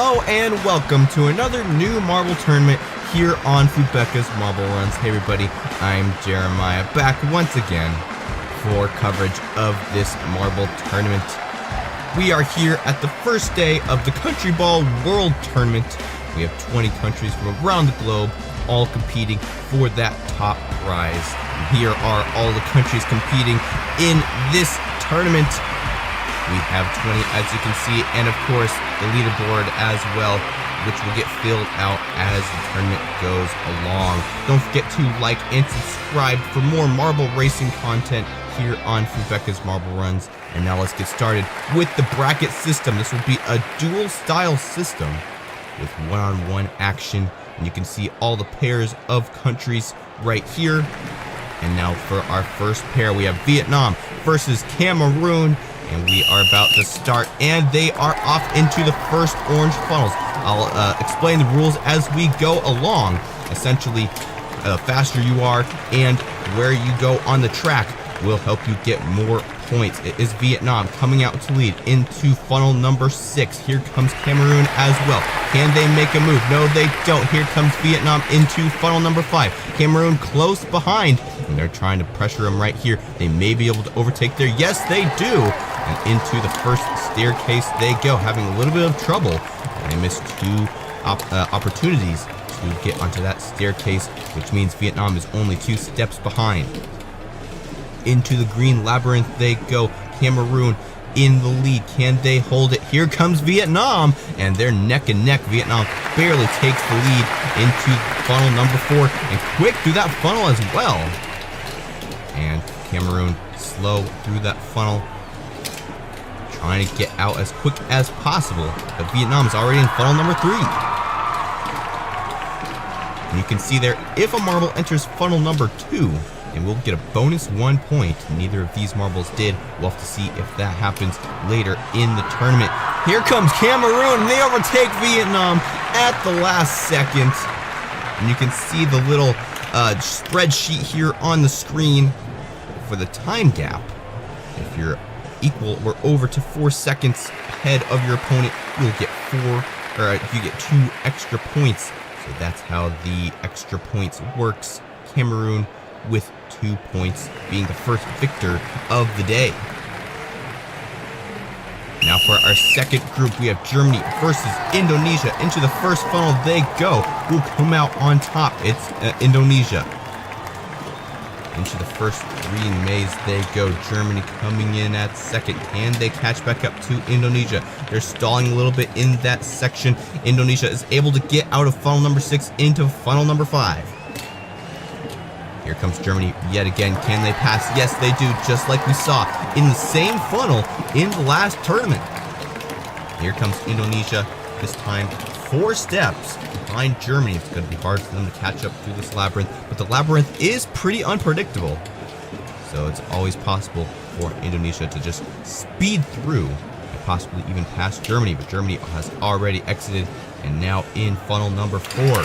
Hello and welcome to another new marble tournament here on Fubeca's Marble Runs. Hey everybody, I'm Jeremiah, back once again for coverage of this marble tournament. We are here at the first day of the Countryball World Tournament. We have 20 countries from around the globe all competing for that top prize. And here are all the countries competing in this tournament. We have 20, as you can see, and of course the leaderboard as well, which will get filled out as the tournament goes along. Don't forget to like and subscribe for more marble racing content here on Fubeca's Marble Runs. And now let's get started with the bracket system. This will be a dual style system with one-on-one action, and you can see all the pairs of countries right here. And now for our first pair, we have Vietnam versus Cameroon. And we are about to start, and they are off into the first orange funnels. I'll explain the rules as we go along. Essentially, the faster you are and where you go on the track will help you get more points. It is Vietnam coming out to lead into funnel number 6. Here comes Cameroon as well. Can they make a move? No, they don't. Here comes Vietnam into funnel number 5. Cameroon close behind, and they're trying to pressure them right here. They may be able to overtake there. Yes, they do. And into the first staircase they go, having a little bit of trouble. They missed two opportunities to get onto that staircase, which means Vietnam is only 2 steps behind. Into the green labyrinth they go. Cameroon in the lead. Can they hold it? Here comes Vietnam, and they're neck and neck. Vietnam barely takes the lead into funnel number 4, and quick through that funnel as well. And Cameroon slow through that funnel, trying to get out as quick as possible, but Vietnam is already in funnel number 3. And you can see there, if a marble enters funnel number 2, and we'll get a bonus 1 point. Neither of these marbles did. We'll have to see if that happens later in the tournament. Here comes Cameroon, and they overtake Vietnam at the last second. And you can see the little spreadsheet here on the screen for the time gap. If you're equal or over to 4 seconds ahead of your opponent, you'll get you get 2 extra points. So that's how the extra points works. Cameroon with 2 points, being the first victor of the day. Now for our second group, we have Germany versus Indonesia. Into the first funnel they go. Who will come out on top? It's Indonesia. Into the first green maze they go. Germany coming in at second. Can they catch back up to Indonesia? They're stalling a little bit in that section. Indonesia is able to get out of funnel number 6 into funnel number 5. Here comes Germany yet again. Can they pass? Yes, they do, just like we saw in the same funnel in the last tournament. Here comes Indonesia, this time 4 steps behind Germany. It's going to be hard for them to catch up through this labyrinth, but the labyrinth is pretty unpredictable. So it's always possible for Indonesia to just speed through and possibly even pass Germany, but Germany has already exited and now in funnel number 4.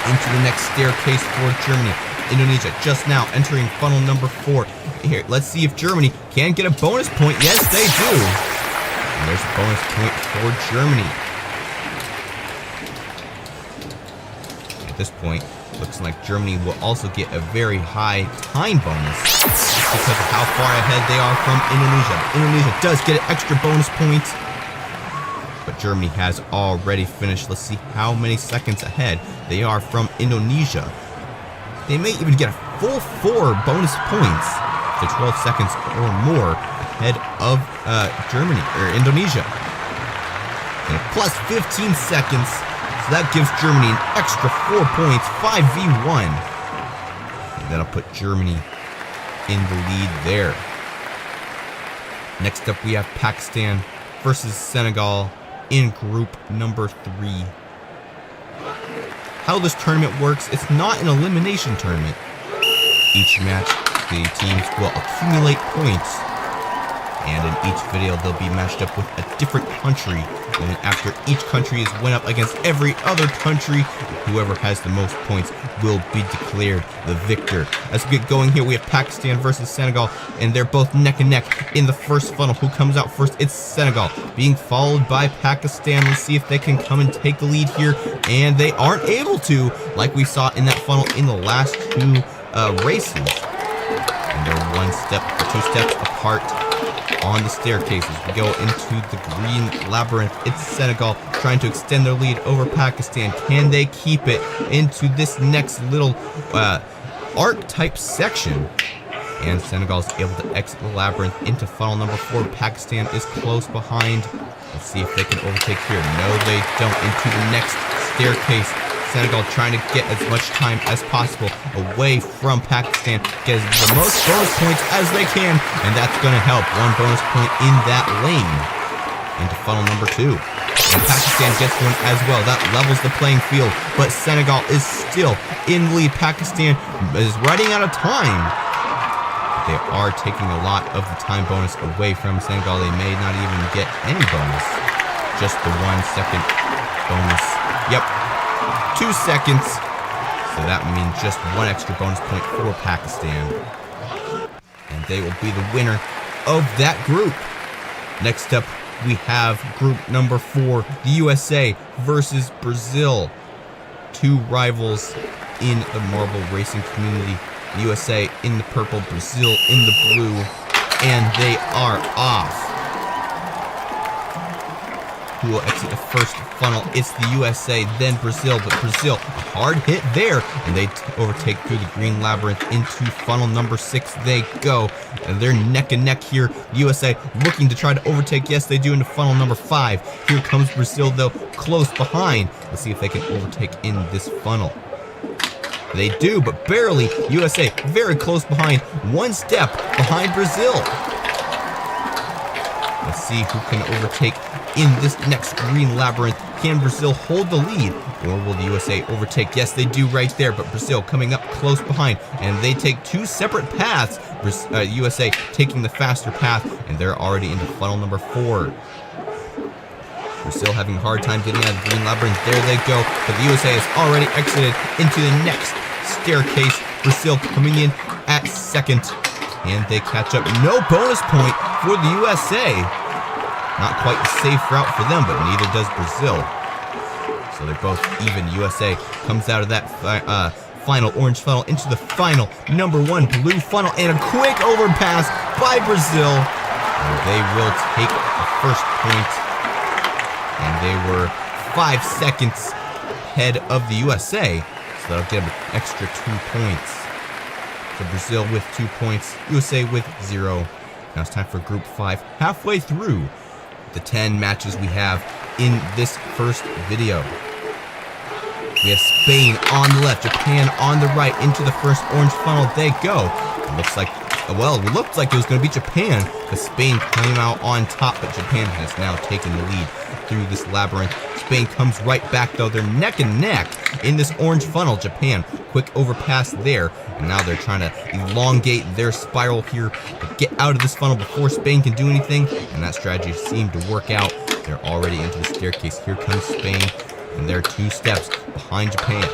Into the next staircase for Germany. Indonesia just now entering funnel number 4. Here, let's see if Germany can get a bonus point. Yes, they do. And there's a bonus point for Germany. At this point, looks like Germany will also get a very high time bonus just because of how far ahead they are from Indonesia. Indonesia does get an extra bonus point, but Germany has already finished. Let's see how many seconds ahead they are from Indonesia. They may even get a full 4 bonus points to 12 seconds or more ahead of Germany or Indonesia. And plus 15 seconds, so that gives Germany an extra 4 points, 5v1. And that'll put Germany in the lead there. Next up, we have Pakistan versus Senegal in group number 3. How this tournament works, it's not an elimination tournament. Each match, the teams will accumulate points And in each video, they'll be matched up with a different country. And then after each country is went up against every other country, whoever has the most points will be declared the victor. As we get going here, we have Pakistan versus Senegal, and they're both neck and neck in the first funnel. Who comes out first? It's Senegal, being followed by Pakistan. Let's see if they can come and take the lead here, and they aren't able to, like we saw in that funnel in the last two races. And they're one step or two steps apart on the staircases. We go into the green labyrinth. It's Senegal trying to extend their lead over Pakistan. Can they keep it into this next little arc type section? And Senegal is able to exit the labyrinth into funnel number 4. Pakistan is close behind. Let's see if they can overtake here. No, they don't. Into the next staircase. Senegal trying to get as much time as possible away from Pakistan, get the most bonus points as they can, and that's going to help. One bonus point in that lane into funnel number 2. And Pakistan gets one as well. That levels the playing field, but Senegal is still in the lead. Pakistan is running out of time. They are taking a lot of the time bonus away from Senegal. They may not even get any bonus. Just the 1 second bonus. Yep. 2 seconds, so that means just 1 extra bonus point for Pakistan, and they will be the winner of that group. Next up, we have group number 4, the USA versus Brazil. Two rivals in the marble racing community. The USA in the purple, Brazil in the blue, and they are off. Who will exit the first funnel? It's the USA, then Brazil, but Brazil, a hard hit there, and they overtake through the green labyrinth into funnel number 6. They go, and they're neck and neck here. The USA looking to try to overtake. Yes, they do into funnel number 5. Here comes Brazil, though, close behind. Let's see if they can overtake in this funnel. They do, but barely. USA very close behind, 1 step behind Brazil. Let's see who can overtake in this next green labyrinth. Can Brazil hold the lead, or will the USA overtake? Yes, they do right there, but Brazil coming up close behind, and they take 2 separate paths. USA taking the faster path, and they're already into funnel number 4. Brazil having a hard time getting out of the green labyrinth. There they go, but the USA has already exited into the next staircase. Brazil coming in at 2nd, and they catch up. No bonus point for the USA. Not quite the safe route for them, but neither does Brazil. So they're both even. USA comes out of that final orange funnel into the final number 1 blue funnel, and a quick overpass by Brazil. And they will take the first point. And they were 5 seconds ahead of the USA. So that'll give them an extra 2 points. So Brazil with 2 points, USA with 0. Now it's time for group 5. Halfway through the 10 matches we have in this first video. We have Spain on the left, Japan on the right. Into the first orange funnel they go. It looks like, well, it looked like it was going to be Japan, but Spain came out on top, but Japan has now taken the lead through this labyrinth. Spain comes right back, though. They're neck and neck in this orange funnel. Japan, quick overpass there, and now they're trying to elongate their spiral here to get out of this funnel before Spain can do anything, and that strategy seemed to work out. They're already into the staircase. Here comes Spain, and they're 2 steps behind Japan.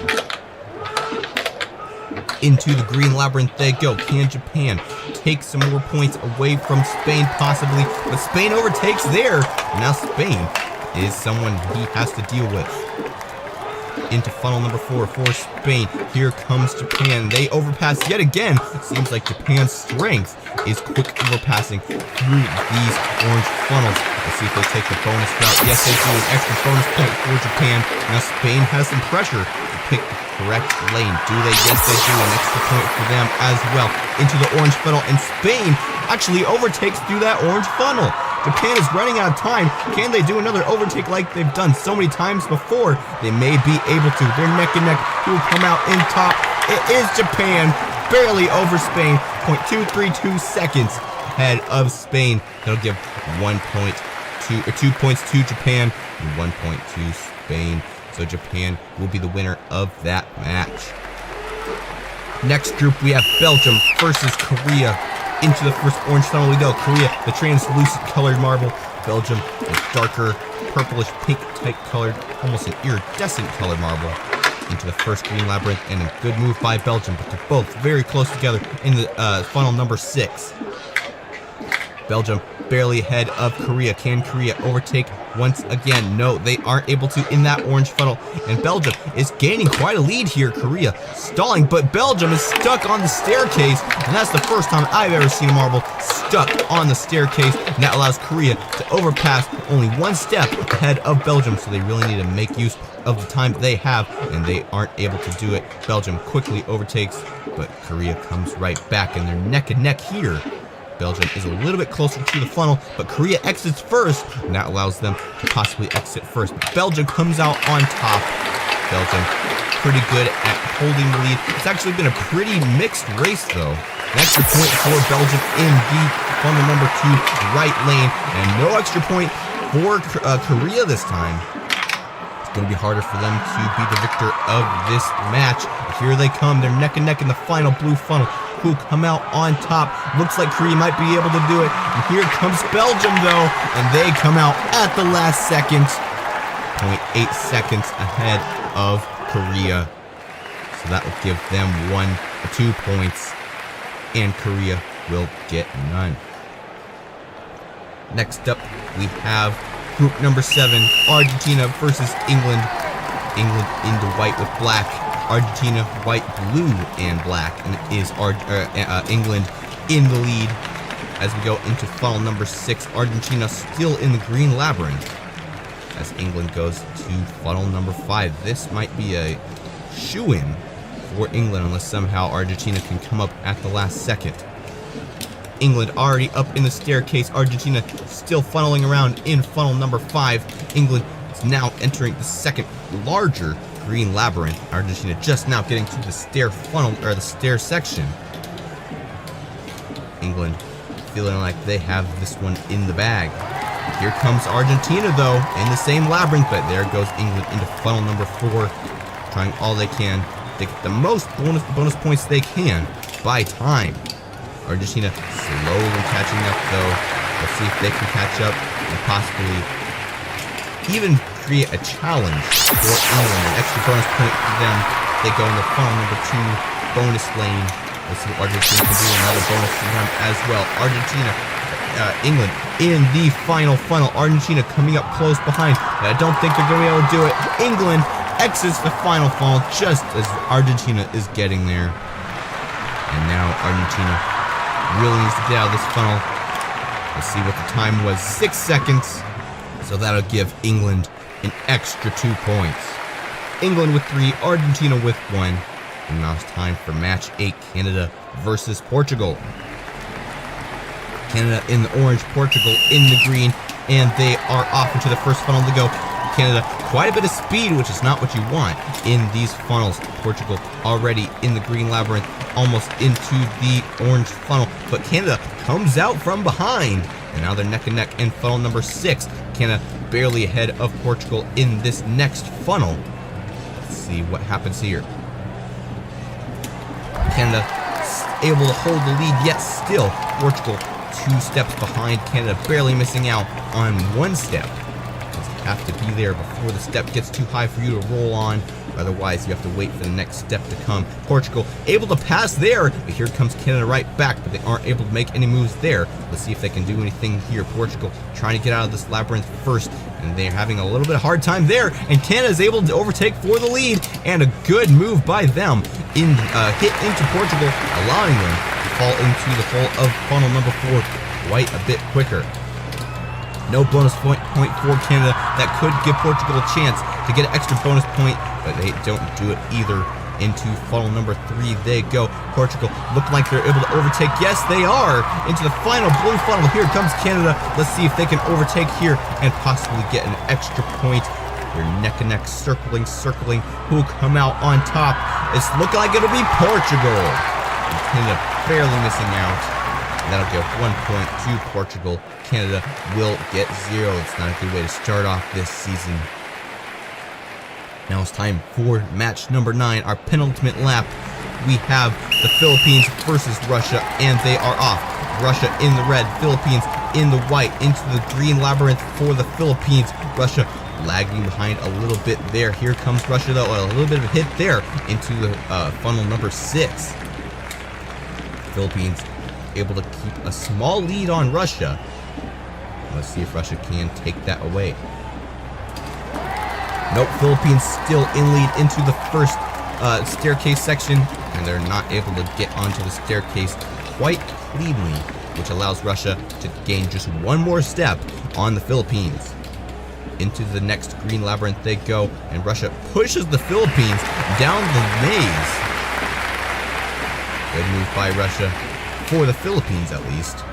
Into the green labyrinth they go. Can Japan take some more points away from Spain? Possibly, but Spain overtakes there. Now Spain is someone he has to deal with. Into funnel number 4 for Spain. Here comes Japan. They overpass yet again. It seems like Japan's strength is quick overpassing through these orange funnels. Let's see if they take the bonus route. Yes, they do. An extra bonus point for Japan. Now Spain has some pressure to pick the correct lane. Do they? Yes, they do. An extra point for them as well. Into the orange funnel, and Spain actually overtakes through that orange funnel. Japan is running out of time. Can they do another overtake like they've done so many times before? They may be able to. They're neck and neck. Who will come out in top? It is Japan, barely over Spain. 0.232 seconds ahead of Spain. That'll give 2 points to Japan and 1 point to Spain. So Japan will be the winner of that match. Next group, we have Belgium versus Korea. into the first orange funnel we go. Korea, the translucent colored marble. Belgium, the darker purplish pink type colored, almost an iridescent colored marble. Into the first green labyrinth, and a good move by Belgium, but they're both very close together in the funnel number 6. Belgium barely ahead of Korea. Can Korea overtake once again? No, they aren't able to in that orange funnel, and Belgium is gaining quite a lead here. Korea stalling, but Belgium is stuck on the staircase, and that's the first time I've ever seen a marble stuck on the staircase, and that allows Korea to overpass only one step ahead of Belgium, so they really need to make use of the time they have, and they aren't able to do it. Belgium quickly overtakes, but Korea comes right back, and they're neck and neck here. Belgium is a little bit closer to the funnel, but Korea exits first, and that allows them to possibly exit first. Belgium comes out on top. Belgium pretty good at holding the lead. It's actually been a pretty mixed race, though. An extra point for Belgium in the funnel number 2 right lane, and no extra point for Korea this time. It's going to be harder for them to be the victor of this match. Here they come. They're neck and neck in the final blue funnel. Who come out on top. Looks like Korea might be able to do it. And here comes Belgium, though, and they come out at the last second. 0.8 seconds ahead of Korea. So that will give them 2 points, and Korea will get none. Next up, we have group number 7, Argentina versus England. England into white with black. Argentina, white, blue, and black, and it is England in the lead as we go into funnel number 6. Argentina still in the green labyrinth as England goes to funnel number 5. This might be a shoo-in for England unless somehow Argentina can come up at the last second. England already up in the staircase. Argentina still funneling around in funnel number 5. England is now entering the second larger green labyrinth. Argentina just now getting to the stair funnel, or the stair section. England feeling like they have this one in the bag. Here comes Argentina, though, in the same labyrinth, but there goes England into funnel number 4, trying all they can to get the most bonus points they can by time. Argentina slowly catching up, though. Let's see if they can catch up and possibly even create a challenge for England. An extra bonus point for them. They go into funnel number 2, bonus lane. Let's see what Argentina can do. Another bonus for them as well. England in the final funnel. Argentina coming up close behind, but I don't think they're going to be able to do it. England exits the final funnel just as Argentina is getting there. And now Argentina really needs to get out of this funnel. Let's see what the time was. 6 seconds. So that'll give England an extra 2 points. England with 3, Argentina with 1. And now it's time for match 8, Canada versus Portugal. Canada in the orange, Portugal in the green, and they are off into the first funnel to go. Canada, quite a bit of speed, which is not what you want in these funnels. Portugal already in the green labyrinth, almost into the orange funnel, but Canada comes out from behind. And now they're neck and neck in funnel number 6. Canada barely ahead of Portugal in this next funnel. Let's see what happens here. Canada able to hold the lead, yet still Portugal 2 steps behind. Canada barely missing out on 1 step. You have to be there before the step gets too high for you to roll on. Otherwise, you have to wait for the next step to come. Portugal able to pass there, but here comes Canada right back, but they aren't able to make any moves there. Let's see if they can do anything here. Portugal trying to get out of this labyrinth first, and they're having a little bit of hard time there, and Canada is able to overtake for the lead, and a good move by them in hit into Portugal, allowing them to fall into the hole of funnel number 4 quite a bit quicker. No bonus point for Canada. That could give Portugal a chance to get an extra bonus point, but they don't do it either. Into funnel number 3 they go. Portugal look like they're able to overtake. Yes, they are. Into the final blue funnel. Here comes Canada. Let's see if they can overtake here and possibly get an extra point. They're neck and neck, circling. Who come out on top? It's looking like it'll be Portugal. And Canada barely missing out. That'll give 1 point to Portugal. Canada will get 0. It's not a good way to start off this season. Now it's time for match number 9, our penultimate lap. We have the Philippines versus Russia, and they are off. Russia in the red, Philippines in the white, into the green labyrinth for the Philippines. Russia lagging behind a little bit there. Here comes Russia, though. A little bit of a hit there into the funnel number 6. Philippines able to keep a small lead on Russia. Let's see if Russia can take that away. Nope, Philippines still in lead into the first staircase section, and they're not able to get onto the staircase quite cleanly, which allows Russia to gain just one more step on the Philippines. Into the next green labyrinth they go, and Russia pushes the Philippines down the maze. Good move by Russia, for the Philippines at least.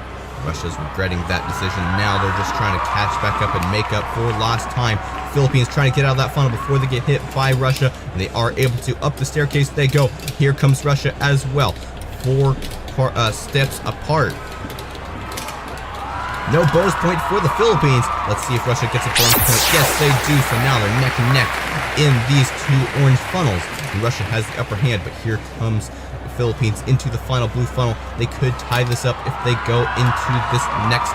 Russia's regretting that decision now. They're just trying to catch back up and make up for lost time. Philippines trying to get out of that funnel before they get hit by Russia, and they are able to. Up the staircase they go. Here comes Russia as well. 4 steps apart. No bonus point for the Philippines. Let's see if Russia gets a bonus point. Yes, they do. So now they're neck and neck in these 2 orange funnels. And Russia has the upper hand, but here comes the Philippines into the final blue funnel. They could tie this up if they go into this next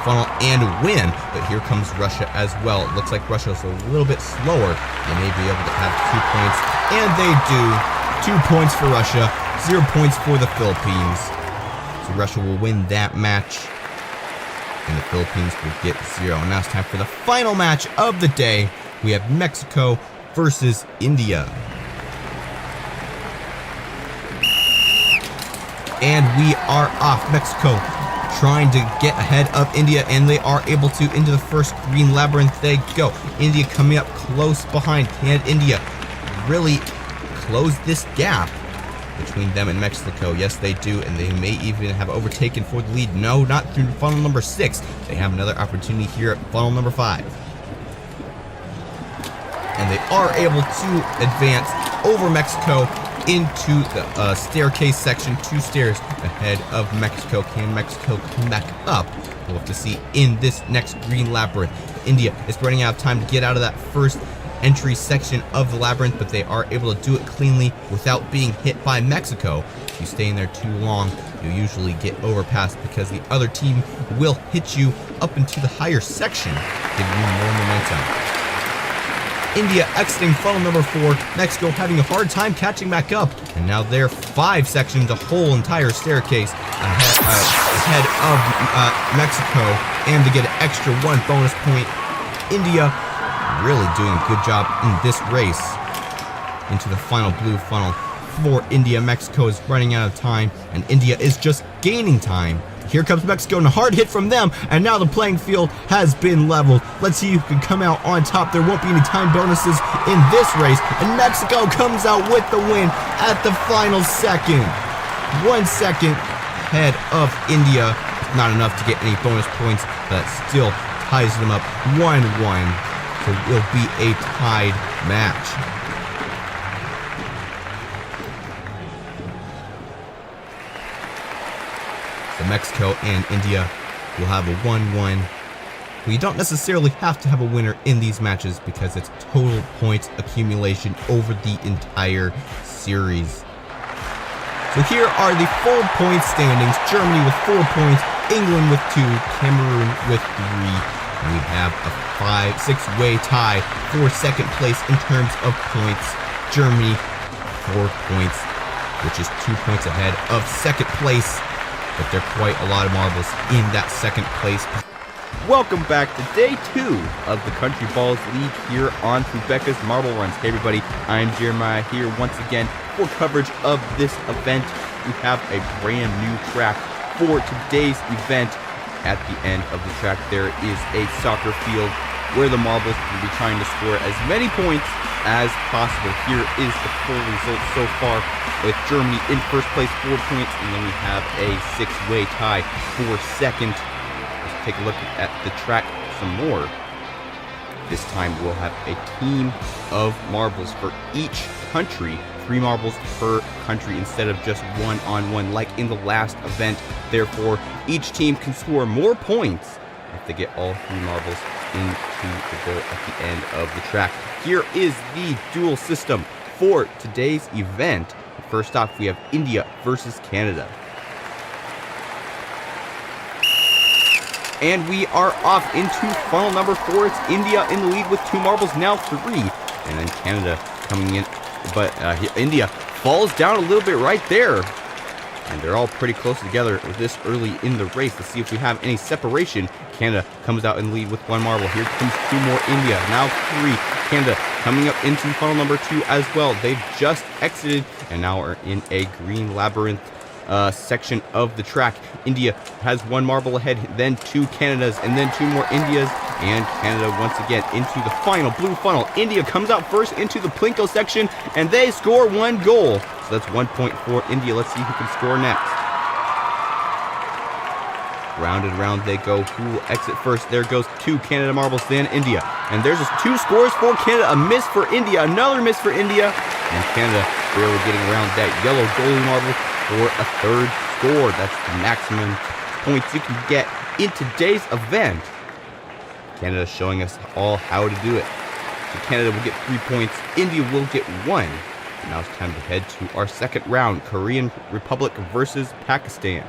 funnel and win. But here comes Russia as well. It looks like Russia is a little bit slower. They may be able to have 2 points. And they do. 2 points for Russia. 0 points for the Philippines. So Russia will win that match, and the Philippines will get 0. Now it's time for the final match of the day. We have Mexico versus India. And we are off. Mexico trying to get ahead of India, and they are able to. Into the first green labyrinth they go. India coming up close behind. Can India really close this gap between them and Mexico? Yes, they do, and they may even have overtaken for the lead. No, not through funnel number 6. They have another opportunity here at funnel number 5. And they are able to advance over Mexico into the staircase section. 2 stairs ahead of Mexico. Can Mexico come back up? We'll have to see in this next green labyrinth. India is running out of time to get out of that first entry section of the labyrinth, but they are able to do it cleanly without being hit by Mexico. If you stay in there too long, you usually get overpassed because the other team will hit you up into the higher section, giving you more momentum. India exiting funnel number 4, Mexico having a hard time catching back up, and now they're 5 sections, a whole entire staircase ahead of Mexico, and to get an extra 1 bonus point. India really doing a good job in this race. Into the final blue funnel for India. Mexico is running out of time, and India is just gaining time. Here comes Mexico, and a hard hit from them, and now the playing field has been leveled. Let's see who can come out on top. There won't be any time bonuses in this race, and Mexico comes out with the win at the final second. 1 second ahead of India. Not enough to get any bonus points, but that still ties them up 1-1. So it will be a tied match. So Mexico and India will have a 1-1. We don't necessarily have to have a winner in these matches because it's total points accumulation over the entire series. So here are the full point standings. Germany with 4 points, England with 2, Cameroon with 3. And we have a 6-way tie for second place in terms of points. Germany, 4 points, which is 2 points ahead of second place. But there are quite a lot of marbles in that second place. Welcome back to day 2 of the Country Balls League here on Fubeca's Marble Runs. Hey everybody, I'm Jeremiah here once again for coverage of this event. We have a brand new track for today's event. At the end of the track, there is a soccer field where the marbles will be trying to score as many points as possible. Here is the full result so far, with Germany in first place, 4 points, and then we have a 6-way tie for second. Let's take a look at the track some more. This time we'll have a team of marbles for each country. 3 marbles per country instead of just 1-on-1 like in the last event. Therefore, each team can score more points if they get all 3 marbles into the goal at the end of the track. Here is the duel system for today's event. First off, we have India versus Canada. And we are off into funnel number 4. It's India in the lead with 2 marbles, now 3. And then Canada coming in, but India falls down a little bit right there. And they're all pretty close together this early in the race. Let's see if we have any separation. Canada comes out in the lead with 1 marble. Here comes 2 more. India, now 3. Canada coming up into funnel number 2 as well. They've just exited and now are in a green labyrinth section of the track. India has 1 marble ahead, then 2 Canadas, and then 2 more Indias, and Canada once again into the final blue funnel. India comes out first into the Plinko section, and they score 1 goal. So that's 1 point for India. Let's see who can score next. Round and round they go. Who will exit first? There goes 2 Canada marbles, then India. And there's just 2 scores for Canada. A miss for India, another miss for India. And Canada barely getting around that yellow goalie marble for a 3rd score. That's the maximum points you can get in today's event. Canada showing us all how to do it. So Canada will get 3 points. India will get 1. And now it's time to head to our 2nd round. Korean Republic versus Pakistan.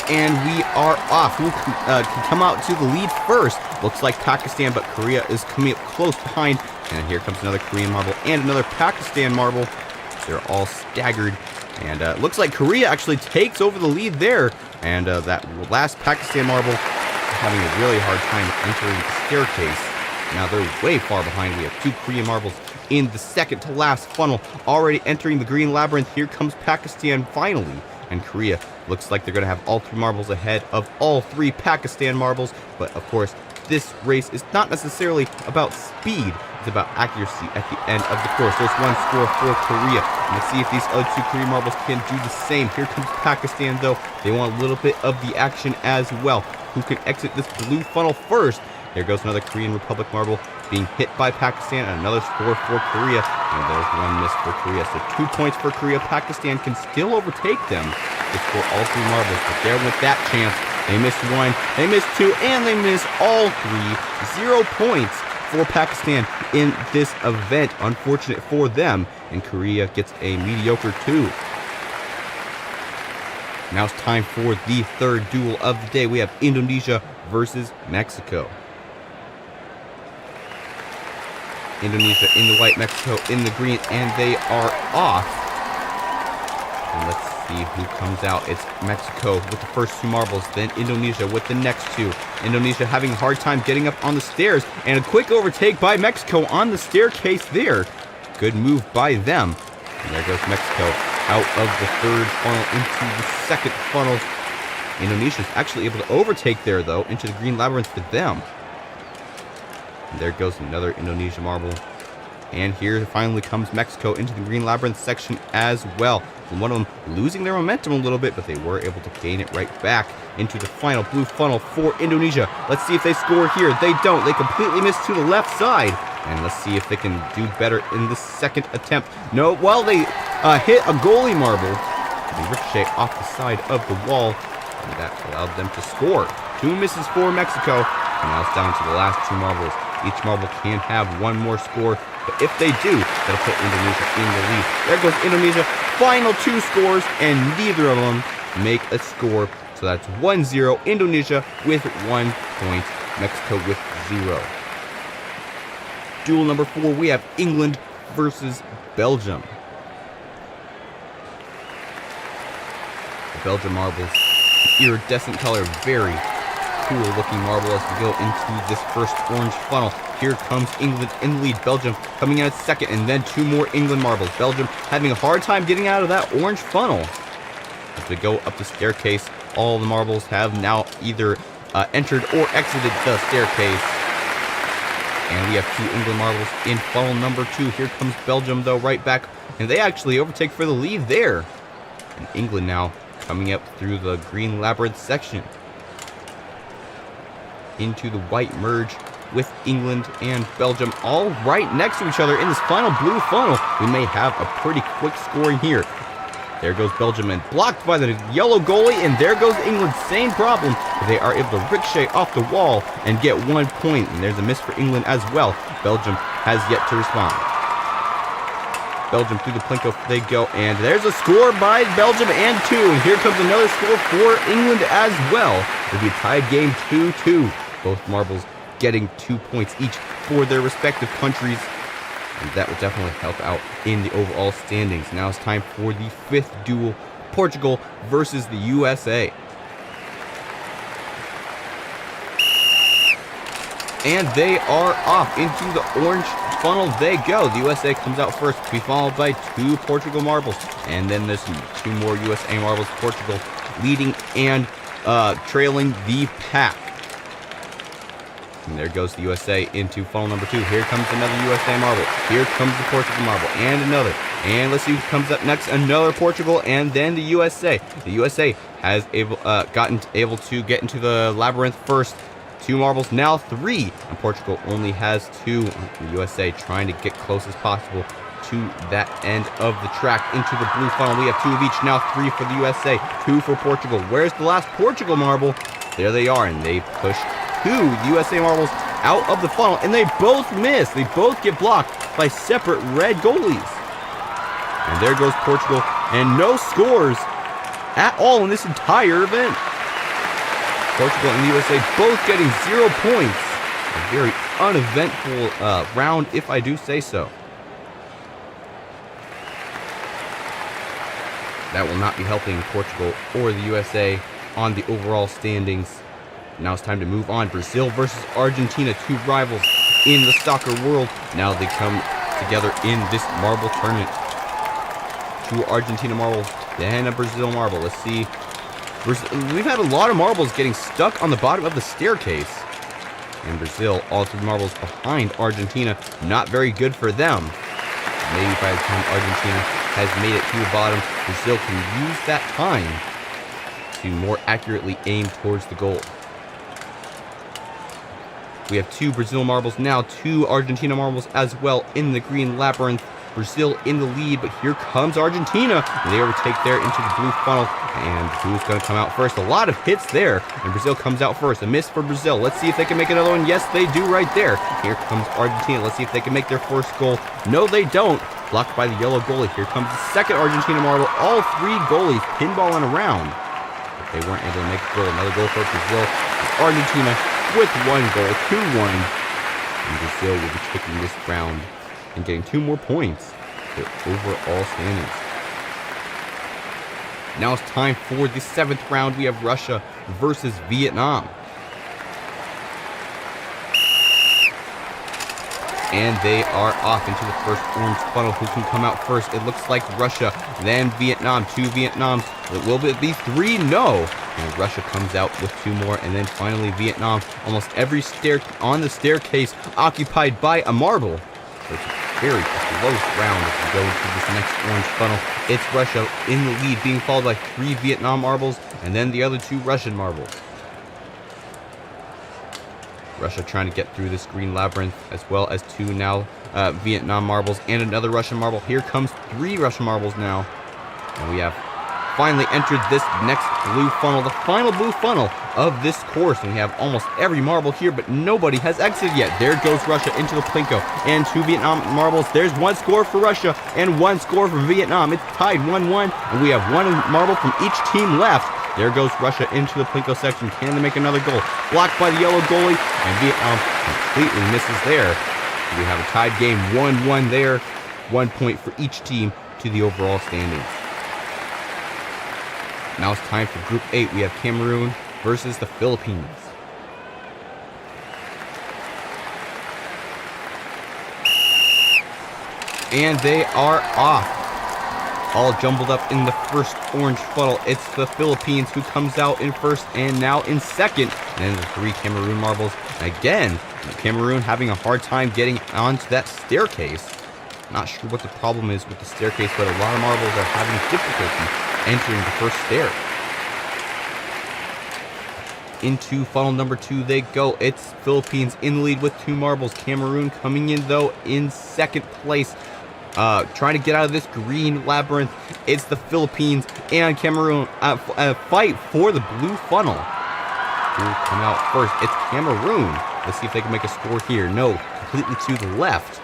And we are off. Who can come out to the lead first? Looks like Pakistan, but Korea is coming up close behind. And here comes another Korean marble and another Pakistan marble. They're all staggered. And looks like Korea actually takes over the lead there. And that last Pakistan marble having a really hard time entering the staircase. Now they're way far behind. We have 2 Korean marbles in the second to last funnel, already entering the green labyrinth. Here comes Pakistan finally. And Korea looks like they're going to have all 3 marbles ahead of all 3 Pakistan marbles. But of course, this race is not necessarily about speed. It's about accuracy at the end of the course. There's 1 score for Korea. And let's see if these other 2 Korean marbles can do the same. Here comes Pakistan, though. They want a little bit of the action as well. Who can exit this blue funnel first? There goes another Korean Republic marble being hit by Pakistan, and another score for Korea. And there's 1 miss for Korea. So 2 points for Korea. Pakistan can still overtake them to score all 3 marbles. But there went that chance. They missed 1, they missed 2, and they missed all 3. 0 points for Pakistan in this event. Unfortunate for them. And Korea gets a mediocre 2. Now it's time for the 3rd duel of the day. We have Indonesia versus Mexico. Indonesia in the white, Mexico in the green, and they are off. And let's see who comes out. It's Mexico with the first 2 marbles, then Indonesia with the next 2. Indonesia having a hard time getting up on the stairs, and a quick overtake by Mexico on the staircase there. Good move by them. And there goes Mexico out of the 3rd funnel into the 2nd funnel. Indonesia is actually able to overtake there, though, into the green labyrinth for them. And there goes another Indonesia marble. And here finally comes Mexico into the green labyrinth section as well. And one of them losing their momentum a little bit, but they were able to gain it right back into the final blue funnel for Indonesia. Let's see if they score here. They don't. They completely miss to the left side. And let's see if they can do better in the 2nd attempt. No, well, they hit a goalie marble. They ricochet off the side of the wall, and that allowed them to score. 2 misses for Mexico. And now it's down to the last 2 marbles. Each marble can have 1 more score, but if they do, that'll put Indonesia in the lead. There goes Indonesia. Final 2 scores, and neither of them make a score. So that's 1-0. Indonesia with 1 point. Mexico with 0. Duel number 4, we have England versus Belgium. The Belgium marbles, iridescent color, very cool looking marble as we go into this first orange funnel. Here comes England in the lead. Belgium coming out 2nd, and then 2 more England marbles. Belgium having a hard time getting out of that orange funnel. As we go up the staircase, all the marbles have now either entered or exited the staircase. And we have 2 England marbles in funnel number 2. Here comes Belgium, though, right back. And they actually overtake for the lead there. And England now coming up through the green labyrinth section into the white merge with England and Belgium all right next to each other in this final blue funnel. We may have a pretty quick scoring here. There goes Belgium, and blocked by the yellow goalie, and there goes England. Same problem. They are able to ricochet off the wall and get 1 point, and there's a miss for England as well. Belgium has yet to respond. Belgium through the plinko they go, and there's a score by Belgium and 2. And here comes another score for England as well. It'll be a tied game 2-2. Both marbles getting 2 points each for their respective countries. And that will definitely help out in the overall standings. Now it's time for the 5th duel, Portugal versus the USA. And they are off into the orange funnel they go. The USA comes out first, to be followed by 2 Portugal marbles. And then there's 2 more USA marbles. Portugal leading and trailing the pack. And there goes the USA into funnel number 2. Here comes another USA marble. Here comes the Portugal marble. And another. And let's see who comes up next. Another Portugal and then the USA. The USA has gotten able to get into the labyrinth first. 2 marbles, now 3. And Portugal only has 2. The USA trying to get close as possible to that end of the track into the blue funnel. We have 2 of each, now 3 for the USA, 2 for Portugal. Where's the last Portugal marble? There they are, and they push 2 USA marbles out of the funnel, and they both miss. They both get blocked by separate red goalies. And there goes Portugal, and no scores at all in this entire event. Portugal and the USA both getting 0 points. A very uneventful round, if I do say so. That will not be helping Portugal or the USA on the overall standings. Now it's time to move on. Brazil versus Argentina, 2 rivals in the soccer world. Now they come together in this marble tournament. 2 Argentina marbles, then a Brazil marble. Let's see. We've had a lot of marbles getting stuck on the bottom of the staircase. And Brazil, all 3 marbles behind Argentina. Not very good for them. Maybe by the time Argentina has made it to the bottom, Brazil can use that time to more accurately aim towards the goal. We have 2 Brazil marbles now, 2 Argentina marbles as well in the green labyrinth. Brazil in the lead, but here comes Argentina. They overtake there into the blue funnel. And who's going to come out first? A lot of hits there. And Brazil comes out first. A miss for Brazil. Let's see if they can make another one. Yes, they do right there. Here comes Argentina. Let's see if they can make their first goal. No, they don't. Blocked by the yellow goalie. Here comes the second Argentina marble. All 3 goalies pinballing around. But they weren't able to make a goal. Another goal for Brazil. Argentina with 1 goal, 2-1. And Brazil will be taking this round and getting 2 more points for overall standings. Now it's time for the 7th round. We have Russia versus Vietnam. And they are off into the first orange funnel. Who can come out first? It looks like Russia, then Vietnam. 2 Vietnams. Will it be 3? No. And Russia comes out with 2 more. And then finally Vietnam. Almost every stair on the staircase occupied by a marble. So it's a very close round as we go into this next orange funnel. It's Russia in the lead, being followed by 3 Vietnam marbles, and then the other 2 Russian marbles. Russia trying to get through this green labyrinth, as well as 2 now Vietnam marbles and another Russian marble. Here comes 3 Russian marbles now. And we have finally entered this next blue funnel, the final blue funnel of this course. And we have almost every marble here, but nobody has exited yet. There goes Russia into the plinko. And 2 Vietnam marbles. There's 1 score for Russia and 1 score for Vietnam. It's tied 1-1, and we have 1 marble from each team left. There goes Russia into the plinko section. Can they make another goal? Blocked by the yellow goalie, and Vietnam completely misses there. We have a tied game, 1-1 there. 1 point for each team to the overall standings. Now it's time for Group 8. We have Cameroon versus the Philippines. And they are off. All jumbled up in the first orange funnel. It's the Philippines who comes out in first and now in second. And then the 3 Cameroon marbles. Again, Cameroon having a hard time getting onto that staircase. Not sure what the problem is with the staircase, but a lot of marbles are having difficulty entering the first stair. Into funnel number 2 they go. It's Philippines in the lead with 2 marbles. Cameroon coming in, though, in second place. Trying to get out of this green labyrinth. It's the Philippines and Cameroon fight for the blue funnel. Who will come out first? It's Cameroon. Let's see if they can make a score here. No, completely to the left.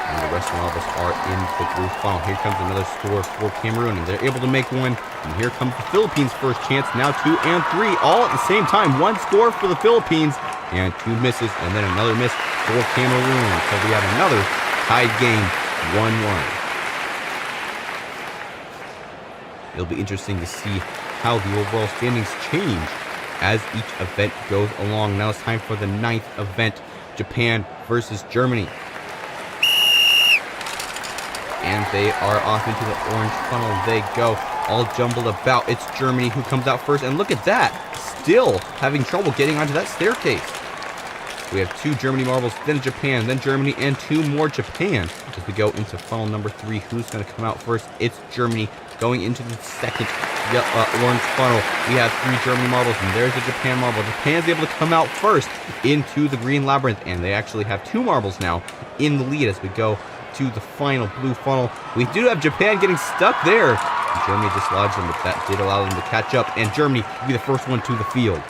And the rest of the marbles are in the blue funnel. Here comes another score for Cameroon, and they're able to make one. And here comes the Philippines' first chance. Now 2 and 3, all at the same time. One score for the Philippines, and 2 misses, and then another miss for Cameroon. So we have another tied game, 1-1. It'll be interesting to see how the overall standings change as each event goes along. Now it's time for the 9th event, Japan versus Germany. And they are off into the orange funnel. They go, all jumbled about. It's Germany who comes out first, and look at that, still having trouble getting onto that staircase. We have 2 Germany marbles, then Japan, then Germany, and 2 more Japan. As we go into funnel number 3, who's going to come out first? It's Germany going into the second orange funnel. We have 3 Germany marbles, and there's a Japan marble. Japan's able to come out first into the green labyrinth, and they actually have 2 marbles now in the lead as we go to the final blue funnel. We do have Japan getting stuck there. Germany dislodged them, but that did allow them to catch up, and Germany will be the first one to the field.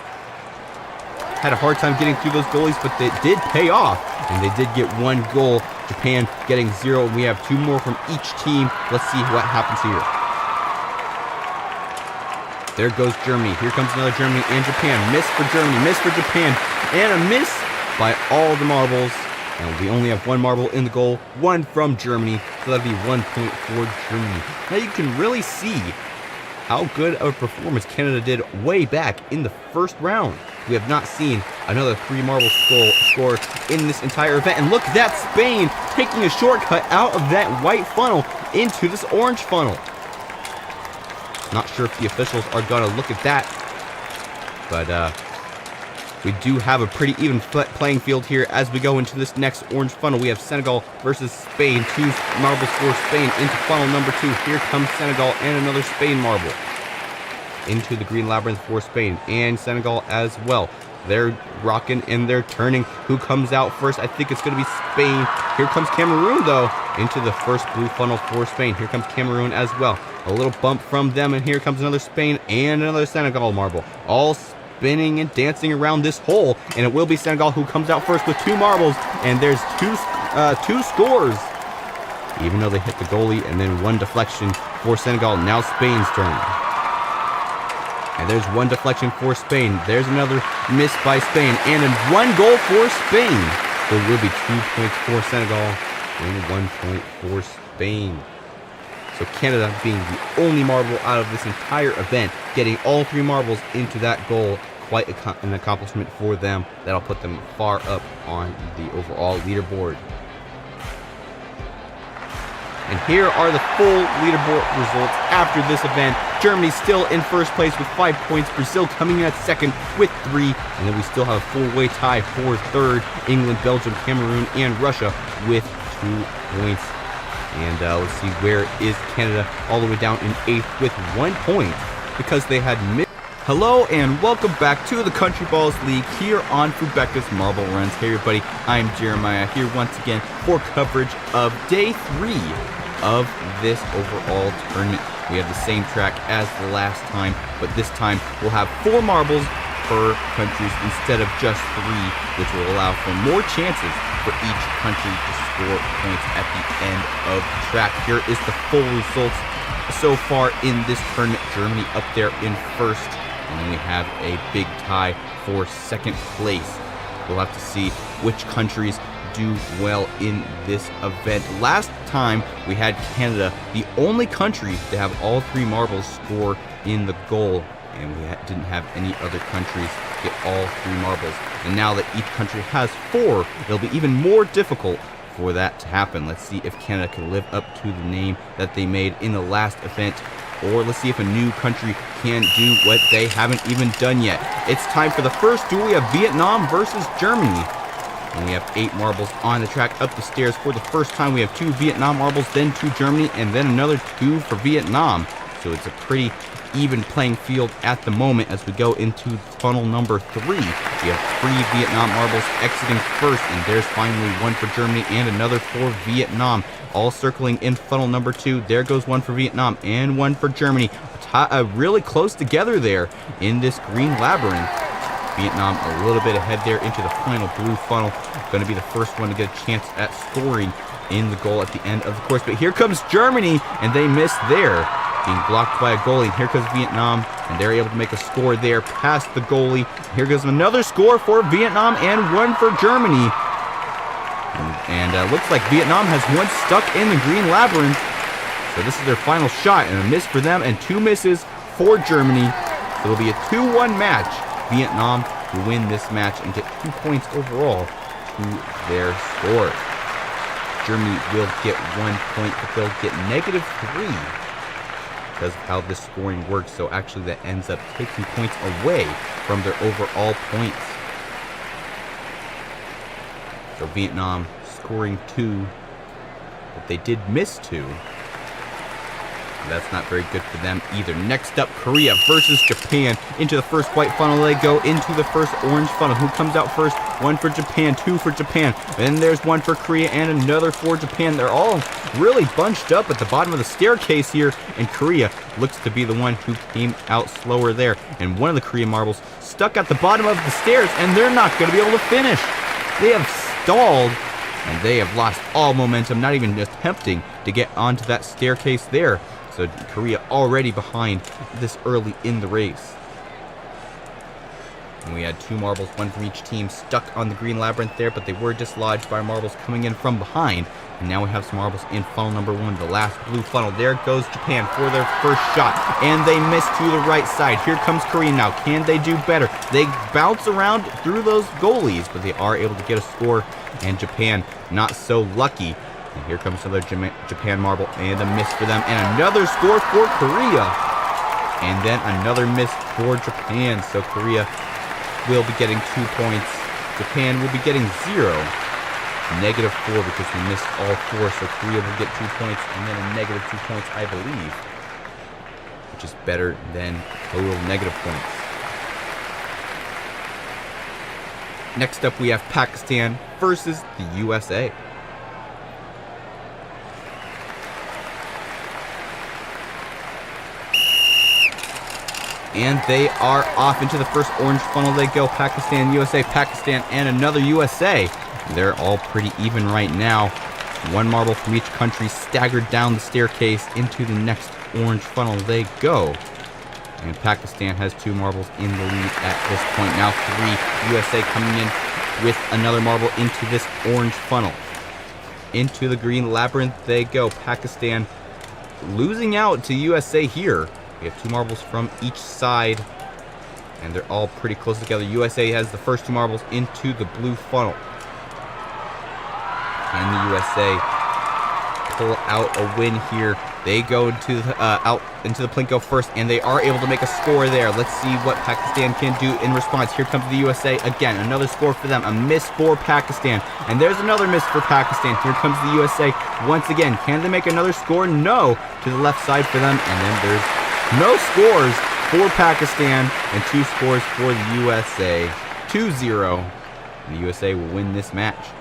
Had a hard time getting through those goalies, but they did pay off, and they did get 1 goal. Japan getting 0, and we have 2 more from each team. Let's see what happens here. There goes Germany. Here comes another Germany and Japan. Miss for Germany, miss for Japan, and a miss by all the marbles. And we only have 1 marble in the goal, 1 from Germany, so that'd be 1 point for Germany. Now you can really see how good of a performance Canada did way back in the first round. We have not seen another 3 marble score in this entire event. And look at that, Spain taking a shortcut out of that white funnel into this orange funnel. Not sure if the officials are gonna look at that, but we do have a pretty even playing field here as we go into this next orange funnel. We have Senegal versus Spain. 2 marbles for Spain into funnel number 2. Here comes Senegal and another Spain marble into the green labyrinth for Spain and Senegal as well. They're rocking and they're turning. Who comes out first? I think it's going to be Spain. Here comes Cameroon, though, into the first blue funnel for Spain. Here comes Cameroon as well. A little bump from them, and here comes another Spain and another Senegal marble. All spinning and dancing around this hole, and it will be Senegal who comes out first with 2 marbles, and there's two scores. Even though they hit the goalie, and then 1 deflection for Senegal. Now Spain's turn. And there's 1 deflection for Spain. There's another miss by Spain. And then 1 goal for Spain. So it will be 2 points for Senegal and 1 point for Spain. So Canada being the only marble out of this entire event, getting all 3 marbles into that goal. Quite an accomplishment for them. That'll put them far up on the overall leaderboard. And here are the full leaderboard results after this event. Germany still in first place with 5 points. Brazil coming in at second with 3. And then we still have a full-way tie for third. England, Belgium, Cameroon, and Russia with 2 points. And let's see, where is Canada? All the way down in 8th with 1 point because they had missed. Hello and welcome back to the Country Balls League here on Fubeca's Marble Runs. Hey everybody, I'm Jeremiah here once again for coverage of day 3 of this overall tournament. We have the same track as the last time, but this time we'll have 4 marbles per countries instead of just 3, which will allow for more chances for each country to score points at the end of the track. Here is the full results so far in this tournament. Germany up there in first. And then we have a big tie for second place. We'll have to see which countries do well in this event. Last time we had Canada, the only country to have all 3 marbles score in the goal. And we didn't have any other countries get all 3 marbles. And now that each country has 4, it'll be even more difficult for that to happen. Let's see if Canada can live up to the name that they made in the last event. Or let's see if a new country can do what they haven't even done yet. It's time for the first duel. We have Vietnam versus Germany. And we have 8 marbles on the track up the stairs. For the first time, we have 2 Vietnam marbles, then 2 Germany, and then another 2 for Vietnam. So it's a pretty even playing field at the moment as we go into funnel number 3. We have 3 Vietnam marbles exiting first, and there's finally 1 for Germany and another for Vietnam. All circling in funnel number 2. There goes 1 for Vietnam and 1 for Germany. Really close together there in this green labyrinth. Vietnam a little bit ahead there into the final blue funnel. Going to be the first one to get a chance at scoring in the goal at the end of the course. But here comes Germany, and they missed there, being blocked by a goalie. Here comes Vietnam, and they're able to make a score there past the goalie. Here goes another score for Vietnam and one for Germany. And looks like Vietnam has one stuck in the green labyrinth. So this is their final shot, and a miss for them and two misses for Germany. So it'll be a 2-1 match. Vietnam will win this match and get 2 points overall to their score. Germany will get 1 point, but they'll get -3 because of how this scoring works. So actually that ends up taking points away from their overall points. So Vietnam scoring 2, but they did miss 2. That's not very good for them either. Next up, Korea versus Japan. Into the first white funnel they go, into the first orange funnel. Who comes out first? 1 for Japan, 2 for Japan. Then there's 1 for Korea and another for Japan. They're all really bunched up at the bottom of the staircase here, and Korea looks to be the one who came out slower there. And one of the Korean marbles stuck at the bottom of the stairs, and they're not going to be able to finish. They have stalled, and they have lost all momentum, not even attempting to get onto that staircase there. So Korea already behind this early in the race. And we had 2 marbles, 1 from each team, stuck on the green labyrinth there, but they were dislodged by marbles coming in from behind. And now we have some marbles in funnel number 1, the last blue funnel. There goes Japan for their first shot, and they miss to the right side. Here comes Korea now. Can they do better? They bounce around through those goalies, but they are able to get a score, and Japan not so lucky. And here comes another Japan marble, and a miss for them, and another score for Korea. And then another miss for Japan. So Korea will be getting 2 points. Japan will be getting 0. -4 because we missed all 4. So Korea will get 2 points, and then a -2 points, I believe, which is better than total negative points. Next up, we have Pakistan versus the USA. And they are off into the first orange funnel they go. Pakistan, USA, Pakistan, and another USA. They're all pretty even right now. 1 marble from each country staggered down the staircase into the next orange funnel they go. And Pakistan has 2 marbles in the lead at this point. Now 3. USA coming in with another marble into this orange funnel. Into the green labyrinth they go. Pakistan losing out to USA here. We have 2 marbles from each side, and they're all pretty close together. USA has the first 2 marbles into the blue funnel. Can the USA pull out a win here? They go into the, out into the plinko first, and they are able to make a score there. Let's see what Pakistan can do in response. Here comes the USA again. Another score for them. A miss for Pakistan. And there's another miss for Pakistan. Here comes the USA once again. Can they make another score? No. To the left side for them. And then there's no scores for Pakistan and 2 scores for the USA. 2-0. And the USA will win this match.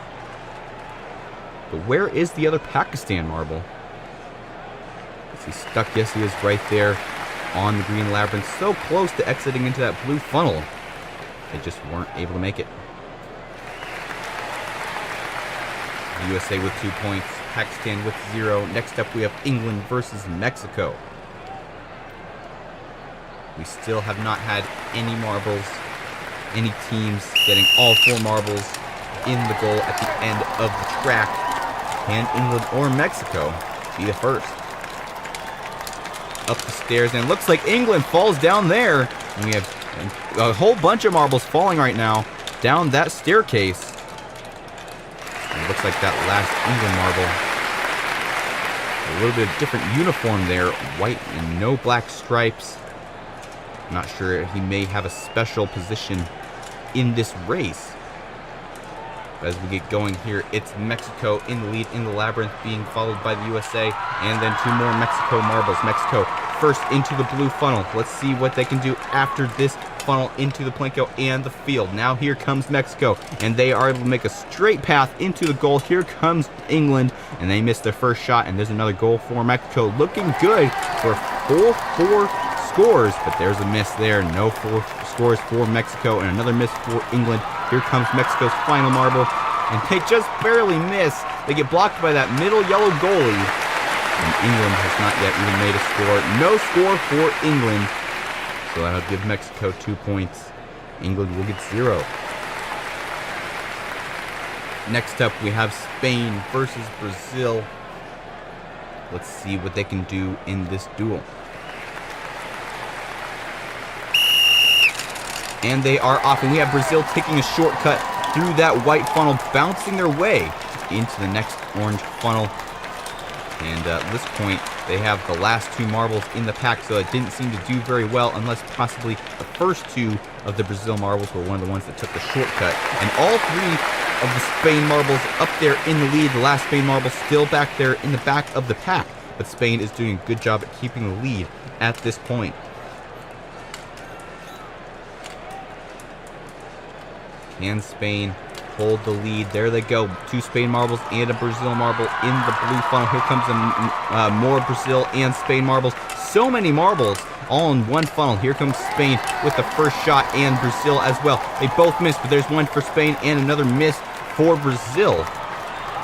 But where is the other Pakistan marble? Is he stuck? Yes, he is right there on the green labyrinth. So close to exiting into that blue funnel. They just weren't able to make it. The USA with 2 points. Pakistan with 0. Next up we have England versus Mexico. We still have not had any marbles, any teams getting all 4 marbles in the goal at the end of the track. Can England or Mexico be the first? Up the stairs, and it looks like England falls down there. And we have a whole bunch of marbles falling right now down that staircase. And it looks like that last England marble. A little bit of different uniform there, white and no black stripes. Not sure, he may have a special position in this race. But as we get going here, it's Mexico in the lead in the labyrinth, being followed by the USA, and then 2 more Mexico marbles. Mexico first into the blue funnel. Let's see what they can do after this funnel into the plinko and the field. Now here comes Mexico, and they are able to make a straight path into the goal. Here comes England, and they missed their first shot, and there's another goal for Mexico. Looking good for a 4-4 scores, but there's a miss there. No scores for Mexico, and another miss for England. Here comes Mexico's final marble, and they just barely miss. They get blocked by that middle yellow goalie, and England has not yet even made a score. No score for England, so that'll give Mexico 2 points. England will get 0. Next up, we have Spain versus Brazil. Let's see what they can do in this duel. And they are off, and we have Brazil taking a shortcut through that white funnel, bouncing their way into the next orange funnel. And at this point, they have the last 2 marbles in the pack, so it didn't seem to do very well, unless possibly the first 2 of the Brazil marbles were one of the ones that took the shortcut. And all 3 of the Spain marbles up there in the lead. The last Spain marble still back there in the back of the pack, but Spain is doing a good job at keeping the lead at this point. Can Spain hold the lead? There they go. 2 Spain marbles and a Brazil marble in the blue funnel. Here comes more Brazil and Spain marbles. So many marbles all in one funnel. Here comes Spain with the first shot, and Brazil as well. They both missed, but there's one for Spain and another miss for Brazil.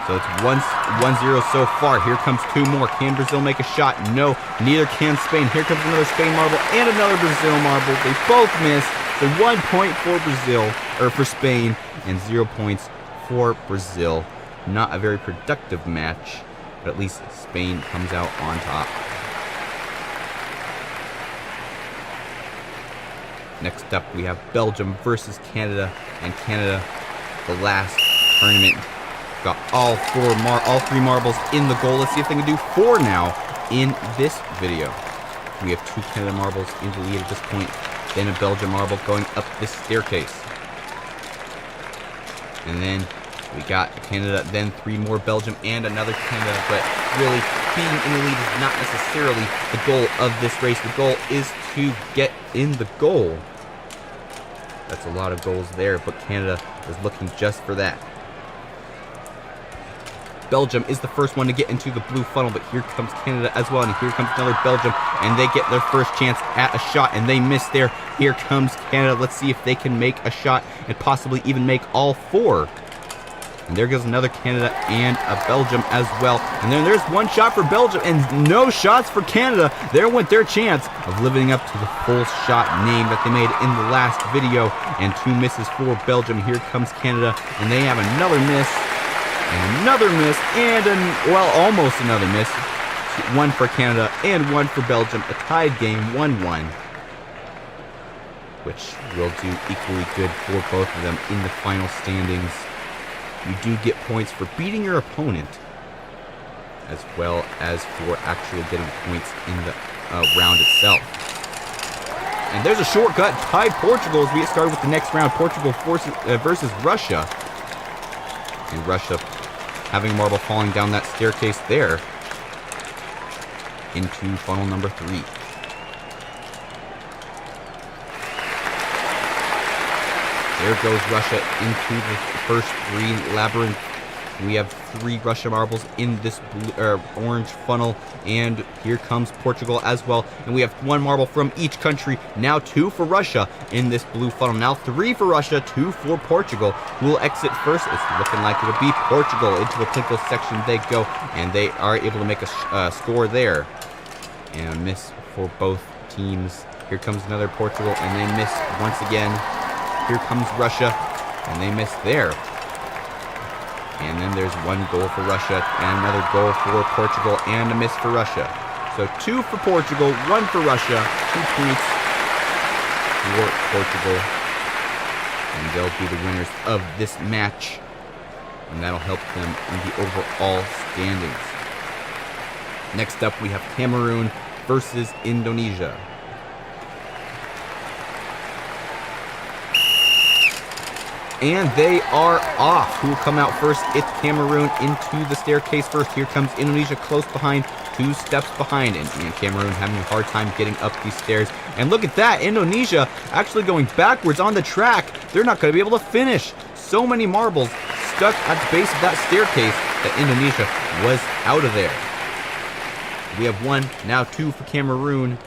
So it's 1-0 so far. Here comes 2 more. Can Brazil make a shot? No, neither can Spain. Here comes another Spain marble and another Brazil marble. They both miss. So 1 point for Brazil, or for Spain, and 0 points for Brazil. Not a very productive match, but at least Spain comes out on top. Next up, we have Belgium versus Canada, and Canada, the last tournament, got all 3 marbles in the goal. Let's see if they can do 4 now in this video. We have 2 Canada marbles in the lead at this point, then a Belgium marble going up this staircase. And then we got Canada, then 3 more Belgium, and another Canada, but really being in the lead is not necessarily the goal of this race. The goal is to get in the goal. That's a lot of goals there, but Canada is looking just for that. Belgium is the first one to get into the blue funnel, but here comes Canada as well, and here comes another Belgium, and they get their first chance at a shot, and they miss there. Here comes Canada. Let's see if they can make a shot and possibly even make all 4. And there goes another Canada and a Belgium as well. And then there's 1 shot for Belgium and no shots for Canada. There went their chance of living up to the full shot name that they made in the last video. And 2 misses for Belgium. Here comes Canada, and they have another miss, and another miss, and almost another miss. 1 for Canada and 1 for Belgium. A tied game, 1-1. Which will do equally good for both of them in the final standings. You do get points for beating your opponent, as well as for actually getting points in the round itself. And there's a shortcut, tied Portugal as we get started with the next round. Portugal versus Russia. And Russia having a marble falling down that staircase there into funnel number 3. There goes Russia into the first 3 labyrinth. We have 3 Russia marbles in this blue, orange funnel, and here comes Portugal as well. And we have 1 marble from each country. Now 2 for Russia in this blue funnel. Now 3 for Russia, 2 for Portugal. Who will exit first? It's looking like it'll be Portugal. Into the Plinko section they go, and they are able to make a score there. And a miss for both teams. Here comes another Portugal, and they miss once again. Here comes Russia, and they miss there. And then there's 1 goal for Russia, and another goal for Portugal, and a miss for Russia. So 2 for Portugal, 1 for Russia, 2 points for Portugal. And they'll be the winners of this match. And that'll help them in the overall standings. Next up, we have Cameroon versus Indonesia. And they are off. Who will come out first? It's Cameroon into the staircase first. Here comes Indonesia close behind, 2 steps behind. And Cameroon having a hard time getting up these stairs. And look at that, Indonesia actually going backwards on the track. They're not going to be able to finish. So many marbles stuck at the base of that staircase that Indonesia was out of there. We have 1, now 2 for Cameroon.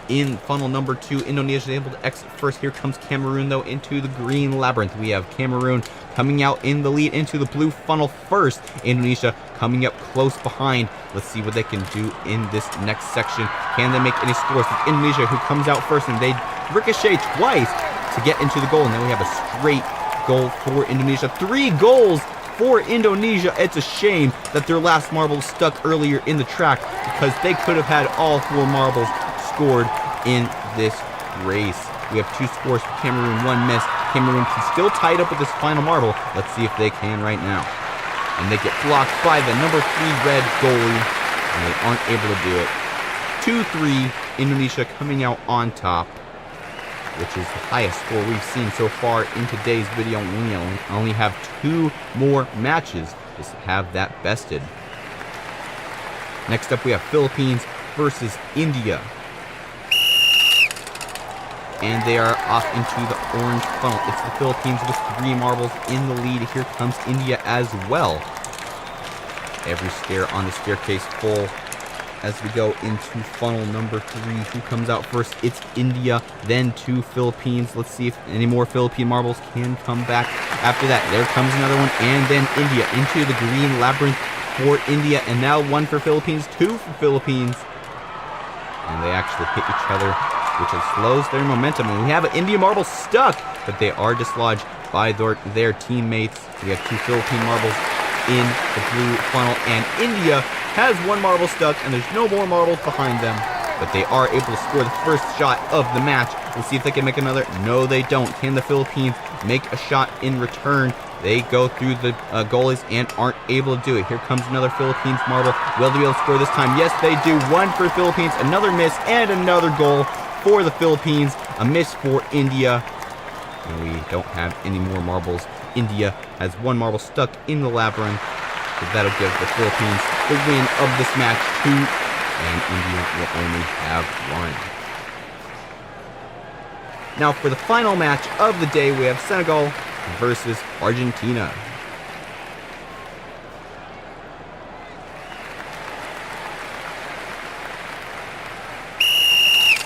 in funnel number 2. Indonesia is able to exit first. Here comes Cameroon, though, into the green labyrinth. We have Cameroon coming out in the lead into the blue funnel first. Indonesia coming up close behind. Let's see what they can do in this next section. Can they make any scores? It's Indonesia who comes out first, and they ricochet twice to get into the goal. And then we have a straight goal for Indonesia. 3 goals for Indonesia. It's a shame that their last marble stuck earlier in the track, because they could have had all 4 marbles scored in this race. We have 2 scores for Cameroon, 1 miss. Cameroon can still tie it up with this final marble. Let's see if they can right now. And they get blocked by the number 3 red goalie, and they aren't able to do it. 2-3, Indonesia coming out on top, which is the highest score we've seen so far in today's video. We only have 2 more matches to have that bested. Next up, we have Philippines versus India. And they are off into the orange funnel. It's the Philippines with 3 marbles in the lead. Here comes India as well. Every stair on the staircase full as we go into funnel number 3. Who comes out first? It's India, then 2 Philippines. Let's see if any more Philippine marbles can come back after that. There comes another one, and then India into the green labyrinth for India, and now 1 for Philippines, 2 for Philippines. And they actually hit each other, which slows their momentum. And we have an India marble stuck, but they are dislodged by their teammates. We have 2 Philippine marbles in the blue funnel, and India has 1 marble stuck, and there's no more marbles behind them. But they are able to score the first shot of the match. Let's see if they can make another. No, they don't. Can the Philippines make a shot in return? They go through the goalies and aren't able to do it. Here comes another Philippines marble. Will they be able to score this time? Yes, they do. 1 for Philippines, another miss, and another goal for the Philippines. A miss for India. And we don't have any more marbles. India has 1 marble stuck in the labyrinth. So that'll give the Philippines the win of this match, 2, and India will only have 1. Now for the final match of the day, we have Senegal versus Argentina.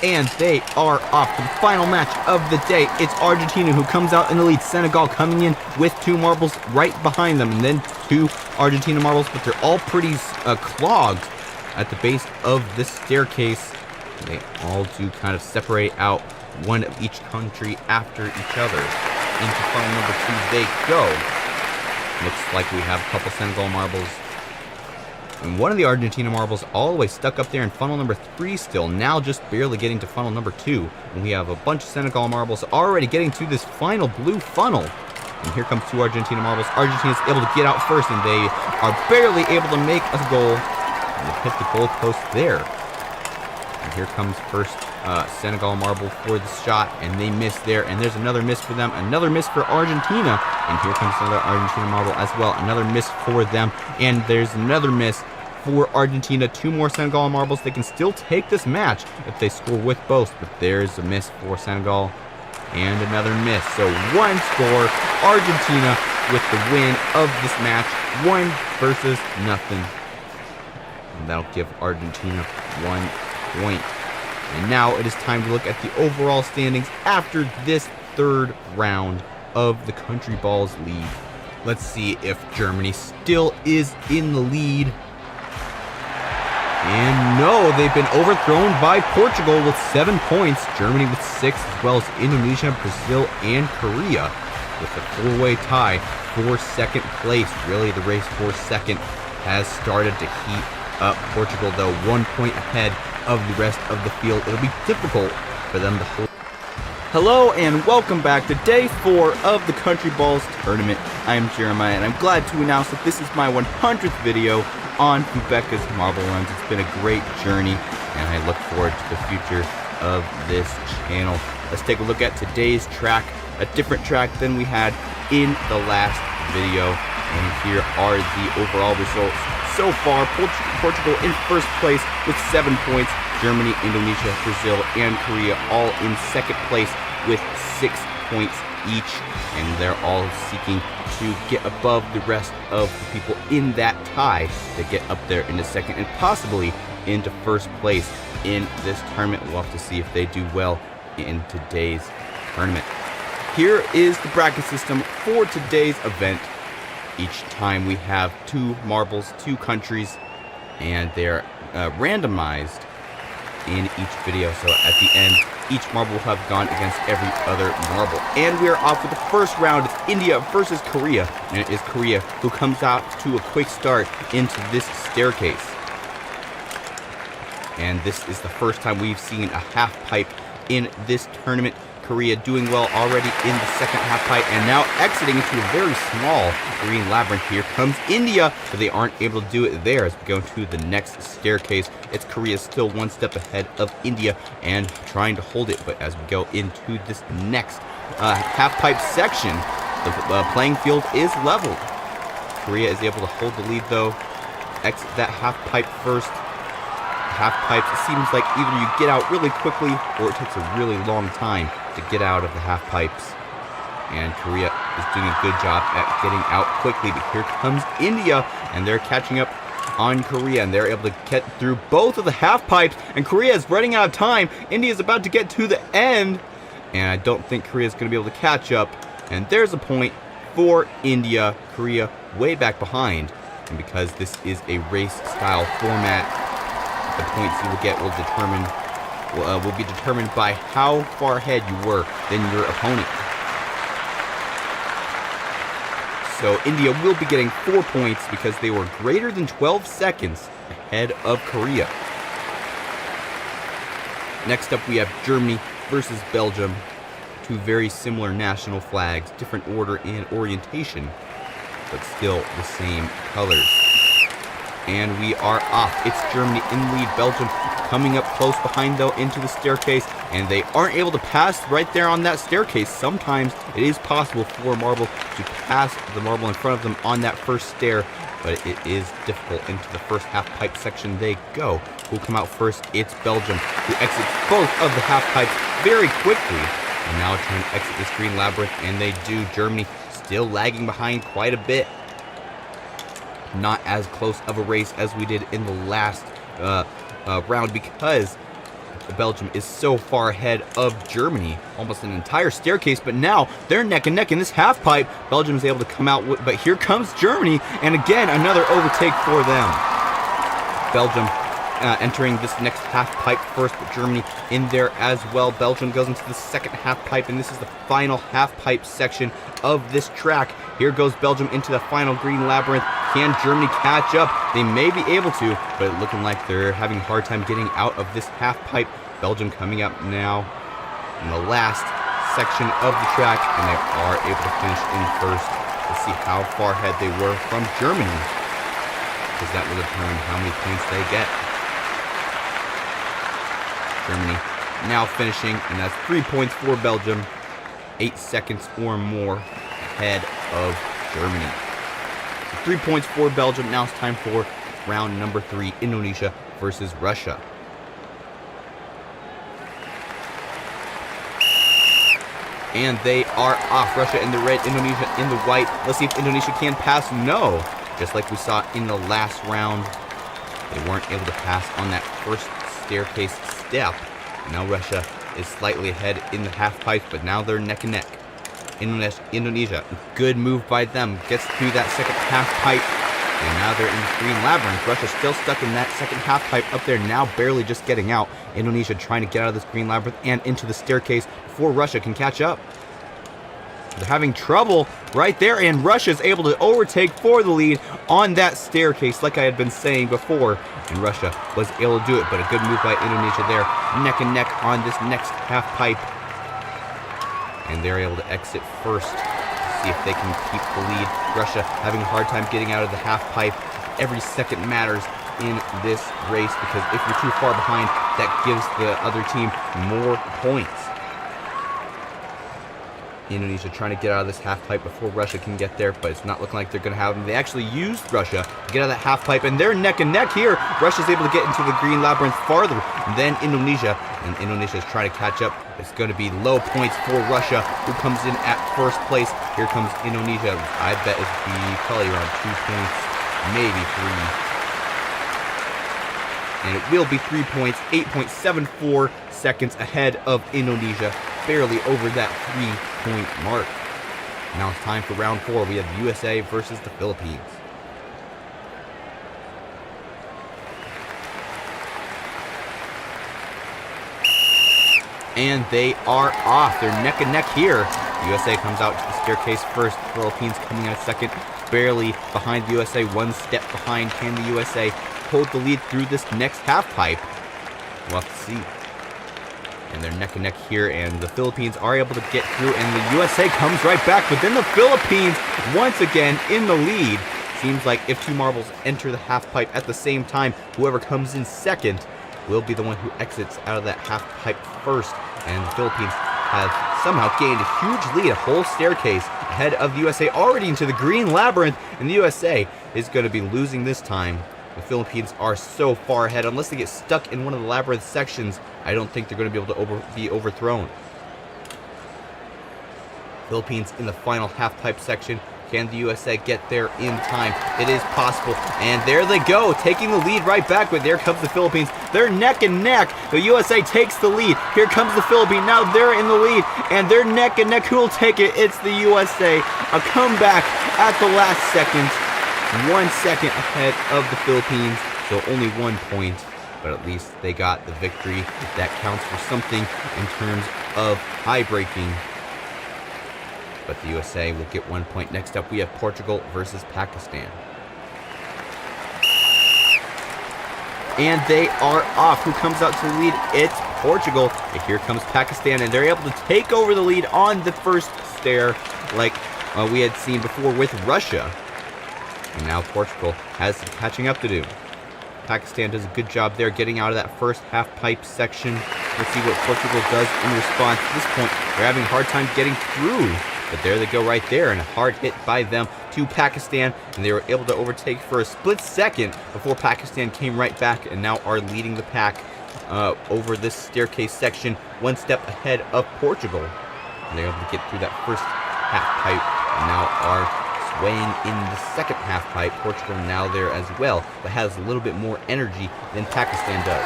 And they are off to the final match of the day. It's Argentina who comes out in the lead. Senegal coming in with 2 marbles right behind them, and then 2 Argentina marbles, but they're all pretty clogged at the base of this staircase. They all do kind of separate out, 1 of each country after each other. Into funnel number 2 they go. Looks like we have a couple Senegal marbles. And 1 of the Argentina marbles all the way stuck up there in funnel number 3 still, now just barely getting to funnel number 2. And we have a bunch of Senegal marbles already getting to this final blue funnel. And here comes 2 Argentina marbles. Argentina's able to get out first, and they are barely able to make a goal. And they hit the goal post there. And here comes first Senegal marble for the shot, and they miss there. And there's another miss for them, another miss for Argentina. And here comes another Argentina marble as well, another miss for them. And there's another miss for Argentina. 2 more Senegal marbles. They can still take this match if they score with both, but there's a miss for Senegal. And another miss. So 1 score, Argentina with the win of this match, 1 versus nothing. And that'll give Argentina 1 point. And now it is time to look at the overall standings after this 3rd round of the Countryball's lead. Let's see if Germany still is in the lead. And no, they've been overthrown by Portugal with 7 points. Germany with 6, as well as Indonesia, Brazil, and Korea with a 4-way tie for 2nd place. Really, the race for 2nd has started to heat up. Portugal, though, 1 point ahead of the rest of the field. It'll be difficult for them to hold. Hello and welcome back to day 4 of the Countryball's tournament. I am Jeremiah, and I'm glad to announce that this is my 100th video on Fubeca's Marble Runs. It's been a great journey, and I look forward to the future of this channel. Let's take a look at today's track, a different track than we had in the last video. And here are the overall results. So far, Portugal in first place with 7 points. Germany, Indonesia, Brazil, and Korea all in 2nd place with 6 points each. And they're all seeking to get above the rest of the people in that tie to get up there in the 2nd and possibly into first place in this tournament. We'll have to see if they do well in today's tournament. Here is the bracket system for today's event. Each time we have 2 marbles, 2 countries, and they're randomized in each video. So at the end, each marble will have gone against every other marble. And we are off with the first round. It's India versus Korea. And it is Korea who comes out to a quick start into this staircase. And this is the first time we've seen a half pipe in this tournament. Korea doing well already in the second half pipe, and now exiting into a very small green labyrinth. Here comes India, but they aren't able to do it there as we go to the next staircase. It's Korea still 1 step ahead of India and trying to hold it, but as we go into this next half pipe section, the playing field is leveled. Korea is able to hold the lead though, exit that half pipe first. Half pipes, it seems like either you get out really quickly or it takes a really long time to get out of the half pipes. And Korea is doing a good job at getting out quickly, but here comes India, and they're catching up on Korea, and they're able to get through both of the half pipes, and Korea is running out of time. India is about to get to the end, and I don't think Korea is going to be able to catch up. And there's a point for India. Korea way back behind, and because this is a race-style format, the points you will get will be determined by how far ahead you were than your opponent. So India will be getting 4 points because they were greater than 12 seconds ahead of Korea. Next up we have Germany versus Belgium. 2 very similar national flags, different order and orientation, but still the same colors. And we are off. It's Germany in the lead. Belgium coming up close behind, though, into the staircase. And they aren't able to pass right there on that staircase. Sometimes it is possible for a marble to pass the marble in front of them on that first stair, but it is difficult. Into the first half pipe section they go. Who'll come out first? It's Belgium, who exits both of the half pipes very quickly. And now trying to exit this green labyrinth, and they do. Germany still lagging behind quite a bit. Not as close of a race as we did in the last round, because Belgium is so far ahead of Germany, almost an entire staircase, but now they're neck and neck in this half pipe. Belgium is able to come out, but here comes Germany, and again, another overtake for them. Belgium entering this next half pipe first, but Germany in there as well. Belgium goes into the second half pipe, and this is the final half pipe section of this track. Here goes Belgium into the final green labyrinth. Can Germany catch up? They may be able to, but looking like they're having a hard time getting out of this half pipe. Belgium coming up now in the last section of the track, and they are able to finish in first. Let's see how far ahead they were from Germany, because that will determine how many points they get. Germany now finishing, and that's 3 points for Belgium, 8 seconds or more ahead of Germany. So 3 points for Belgium. Now it's time for round number 3, Indonesia versus Russia. And they are off. Russia in the red, Indonesia in the white. Let's see if Indonesia can pass. No. Just like we saw in the last round, they weren't able to pass on that first staircase step. Now Russia is slightly ahead in the half pipe, but now they're neck and neck. Indonesia, good move by them, gets through that second half pipe, and now they're in the green labyrinth. Russia still stuck in that second half pipe up there, now barely just getting out. Indonesia trying to get out of this green labyrinth and into the staircase before Russia can catch up. They're having trouble right there, and Russia's able to overtake for the lead on that staircase, like I had been saying before. And Russia was able to do it, but a good move by Indonesia there, neck and neck on this next half pipe. And they're able to exit first to see if they can keep the lead. Russia having a hard time getting out of the half pipe. Every second matters in this race, because if you're too far behind, that gives the other team more points. Indonesia trying to get out of this half pipe before Russia can get there, but it's not looking like they're going to have them. They actually used Russia to get out of that half pipe, and they're neck and neck here. Russia's able to get into the green labyrinth farther than Indonesia, and Indonesia is trying to catch up. It's going to be low points for Russia, who comes in at first place. Here comes Indonesia. I bet it'd be probably around 2 points, maybe 3. And it will be 3 points, 8.74 seconds ahead of Indonesia, barely over that 3-point mark. Now it's time for round 4. We have the USA versus the Philippines. And they are off. They're neck and neck here. The USA comes out to the staircase first. Philippines coming out second, barely behind the USA, one step behind. Can the USA hold the lead through this next half pipe? We'll have to see. And they're neck and neck here, and the Philippines are able to get through, and the USA comes right back, but then the Philippines once again in the lead. Seems like if two marbles enter the half pipe at the same time, whoever comes in second will be the one who exits out of that half pipe first. And the Philippines have somehow gained a huge lead, a whole staircase ahead of the USA, already into the green labyrinth, and the USA is going to be losing this time. The Philippines are so far ahead, unless they get stuck in one of the labyrinth sections, I don't think they're going to be able to be overthrown. Philippines in the final half pipe section. Can the USA get there in time? It is possible, and there they go, taking the lead right back, but there comes the Philippines. They're neck and neck. The USA takes the lead. Here comes the Philippines. Now they're in the lead, and they're neck and neck. Who will take it? It's the USA. A comeback at the last second. 1 second ahead of the Philippines, so only 1 point, but at least they got the victory. That counts for something in terms of tie-breaking. But the USA will get 1 point. Next up, we have Portugal versus Pakistan. And they are off. Who comes out to the lead? It's Portugal. And here comes Pakistan, and they're able to take over the lead on the first stair, like we had seen before with Russia. And now Portugal has some catching up to do. Pakistan does a good job there getting out of that first half pipe section. Let's see what Portugal does in response. At this point, they're having a hard time getting through. But there they go right there, and a hard hit by them to Pakistan, and they were able to overtake for a split second before Pakistan came right back and now are leading the pack over this staircase section, 1 step ahead of Portugal. And they're able to get through that first half pipe and now are swaying in the second half pipe. Portugal now there as well, but has a little bit more energy than Pakistan does.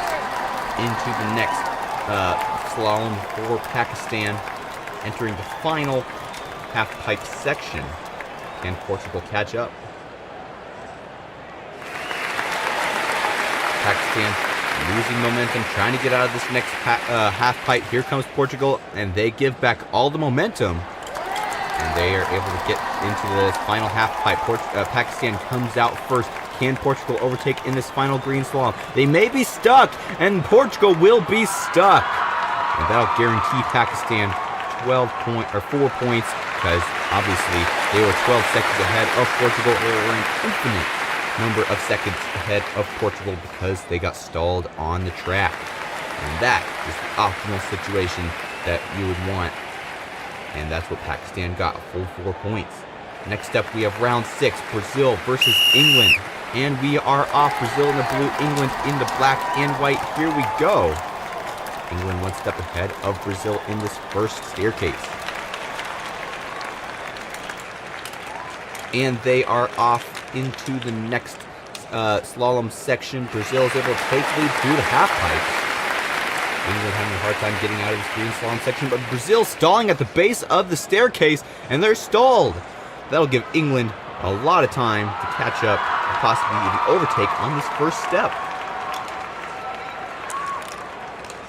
Into the next slalom for Pakistan, entering the final half pipe section. Can Portugal catch up? Pakistan losing momentum, trying to get out of this next half pipe. Here comes Portugal, and they give back all the momentum, and they are able to get into this final half pipe. Pakistan comes out first. Can Portugal overtake in this final green slalom? They may be stuck, and Portugal will be stuck, and that'll guarantee Pakistan 4 points, because obviously they were 12 seconds ahead of Portugal. They were an infinite number of seconds ahead of Portugal because they got stalled on the track. And that is the optimal situation that you would want. And that's what Pakistan got, a full 4 points. Next up, we have round 6, Brazil versus England. And we are off. Brazil in the blue, England in the black and white. Here we go. England 1 step ahead of Brazil in this first staircase. And they are off into the next slalom section. Brazil is able to take the lead through the half pipe. England having a hard time getting out of this green slalom section, but Brazil stalling at the base of the staircase, and they're stalled. That'll give England a lot of time to catch up and possibly even overtake on this first step.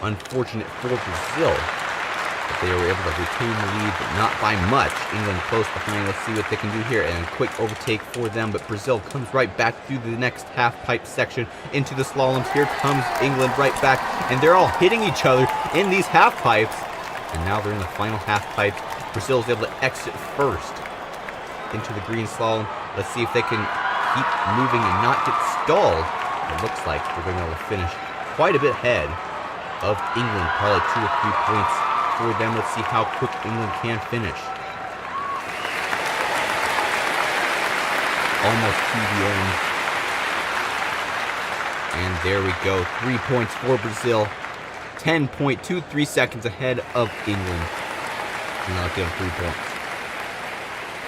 Unfortunate for Brazil, but they were able to retain the lead, but not by much. England close behind. Let's see what they can do here, and a quick overtake for them, but Brazil comes right back through the next half pipe section into the slaloms. Here comes England right back, and they're all hitting each other in these half pipes, and now they're in the final half pipe. Brazil is able to exit first into the green slalom. Let's see if they can keep moving and not get stalled. It looks like they're going to be able to finish quite a bit ahead of England, probably 2 or 3 points for them. Let's see how quick England can finish. Almost to the end. And there we go, 3 points for Brazil. 10.23 seconds ahead of England. And that'll give them 3 points.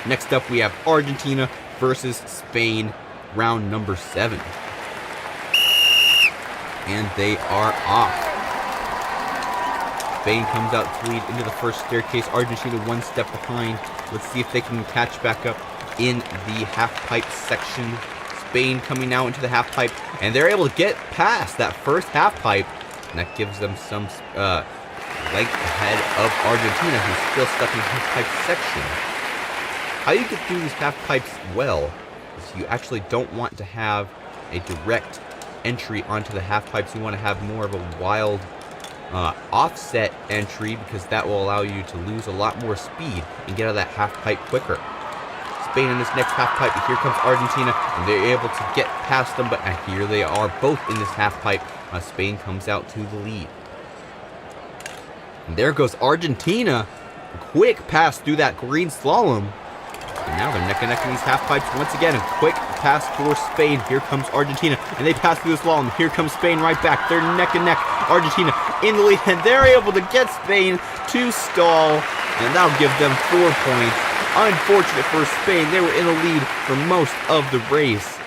Next up, we have Argentina versus Spain, round number 7. And they are off. Spain comes out to lead into the first staircase. Argentina one step behind. Let's see if they can catch back up in the half-pipe section. Spain coming now into the half-pipe, and they're able to get past that first half-pipe, and that gives them some length ahead of Argentina, who's still stuck in the half-pipe section. How you get through these half-pipes well is you actually don't want to have a direct entry onto the half-pipes. You want to have more of a wild offset entry, because that will allow you to lose a lot more speed and get out of that half-pipe quicker. Spain in this next half-pipe, here comes Argentina, and they're able to get past them, but here they are both in this half-pipe. Spain comes out to the lead. And there goes Argentina. A quick pass through that green slalom. And now they're neck and neck in these half-pipes once again. A quick pass for Spain. Here comes Argentina, and they pass through the slalom. Here comes Spain right back. They're neck and neck. Argentina in the lead, and they're able to get Spain to stall, and that'll give them 4 points. Unfortunate for Spain, they were in the lead for most of the race.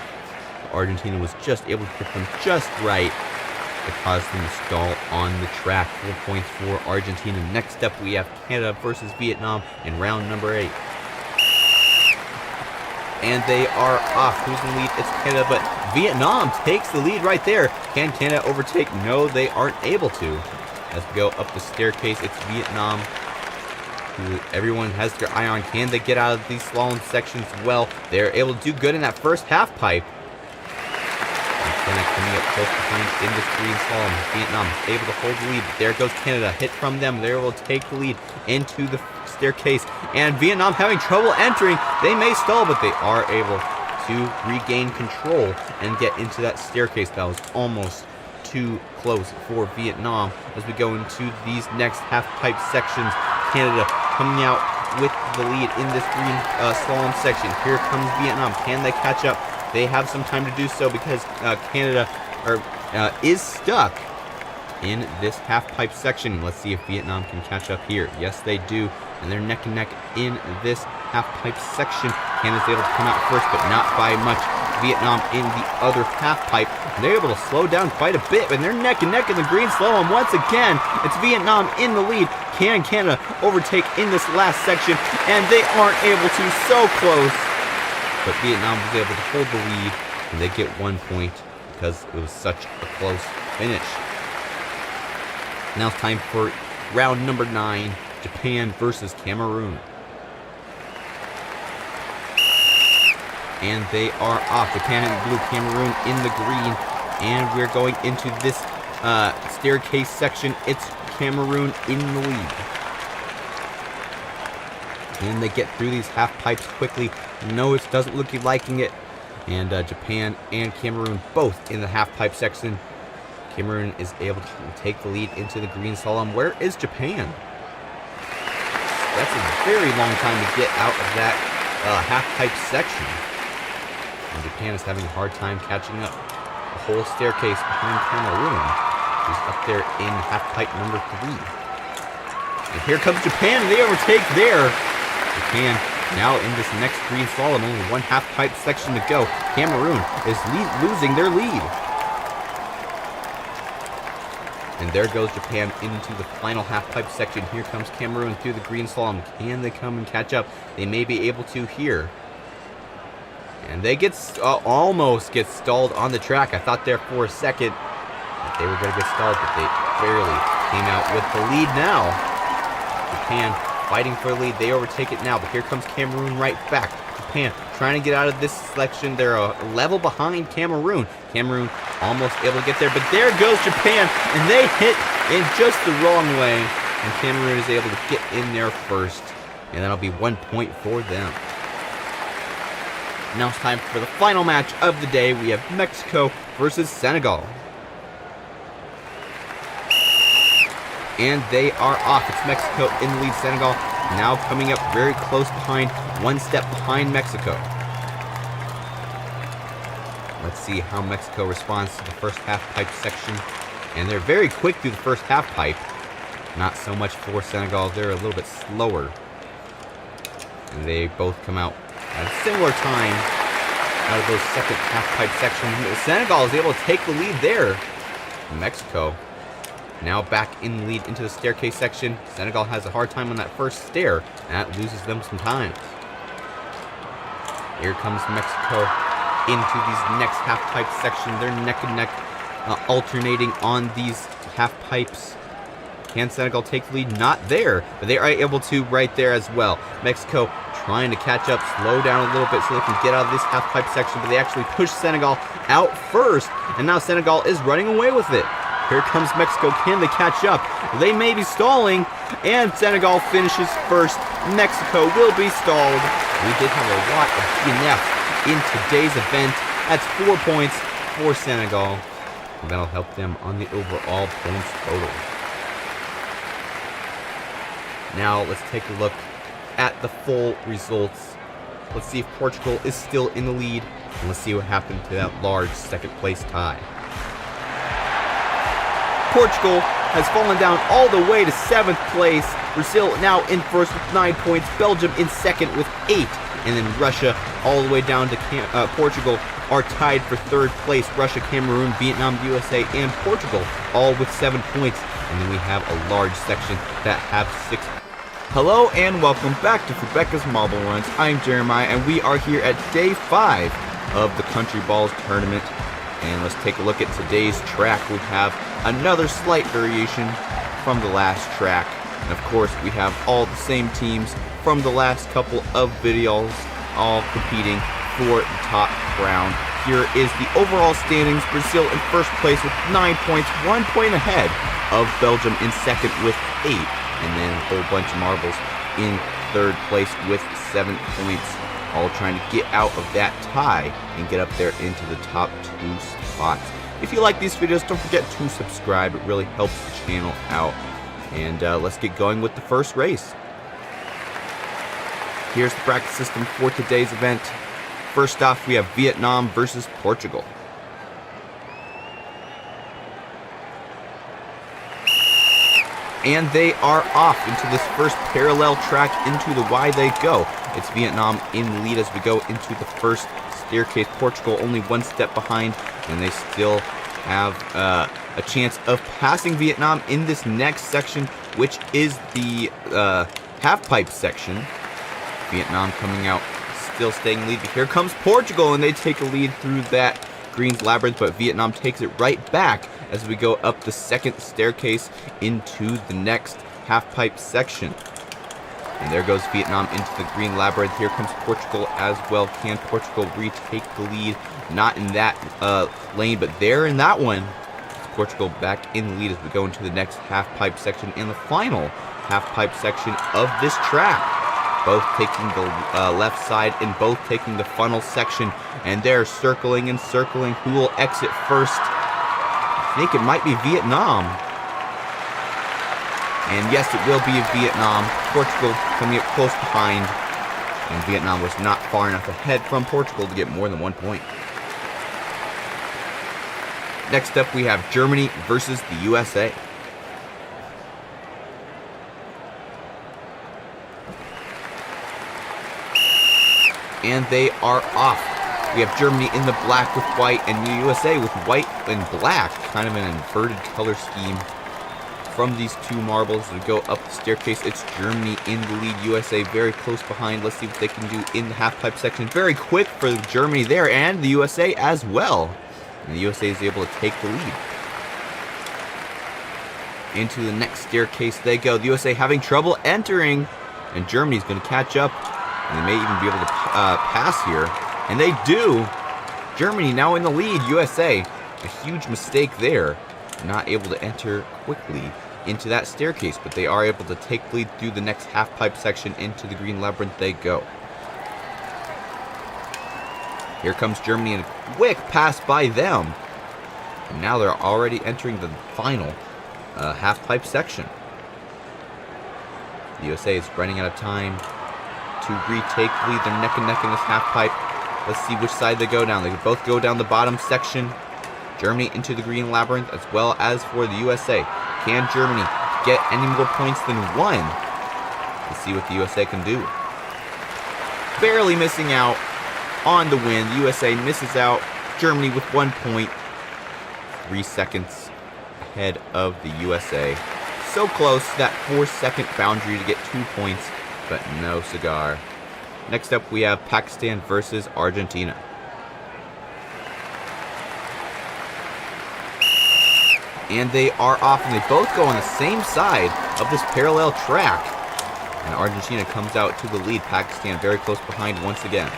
Argentina was just able to get them just right to cause them to stall on the track. 4 points for Argentina. Next up, we have Canada versus Vietnam in round number 8. And they are off. Who's in the lead? It's Canada, but Vietnam takes the lead right there. Can Canada overtake? No, they aren't able to. As we go up the staircase, it's Vietnam, who everyone has their eye on. Can they get out of these slalom sections well? They're able to do good in that first half pipe. And Canada coming up close behind in this green slalom. Vietnam able to hold the lead. There goes Canada. Hit from them. They're able to take the lead into the staircase. And Vietnam having trouble entering. They may stall, but they are able to regain control and get into that staircase. That was almost too close for Vietnam. As we go into these next half-pipe sections, Canada coming out with the lead in this green slalom section. Here comes Vietnam. Can they catch up? They have some time to do so, because Canada is stuck in this half-pipe section. Let's see if Vietnam can catch up here. Yes, they do. And they're neck and neck in this half-pipe section. Canada's able to come out first, but not by much. Vietnam in the other half-pipe. And they're able to slow down quite a bit, and they're neck and neck in the green slalom once again. It's Vietnam in the lead. Can Canada overtake in this last section? And they aren't able to. So close. But Vietnam was able to hold the lead, and they get 1 point because it was such a close finish. Now it's time for round number 9. Japan versus Cameroon. And they are off. Japan in the blue, Cameroon in the green. And we're going into this staircase section. It's Cameroon in the lead. And they get through these half pipes quickly. No, it doesn't look like liking it. And Japan and Cameroon both in the half pipe section. Cameroon is able to take the lead into the green slalom. Where is Japan? That's a very long time to get out of that half-pipe section. And Japan is having a hard time catching up. The whole staircase behind Cameroon is up there in half-pipe number 3. And here comes Japan, and they overtake there. Japan now in this next green slalom, only one half-pipe section to go. Cameroon is losing their lead. And there goes Japan into the final half-pipe section. Here comes Cameroon through the green slalom. Can they come and catch up? They may be able to here. And they almost get stalled on the track. I thought there for a second that they were going to get stalled, but they barely came out with the lead now. Japan fighting for the lead. They overtake it now, but here comes Cameroon right back. Japan trying to get out of this selection. They're a level behind Cameroon. Cameroon almost able to get there, but there goes Japan, and they hit in just the wrong way, and Cameroon is able to get in there first, and that'll be 1 point for them. Now it's time for the final match of the day. We have Mexico versus Senegal. And they are off. It's Mexico in the lead. Senegal now coming up very close behind, one step behind Mexico. Let's see how Mexico responds to the first half-pipe section. And they're very quick through the first half-pipe. Not so much for Senegal. They're a little bit slower. And they both come out at a similar time out of those second half-pipe sections. Senegal is able to take the lead there. Mexico now back in the lead into the staircase section. Senegal has a hard time on that first stair. That loses them some time. Here comes Mexico into these next half pipe section. They're neck and neck, alternating on these half pipes. Can Senegal take the lead? Not there, but they are able to right there as well. Mexico trying to catch up, slow down a little bit so they can get out of this half pipe section, but they actually push Senegal out first, and now Senegal is running away with it. Here comes Mexico. Can they catch up? They may be stalling, and Senegal finishes first. Mexico will be stalled. We did have a lot of DNF in today's event. That's 4 points for Senegal. And that'll help them on the overall points total. Now let's take a look at the full results. Let's see if Portugal is still in the lead, and let's see what happened to that large second place tie. Portugal has fallen down all the way to 7th place. Brazil now in first with 9 points. Belgium in second with 8. And then Russia all the way down to Portugal are tied for 3rd place. Russia, Cameroon, Vietnam, USA, and Portugal all with 7 points. And then we have a large section that have 6. Hello and welcome back to Fubeca's Marble Runs. I'm Jeremiah and we are here at day 5 of the Country Balls tournament. And let's take a look at today's track. We have another slight variation from the last track. And of course, we have all the same teams from the last couple of videos, all competing for the top round. Here is the overall standings. Brazil in first place with 9 points, 1 point ahead of Belgium in second with 8. And then a whole bunch of marbles in 3rd place with 7 points. All trying to get out of that tie and get up there into the top 2 spots. If you like these videos, don't forget to subscribe. It really helps the channel out. And let's get going with the first race. Here's the bracket system for today's event. First off, we have Vietnam versus Portugal. And they are off into this first parallel track into the Y they go. It's Vietnam in the lead as we go into the first staircase. Portugal only 1 step behind, and they still have a chance of passing Vietnam in this next section, which is the half pipe section. Vietnam coming out, still staying lead. But here comes Portugal, and they take a lead through that Green's Labyrinth, but Vietnam takes it right back as we go up the second staircase into the next half pipe section. And there goes Vietnam into the Green Labyrinth. Here comes Portugal as well. Can Portugal retake the lead? Not in that lane, but there in that one. Portugal back in the lead as we go into the next half pipe section and the final half pipe section of this track. Both taking the left side and both taking the funnel section. And they're circling and circling. Who will exit first? I think it might be Vietnam. And yes, it will be Vietnam. Portugal coming up close behind. And Vietnam was not far enough ahead from Portugal to get more than 1 point. Next up, we have Germany versus the USA. And they are off. We have Germany in the black with white and the USA with white and black. Kind of an inverted color scheme from these two marbles to go up the staircase. It's Germany in the lead, USA very close behind. Let's see what they can do in the half pipe section. Very quick for Germany there and the USA as well. And the USA is able to take the lead. Into the next staircase they go. The USA having trouble entering, and Germany's going to catch up. And they may even be able to pass here. And they do. Germany now in the lead. USA, a huge mistake there. Not able to enter quickly into that staircase. But they are able to take the lead through the next half pipe section. Into the Green Labyrinth they go. Here comes Germany and a quick pass by them. And now they're already entering the final half pipe section. The USA is running out of time to retake the lead. They're neck and neck in this half pipe. Let's see which side they go down. They both go down the bottom section. Germany into the Green Labyrinth as well as for the USA. Can Germany get any more points than 1? Let's see what the USA can do. Barely missing out on the win. The USA misses out. Germany with 1 point. 3 seconds ahead of the USA. So close to that 4-second boundary to get 2 points, but no cigar. Next up, we have Pakistan versus Argentina. And they are off, and they both go on the same side of this parallel track. And Argentina comes out to the lead. Pakistan very close behind once again.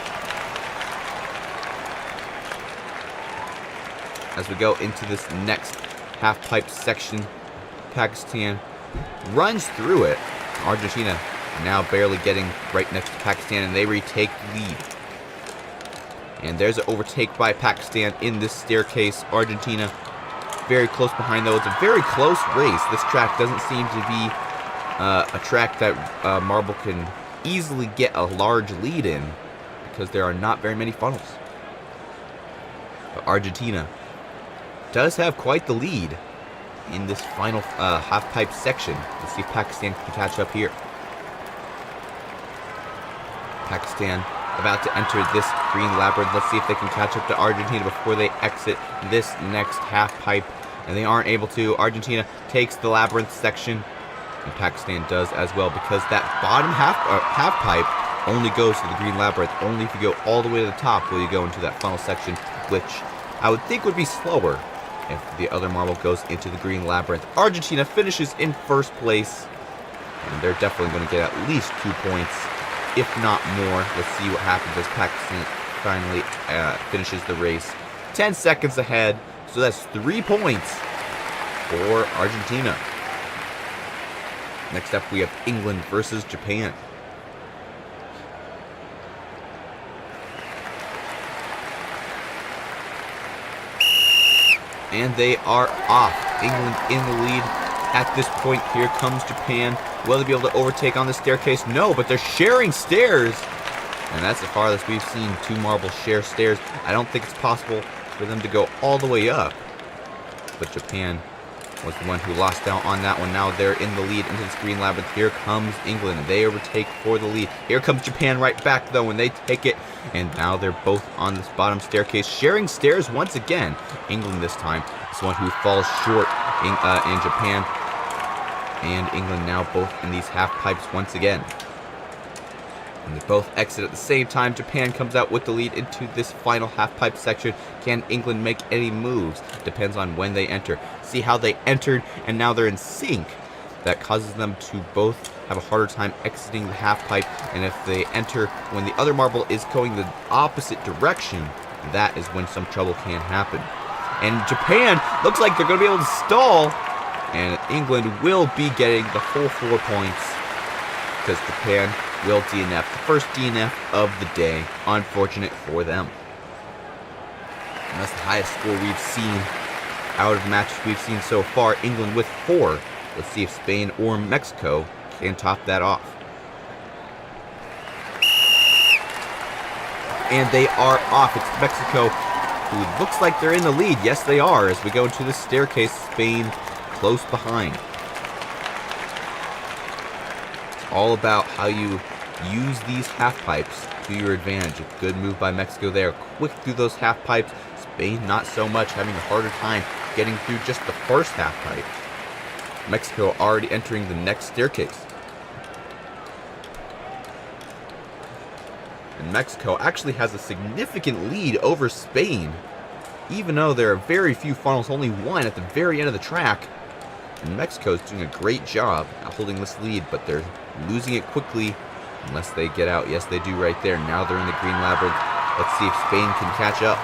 As we go into this next half-pipe section, Pakistan runs through it. Argentina now barely getting right next to Pakistan, and they retake lead. And there's an overtake by Pakistan in this staircase. Argentina very close behind, though. It's a very close race. This track doesn't seem to be a track that Marble can easily get a large lead in, because there are not very many funnels. But Argentina does have quite the lead in this final half-pipe section. Let's see if Pakistan can catch up here. Pakistan about to enter this green labyrinth. Let's see if they can catch up to Argentina before they exit this next half-pipe. And they aren't able to. Argentina takes the labyrinth section, and Pakistan does as well, because that bottom half-pipe only goes to the green labyrinth. Only if you go all the way to the top will you go into that final section, which I would think would be slower if the other marble goes into the green labyrinth. Argentina finishes in first place, and they're definitely going to get at least 2 points, if not more. Let's see what happens as Pakistan finally finishes the race. 10 seconds ahead, so that's 3 points for Argentina. Next up, we have England versus Japan. And they are off. England in the lead at this point. Here comes Japan. Will they be able to overtake on the staircase? No, but they're sharing stairs. And that's the farthest we've seen two marbles share stairs. I don't think it's possible for them to go all the way up. But Japan was the one who lost out on that one. Now they're in the lead into this green labyrinth. Here comes England. They overtake for the lead. Here comes Japan right back, though, and they take it. And now they're both on this bottom staircase, sharing stairs once again. England this time is the one who falls short in Japan. And England now both in these half pipes once again. And they both exit at the same time. Japan comes out with the lead into this final half pipe section. Can England make any moves? Depends on when they enter. See how they entered, and now they're in sync. That causes them to both have a harder time exiting the half pipe. And if they enter when the other marble is going the opposite direction, that is when some trouble can happen. And Japan looks like they're going to be able to stall. And England will be getting the full 4 points, because Japan will DNF. The first DNF of the day. Unfortunate for them. And that's the highest score we've seen out of matches we've seen so far. England with 4. Let's see if Spain or Mexico can top that off. And they are off. It's Mexico who looks like they're in the lead. Yes, they are. As we go into the staircase, Spain close behind. It's all about how you use these half pipes to your advantage. A good move by Mexico there. Quick through those half pipes. Spain not so much, having a harder time getting through just the first half pipe. Mexico already entering the next staircase. And Mexico actually has a significant lead over Spain, even though there are very few funnels, only one at the very end of the track. And Mexico is doing a great job at holding this lead, but they're losing it quickly unless they get out. Yes, they do right there. Now they're in the green labyrinth. Let's see if Spain can catch up.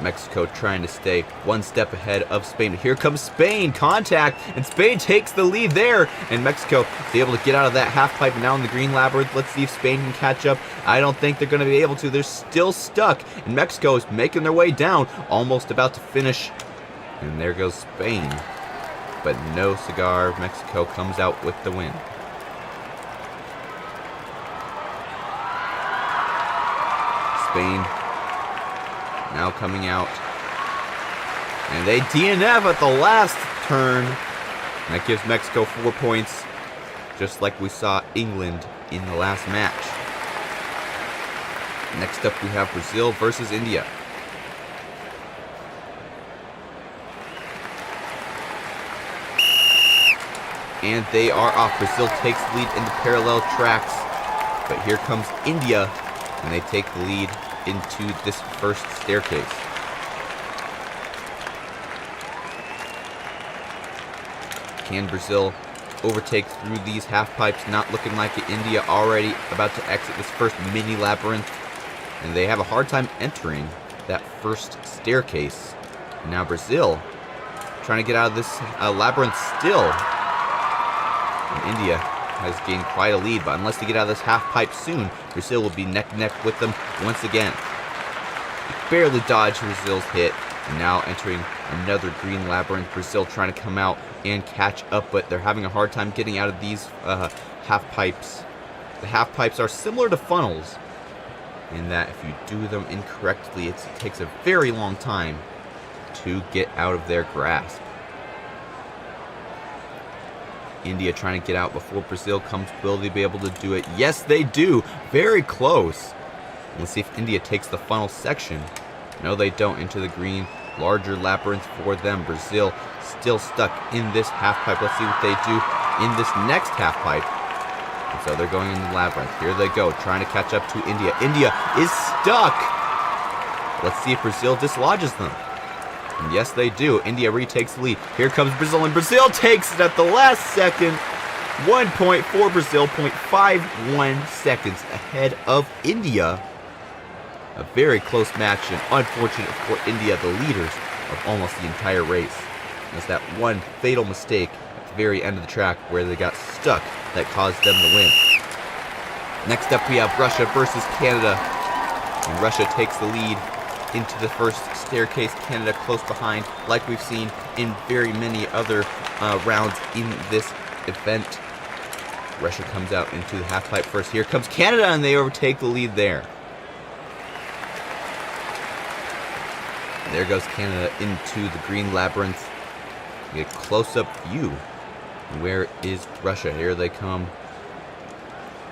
Mexico trying to stay one step ahead of Spain. Here comes Spain, contact, and Spain takes the lead there. And Mexico is able to get out of that half pipe and now in the green labyrinth. Let's see if Spain can catch up. I don't think they're going to be able to. They're still stuck, and Mexico is making their way down, almost about to finish. And there goes Spain. But no cigar. Mexico comes out with the win. Spain now coming out. And they DNF at the last turn. And that gives Mexico 4 points, just like we saw England in the last match. Next up, we have Brazil versus India. And they are off. Brazil takes the lead in the parallel tracks. But here comes India, and they take the lead into this first staircase. Can Brazil overtake through these half pipes? Not looking like it. India already about to exit this first mini labyrinth, and they have a hard time entering that first staircase. And now Brazil trying to get out of this labyrinth still. And India has gained quite a lead, but unless they get out of this half pipe soon, Brazil will be neck and neck with them once again. Barely dodged Brazil's hit, and now entering another green labyrinth. Brazil trying to come out and catch up, but they're having a hard time getting out of these half pipes. The half pipes are similar to funnels in that if you do them incorrectly, it takes a very long time to get out of their grasp. India trying to get out before Brazil comes. Will they be able to do it? Yes, they do. Very close. Let's see if India takes the funnel section. No, they don't. Into the green. Larger labyrinth for them. Brazil still stuck in this half pipe. Let's see what they do in this next half pipe. And so they're going in the labyrinth. Here they go, trying to catch up to India. India is stuck. Let's see if Brazil dislodges them. And yes, they do. India retakes the lead. Here comes Brazil, and Brazil takes it at the last second. 1 point for Brazil, 0.51 seconds ahead of India. A very close match, and unfortunate for India, the leaders of almost the entire race. There's that one fatal mistake at the very end of the track where they got stuck that caused them to win. Next up, we have Russia versus Canada. And Russia takes the lead into the first staircase. Canada close behind, like we've seen in very many other rounds in this event. Russia comes out into the half pipe first. Here comes Canada, and they overtake the lead there. There goes Canada into the green labyrinth. You get a close-up view. Where is Russia? Here they come.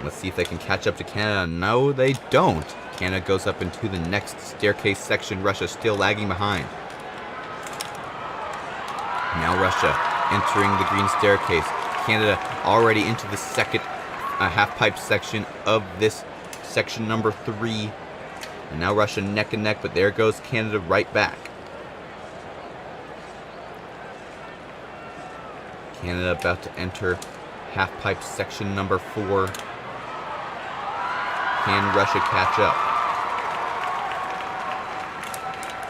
Let's see if they can catch up to Canada. No, they don't. Canada goes up into the next staircase section. Russia still lagging behind. Now Russia entering the green staircase. Canada already into the second half pipe section of this section number 3. And now Russia neck and neck, but there goes Canada right back. Canada about to enter half pipe section number 4. Can Russia catch up?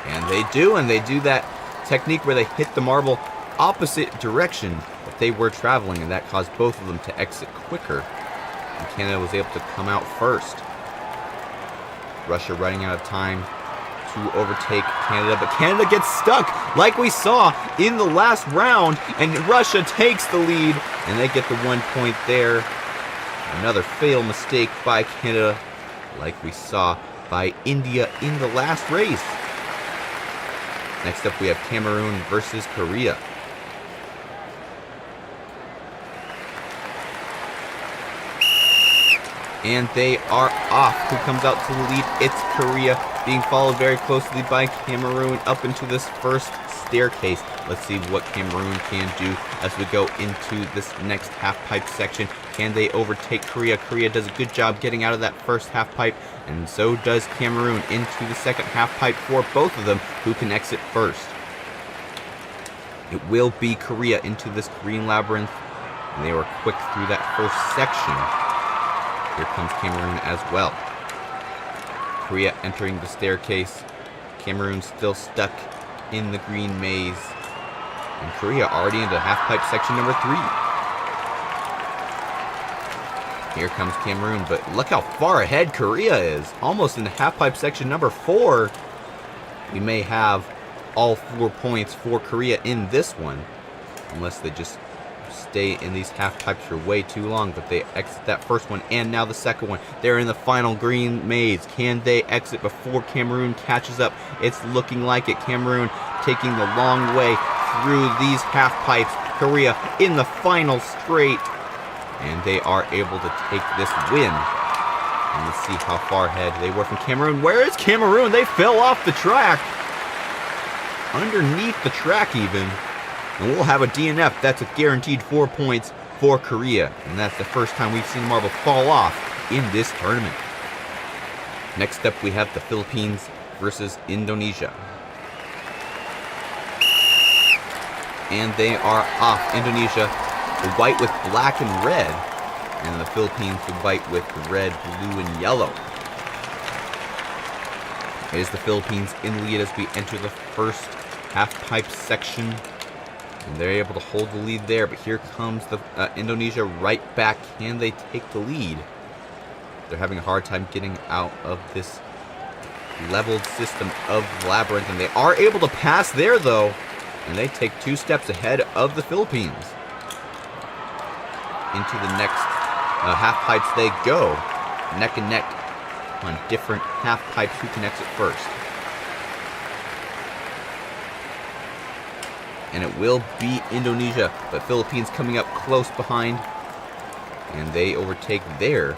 And they do that technique where they hit the marble opposite direction that they were traveling, and that caused both of them to exit quicker. And Canada was able to come out first. Russia running out of time to overtake Canada, but Canada gets stuck like we saw in the last round, and Russia takes the lead, and they get the 1 point there. Another fatal mistake by Canada, like we saw by India in the last race. Next up, we have Cameroon versus Korea. And they are off. Who comes out to the lead? It's Korea, being followed very closely by Cameroon up into this first staircase. Let's see what Cameroon can do as we go into this next half pipe section. Can they overtake Korea? Korea does a good job getting out of that first half pipe, and so does Cameroon into the second half pipe for both of them, who can exit first. It will be Korea into this green labyrinth, and they were quick through that first section. Here comes Cameroon as well. Korea entering the staircase. Cameroon still stuck in the green maze. And Korea already into half pipe section number 3. Here comes Cameroon, but look how far ahead Korea is. Almost in the half pipe section number 4. We may have all 4 points for Korea in this one, unless they just stay in these half pipes for way too long, but they exit that first one and now the second one. They're in the final green maze. Can they exit before Cameroon catches up? It's looking like it. Cameroon taking the long way through these half pipes. Korea in the final straight, and they are able to take this win. And let's see how far ahead they were from Cameroon. Where is Cameroon? They fell off the track. Underneath the track even. And we'll have a DNF. That's a guaranteed 4 points for Korea, and that's the first time we've seen a marble fall off in this tournament. Next up, we have the Philippines versus Indonesia. And they are off. Indonesia, the white with black and red, and the Philippines, the white with red, blue, and yellow. It is the Philippines in the lead as we enter the first half-pipe section. And they're able to hold the lead there, but here comes the Indonesia right back. Can they take the lead? They're having a hard time getting out of this leveled system of labyrinth, and they are able to pass there, though. And they take 2 steps ahead of the Philippines. Into the next half-pipes they go, neck and neck on different half-pipes. Who can exit first? And it will be Indonesia, but Philippines coming up close behind, and they overtake there.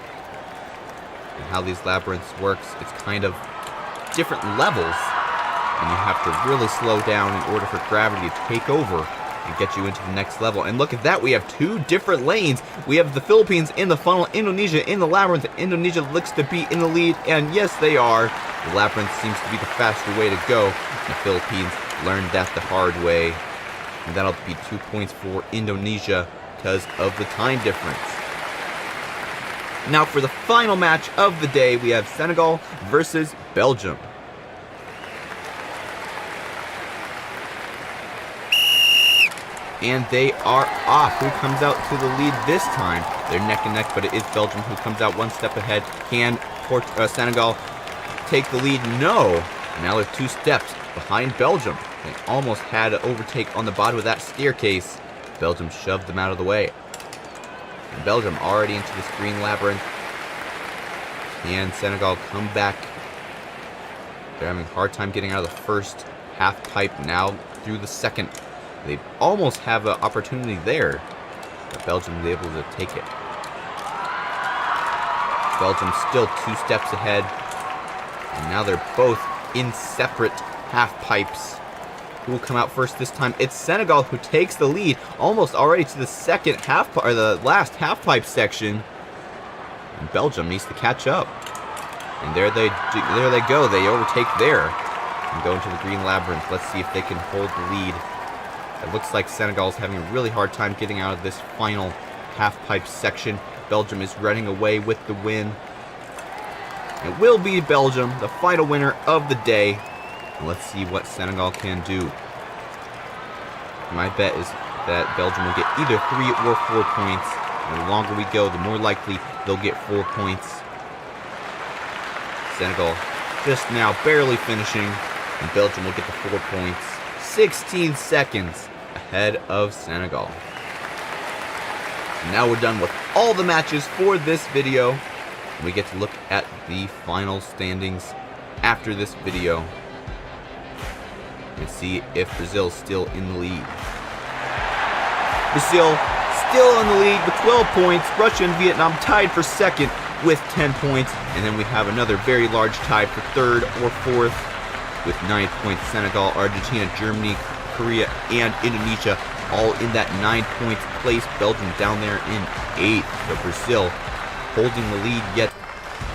And how these labyrinths works, it's kind of different levels, and you have to really slow down in order for gravity to take over and get you into the next level. And look at that, we have 2 different lanes. We have the Philippines in the funnel, Indonesia in the labyrinth. Indonesia looks to be in the lead, and yes, they are. The labyrinth seems to be the faster way to go. The Philippines learned that the hard way. And that'll be 2 points for Indonesia because of the time difference. Now for the final match of the day, we have Senegal versus Belgium. And they are off. Who comes out to the lead this time? They're neck and neck, but it is Belgium who comes out 1 step ahead. Can Senegal take the lead? No. Now they're 2 steps behind Belgium. They almost had an overtake on the bottom of that staircase. Belgium shoved them out of the way. And Belgium already into this green labyrinth. Can Senegal come back? They're having a hard time getting out of the first half pipe, now through the second. They almost have an opportunity there, but Belgium is able to take it. Belgium still 2 steps ahead, and now they're both in separate half pipes. Who will come out first this time? It's Senegal who takes the lead, almost already to the second half, or the last half pipe section. And Belgium needs to catch up. And there they go. They overtake there and go into the green labyrinth. Let's see if they can hold the lead. It looks like Senegal is having a really hard time getting out of this final half-pipe section. Belgium is running away with the win. It will be Belgium, the final winner of the day. And let's see what Senegal can do. My bet is that Belgium will get either 3 or 4 points. And the longer we go, the more likely they'll get 4 points. Senegal just now barely finishing, and Belgium will get the 4 points. 16 seconds ahead of Senegal. Now we're done with all the matches for this video. And we get to look at the final standings after this video and see if Brazil's still in the lead. Brazil still in the lead with 12 points. Russia and Vietnam tied for second with 10 points. And then we have another very large tie for third or fourth with 9 points. Senegal, Argentina, Germany, Korea, and Indonesia all in that 9 points place. Belgium down there in 8th. But Brazil holding the lead yet.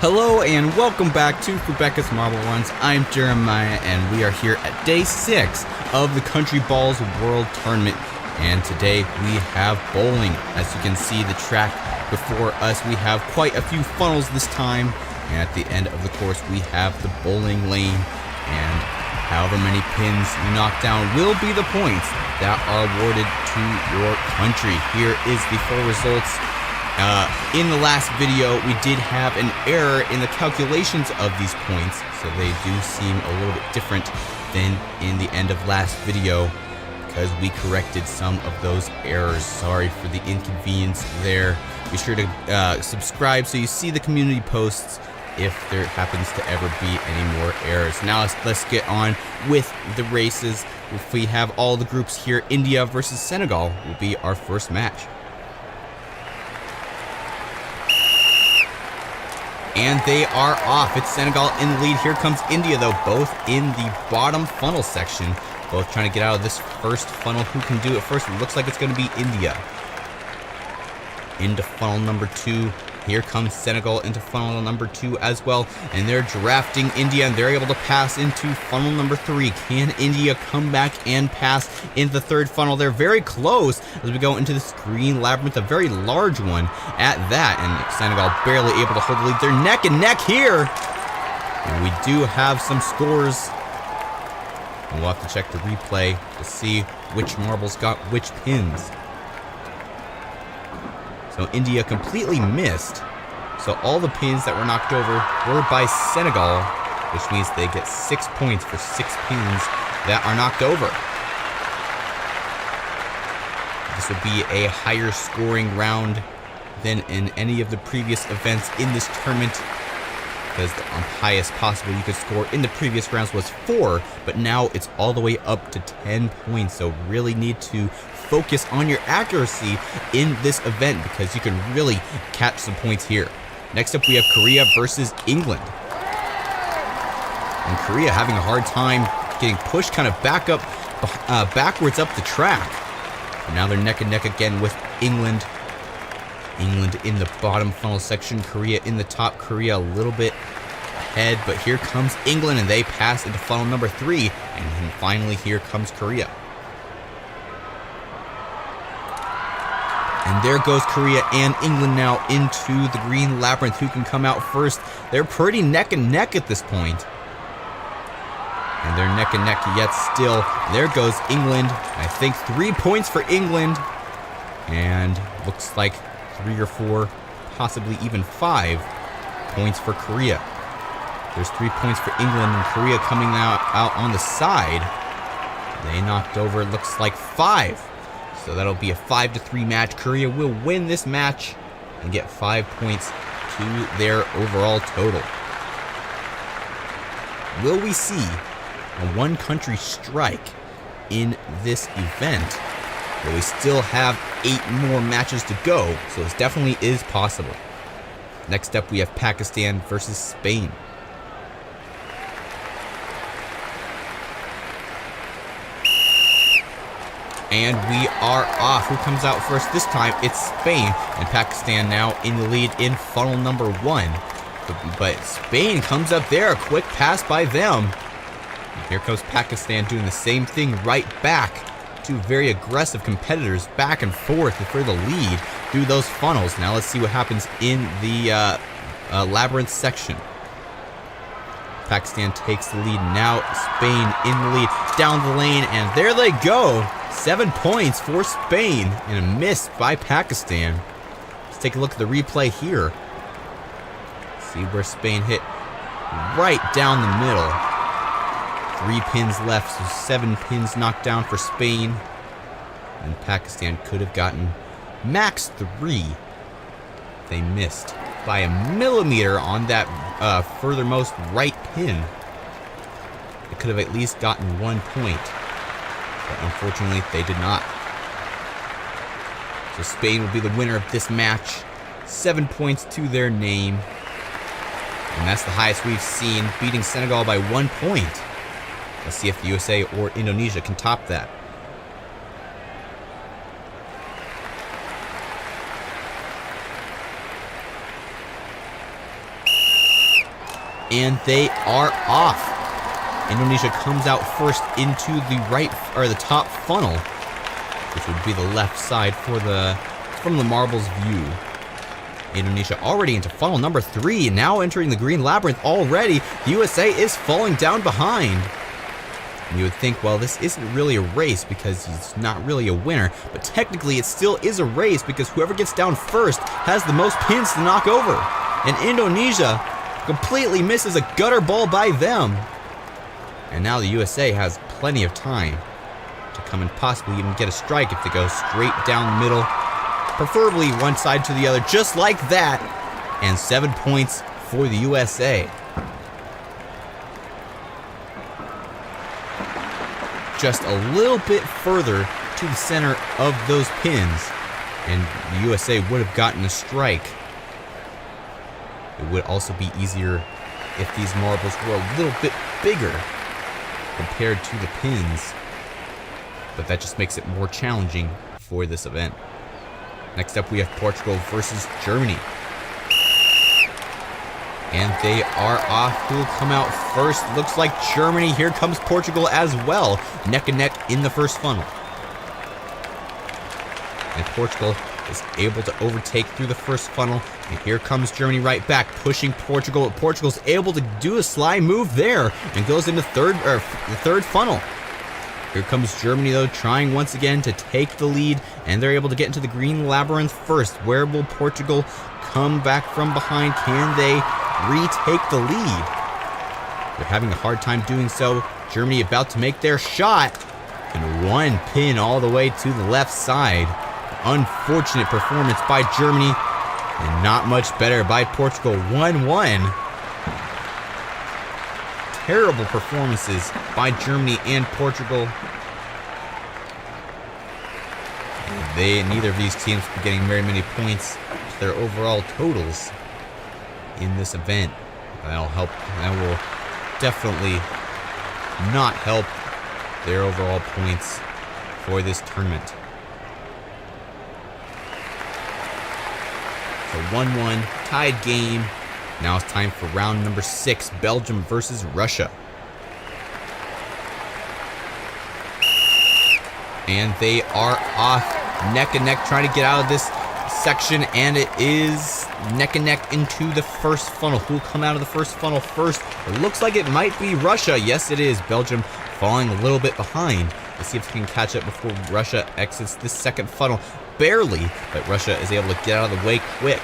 Hello and welcome back to Fubeca's Marble Runs. I'm Jeremiah and we are here at day 6 of the Country Balls World Tournament. And today we have bowling. As you can see the track before us, we have quite a few funnels this time. And at the end of the course we have the bowling lane. And however many pins you knock down will be the points that are awarded to your country. Here is the full results. In the last video, we did have an error in the calculations of these points, so they do seem a little bit different than in the end of last video because we corrected some of those errors. Sorry for the inconvenience there. Be sure to subscribe so you see the community posts if there happens to ever be any more errors. Now let's get on with the races. If we have all the groups here, India versus Senegal will be our first match. And they are off. It's Senegal in the lead. Here comes India, though, both in the bottom funnel section. Both trying to get out of this first funnel. Who can do it first? It looks like it's going to be India. into funnel number 2. Here comes Senegal into funnel number 2 as well, and they're drafting India, and they're able to pass into funnel number 3. Can India come back and pass into the third funnel? They're very close as we go into this green labyrinth, a very large one at that, and Senegal barely able to hold the lead. They're neck and neck here, and we do have some scores, and we'll have to check the replay to see which marbles got which pins. So India completely missed. So all the pins that were knocked over were by Senegal, which means they get 6 points for 6 pins that are knocked over. This will be a higher scoring round than in any of the previous events in this tournament, because the highest possible you could score in the previous rounds was 4, but now it's all the way up to 10 points. So really need to focus on your accuracy in this event, because you can really catch some points here. Next up, we have Korea versus England. And Korea having a hard time getting pushed kind of backwards up the track. And now they're neck and neck again with England. England in the bottom funnel section, Korea in the top. Korea a little bit ahead, but here comes England, and they pass into funnel number 3. And then finally, here comes Korea. And there goes Korea and England now into the green labyrinth. Who can come out first? They're pretty neck and neck at this point. And they're neck and neck yet still. There goes England. I think 3 points for England. And looks like 3 or 4, possibly even 5 points for Korea. There's 3 points for England, and Korea coming out on the side. They knocked over, it looks like 5. So that'll be a 5-3 match. Korea will win this match and get 5 points to their overall total. Will we see a one-country strike in this event? But we still have 8 more matches to go, so this definitely is possible. Next up, we have Pakistan versus Spain. And we are off. Who comes out first this time? It's Spain, and Pakistan now in the lead in funnel number 1. But Spain comes up there, a quick pass by them. And here comes Pakistan doing the same thing right back. 2 very aggressive competitors back and forth for the lead through those funnels. Now let's see what happens in the labyrinth section. Pakistan takes the lead. Now Spain in the lead down the lane, and there they go. 7 points for Spain and a miss by Pakistan. Let's take a look at the replay here. See where Spain hit right down the middle. 3 pins left, so 7 pins knocked down for Spain. And Pakistan could have gotten max 3. They missed by a millimeter on that furthermost right pin. They could have at least gotten 1 point. But unfortunately, they did not. So Spain will be the winner of this match. 7 points to their name. And that's the highest we've seen, beating Senegal by 1 point. Let's see if the USA or Indonesia can top that. And they are off. Indonesia comes out first into the right, or the top funnel, which would be the left side from the marbles view. Indonesia already into funnel number 3, now entering the green labyrinth already. The USA is falling down behind. And you would think, well, this isn't really a race because he's not really a winner, but technically it still is a race because whoever gets down first has the most pins to knock over. And Indonesia completely misses a gutter ball by them. And now the USA has plenty of time to come and possibly even get a strike if they go straight down the middle, preferably one side to the other, just like that. And 7 points for the USA. Just a little bit further to the center of those pins, and the USA would have gotten a strike. It would also be easier if these marbles were a little bit bigger compared to the pins, but that just makes it more challenging for this event. Next up, we have Portugal versus Germany. And they are off. Who will come out first? Looks like Germany. Here comes Portugal as well. Neck and neck in the first funnel. And Portugal is able to overtake through the first funnel. And here comes Germany right back, pushing Portugal. Portugal's able to do a sly move there and goes into the third funnel. Here comes Germany, though, trying once again to take the lead, and they're able to get into the green labyrinth first. Where will Portugal come back from behind? Can they retake the lead? They're having a hard time doing so. Germany about to make their shot, and one pin all the way to the left side. Unfortunate performance by Germany, and not much better by Portugal. 1-1. Terrible performances by Germany and Portugal. Neither of these teams will be getting very many points to their overall totals in this event. That'll help. That will definitely not help their overall points for this tournament. So 1-1, tied game. Now it's time for round number 6, Belgium versus Russia. And they are off neck and neck, trying to get out of this section, and it is neck and neck into the first funnel. Who will come out of the first funnel first? It looks like it might be Russia. Yes, it is. Belgium falling a little bit behind. Let's see if they can catch up before Russia exits this second funnel. Barely, but Russia is able to get out of the way quick.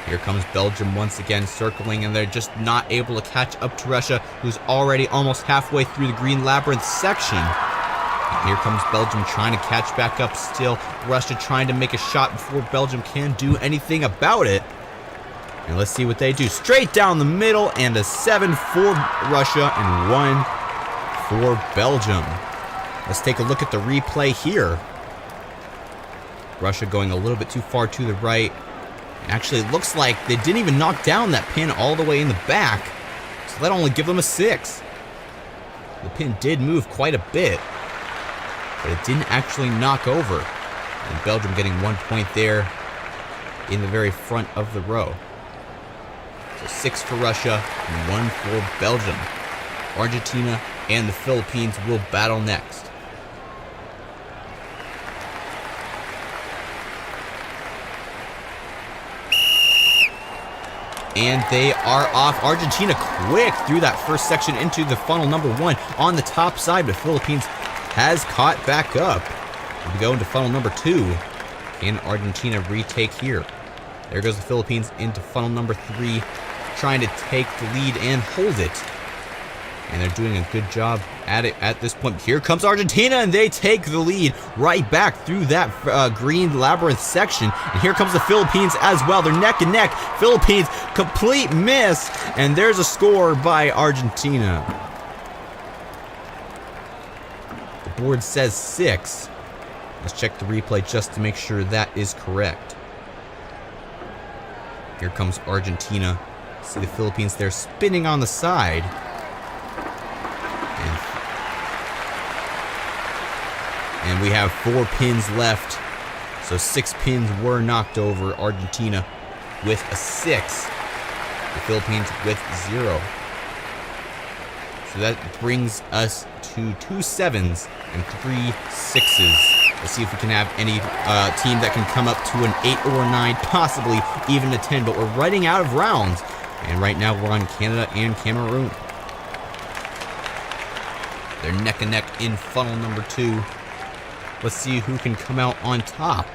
Here comes Belgium once again circling, and they're just not able to catch up to Russia, who's already almost halfway through the green labyrinth section. And here comes Belgium trying to catch back up still. Russia trying to make a shot before Belgium can do anything about it. And let's see what they do. Straight down the middle, and a 7 for Russia and 1 for Belgium. Let's take a look at the replay here. Russia going a little bit too far to the right. Actually, it looks like they didn't even knock down that pin all the way in the back, so that only give them a 6. The pin did move quite a bit, but it didn't actually knock over. And Belgium getting 1 point there in the very front of the row. So 6 for Russia and 1 for Belgium. Argentina and the Philippines will battle next. And they are off. Argentina quick through that first section into the funnel number 1 on the top side, but Philippines has caught back up. We go into funnel number 2. Can Argentina retake here? There goes the Philippines into funnel number 3, trying to take the lead and hold it. And they're doing a good job at it at this point. Here comes Argentina, and they take the lead right back through that green labyrinth section. And here comes the Philippines as well. They're neck and neck. Philippines, complete miss. And there's a score by Argentina. The board says 6. Let's check the replay just to make sure that is correct. Here comes Argentina. See the Philippines there spinning on the side. And we have 4 pins left. So 6 pins were knocked over. Argentina with a 6. The Philippines with 0. So that brings us to 2 7s and 3 6s. Let's see if we can have any team that can come up to an 8 or a 9, possibly even a 10. But we're running out of rounds. And right now we're on Canada and Cameroon. They're neck and neck in funnel number 2. Let's see who can come out on top.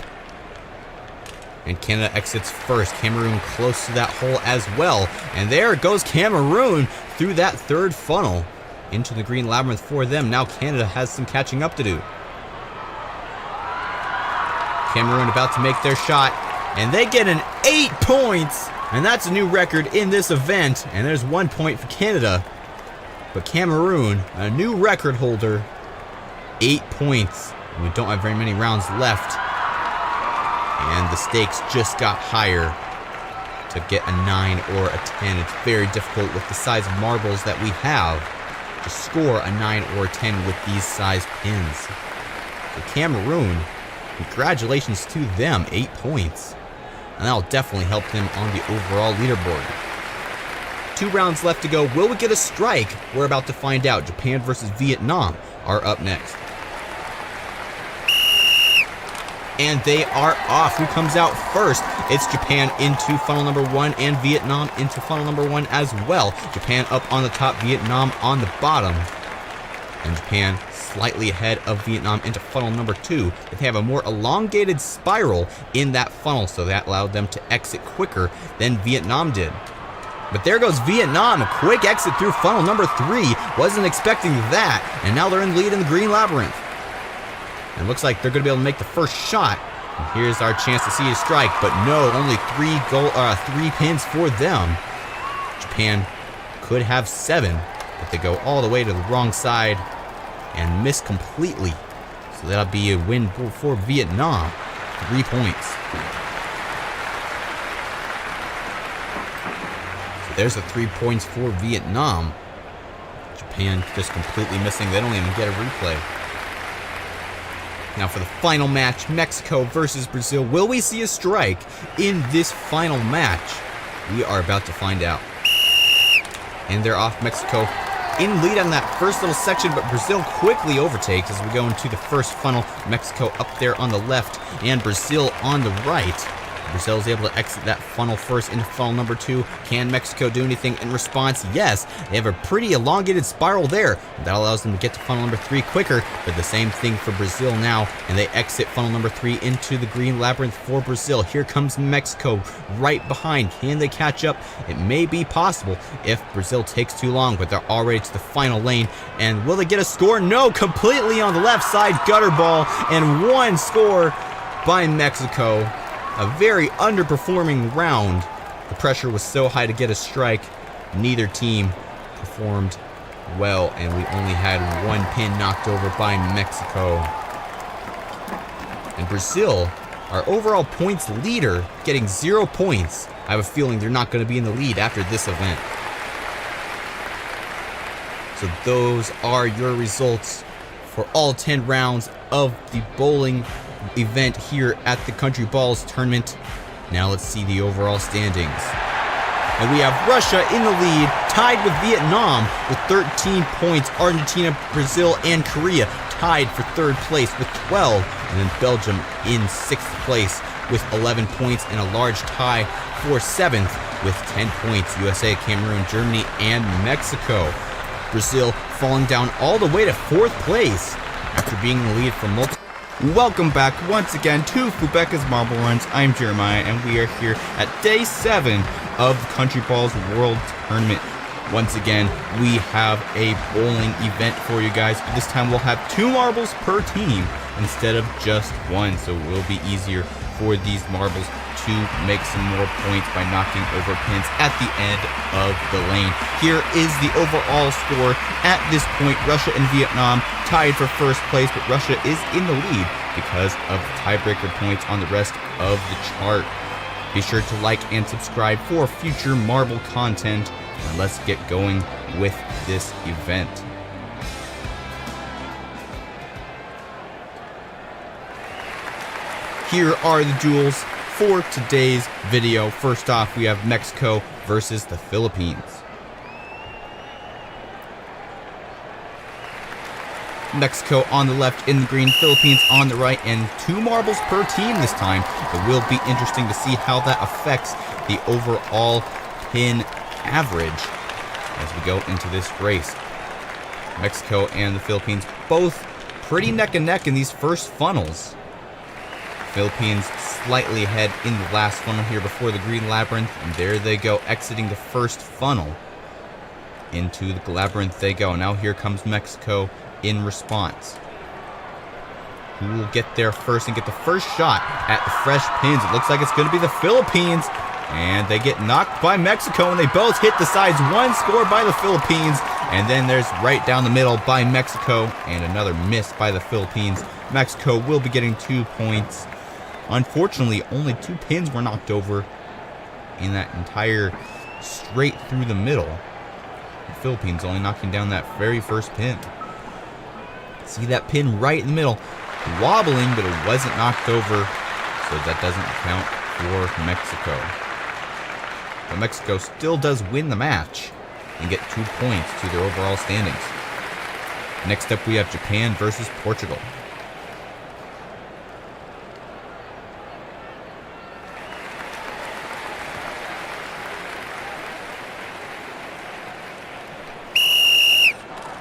And Canada exits first. Cameroon close to that hole as well. And there goes Cameroon through that third funnel into the green labyrinth for them. Now Canada has some catching up to do. Cameroon about to make their shot. And they get an 8 points. And that's a new record in this event. And there's 1 point for Canada. But Cameroon, a new record holder, 8 points. We don't have very many rounds left. And the stakes just got higher to get a 9 or a 10. It's very difficult with the size of marbles that we have to score a 9 or a 10 with these size pins. So Cameroon Congratulations to them, 8 points. And that'll definitely help them on the overall leaderboard. 2 rounds left to go. Will we get a strike? We're about to find out. Japan versus Vietnam are up next. And they are off. Who comes out first? It's Japan into funnel number 1 and Vietnam into funnel number 1 as well. Japan up on the top, Vietnam on the bottom. And Japan slightly ahead of Vietnam into funnel number 2. They have a more elongated spiral in that funnel, so that allowed them to exit quicker than Vietnam did. But there goes Vietnam, a quick exit through funnel number 3. Wasn't expecting that, and now they're in lead in the green labyrinth. And it looks like they're going to be able to make the first shot. And here's our chance to see a strike, but no, only 3 pins for them. Japan could have 7, but they go all the way to the wrong side and miss completely. So that'll be a win for Vietnam. 3 points. So there's the 3 points for Vietnam. Japan just completely missing. They don't even get a replay. Now for the final match, Mexico versus Brazil. Will we see a strike in this final match? We are about to find out. And they're off. Mexico in lead on that first little section, but Brazil quickly overtakes as we go into the first funnel. Mexico up there on the left and Brazil on the right. Brazil is able to exit that funnel first into funnel number 2. Can Mexico do anything in response? Yes. They have a pretty elongated spiral there. That allows them to get to funnel number 3 quicker, but the same thing for Brazil now, and they exit funnel number 3 into the green labyrinth for Brazil. Here comes Mexico right behind. Can they catch up? It may be possible if Brazil takes too long, but they're already to the final lane. And will they get a score? No, completely on the left side, gutter ball, and 1 score by Mexico. A very underperforming round. The pressure was so high to get a strike. Neither team performed well, and we only had 1 pin knocked over by Mexico. And Brazil, our overall points leader, getting 0 points. I have a feeling they're not going to be in the lead after this event. So those are your results for all 10 rounds of the bowling event here at the Country Balls tournament. Now let's see the overall standings. And we have Russia in the lead, tied with Vietnam with 13 points. Argentina, Brazil, and Korea tied for 3rd place with 12. And then Belgium in 6th place with 11 points, and a large tie for 7th with 10 points. USA, Cameroon, Germany, and Mexico. Brazil falling down all the way to 4th place after being in the lead for multiple. Welcome back once again to Fubeca's Marble Runs. I'm Jeremiah, and we are here at day 7 of the Country Balls World Tournament. Once again, we have a bowling event for you guys, but this time we'll have 2 marbles per team instead of just 1, so it will be easier for these marbles to make some more points by knocking over pins at the end of the lane. Here is the overall score. At this point, Russia and Vietnam tied for 1st place, but Russia is in the lead because of the tiebreaker points on the rest of the chart. Be sure to like and subscribe for future marble content, and let's get going with this event. Here are the duels for today's video. First off, we have Mexico versus the Philippines. Mexico on the left in the green, Philippines on the right, and 2 marbles per team this time. It will be interesting to see how that affects the overall pin average as we go into this race. Mexico and the Philippines both pretty neck and neck in these first funnels. Philippines slightly ahead in the last funnel here before the green labyrinth, and there they go, exiting the first funnel. Into the labyrinth they go. Now here comes Mexico in response. Who will get there first and get the first shot at the fresh pins? It looks like it's going to be the Philippines, and they get knocked by Mexico, and they both hit the sides. 1 score by the Philippines, and then there's right down the middle by Mexico, and another miss by the Philippines. Mexico will be getting 2 points. Unfortunately, only 2 pins were knocked over in that entire straight through the middle. The Philippines only knocking down that very first pin. See that pin right in the middle. wobbling, but it wasn't knocked over, so that doesn't count for Mexico. But Mexico still does win the match and get 2 points to their overall standings. Next up, we have Japan versus Portugal.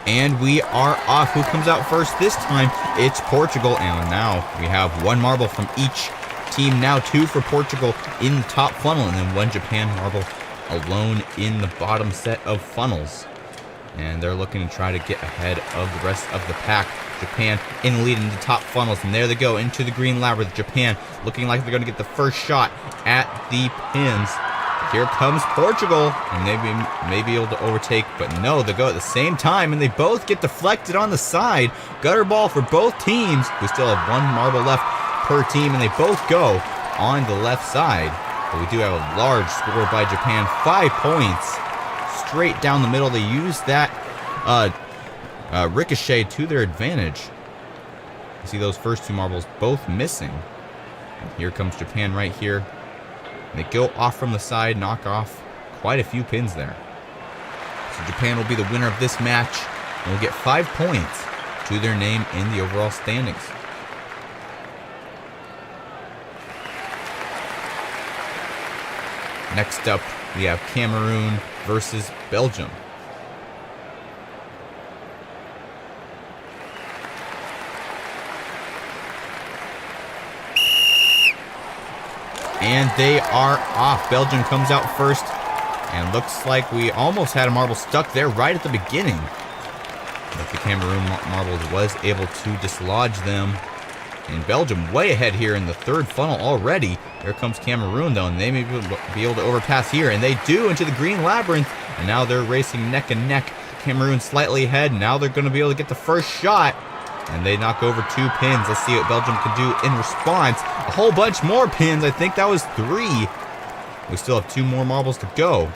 And we are off. Who comes out first this time? It's Portugal. And now we have 1 marble from each team. Now 2 for Portugal in the top funnel, and then 1 Japan marble alone in the bottom set of funnels. And they're looking to try to get ahead of the rest of the pack. Japan in the lead in the top funnels, and there they go into the green labyrinth. Japan looking like they're going to get the first shot at the pins. Here comes Portugal, and they may be able to overtake, but no, they go at the same time, and they both get deflected on the side. Gutter ball for both teams. We still have 1 marble left per team, and they both go on the left side. But we do have a large score by Japan, 5 points straight down the middle. They use that ricochet to their advantage. You see those first 2 marbles both missing. And here comes Japan right here. They go off from the side, knock off quite a few pins there. So Japan will be the winner of this match and will get 5 points to their name in the overall standings. Next up, we have Cameroon versus Belgium. And they are off. Belgium comes out first, and looks like we almost had a marble stuck there right at the beginning. But the Cameroon marbles was able to dislodge them. And Belgium way ahead here in the 3rd funnel already. Here comes Cameroon though, and they may be able to overpass here, and they do into the green labyrinth. And now they're racing neck and neck. Cameroon slightly ahead. Now they're going to be able to get the first shot. And they knock over 2 pins. Let's see what Belgium can do in response. A whole bunch more pins. I think that was 3. We still have 2 more marbles to go.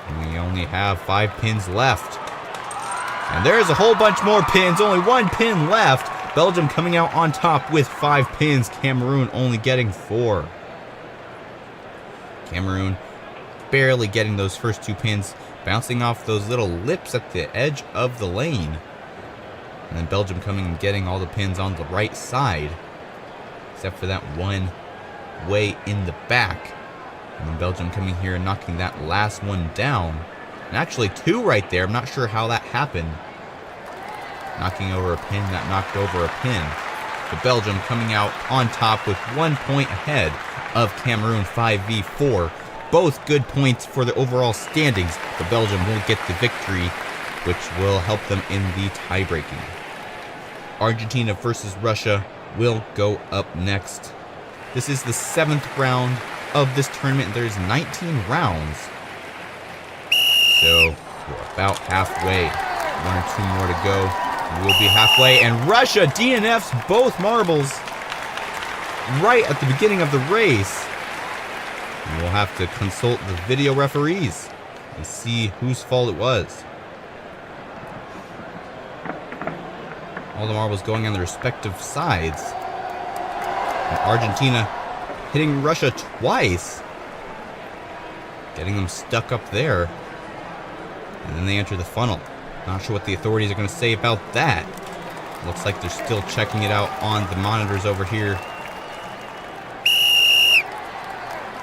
And we only have 5 pins left. And there's a whole bunch more pins. Only 1 pin left. Belgium coming out on top with 5 pins. Cameroon only getting 4. Cameroon barely getting those first 2 pins. Bouncing off those little lips at the edge of the lane. And then Belgium coming and getting all the pins on the right side. Except for that one way in the back. And then Belgium coming here and knocking that last one down. And actually 2 right there. I'm not sure how that happened. Knocking over a pin that knocked over a pin. But Belgium coming out on top with 1 point ahead of Cameroon 5v4. Both good points for the overall standings. But Belgium will get the victory, which will help them in the tie-breaking. Argentina versus Russia will go up next. This is the 7th round of this tournament. There's 19 rounds. So we're about halfway. 1 or 2 more to go. We'll be halfway. And Russia DNFs both marbles right at the beginning of the race. And we'll have to consult the video referees and see whose fault it was. All the marbles going on the respective sides. And Argentina hitting Russia twice. Getting them stuck up there. And then they enter the funnel. Not sure what the authorities are going to say about that. Looks like they're still checking it out on the monitors over here.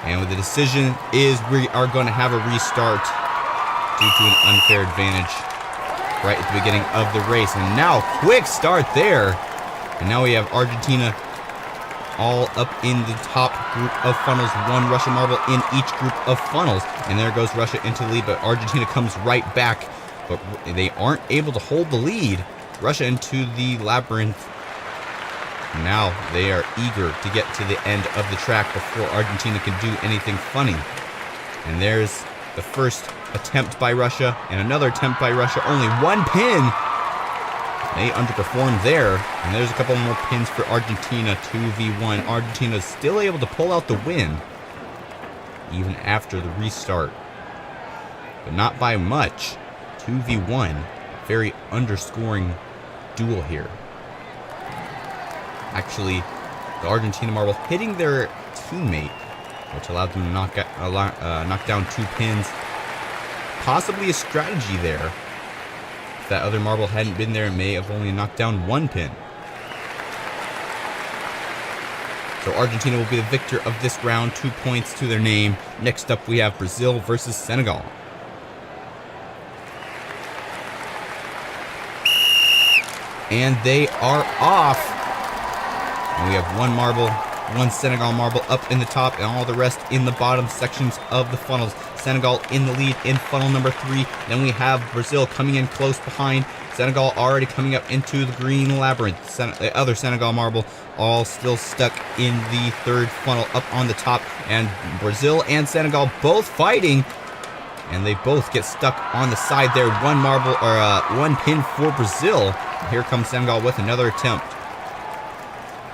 And the decision is we are going to have a restart due to an unfair advantage right at the beginning of the race. And now, quick start there. And now we have Argentina all up in the top group of funnels. 1 Russian marble in each group of funnels. And there goes Russia into the lead, but Argentina comes right back. But they aren't able to hold the lead. Russia into the labyrinth. Now they are eager to get to the end of the track before Argentina can do anything funny. And there's the first attempt by Russia, and another attempt by Russia. Only 1 pin. They underperformed there. And there's a couple more pins for Argentina. 2v1. Argentina is still able to pull out the win, even after the restart. But not by much. 2v1. Very underscoring duel here. actually the Argentina marble hitting their teammate, which allowed them to knock down 2 pins. Possibly a strategy there. If that other marble hadn't been there, it may have only knocked down 1 pin. So Argentina will be the victor of this round, 2 points to their name. Next up, we have Brazil versus Senegal. And they are off. And we have 1 marble, 1 Senegal marble up in the top, and all the rest in the bottom sections of the funnels. Senegal in the lead in funnel number 3. Then we have Brazil coming in close behind. Senegal already coming up into the green labyrinth. The other Senegal marble all still stuck in the 3rd funnel up on the top. And Brazil and Senegal both fighting. And they both get stuck on the side there. 1 marble, or 1 pin for Brazil. And here comes Senegal with another attempt.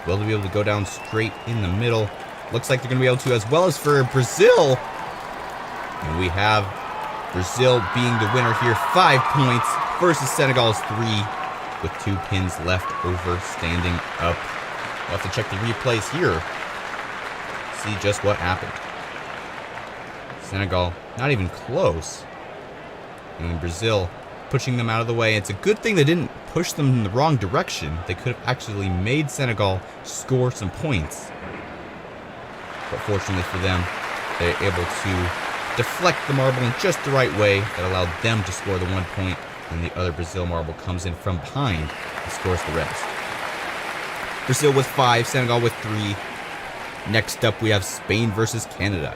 Will they be able to go down straight in the middle? Looks like they're going to be able to, as well as for Brazil. And we have Brazil being the winner here. 5 points versus Senegal's 3, with 2 pins left over standing up. We'll have to check the replays here. See just what happened. Senegal not even close. And then Brazil pushing them out of the way. It's a good thing they didn't push them in the wrong direction. They could have actually made Senegal score some points. But fortunately for them, they're able to deflect the marble in just the right way that allowed them to score the 1 point, and the other Brazil marble comes in from behind and scores the rest. Brazil with 5, Senegal with 3. Next up, we have Spain versus Canada.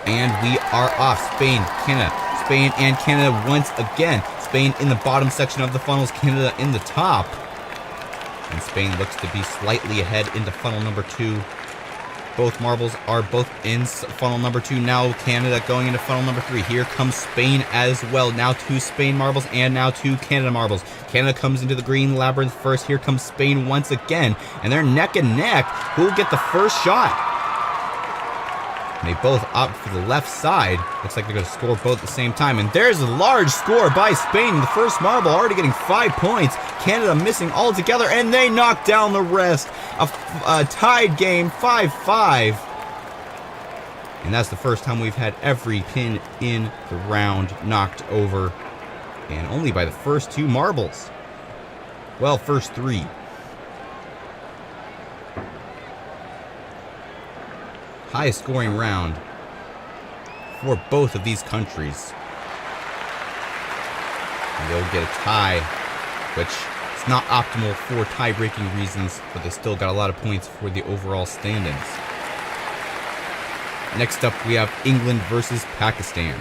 And we are off. Spain, Canada. Spain and Canada once again. Spain in the bottom section of the funnels, Canada in the top. And Spain looks to be slightly ahead into funnel number 2. Both marbles are both in funnel number 2. Now Canada going into funnel number 3. Here comes Spain as well. Now 2 Spain marbles and now 2 Canada marbles. Canada comes into the green labyrinth first. Here comes Spain once again. And they're neck and neck. Who will get the first shot? And they both opt for the left side. Looks like they're going to score both at the same time. And there's a large score by Spain. The first marble already getting 5 points. Canada missing altogether. And they knock down the rest. A tied game, 5-5. And that's the first time we've had every pin in the round knocked over. And only by the first 2 marbles. Well, first 3. Highest scoring round for both of these countries. And they'll get a tie, which is not optimal for tie-breaking reasons, but they still got a lot of points for the overall standings. Next up, we have England versus Pakistan.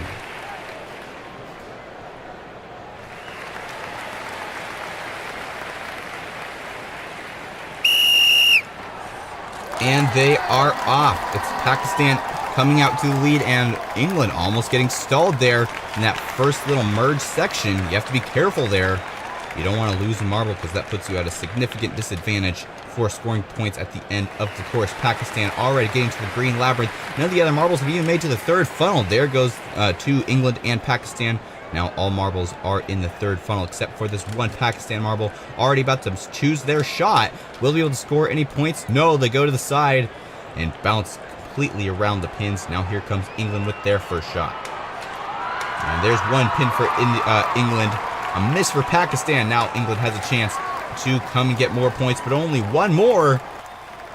And they are off. It's Pakistan coming out to the lead, and England almost getting stalled there in that first little merge section. You have to be careful there. You don't want to lose a marble because that puts you at a significant disadvantage for scoring points at the end of the course. Pakistan already getting to the green labyrinth. None of the other marbles have even made to the 3rd funnel. There goes to England and Pakistan. Now all marbles are in the 3rd funnel except for this 1 Pakistan marble already about to choose their shot. Will they be able to score any points? No, they go to the side and bounce completely around the pins. Now here comes England with their first shot. And there's 1 pin for England. A miss for Pakistan. Now England has a chance to come and get more points, but only 1 more.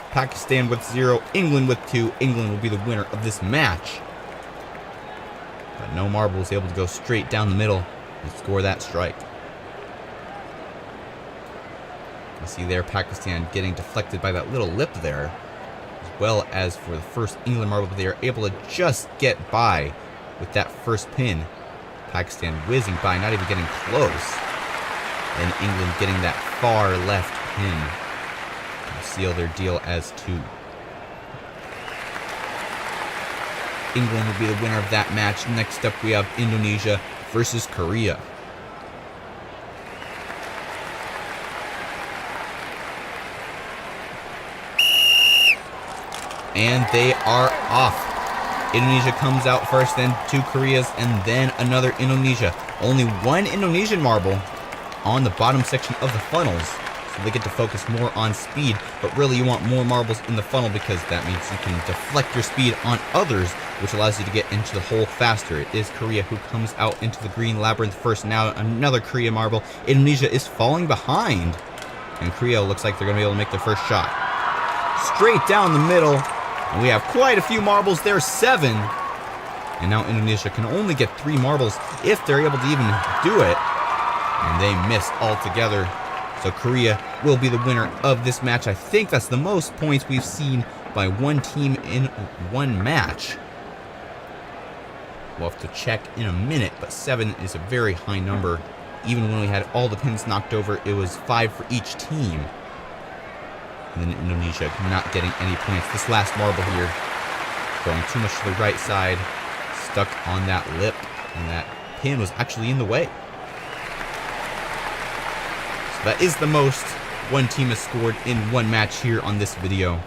Pakistan with 0, England with 2. England will be the winner of this match. But no marble was able to go straight down the middle and score that strike. You see there Pakistan getting deflected by that little lip there, as well as for the first England marble, but they are able to just get by with that first pin. Pakistan whizzing by, not even getting close. And England getting that far left pin to seal their deal as 2. England will be the winner of that match. Next up, we have Indonesia versus Korea. And they are off. Indonesia comes out first, then 2 Koreas, and then another Indonesia. Only 1 Indonesian marble on the bottom section of the funnels, so they get to focus more on speed, but really you want more marbles in the funnel because that means you can deflect your speed on others, which allows you to get into the hole faster. It is Korea who comes out into the green labyrinth first. Now another Korea marble. Indonesia is falling behind, and Korea looks like they're going to be able to make their first shot. Straight down the middle, and we have quite a few marbles there, 7. And now Indonesia can only get 3 marbles if they're able to even do it, and they miss altogether. So Korea will be the winner of this match. I think that's the most points we've seen by one team in one match. We'll have to check in a minute, but 7 is a very high number. Even when we had all the pins knocked over, it was 5 for each team. And then Indonesia not getting any points. This last marble here, going too much to the right side, stuck on that lip, and that pin was actually in the way. That is the most one team has scored in one match here on this video.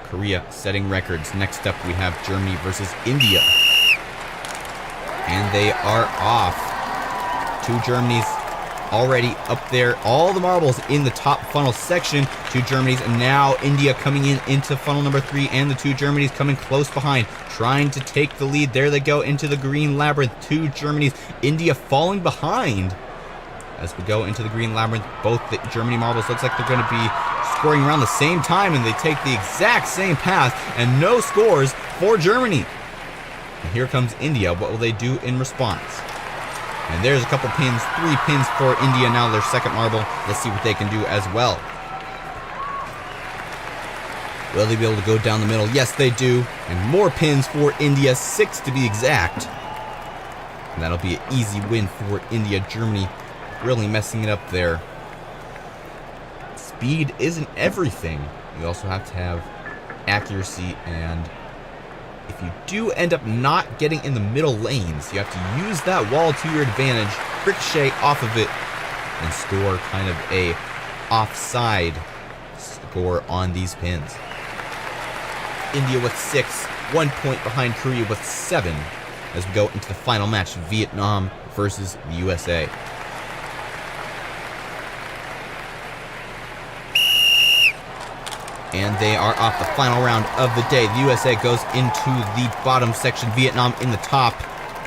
Korea setting records. Next up we have Germany versus India. And they are off. 2 Germanys already up there. All the marbles in the top funnel section. 2 Germanys, and now India coming in into funnel number 3, and the 2 Germanys coming close behind, trying to take the lead. There they go into the green labyrinth. 2 Germanys. India falling behind. As we go into the green labyrinth, both the Germany marbles looks like they're going to be scoring around the same time, and they take the exact same path, and no scores for Germany. And here comes India. What will they do in response? And there's a couple pins, 3 pins for India now, their second marble. Let's see what they can do as well. Will they be able to go down the middle? Yes, they do. And more pins for India, 6 to be exact. And that'll be an easy win for India. Germany really messing it up there. Speed isn't everything. You also have to have accuracy, and if you do end up not getting in the middle lanes, you have to use that wall to your advantage, ricochet off of it, and score kind of a offside score on these pins. India with 6, 1 point behind Korea with 7, as we go into the final match, Vietnam versus the USA. And they are off the final round of the day. The USA goes into the bottom section, Vietnam in the top.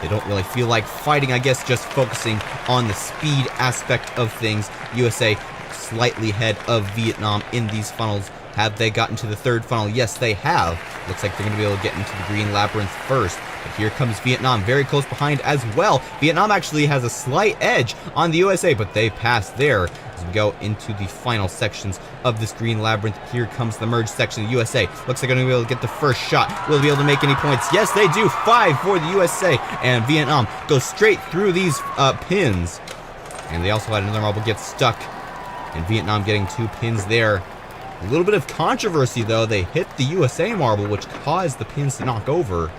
They don't really feel like fighting, I guess, just focusing on the speed aspect of things. USA slightly ahead of Vietnam in these funnels. Have they gotten to the third funnel? Yes, they have. Looks like they're going to be able to get into the green labyrinth first. But here comes Vietnam, very close behind as well. Vietnam actually has a slight edge on the USA, but they pass there. As we go into the final sections of this green labyrinth, here comes the merge section. The USA looks like they're going to be able to get the first shot. Will they be able to make any points? Yes, they do. 5 for the USA, and Vietnam goes straight through these pins. And they also had another marble get stuck, and Vietnam getting 2 pins there. A little bit of controversy, though. They hit the USA marble, which caused the pins to knock over.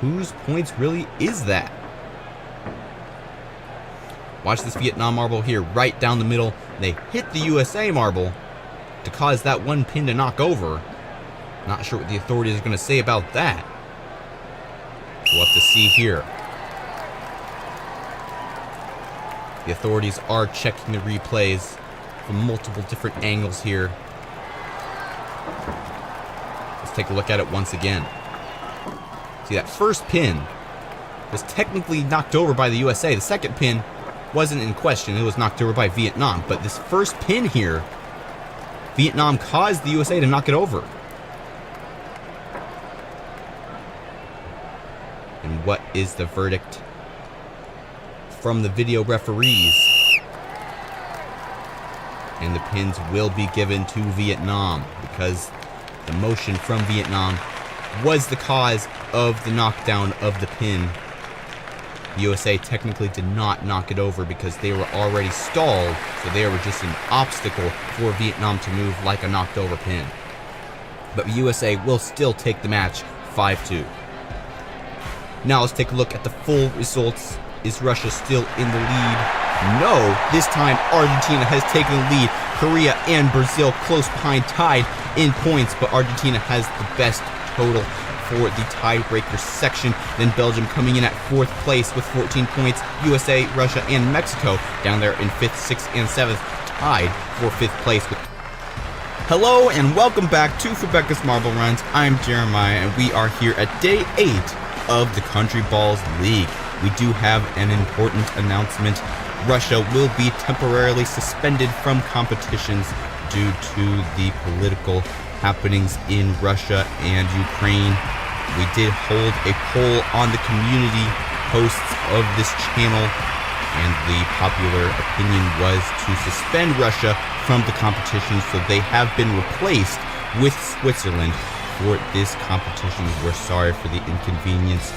Whose points really is that? Watch this Vietnam marble here, right down the middle. They hit the USA marble to cause that one pin to knock over. Not sure what the authorities are going to say about that. We'll have to see here. The authorities are checking the replays from multiple different angles here. Let's take a look at it once again. See, that first pin was technically knocked over by the USA. The second pin wasn't in question. It was knocked over by Vietnam. But this first pin here, Vietnam caused the USA to knock it over. And what is the verdict from the video referees? And the pins will be given to Vietnam because the motion from Vietnam was the cause of the knockdown of the pin. The USA technically did not knock it over because they were already stalled, so they were just an obstacle for Vietnam to move like a knocked over pin. But the USA will still take the match 5-2. Now let's take a look at the full results. Is Russia still in the lead? No, this time Argentina has taken the lead. Korea and Brazil close behind, tied in points, but Argentina has the best total for the tiebreaker section. Then Belgium coming in at 4th place with 14 points. USA, Russia, and Mexico down there in 5th, 6th, and 7th, tied for 5th place with. Hello and welcome back to Fubeca's Marble Runs. I'm Jeremiah and we are here at day 8 of the Countryballs League. We do have an important announcement. Russia will be temporarily suspended from competitions due to the political happenings in Russia and Ukraine. We did hold a poll on the community posts of this channel, and the popular opinion was to suspend Russia from the competition, so they have been replaced with Switzerland for this competition. We're sorry for the inconvenience,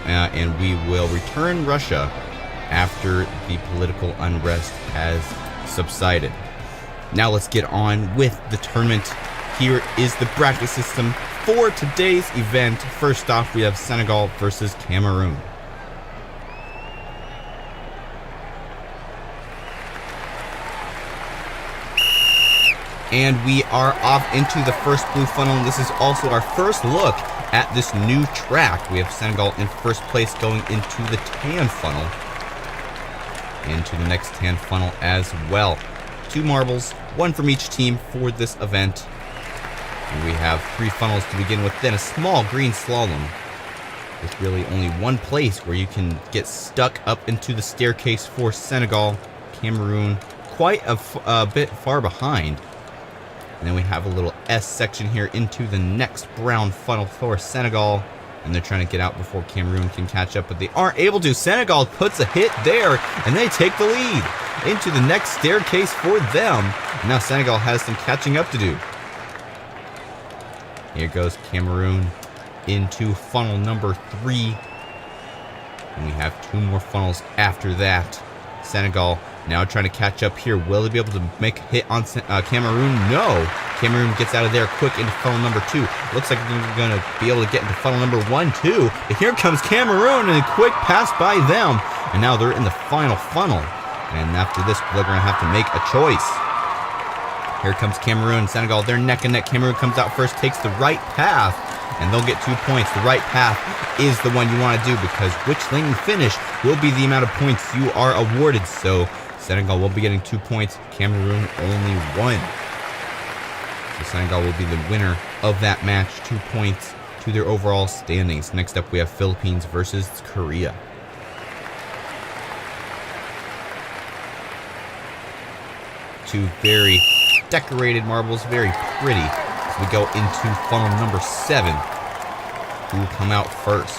and we will return Russia after the political unrest has subsided. Now let's get on with the tournament. Here is the bracket system for today's event. First off, we have Senegal versus Cameroon. And we are off into the first blue funnel, and this is also our first look at this new track. We have Senegal in first place going into the tan funnel, into the next tan funnel as well. 2 marbles, 1 from each team for this event. And we have 3 funnels to begin with, then a small green slalom with really only 1 place where you can get stuck up into the staircase for Senegal. Cameroon quite a bit far behind. And then we have a little S section here into the next brown funnel for Senegal. And they're trying to get out before Cameroon can catch up, but they aren't able to. Senegal puts a hit there, and they take the lead into the next staircase for them. And now Senegal has some catching up to do. Here goes Cameroon into funnel number 3. And we have 2 more funnels after that. Senegal now trying to catch up here. Will they be able to make a hit on Cameroon? No. Cameroon gets out of there quick into funnel number 2. Looks like they're going to be able to get into funnel number 1 too. But here comes Cameroon, and a quick pass by them. And now they're in the final funnel. And after this, they're going to have to make a choice. Here comes Cameroon and Senegal. They're neck and neck. Cameroon comes out first, takes the right path, and they'll get 2 points. The right path is the one you want to do, because which lane you finish will be the amount of points you are awarded. So Senegal will be getting 2 points. Cameroon only 1. So Senegal will be the winner of that match. 2 points to their overall standings. Next up, we have Philippines versus Korea. Two very decorated marbles, very pretty. As we go into funnel number 7, who will come out first.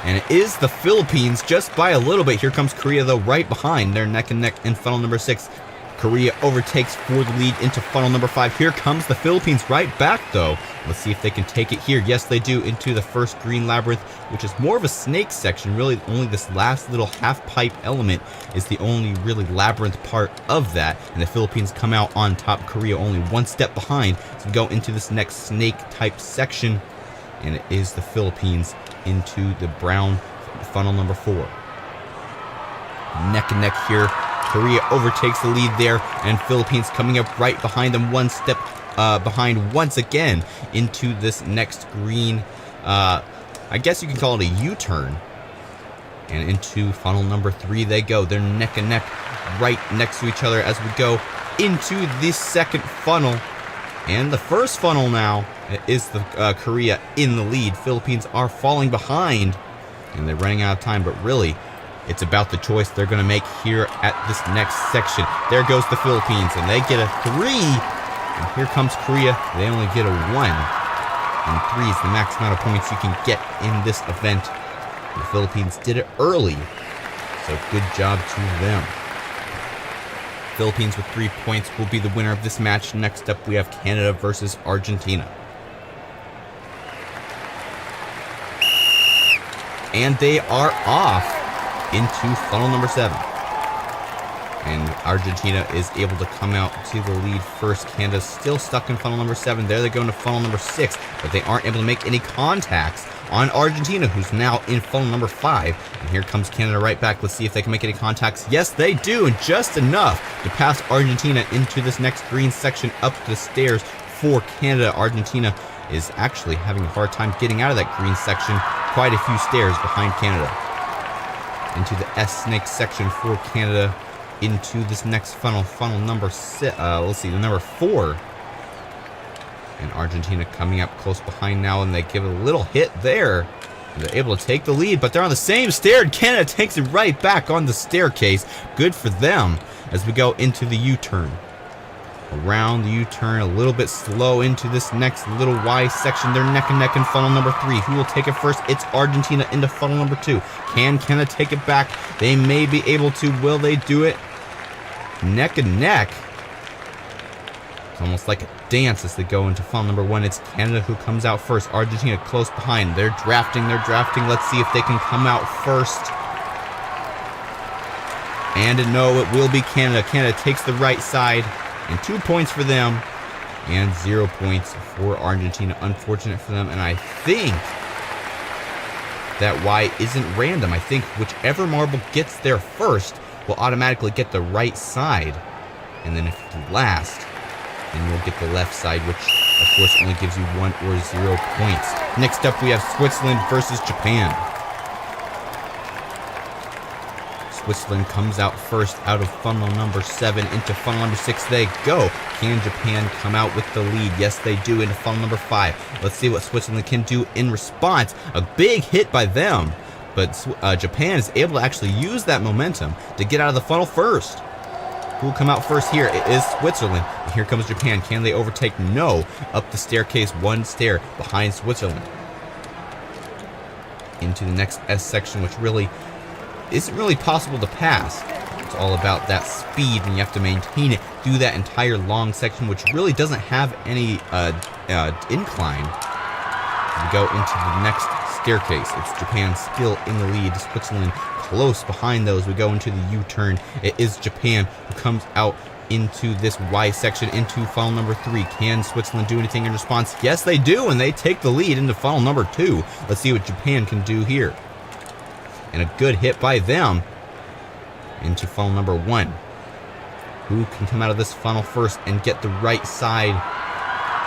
And it is the Philippines just by a little bit. Here comes Korea, though, right behind. They're neck and neck in funnel number 6. Korea overtakes for the lead into funnel number 5. Here comes the Philippines right back, though. Let's see if they can take it here. Yes, they do, into the first green labyrinth, which is more of a snake section. Really, only this last little half-pipe element is the only really labyrinth part of that. And the Philippines come out on top. Korea only 1 step behind. So we go into this next snake-type section. And it is the Philippines into the brown funnel number 4. Neck and neck here. Korea overtakes the lead there, and Philippines coming up right behind them, 1 step behind once again into this next green, I guess you can call it a U-turn. And into funnel number 3 they go. They're neck and neck right next to each other as we go into the second funnel. And the first funnel now is the Korea in the lead. Philippines are falling behind, and they're running out of time, but really, it's about the choice they're going to make here at this next section. There goes the Philippines, and they get a 3. And here comes Korea. They only get a 1. And 3 is the max amount of points you can get in this event. The Philippines did it early, so good job to them. Philippines with 3 points will be the winner of this match. Next up, we have Canada versus Argentina. And they are off into funnel number 7. And Argentina is able to come out to the lead first. Canada's still stuck in funnel number 7. There they go into funnel number 6, but they aren't able to make any contacts on Argentina, who's now in funnel number 5. And here comes Canada right back. Let's see if they can make any contacts. Yes, they do, and just enough to pass Argentina into this next green section up the stairs for Canada. Argentina is actually having a hard time getting out of that green section. Quite a few stairs behind Canada. Into the S-snake section for Canada. Into this next funnel, funnel number the number 4. And Argentina coming up close behind now, and they give a little hit there. And they're able to take the lead, but they're on the same stair, and Canada takes it right back on the staircase. Good for them as we go into the U-turn. Around the U-turn, a little bit slow into this next little Y section. They're neck and neck in funnel number 3. Who will take it first? It's Argentina into funnel number 2. Can Canada take it back? They may be able to. Will they do it? Neck and neck. It's almost like a dance as they go into funnel number 1. It's Canada who comes out first. Argentina close behind. They're drafting. Let's see if they can come out first. And no, it will be Canada. Canada takes the right side. And 2 points for them. And 0 points for Argentina. Unfortunate for them. And I think that Y isn't random. I think whichever marble gets there first will automatically get the right side. And then if you last, then you'll get the left side, which of course only gives you 1 or 0 points. Next up we have Switzerland versus Japan. Switzerland comes out first out of funnel number 7 into funnel number 6 they go. Can Japan come out with the lead? Yes, they do into funnel number 5. Let's see what Switzerland can do in response. A big hit by them, but Japan is able to actually use that momentum to get out of the funnel first. Who will come out first here? It is Switzerland. And here comes Japan. Can they overtake? No. Up the staircase, 1 stair behind Switzerland. Into the next S section, which really isn't really possible to pass. It's all about that speed, and you have to maintain it through that entire long section, which really doesn't have any incline. We go into the next staircase. It's Japan still in the lead. Switzerland close behind those. We go into the U-turn. It is Japan who comes out into this Y section into funnel number 3. Can Switzerland do anything in response? Yes, they do, and they take the lead into funnel number 2. Let's see what Japan can do here. And a good hit by them into funnel number 1. Who can come out of this funnel first and get the right side?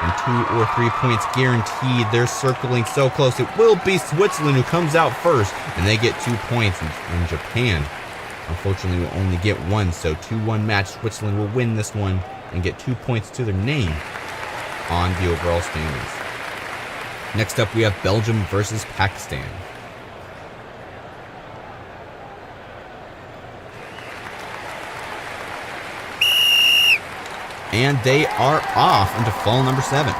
And 2 or 3 points guaranteed. They're circling so close. It will be Switzerland who comes out first, and they get 2 points. And Japan, unfortunately, will only get 1. So 2-1 match. Switzerland will win this one and get 2 points to their name on the overall standings. Next up, we have Belgium versus Pakistan. And they are off into funnel number 7.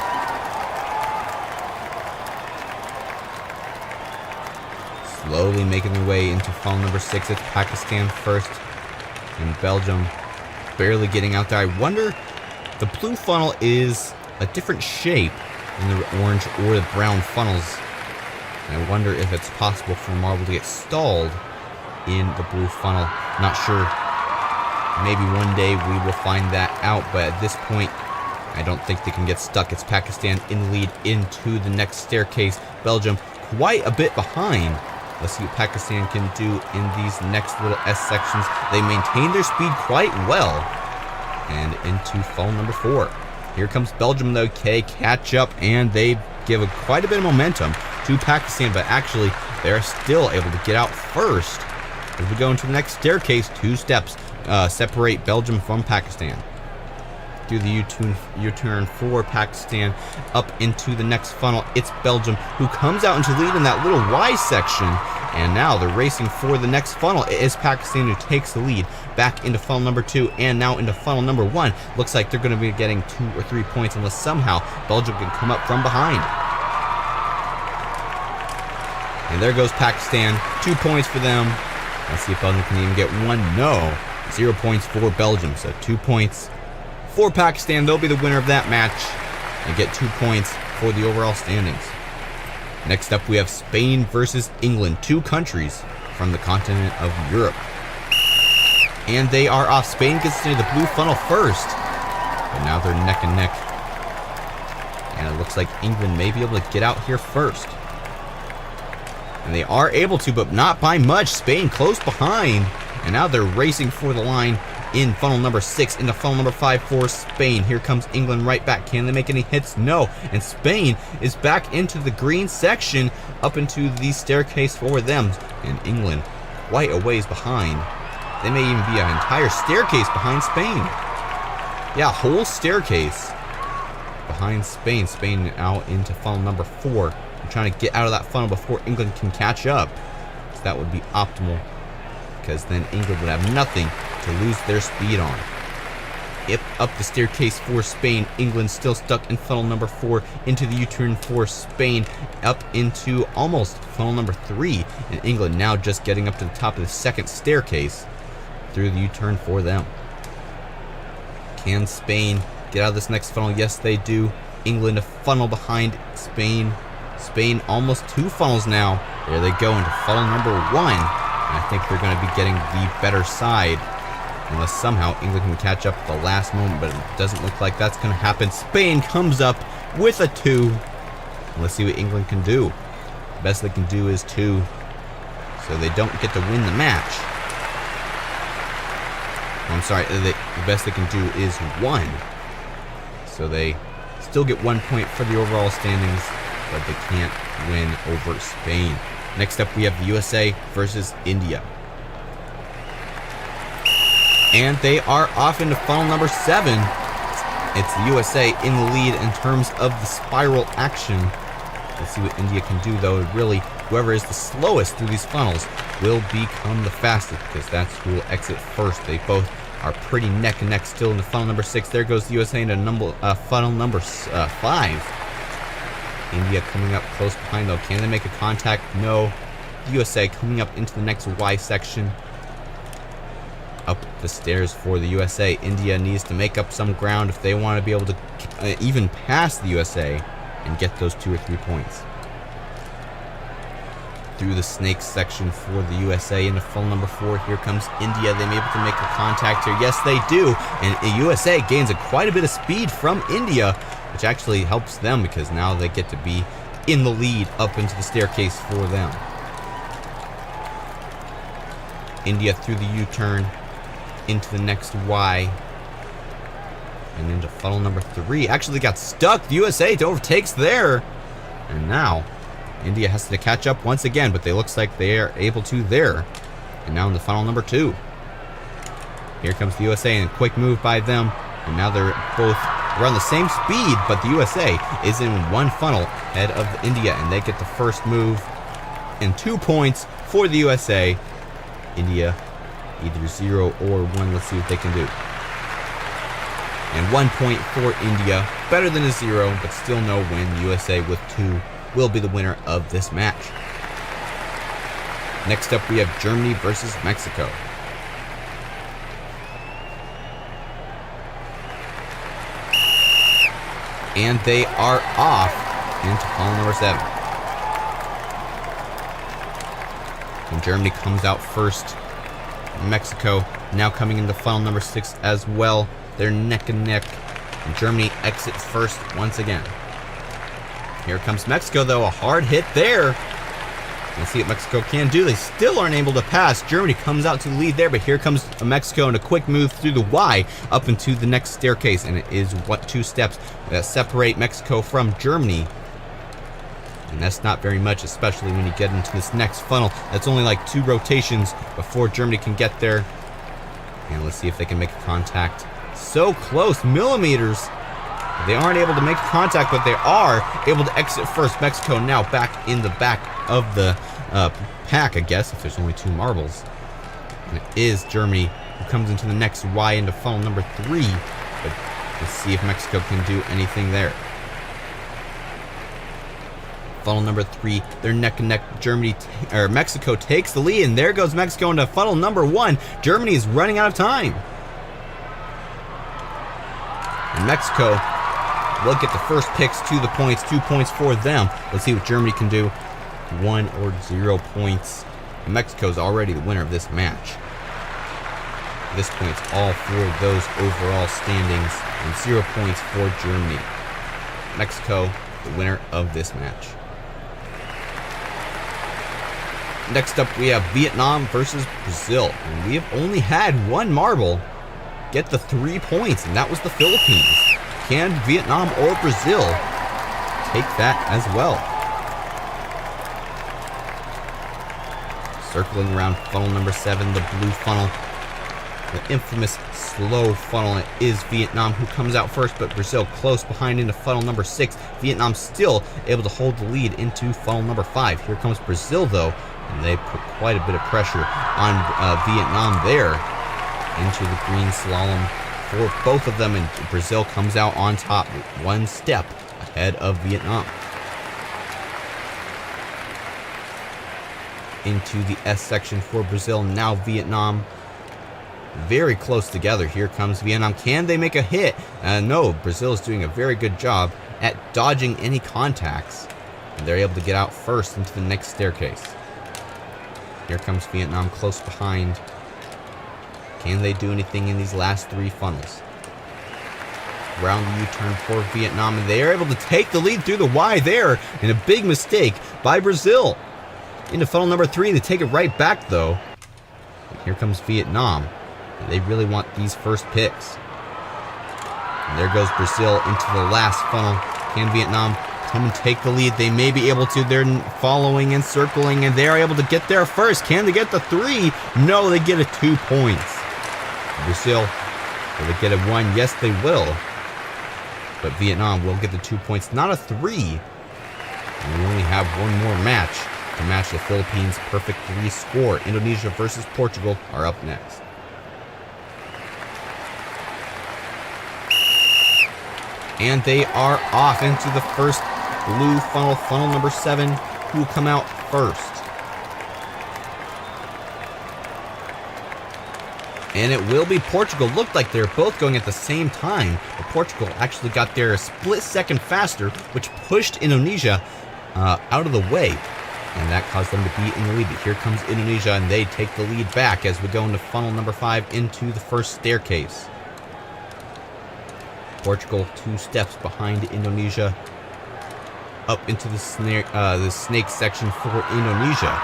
Slowly making their way into funnel number 6. It's Pakistan first. And Belgium barely getting out there. I wonder, the blue funnel is a different shape than the orange or the brown funnels. And I wonder if it's possible for the marble to get stalled in the blue funnel. Not sure. Maybe one day we will find that out, but at this point, I don't think they can get stuck. It's Pakistan in the lead into the next staircase. Belgium quite a bit behind. Let's see what Pakistan can do in these next little S sections. They maintain their speed quite well. And into funnel number 4. Here comes Belgium though. Okay, catch up, and they give quite a bit of momentum to Pakistan, but actually they're still able to get out first. As we go into the next staircase, 2 steps separate Belgium from Pakistan. Do the U-turn for Pakistan up into the next funnel. It's Belgium who comes out into lead in that little Y section, and now they're racing for the next funnel. It is Pakistan who takes the lead back into funnel number 2 and now into funnel number 1. Looks like they're going to be getting 2 or 3 points unless somehow Belgium can come up from behind. And there goes Pakistan. 2 points for them. Let's see if Belgium can even get 1. No. 0 points for Belgium. So 2 points for Pakistan. They'll be the winner of that match and get 2 points for the overall standings. Next up, we have Spain versus England. 2 countries from the continent of Europe. And they are off. Spain gets into the blue funnel first. But now they're neck and neck. And it looks like England may be able to get out here first. And they are able to, but not by much. Spain close behind. And now they're racing for the line in funnel number 6 into funnel number 5 for Spain. Here comes England right back. Can they make any hits? No. And Spain is back into the green section, up into the staircase for them. And England quite a ways behind. They may even be an entire staircase behind Spain. Yeah, whole staircase behind Spain. Spain out into funnel number 4. I'm trying to get out of that funnel before England can catch up. So that would be optimal, because then England would have nothing to lose their speed on. Up the staircase for Spain. England still stuck in funnel number 4 into the U-turn for Spain, up into almost funnel number 3, and England now just getting up to the top of the second staircase through the U-turn for them. Can Spain get out of this next funnel? Yes, they do. England a funnel behind Spain. Spain almost 2 funnels now. There they go into funnel number 1. And I think they're going to be getting the better side, unless somehow England can catch up at the last moment, but it doesn't look like that's going to happen. Spain comes up with a 2. Let's see what England can do. The best they can do is 2, so they don't get to win the match. I'm sorry, the best they can do is 1. So they still get 1 point for the overall standings, but they can't win over Spain. Next up, we have the USA versus India. And they are off into funnel number 7. It's the USA in the lead in terms of the spiral action. Let's see what India can do, though. Really, whoever is the slowest through these funnels will become the fastest, because that's who will exit first. They both are pretty neck and neck still in the funnel number 6. There goes the USA into funnel number 5. India coming up close behind, though. Can they make a contact? No. The USA coming up into the next Y section. Up the stairs for the USA. India needs to make up some ground if they want to be able to even pass the USA and get those 2 or 3 points. Through the snake section for the USA into funnel number 4. Here comes India. They may be able to make a contact here. Yes, they do. And the USA gains quite a bit of speed from India, which actually helps them, because now they get to be in the lead up into the staircase for them. India through the U-turn into the next Y and into funnel number 3. Actually got stuck. The USA overtakes there, and now India has to catch up once again, but they looks like they are able to there. And now in the funnel number 2. Here comes the USA, and a quick move by them, and now they're both around the same speed, but the USA is in 1 funnel ahead of India, and they get the first move and 2 points for the USA. India either 0 or 1. Let's see what they can do. And 1 point for India. Better than a 0, but still no win. The USA with 2 will be the winner of this match. Next up, we have Germany versus Mexico. And they are off into funnel number 7. And Germany comes out first. Mexico now coming into funnel number 6 as well. They're neck and neck. And Germany exits first once again. Here comes Mexico, though. A hard hit there. Let's see what Mexico can do. They still aren't able to pass. Germany comes out to the lead there, but here comes Mexico in a quick move through the Y up into the next staircase, and it is 2 steps that separate Mexico from Germany. And that's not very much, especially when you get into this next funnel. That's only like 2 rotations before Germany can get there. And let's see if they can make a contact. So close, millimeters. They aren't able to make contact, but they are able to exit first. Mexico now back in the back of the pack, I guess, if there's only 2 marbles. And it is Germany who comes into the next Y into funnel number 3. But let's see if Mexico can do anything there. Funnel number 3, they're neck and neck. Mexico takes the lead, and there goes Mexico into funnel number 1. Germany is running out of time. And Mexico will get the first picks to the points. 2 points for them. Let's see what Germany can do. 1 or 0 points. And Mexico is already the winner of this match. This point's all for those overall standings, and 0 points for Germany. Mexico, the winner of this match. Next up, we have Vietnam versus Brazil. And we have only had 1 marble get the 3 points, and that was the Philippines. Can Vietnam or Brazil take that as well? Circling around funnel number 7, the blue funnel. The infamous slow funnel. It is Vietnam who comes out first, but Brazil close behind into funnel number 6. Vietnam still able to hold the lead into funnel number 5. Here comes Brazil, though, and they put quite a bit of pressure on Vietnam there into the green slalom for both of them, and Brazil comes out on top, 1 step ahead of Vietnam. Into the S section for Brazil. Now Vietnam very close together. Here comes Vietnam. Can they make a hit? No, Brazil is doing a very good job at dodging any contacts, and they're able to get out first into the next staircase. Here comes Vietnam close behind. Can they do anything in these last 3 funnels? Round the U-turn for Vietnam, and they are able to take the lead through the Y there, and a big mistake by Brazil. Into funnel number 3, they take it right back, though. And here comes Vietnam. They really want these first picks. And there goes Brazil into the last funnel. Can Vietnam come and take the lead? They may be able to. They're following and circling, and they're able to get there first. Can they get the 3? No, they get a 2 points. Brazil, will they get a 1? Yes, they will. But Vietnam will get the 2 points, not a 3. And we only have 1 more match to match the Philippines' perfect 3 score. Indonesia versus Portugal are up next. And they are off into the first blue funnel, funnel number 7, who will come out first. And it will be Portugal. Looked like they're both going at the same time, but Portugal actually got there a split second faster, which pushed Indonesia out of the way. And that caused them to be in the lead. But here comes Indonesia, and they take the lead back as we go into funnel number 5 into the first staircase. Portugal 2 steps behind Indonesia, up into the snake section for Indonesia.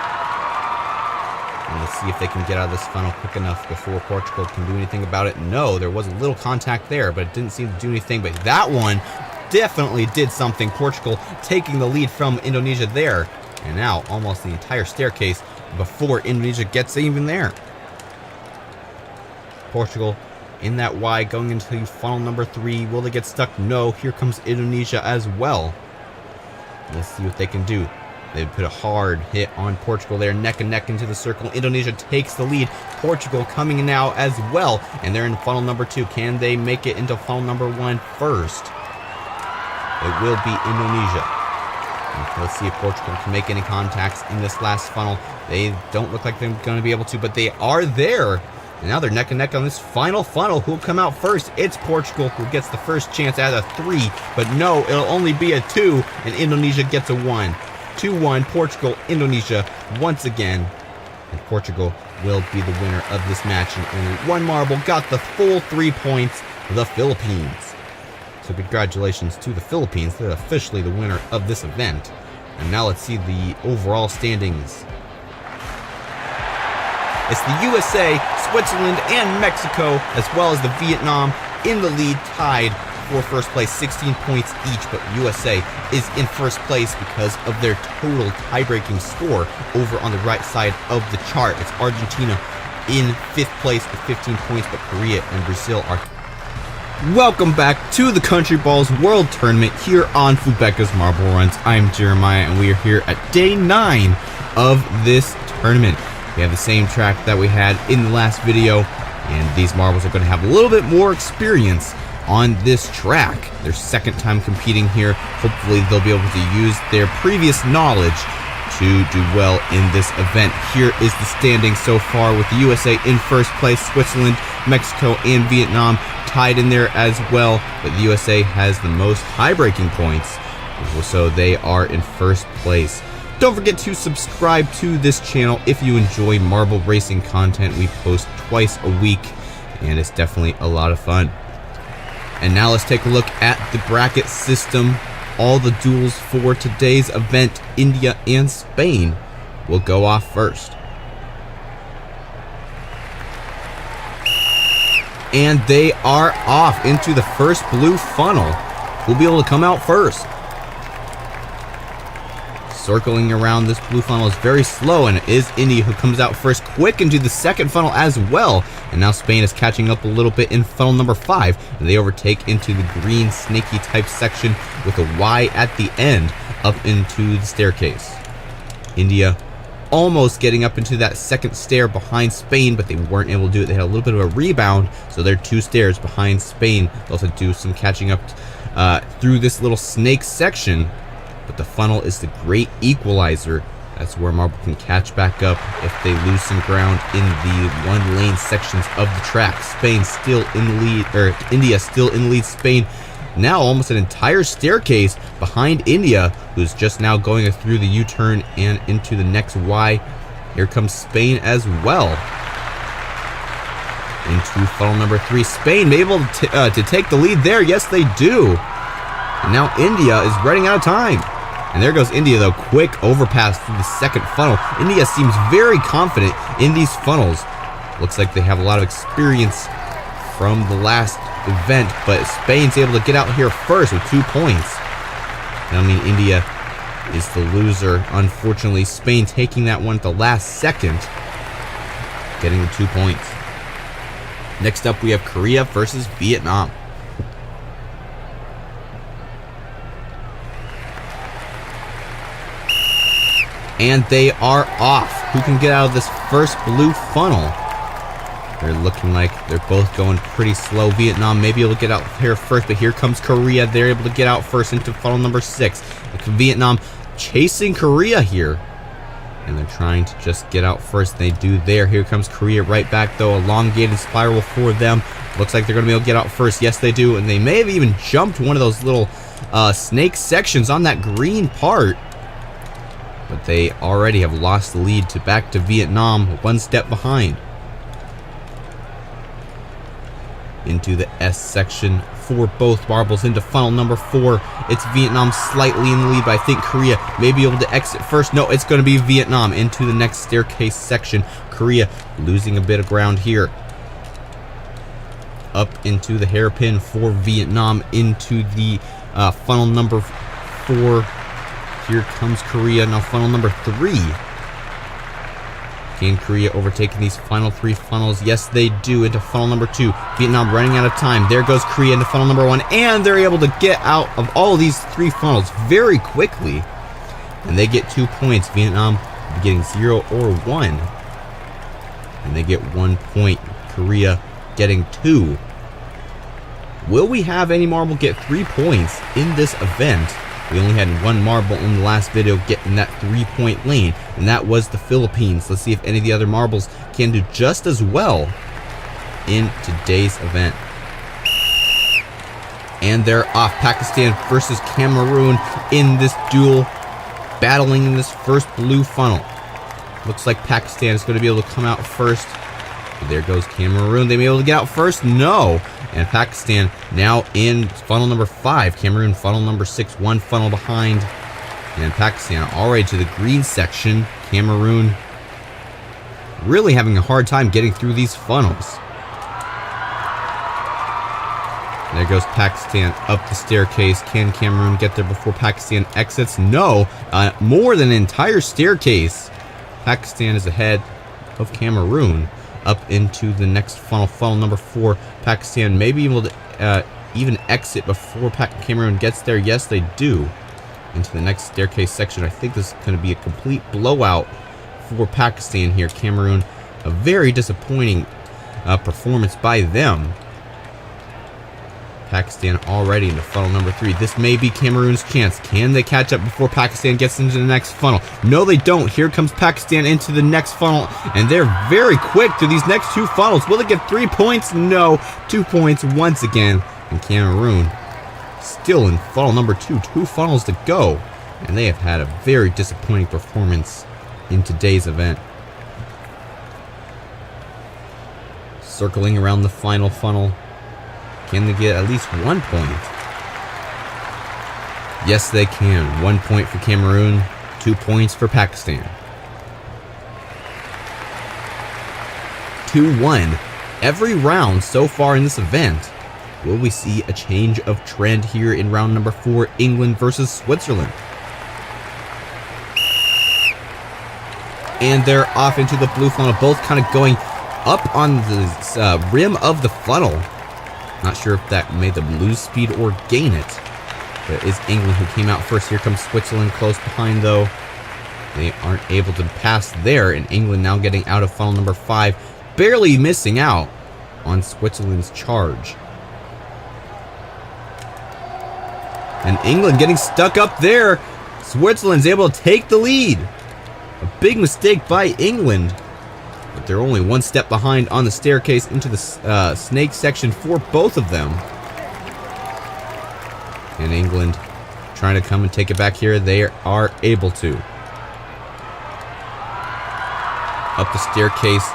And let's see if they can get out of this funnel quick enough before Portugal can do anything about it. No, there was a little contact there, but it didn't seem to do anything. But that one definitely did something. Portugal taking the lead from Indonesia there. And now almost the entire staircase before Indonesia gets even there. Portugal in that Y going into funnel number 3. Will they get stuck? No. Here comes Indonesia as well. Let's see what they can do. They put a hard hit on Portugal there, neck and neck into the circle. Indonesia takes the lead. Portugal coming in now as well, and they're in funnel number 2. Can they make it into funnel number 1 first? It will be Indonesia. And let's see if Portugal can make any contacts in this last funnel. They don't look like they're going to be able to, but they are there. And now they're neck and neck on this final funnel. Who'll come out first? It's Portugal who gets the first chance at a 3. But no, it'll only be a 2, and Indonesia gets a 1. 2-1, Portugal, Indonesia once again. And Portugal will be the winner of this match. And only 1 marble got the full 3 points, the Philippines. So congratulations to the Philippines. They're officially the winner of this event. And now let's see the overall standings. It's the USA, Switzerland, and Mexico, as well as the Vietnam in the lead, tied for first place, 16 points each, but USA is in first place because of their total tie-breaking score over on the right side of the chart. It's Argentina in 5th place with 15 points, but Korea and Brazil are... Welcome back to the Country Balls World Tournament here on Fubeca's Marble Runs. I'm Jeremiah, and we are here at day 9 of this tournament. We have the same track that we had in the last video, and these marbles are going to have a little bit more experience on this track. Their second time competing here. Hopefully they'll be able to use their previous knowledge to do well in this event. Here is the standing so far, with the USA in first place, Switzerland, Mexico, and Vietnam tied in there as well, but the USA has the most tie-breaking points, so they are in first place. Don't forget to subscribe to this channel if you enjoy marble racing content. We post twice a week, and it's definitely a lot of fun. And now let's take a look at the bracket system. All the duels for today's event, India and Spain, will go off first. And they are off into the first blue funnel. Who'll be able to come out first? Circling around this blue funnel is very slow, and it is India who comes out first, quick into the second funnel as well. And now Spain is catching up a little bit in funnel number 5, and they overtake into the green snaky type section with a Y at the end up into the staircase. India almost getting up into that second stair behind Spain, but they weren't able to do it. They had a little bit of a rebound, so they're 2 stairs behind Spain. They'll have to do some catching up through this little snake section. But the funnel is the great equalizer. That's where Marble can catch back up if they lose some ground in the 1-lane sections of the track. Spain still in the lead, or India still in the lead. Spain now almost an entire staircase behind India, who's just now going through the U-turn and into the next Y. Here comes Spain as well. Into funnel number 3. Spain able to take the lead there. Yes, they do. And now India is running out of time. And there goes India, though. Quick overpass through the second funnel. India seems very confident in these funnels. Looks like they have a lot of experience from the last event, but Spain's able to get out here first with 2 points. I mean, India is the loser. Unfortunately, Spain taking that one at the last second, getting the 2 points. Next up, we have Korea versus Vietnam. And they are off. Who can get out of this first blue funnel? They're looking like they're both going pretty slow. Vietnam may be able to get out here first, but here comes Korea. They're able to get out first into funnel number 6. Vietnam chasing Korea here. And they're trying to just get out first. They do there. Here comes Korea right back, though. Elongated spiral for them. Looks like they're going to be able to get out first. Yes, they do. And they may have even jumped one of those little snake sections on that green part. But they already have lost the lead back to Vietnam, 1 step behind. Into the S section for both marbles into funnel number 4. It's Vietnam slightly in the lead, but I think Korea may be able to exit first. No, it's going to be Vietnam into the next staircase section. Korea losing a bit of ground here. Up into the hairpin for Vietnam into the funnel number 4. Here comes Korea, now funnel number 3. Can Korea overtaking these final 3 funnels? Yes, they do, into funnel number 2. Vietnam running out of time. There goes Korea into funnel number 1, and they're able to get out of all of these 3 funnels very quickly. And they get 2 points. Vietnam getting 0 or 1. And they get 1 point. Korea getting 2. Will we have any marble get 3 points in this event? We only had 1 marble in the last video getting that 3-point lane, and that was the Philippines. Let's see if any of the other marbles can do just as well in today's event. And they're off. Pakistan versus Cameroon in this duel, battling in this first blue funnel. Looks like Pakistan is going to be able to come out first. There goes Cameroon. They may be able to get out first. No. And Pakistan now in funnel number 5. Cameroon funnel number 6. 1 funnel behind. And Pakistan already to the green section. Cameroon really having a hard time getting through these funnels. There goes Pakistan up the staircase. Can Cameroon get there before Pakistan exits? No. More than an entire staircase. Pakistan is ahead of Cameroon. Up into the next funnel, funnel number 4. Pakistan may be able to even exit before Cameroon gets there. Yes, they do. Into the next staircase section. I think this is going to be a complete blowout for Pakistan here. Cameroon, a very disappointing performance by them. Pakistan already into funnel number 3. This may be Cameroon's chance. Can they catch up before Pakistan gets into the next funnel? No, they don't. Here comes Pakistan into the next funnel, and they're very quick through these next 2 funnels. Will they get 3 points? No. 2 points once again. And Cameroon still in funnel number 2. 2 funnels to go. And they have had a very disappointing performance in today's event. Circling around the final funnel. Can they get at least 1 point? Yes, they can. 1 point for Cameroon, 2 points for Pakistan. 2-1. every round so far in this event. Will we see a change of trend here in round number 4, England versus Switzerland? And they're off into the blue funnel, both kind of going up on the rim of the funnel. Not sure if that made them lose speed or gain it. But it is England who came out first. Here comes Switzerland close behind, though. They aren't able to pass there, and England now getting out of funnel number 5, barely missing out on Switzerland's charge. And England getting stuck up there. Switzerland's able to take the lead. A big mistake by England. But they're only one step behind on the staircase into the snake section for both of them. And England trying to come and take it back here. They are able to. Up the staircase.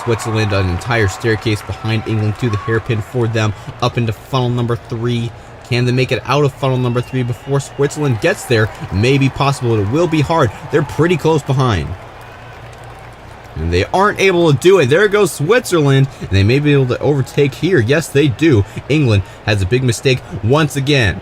Switzerland, an entire staircase behind England to the hairpin for them. Up into funnel number 3. Can they make it out of funnel number 3 before Switzerland gets there? Maybe possible. It will be hard. They're pretty close behind. And they aren't able to do it. There goes Switzerland. And they may be able to overtake here. Yes, they do. England has a big mistake once again.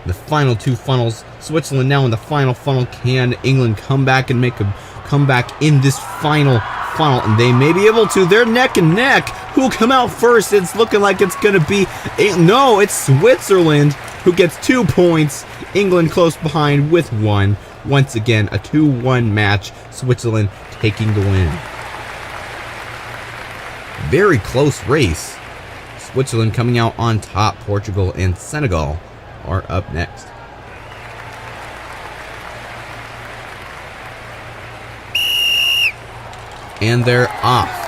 The final 2 funnels. Switzerland now in the final funnel. Can England come back and make a comeback in this final funnel? And they may be able to. They're neck and neck. Who'll come out first? It's looking like it's going to be... No, it's Switzerland who gets 2 points. England close behind with 1. Once again, a 2-1 match. Switzerland taking the win. Very close race. Switzerland coming out on top. Portugal and Senegal are up next. And they're off.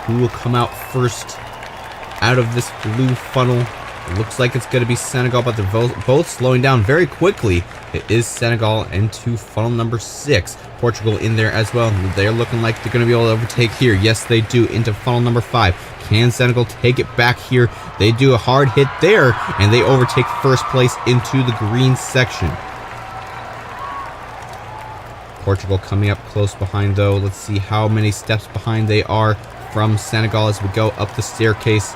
Who will come out first out of this blue funnel? It looks like it's going to be Senegal, but they're both slowing down very quickly. It is Senegal into funnel number 6. Portugal in there as well. They're looking like they're going to be able to overtake here. Yes, they do, into funnel number 5. Can Senegal take it back here? They do a hard hit there, and they overtake first place into the green section. Portugal coming up close behind, though. Let's see how many steps behind they are from Senegal as we go up the staircase.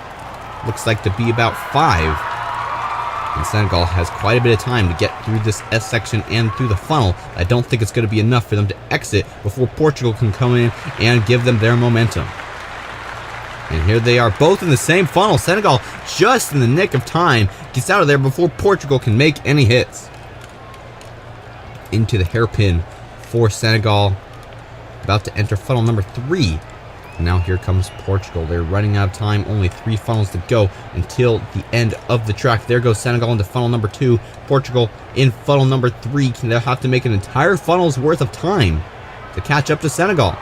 Looks like to be about 5. And Senegal has quite a bit of time to get through this S section and through the funnel. I don't think it's going to be enough for them to exit before Portugal can come in and give them their momentum. And here they are, both in the same funnel. Senegal, just in the nick of time, gets out of there before Portugal can make any hits. Into the hairpin for Senegal. About to enter funnel number 3. And now here comes Portugal. They're running out of time. Only 3 funnels to go until the end of the track. There goes Senegal into funnel number 2. Portugal in funnel number 3. They'll have to make an entire funnel's worth of time to catch up to Senegal.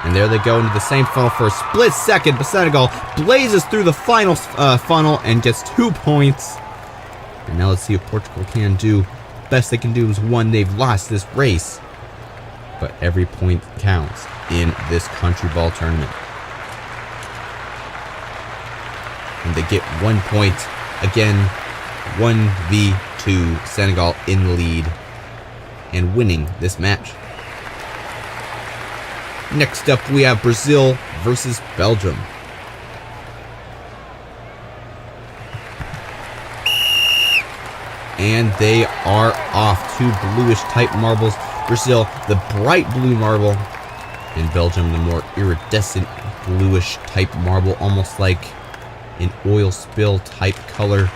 And there they go into the same funnel for a split second. But Senegal blazes through the final funnel and gets 2 points. And now let's see what Portugal can do. Best they can do is 1. They've lost this race. But every point counts in this country ball tournament. And they get 1 point. Again, 1v2. Senegal in the lead and winning this match. Next up, we have Brazil versus Belgium. And they are off. 2 bluish type marbles. Brazil, the bright blue marble. And Belgium, the more iridescent bluish type marble. Almost like an oil spill type color.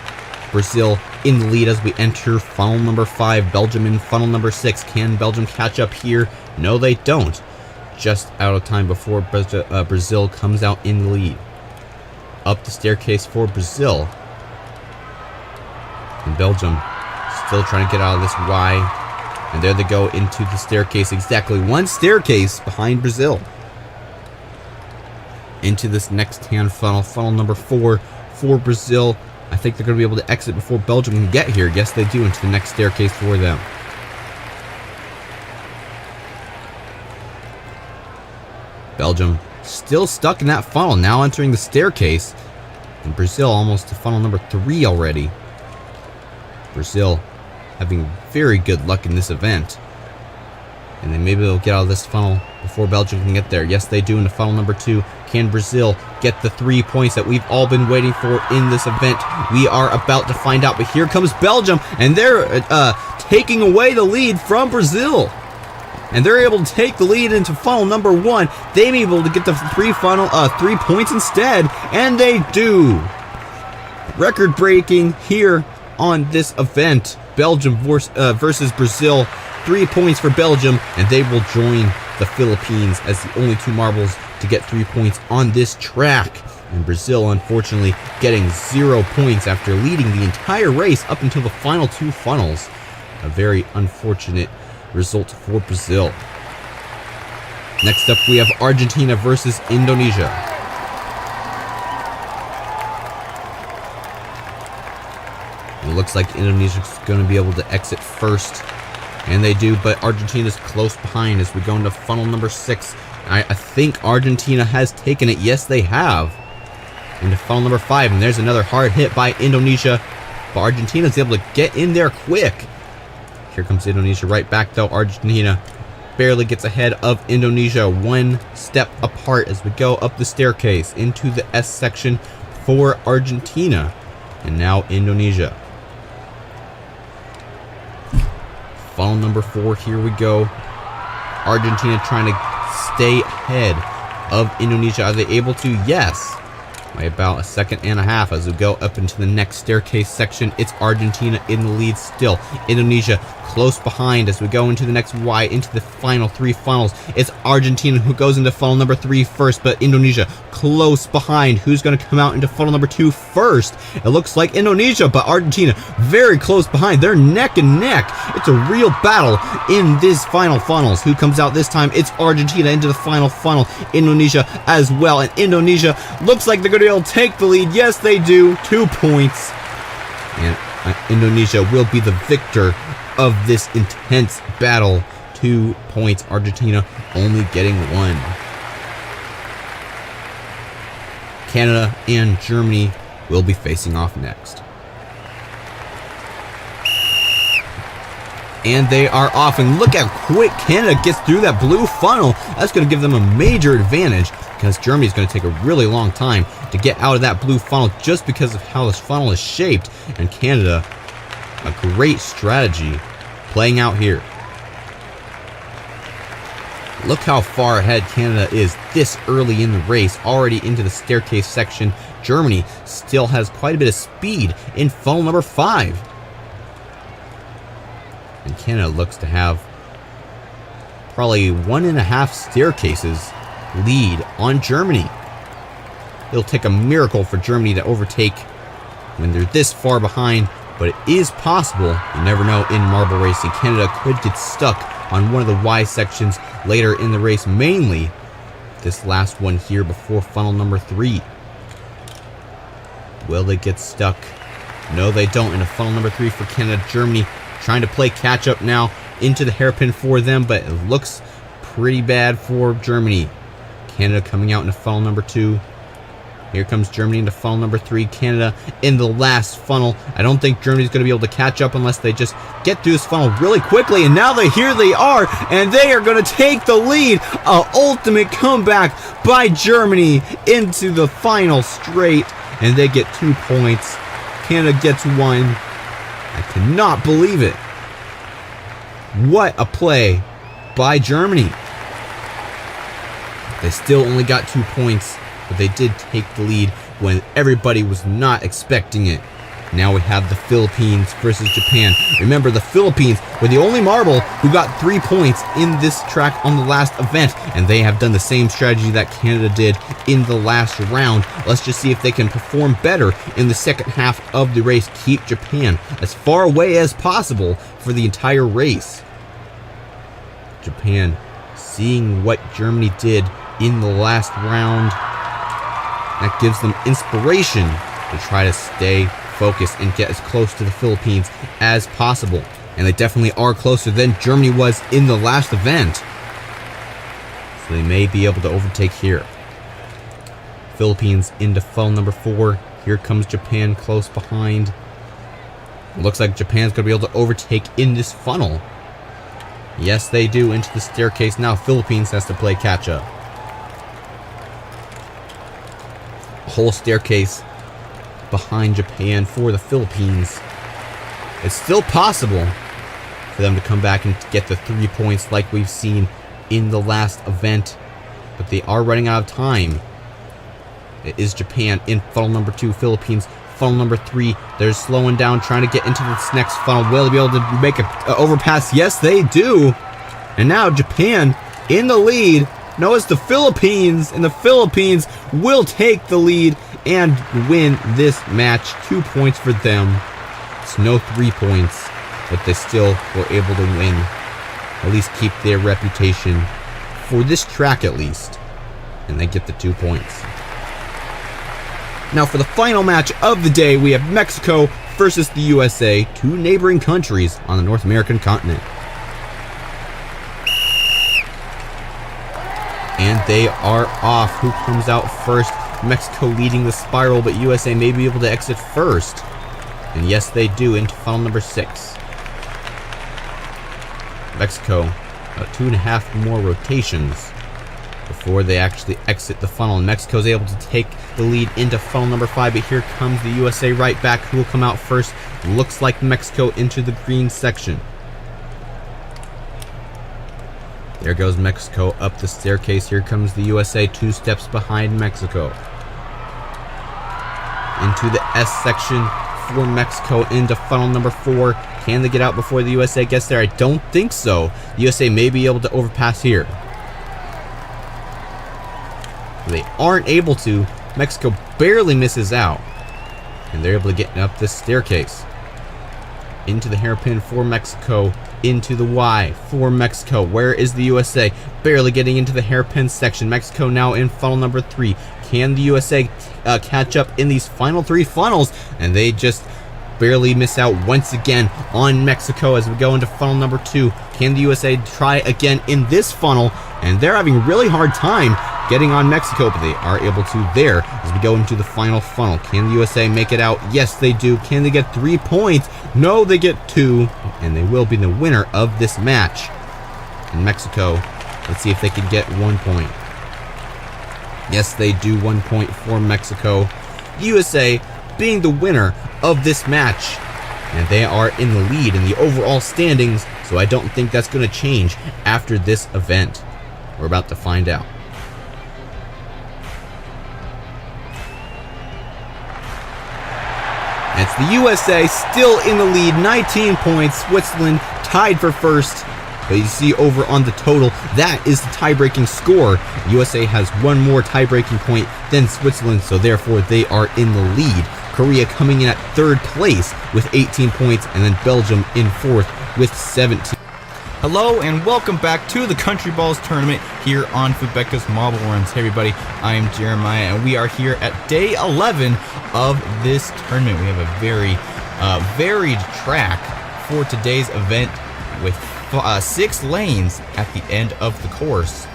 Brazil in the lead as we enter funnel number 5. Belgium in funnel number 6. Can Belgium catch up here? No, they don't. Just out of time before Brazil comes out in the lead. Up the staircase for Brazil. And Belgium still trying to get out of this Y. And there they go into the staircase. Exactly 1 staircase behind Brazil. Into this next hand funnel. Funnel number 4 for Brazil. I think they're going to be able to exit before Belgium can get here. Yes, they do. Into the next staircase for them. Belgium still stuck in that funnel, now entering the staircase. And Brazil almost to funnel number 3 already. Brazil having very good luck in this event. And then maybe they'll get out of this funnel before Belgium can get there. Yes, they do into funnel number 2. Can Brazil get the 3 points that we've all been waiting for in this event? We are about to find out. But here comes Belgium, and they're taking away the lead from Brazil. And they're able to take the lead into funnel number 1. They may be able to get the 3 points instead, and they do. Record breaking here on this event. Belgium versus Brazil. 3 points for Belgium, and they will join the Philippines as the only 2 marbles to get 3 points on this track. And Brazil, unfortunately, getting 0 points after leading the entire race up until the final 2 funnels. A very unfortunate result for Brazil. Next up, we have Argentina versus Indonesia. It looks like Indonesia's going to be able to exit first. And they do, but Argentina's close behind as we go into funnel number 6. I think Argentina has taken it. Yes, they have. Into funnel number 5, and there's another hard hit by Indonesia. But Argentina's able to get in there quick. Here comes Indonesia right back, though. Argentina barely gets ahead of Indonesia. 1 step apart as we go up the staircase into the S section for Argentina. And now Indonesia. Funnel number 4, here we go. Argentina trying to stay ahead of Indonesia. Are they able to? Yes. By about a second and a half as we go up into the next staircase section. It's Argentina in the lead still. Indonesia close behind as we go into the next Y, into the final 3 funnels. It's Argentina who goes into funnel number 3 first, but Indonesia close behind. Who's going to come out into funnel number 2 first? It looks like Indonesia, but Argentina very close behind. They're neck and neck. It's a real battle in this final funnels. Who comes out this time? It's Argentina into the final funnel. Indonesia as well, and Indonesia looks like they're going to be able to take the lead. Yes, they do. 2 points. And Indonesia will be the victor of this intense battle. 2 points. Argentina only getting 1. Canada and Germany will be facing off next. And they are off. And look how quick Canada gets through that blue funnel. That's going to give them a major advantage, because Germany is going to take a really long time to get out of that blue funnel just because of how this funnel is shaped. And Canada, a great strategy playing out here. Look how far ahead Canada is this early in the race, already into the staircase section. Germany still has quite a bit of speed in funnel number 5. And Canada looks to have probably 1.5 staircases lead on Germany. It'll take a miracle for Germany to overtake when they're this far behind, but it is possible. You never know in marble racing. Canada could get stuck on one of the Y sections later in the race, mainly this last one here before funnel number 3. Will they get stuck? No, they don't. Into funnel number 3 for Canada. Germany trying to play catch up now into the hairpin for them, but it looks pretty bad for Germany. Canada coming out into funnel number 2. Here comes Germany into funnel number 3. Canada in the last funnel. I don't think Germany's going to be able to catch up unless they just get through this funnel really quickly. And now here they are, and they are going to take the lead. An ultimate comeback by Germany into the final straight, and they get 2 points. Canada gets 1. I cannot believe it. What a play by Germany. They still only got 2 points, but they did take the lead when everybody was not expecting it. Now we have the Philippines versus Japan. Remember, the Philippines were the only marble who got 3 points in this track on the last event, and they have done the same strategy that Canada did in the last round. Let's just see if they can perform better in the second half of the race. Keep Japan as far away as possible for the entire race. Japan, seeing what Germany did in the last round, that gives them inspiration to try to stay focused and get as close to the Philippines as possible. And they definitely are closer than Germany was in the last event. So they may be able to overtake here. Philippines into funnel number 4. Here comes Japan close behind. It looks like Japan's going to be able to overtake in this funnel. Yes, they do, into the staircase. Now Philippines has to play catch-up. Whole staircase behind Japan for the Philippines. It's still possible for them to come back and get the 3 points like we've seen in the last event, but they are running out of time. It is Japan in funnel number 2, Philippines funnel number 3. They're slowing down, trying to get into this next funnel. Will they be able to make an overpass? Yes, they do. And now Japan in the lead. No, it's the Philippines, and the Philippines will take the lead and win this match. 2 points for them. It's no 3 points, but they still were able to win. At least keep their reputation for this track at least. And they get the 2 points. Now for the final match of the day, we have Mexico versus the USA, 2 neighboring countries on the North American continent. And they are off. Who comes out first? Mexico leading the spiral, but USA may be able to exit first. And yes, they do, into funnel number 6. Mexico, 2.5 more rotations before they actually exit the funnel. And Mexico is able to take the lead into funnel number 5, but here comes the USA right back. Who will come out first? Looks like Mexico into the green section. There goes Mexico up the staircase. Here comes the USA 2 steps behind Mexico. Into the S section for Mexico, into funnel number 4. Can they get out before the USA gets there? I don't think so. The USA may be able to overpass here. They aren't able to. Mexico barely misses out. And they're able to get up this staircase. Into the hairpin for Mexico. Into the Y for Mexico. Where is the USA? Barely getting into the hairpin section. Mexico now in funnel number 3. Can the USA catch up in these final 3 funnels? And they just barely miss out once again on Mexico as we go into funnel number 2. Can the USA try again in this funnel? And they're having a really hard time getting on Mexico, but they are able to there as we go into the final funnel. Can the USA make it out? Yes, they do. Can they get 3 points? No, they get 2, and they will be the winner of this match. And Mexico, let's see if they can get 1 point. Yes, they do. 1 point for Mexico. USA being the winner of this match, and they are in the lead in the overall standings, so I don't think that's going to change after this event. We're about to find out. It's the USA still in the lead, 19 points. Switzerland tied for first. But you see over on the total, that is the tie-breaking score. USA has 1 more tie-breaking point than Switzerland, so therefore they are in the lead. Korea coming in at 3rd place with 18 points, and then Belgium in 4th with 17. Hello and welcome back to the Country Balls tournament here on Fubeca's Marble Runs. Hey everybody, I am Jeremiah and we are here at day 11 of this tournament. We have a very varied track for today's event with 6 lanes at the end of the course.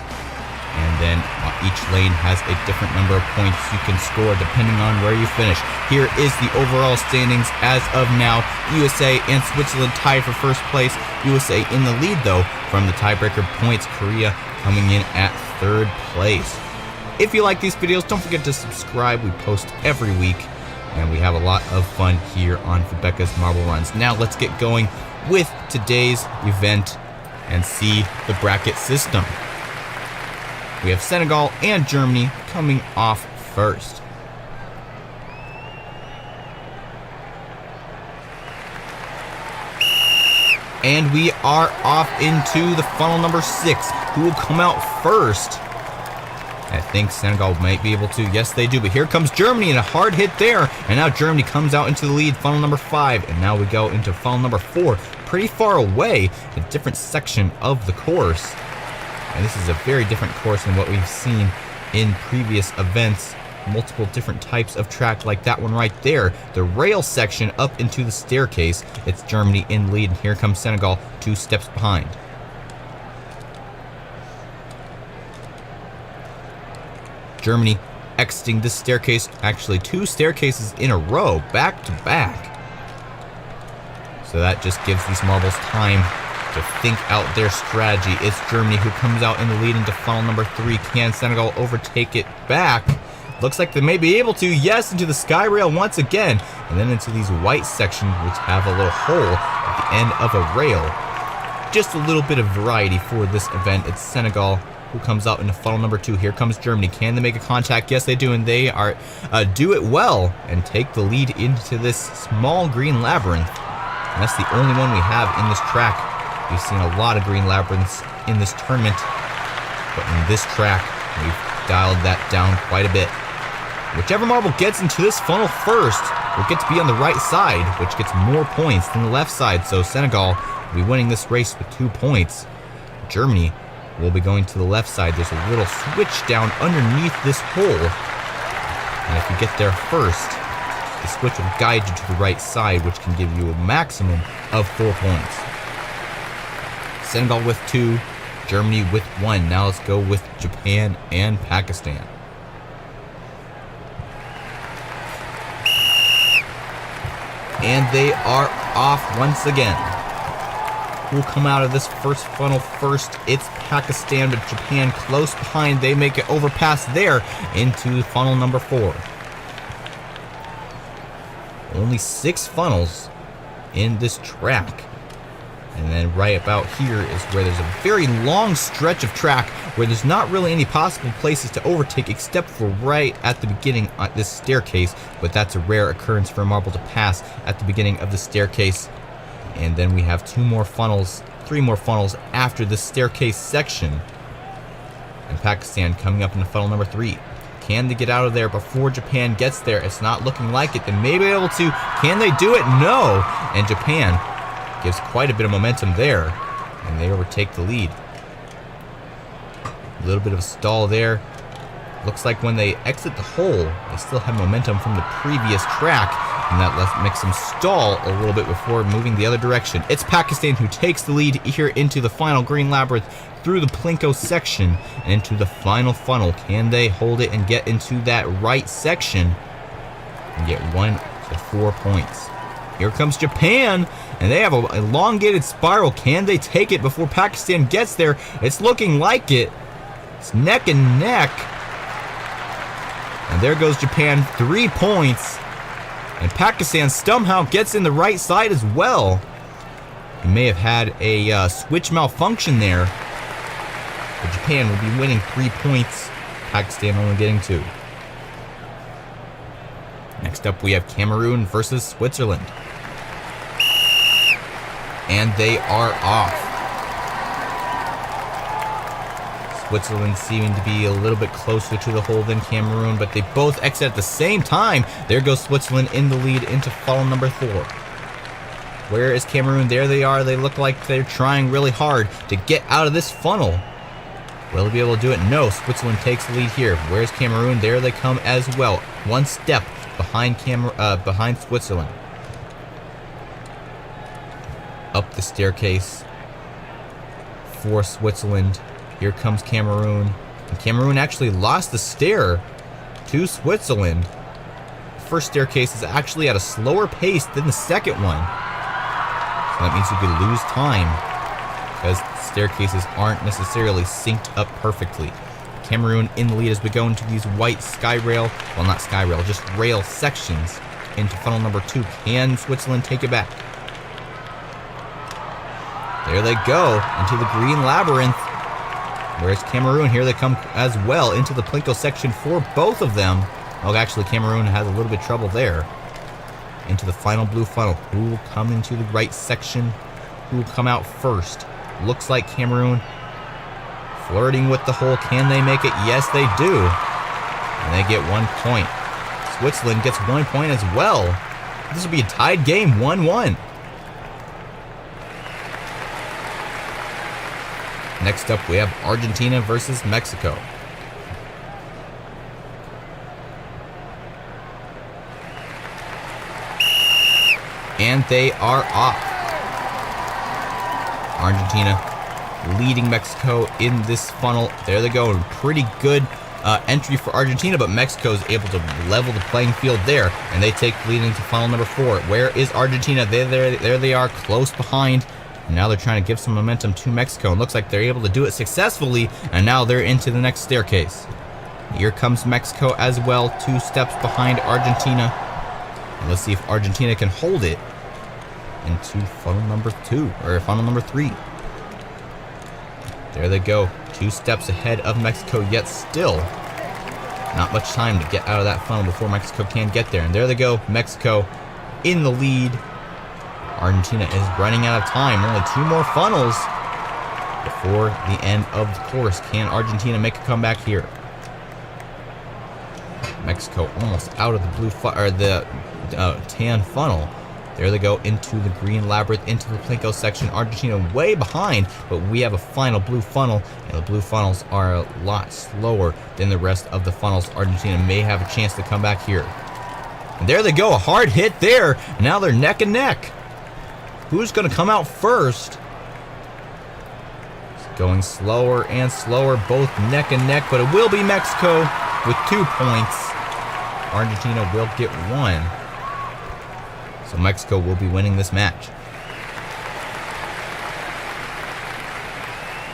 And then each lane has a different number of points you can score depending on where you finish. Here is the overall standings as of now. USA and Switzerland tied for first place. USA in the lead though from the tiebreaker points. Korea coming in at 3rd place. If you like these videos, don't forget to subscribe. We post every week and we have a lot of fun here on Fubeca's Marble Runs. Now let's get going with today's event and see the bracket system. We have Senegal and Germany coming off first. And we are off into the funnel number 6. Who will come out first? I think Senegal might be able to. Yes, they do. But here comes Germany and a hard hit there. And now Germany comes out into the lead, funnel number 5. And now we go into funnel number 4. Pretty far away, a different section of the course. And this is a very different course than what we've seen in previous events. Multiple different types of track like that one right there. The rail section up into the staircase. It's Germany in lead, and here comes Senegal 2 steps behind. Germany exiting this staircase, actually 2 staircases in a row, back to back. So that just gives these marbles time to think out their strategy. It's Germany who comes out in the lead into funnel number 3. Can Senegal overtake it back? Looks like they may be able to. Yes, into the sky rail once again. And then into these white sections, which have a little hole at the end of a rail. Just a little bit of variety for this event. It's Senegal who comes out into funnel number 2. Here comes Germany. Can they make a contact? Yes, they do, and they are do it well and take the lead into this small green labyrinth. And that's the only one we have in this track. We've seen a lot of green labyrinths in this tournament, but in this track, we've dialed that down quite a bit. Whichever marble gets into this funnel first will get to be on the right side, which gets more points than the left side. So Senegal will be winning this race with 2 points. Germany will be going to the left side. There's a little switch down underneath this hole. And if you get there first, the switch will guide you to the right side, which can give you a maximum of 4 points. Senegal with 2, Germany with 1. Now let's go with Japan and Pakistan. And they are off once again. Who'll come out of this first funnel first? It's Pakistan, but Japan close behind. They make it overpass there into funnel number 4. Only 6 funnels in this track. And then right about here is where there's a very long stretch of track where there's not really any possible places to overtake except for right at the beginning of this staircase, but that's a rare occurrence for a marble to pass at the beginning of the staircase. And then we have 3 more funnels after this staircase section. And Pakistan coming up into funnel number 3. Can they get out of there before Japan gets there? It's not looking like it. They may be able to. Can they do it? No! And Japan gives quite a bit of momentum there, and they overtake the lead. A little bit of a stall there. Looks like when they exit the hole, they still have momentum from the previous track, and that makes them stall a little bit before moving the other direction. It's Pakistan who takes the lead here into the final green labyrinth through the plinko section and into the final funnel. Can they hold it and get into that right section and get 1 to 4 points? Here comes Japan, and they have an elongated spiral. Can they take it before Pakistan gets there? It's looking like it. It's neck and neck. And there goes Japan, 3 points. And Pakistan somehow gets in the right side as well. He may have had a switch malfunction there. But Japan will be winning 3 points. Pakistan only getting 2. Next up, we have Cameroon versus Switzerland. And they are off. Switzerland seeming to be a little bit closer to the hole than Cameroon, but they both exit at the same time. There goes Switzerland in the lead into funnel number 4. Where is Cameroon? There they are. They look like they're trying really hard to get out of this funnel. Will they be able to do it? No. Switzerland takes the lead here. Where's Cameroon? There they come as well. 1 step behind Switzerland. Up the staircase for Switzerland. Here comes Cameroon. And Cameroon actually lost the stair to Switzerland. The first staircase is actually at a slower pace than the second one. So that means you could lose time because staircases aren't necessarily synced up perfectly. Cameroon in the lead as we go into these white sky rail, well, not sky rail, just rail sections into funnel number 2. Can Switzerland take it back? There they go into the green labyrinth. Where's Cameroon? Here they come as well into the plinko section for both of them. Oh, actually, Cameroon has a little bit of trouble there. Into the final blue funnel. Who will come into the right section? Who will come out first? Looks like Cameroon flirting with the hole. Can they make it? Yes, they do. And they get 1 point. Switzerland gets 1 point as well. This will be a tied game, 1-1. Next up, we have Argentina versus Mexico. And they are off. Argentina leading Mexico in this funnel. There they go. Pretty good entry for Argentina, but Mexico is able to level the playing field there, and they take the lead into funnel number 4. Where is Argentina? There they are, close behind. And now they're trying to give some momentum to Mexico. And looks like they're able to do it successfully. And now they're into the next staircase. Here comes Mexico as well, 2 steps behind Argentina. And let's see if Argentina can hold it into funnel number 2, or funnel number 3. There they go, 2 steps ahead of Mexico, yet still not much time to get out of that funnel before Mexico can get there. And there they go, Mexico in the lead. Argentina is running out of time, only 2 more funnels before the end of the course. Can Argentina make a comeback here? Mexico almost out of the blue tan funnel. There they go into the green labyrinth, into the Plinko section. Argentina way behind, but we have a final blue funnel, and the blue funnels are a lot slower than the rest of the funnels. Argentina may have a chance to come back here. And there they go, a hard hit there. Now they're neck and neck. Who's going to come out first? It's going slower and slower, both neck and neck, but it will be Mexico with 2 points. Argentina will get 1. So Mexico will be winning this match.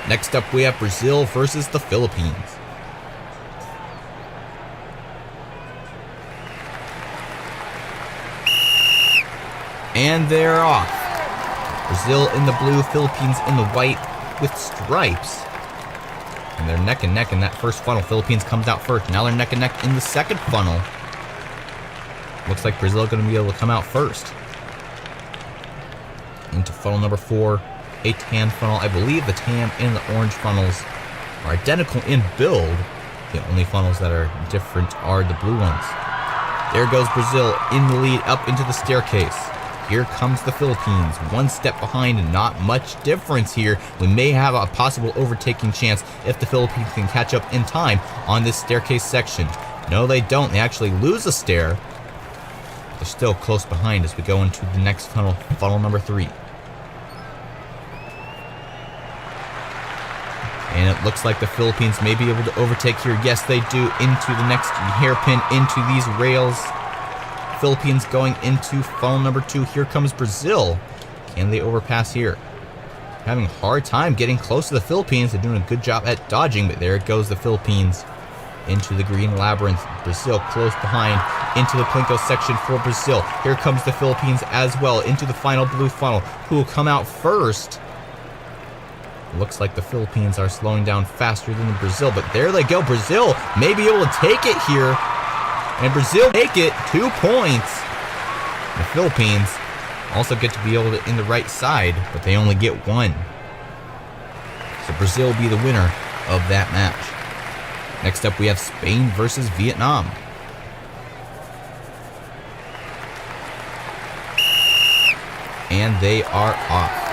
Next up, we have Brazil versus the Philippines. And they're off. Brazil in the blue, Philippines in the white with stripes. And they're neck and neck in that first funnel. Philippines comes out first. Now they're neck and neck in the second funnel. Looks like Brazil is going to be able to come out first. Into funnel number 4, a tan funnel. I believe the tan and the orange funnels are identical in build. The only funnels that are different are the blue ones. There goes Brazil in the lead up into the staircase. Here comes the Philippines, 1 step behind, and not much difference here. We may have a possible overtaking chance if the Philippines can catch up in time on this staircase section. No, they don't. They actually lose a stair. They're still close behind as we go into the next funnel, funnel number 3. And it looks like the Philippines may be able to overtake here. Yes, they do, into the next hairpin, into these rails. Philippines going into funnel number 2. Here comes Brazil. Can they overpass here? Having a hard time getting close to the Philippines. They're doing a good job at dodging, but there it goes, the Philippines into the green labyrinth. Brazil close behind into the Plinko section for Brazil. Here comes the Philippines as well into the final blue funnel. Who will come out first? Looks like the Philippines are slowing down faster than Brazil, but there they go. Brazil may be able to take it here. And Brazil take it, 2 points. The Philippines also get to be able to in the right side, but they only get 1. So Brazil will be the winner of that match. Next up, we have Spain versus Vietnam. And they are off.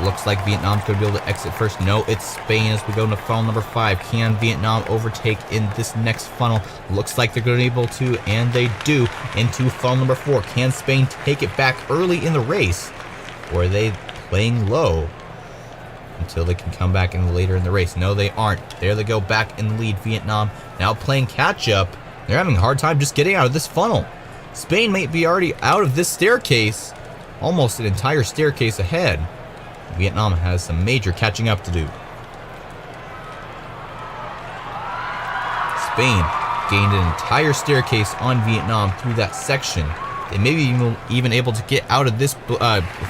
Looks like Vietnam's going to be able to exit first. No, it's Spain as we go into funnel number 5. Can Vietnam overtake in this next funnel? Looks like they're going to be able to, and they do, into funnel number 4. Can Spain take it back early in the race? Or are they playing low until they can come back in later in the race? No, they aren't. There they go, back in the lead. Vietnam now playing catch-up. They're having a hard time just getting out of this funnel. Spain might be already out of this staircase. Almost an entire staircase ahead. Vietnam has some major catching up to do. Spain gained an entire staircase on Vietnam through that section. They may be even able to get out of this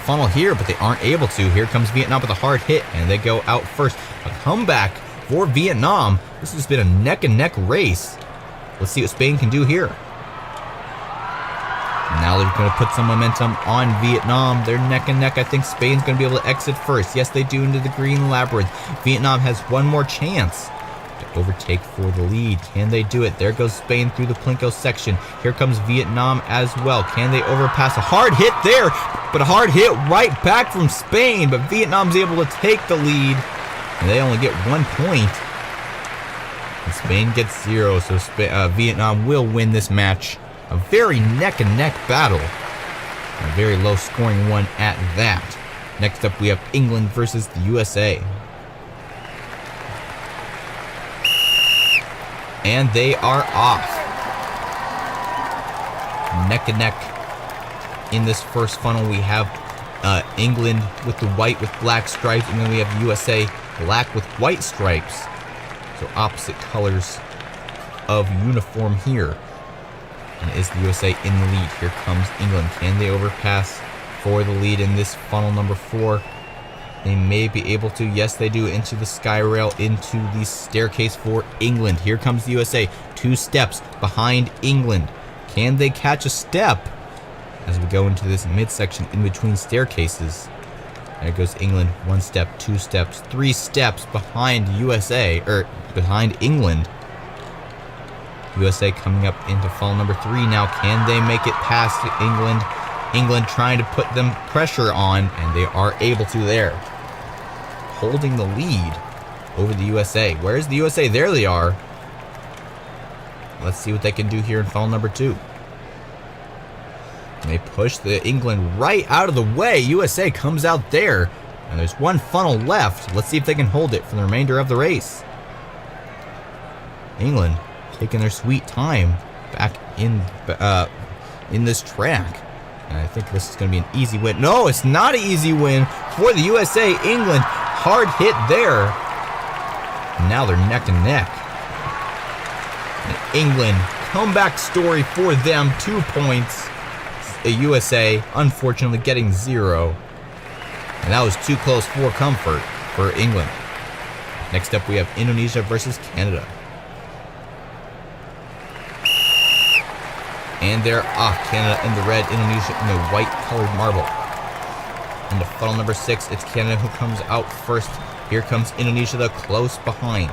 funnel here, but they aren't able to. Here comes Vietnam with a hard hit, and they go out first. A comeback for Vietnam. This has been a neck-and-neck race. Let's see what Spain can do here. Now they're going to put some momentum on Vietnam. They're neck and neck. I think Spain's going to be able to exit first. Yes, they do, into the green labyrinth. Vietnam has 1 more chance to overtake for the lead. Can they do it? There goes Spain through the Plinko section. Here comes Vietnam as well. Can they overpass? A hard hit there, but a hard hit right back from Spain. But Vietnam's able to take the lead, and they only get 1 point. And Spain gets 0, so Vietnam will win this match. A very neck-and-neck battle. A very low-scoring one at that. Next up, we have England versus the USA. And they are off. Neck-and-neck in this first funnel, we have England with the white with black stripes, and then we have USA black with white stripes. So opposite colors of uniform here. And is the USA in the lead? Here comes England. Can they overpass for the lead in this funnel number 4? They may be able to. Yes, they do. Into the sky rail, into the staircase for England. Here comes the USA. 2 steps behind England. Can they catch a step as we go into this midsection in between staircases? There goes England. 1 step, 2 steps, 3 steps behind USA, or behind England. USA coming up into funnel number 3 now. Can they make it past England? England trying to put them pressure on, and they are able to there. Holding the lead over the USA. Where is the USA? There they are. Let's see what they can do here in funnel number 2. They push the England right out of the way. USA comes out there, and there's 1 funnel left. Let's see if they can hold it for the remainder of the race. England taking their sweet time back in this track. And I think this is going to be an easy win. No, it's not an easy win for the USA. England, hard hit there. Now they're neck and neck. And England, comeback story for them. 2 points. The USA, unfortunately, getting 0. And that was too close for comfort for England. Next up, we have Indonesia versus Canada. And they're off. Canada in the red, Indonesia in the white colored marble. Into funnel number 6, it's Canada who comes out first. Here comes Indonesia, the close behind.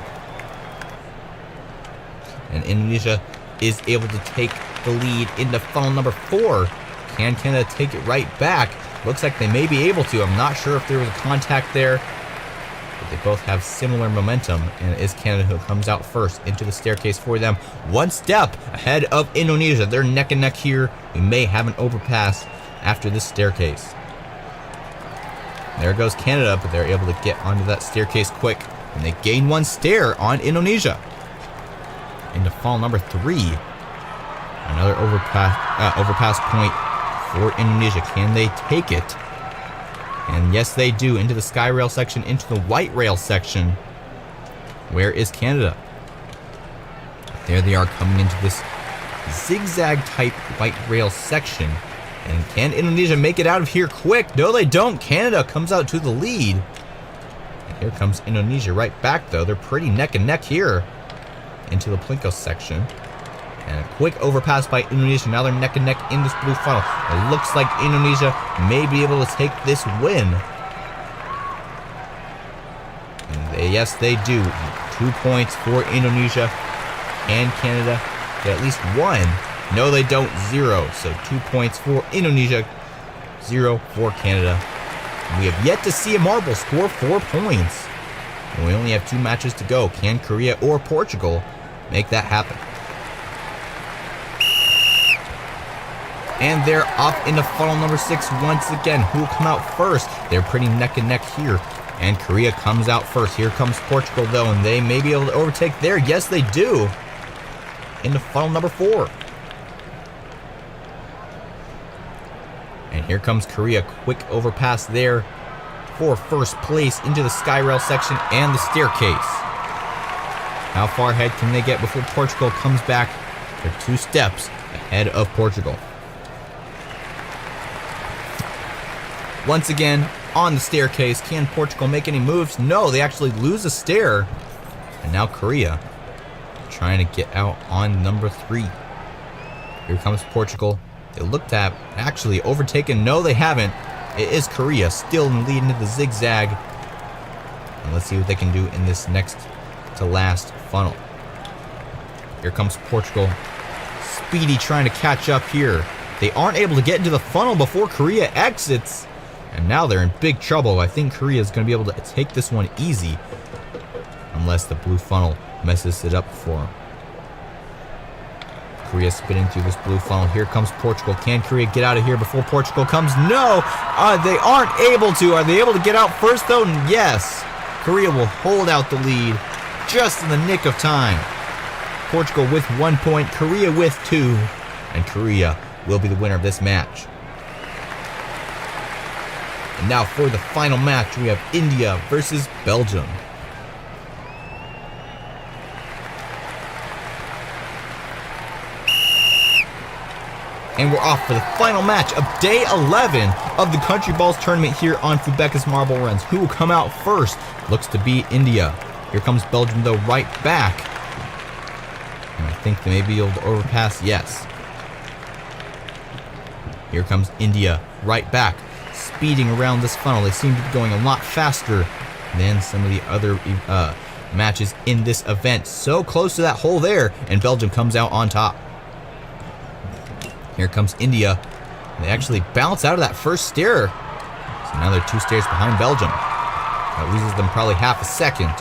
And Indonesia is able to take the lead into funnel number 4. Can Canada take it right back? Looks like they may be able to. I'm not sure if there was a contact there. But they both have similar momentum, and it is Canada who comes out first into the staircase for them. 1 step ahead of Indonesia. They're neck and neck here. We may have an overpass after this staircase. There goes Canada, but they're able to get onto that staircase quick, and they gain 1 stair on Indonesia. Into funnel number 3. Another overpass point for Indonesia. Can they take it? And yes, they do. Into the sky rail section, into the white rail section. Where is Canada? There they are coming into this zigzag type white rail section. And can Indonesia make it out of here quick? No, they don't. Canada comes out to the lead. And here comes Indonesia right back, though. They're pretty neck and neck here. Into the Plinko section. And a quick overpass by Indonesia. Now they're neck and neck in this blue funnel. It looks like Indonesia may be able to take this win. And yes, they do. 2 points for Indonesia and Canada. Get at least 1. No, they don't. 0. So 2 points for Indonesia. 0 for Canada. And we have yet to see a marble score 4 points. And we only have 2 matches to go. Can Korea or Portugal make that happen? And they're off into funnel number 6 once again. Who will come out first? They're pretty neck and neck here. And Korea comes out first. Here comes Portugal, though, and they may be able to overtake there. Yes, they do. Into funnel number 4. And here comes Korea. Quick overpass there for first place into the sky rail section and the staircase. How far ahead can they get before Portugal comes back? They're 2 steps ahead of Portugal. Once again, on the staircase, can Portugal make any moves? No, they actually lose a stair. And now Korea trying to get out on number 3. Here comes Portugal. They looked at actually overtaken. No, they haven't. It is Korea still in the lead into the zigzag. And let's see what they can do in this next to last funnel. Here comes Portugal. Speedy trying to catch up here. They aren't able to get into the funnel before Korea exits. And now they're in big trouble. I think Korea is going to be able to take this one easy. Unless the blue funnel messes it up for them. Korea spinning through this blue funnel. Here comes Portugal. Can Korea get out of here before Portugal comes? No! They aren't able to. Are they able to get out first, though? Yes. Korea will hold out the lead just in the nick of time. Portugal with 1 point. Korea with 2. And Korea will be the winner of this match. And now for the final match, we have India versus Belgium. And we're off for the final match of day 11 of the Country Balls tournament here on Fubeca's Marble Runs. Who will come out first? Looks to be India. Here comes Belgium though, right back. And I think they may be able to overpass. Yes. Here comes India, right back, speeding around this funnel. They seem to be going a lot faster than some of the other matches in this event. So close to that hole there, and Belgium comes out on top. Here comes India. They actually bounce out of that first stair. So now they're 2 stairs behind Belgium. That loses them probably half a second.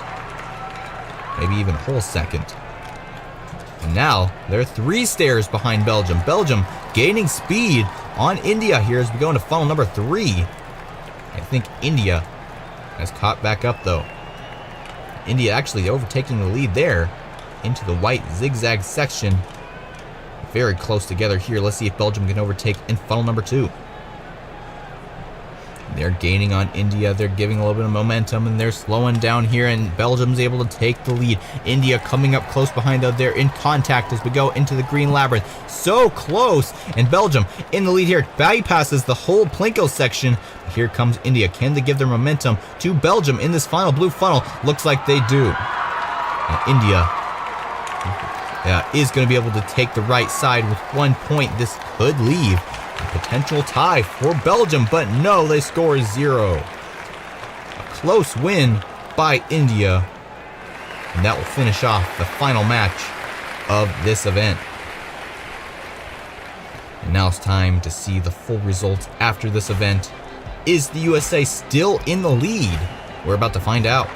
Maybe even a whole second. And now they're 3 stairs behind Belgium. Belgium gaining speed on India here as we go into funnel number 3. I think India has caught back up though. India actually overtaking the lead there into the white zigzag section. Very close together here. Let's see if Belgium can overtake in funnel number 2. They're gaining on India. They're giving a little bit of momentum, and they're slowing down here, and Belgium's able to take the lead. India coming up close behind them. They're in contact as we go into the green labyrinth. So close, and Belgium in the lead here. Bypasses the whole Plinko section. Here comes India. Can they give their momentum to Belgium in this final blue funnel? Looks like they do. And India is going to be able to take the right side with 1 point. This could leave a potential tie for Belgium, but no, they score 0. A close win by India, and that will finish off the final match of this event. And now it's time to see the full results after this event. Is the USA still in the lead? We're about to find out.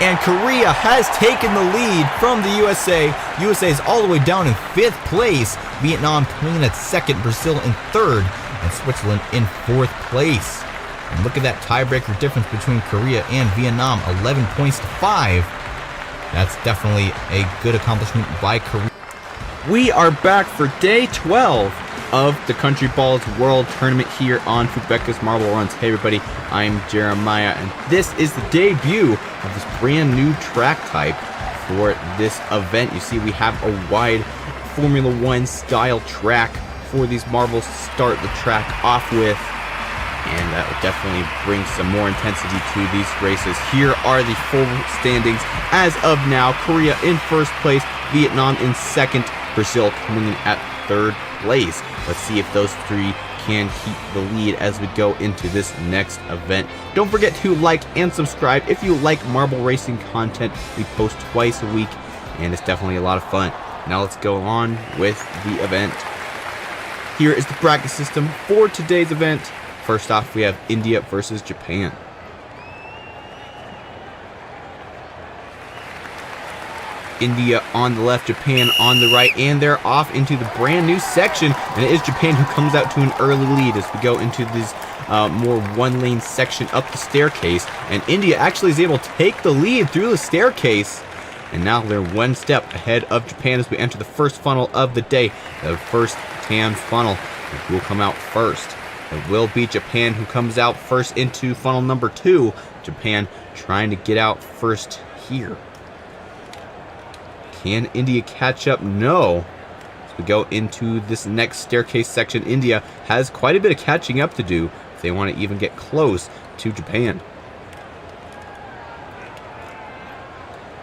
And Korea has taken the lead from the USA. USA is all the way down in 5th place. Vietnam coming in at 2nd, Brazil in 3rd, and Switzerland in 4th place. And look at that tiebreaker difference between Korea and Vietnam, 11 points to 5. That's definitely a good accomplishment by Korea. We are back for day 12 of the Country Balls World Tournament here on Fubeca's Marble Runs. Hey everybody, I'm Jeremiah, and this is the debut of this brand new track type for this event. You see, we have a wide Formula 1 style track for these marbles to start the track off with, and that will definitely bring some more intensity to these races. Here are the full standings as of now. Korea in 1st place, Vietnam in 2nd, Brazil coming in at 3rd place. Let's see if those 3 can keep the lead as we go into this next event. Don't forget to like and subscribe if you like marble racing content. We post twice a week, and it's definitely a lot of fun. Now let's go on with the event. Here is the bracket system for today's event. First off, we have India versus Japan. India on the left, Japan on the right, and they're off into the brand new section, and it is Japan who comes out to an early lead as we go into this more 1-lane section up the staircase, and India actually is able to take the lead through the staircase, and now they're 1 step ahead of Japan as we enter the first funnel of the day, the first tan funnel. Who will come out first? It will be Japan who comes out first into funnel number 2. Japan trying to get out first here. Can India catch up? No. As we go into this next staircase section, India has quite a bit of catching up to do if they want to even get close to Japan.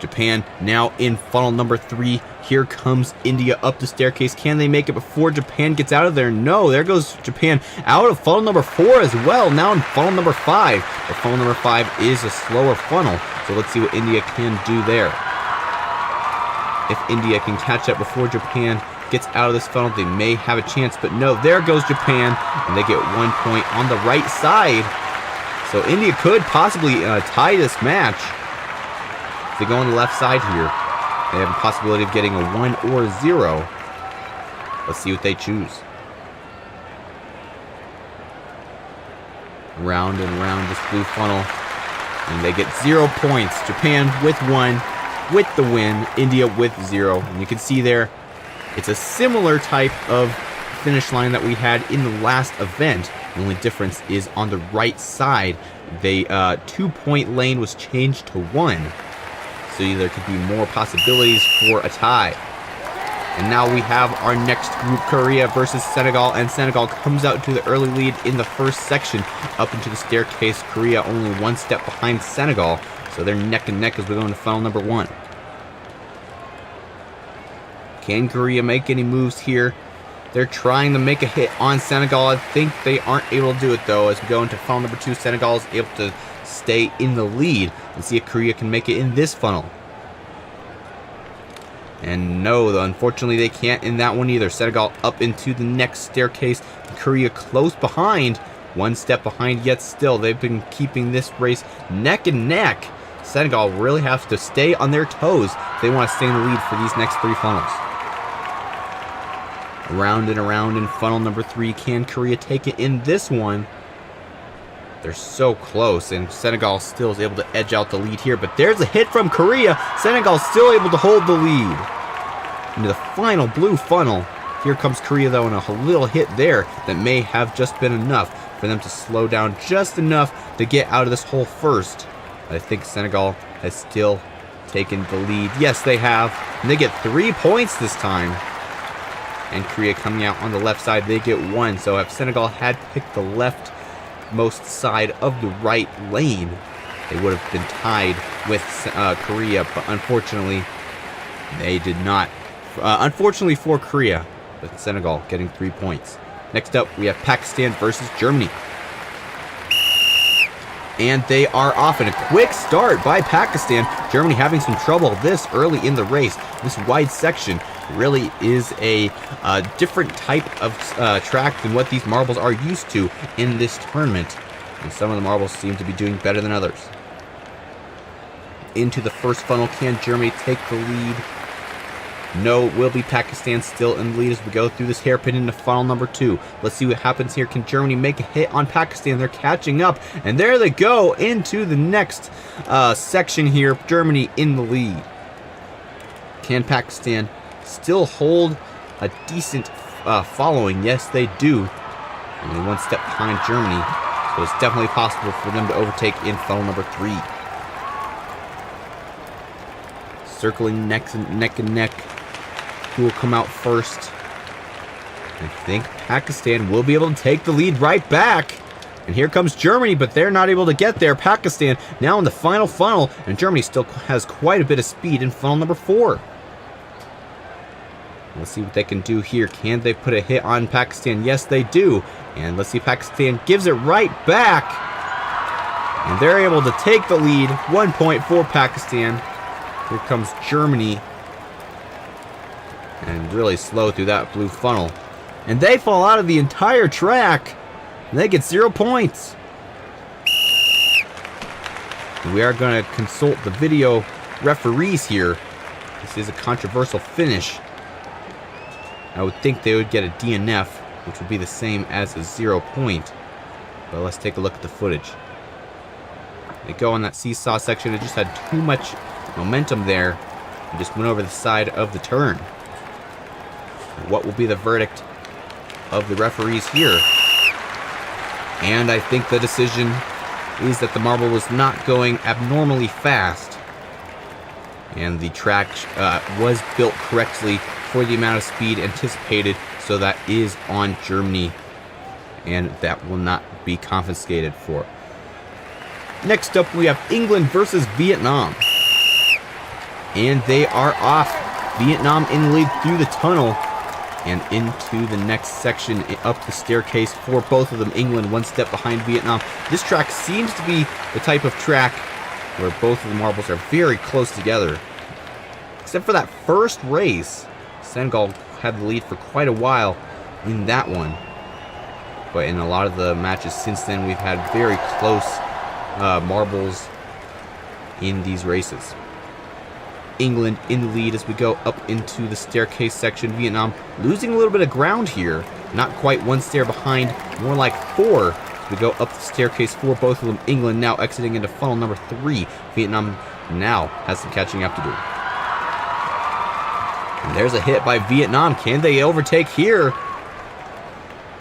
Japan now in funnel number 3. Here comes India up the staircase. Can they make it before Japan gets out of there? No. There goes Japan out of funnel number 4 as well. Now in funnel number 5. But funnel number 5 is a slower funnel. So let's see what India can do there. If India can catch up before Japan gets out of this funnel, they may have a chance, but no, there goes Japan, and they get 1 point on the right side. So India could possibly tie this match. If they go on the left side here, they have a possibility of getting a 1 or 0. Let's see what they choose. Round and round this blue funnel, and they get 0 points. Japan with 1. With the win, India with 0. And you can see there, it's a similar type of finish line that we had in the last event. The only difference is on the right side, the 2-point lane was changed to 1. So there could be more possibilities for a tie. And now we have our next group, Korea versus Senegal, and Senegal comes out to the early lead in the first section. Up into the staircase, Korea only 1 step behind Senegal, so they're neck and neck as we go into funnel number 1. Can Korea make any moves here? They're trying to make a hit on Senegal. I think they aren't able to do it though. As we go into funnel number 2, Senegal is able to stay in the lead and see if Korea can make it in this funnel. And no, unfortunately they can't in that one either. Senegal up into the next staircase. Korea close behind. 1 step behind, yet still they've been keeping this race neck and neck. Senegal really has to stay on their toes if they want to stay in the lead for these next 3 funnels. Around and around in funnel number 3. Can Korea take it in this one? They're so close, and Senegal still is able to edge out the lead here. But there's a hit from Korea. Senegal still able to hold the lead. Into the final blue funnel. Here comes Korea, though, and a little hit there that may have just been enough for them to slow down just enough to get out of this hole first. But I think Senegal has still taken the lead. Yes, they have. And they get 3 points this time. And Korea coming out on the left side, they get 1. So if Senegal had picked the leftmost side of the right lane, they would have been tied with Korea. But unfortunately, they did not. Unfortunately for Korea, but Senegal getting 3 points. Next up, we have Pakistan versus Germany. And they are off in a quick start by Pakistan. Germany having some trouble this early in the race. This wide section really is a different type of track than what these marbles are used to in this tournament. And some of the marbles seem to be doing better than others. Into the first funnel, can Germany take the lead? No, it will be Pakistan still in the lead as we go through this hairpin into funnel number 2. Let's see what happens here. Can Germany make a hit on Pakistan? They're catching up, and there they go into the next section here. Germany in the lead. Can Pakistan still hold a decent following? Yes, they do. Only 1 step behind Germany, so it's definitely possible for them to overtake in funnel number 3. Circling neck and neck. Who will come out first? I think Pakistan will be able to take the lead right back. And here comes Germany, but they're not able to get there. Pakistan now in the final funnel, and Germany still has quite a bit of speed in funnel number 4. Let's see what they can do here. Can they put a hit on Pakistan? Yes, they do. And let's see if Pakistan gives it right back. And they're able to take the lead. 1 point for Pakistan. Here comes Germany. And really slow through that blue funnel. And they fall out of the entire track. And they get 0 points. And we are going to consult the video referees here. This is a controversial finish. I would think they would get a DNF, which would be the same as a 0 point. But let's take a look at the footage. They go on that seesaw section. It just had too much momentum there. And just went over the side of the turn. What will be the verdict of the referees here? And I think the decision is that the marble was not going abnormally fast. And the track was built correctly for the amount of speed anticipated, so that is on Germany, and that will not be confiscated for. Next up, we have England versus Vietnam. And they are off. Vietnam in the lead through the tunnel and into the next section up the staircase for both of them. England 1 step behind Vietnam. This track seems to be the type of track where both of the marbles are very close together. Except for that first race, Senegal had the lead for quite a while in that one. But in a lot of the matches since then, we've had very close marbles in these races. England in the lead as we go up into the staircase section. Vietnam losing a little bit of ground here. Not quite 1 stair behind, more like 4. As we go up the staircase for both of them. England now exiting into funnel number 3. Vietnam now has some catching up to do. And there's a hit by Vietnam. Can they overtake here?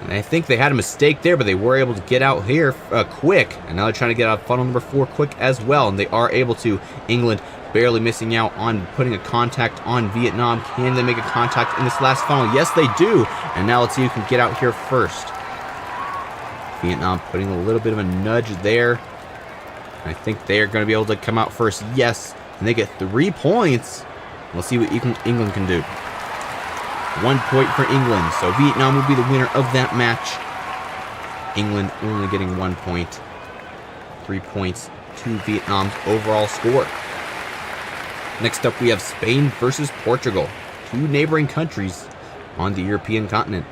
And I think they had a mistake there, but they were able to get out here quick. And now they're trying to get out funnel number 4 quick as well. And they are able to. England barely missing out on putting a contact on Vietnam. Can they make a contact in this last funnel? Yes, they do. And now let's see who can get out here first. Vietnam putting a little bit of a nudge there. I think they're going to be able to come out first. Yes. And they get 3 points. Let's see what England can do. 1 point for England. So Vietnam will be the winner of that match. England only getting 1 point. 3 points to Vietnam's overall score. Next up, we have Spain versus Portugal. 2 neighboring countries on the European continent.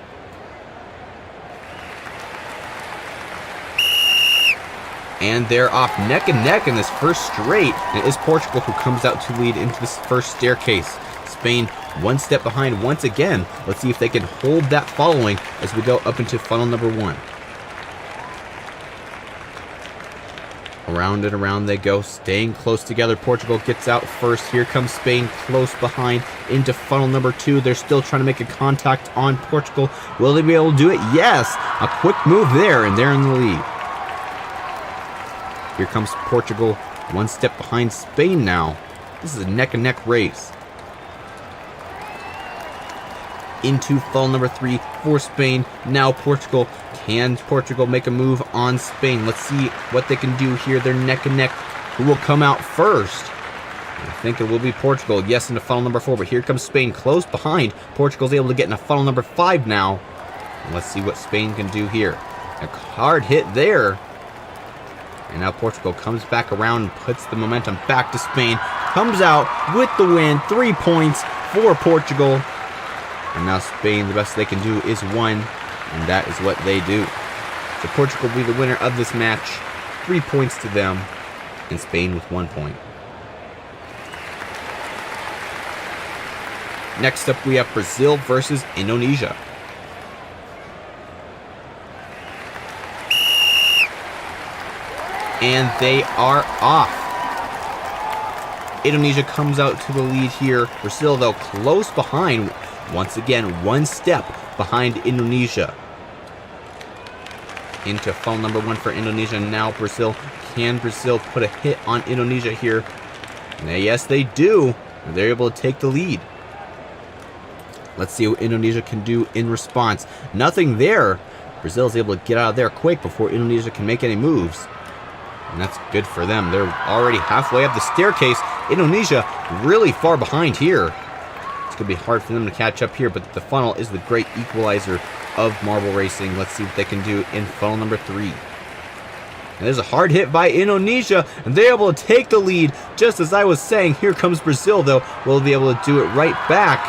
And they're off neck and neck in this first straight. And it is Portugal who comes out to lead into this first staircase. Spain 1 step behind once again. Let's see if they can hold that following as we go up into funnel number 1. Around and around they go, staying close together. Portugal gets out first. Here comes Spain close behind into funnel number 2. They're still trying to make a contact on Portugal. Will they be able to do it? Yes! A quick move there, and they're in the lead. Here comes Portugal, 1 step behind Spain now. This is a neck-and-neck race. Into funnel number 3 for Spain. Now Portugal. Can Portugal make a move on Spain? Let's see what they can do here. They're neck and neck. Who will come out first? I think it will be Portugal. Yes, into funnel number 4. But here comes Spain close behind. Portugal's able to get into funnel number 5 now. And let's see what Spain can do here. A hard hit there. And now Portugal comes back around and puts the momentum back to Spain. Comes out with the win. 3 points for Portugal. And now Spain, the best they can do is 1. And that is what they do. So Portugal will be the winner of this match. 3 points to them. And Spain with 1 point. Next up we have Brazil versus Indonesia. And they are off. Indonesia comes out to the lead here. Brazil, though, close behind. Once again, 1 step behind Indonesia. Into funnel number 1 for Indonesia. Now Brazil. Can Brazil put a hit on Indonesia here? And yes, they do. They're able to take the lead. Let's see what Indonesia can do in response. Nothing there. Brazil is able to get out of there quick before Indonesia can make any moves. And that's good for them. They're already halfway up the staircase. Indonesia really far behind here. It's going to be hard for them to catch up here, but the funnel is the great equalizer of marble racing. Let's see what they can do in funnel number 3. And there's a hard hit by Indonesia, and they're able to take the lead. Just as I was saying, here comes Brazil, though. Will they be able to do it right back?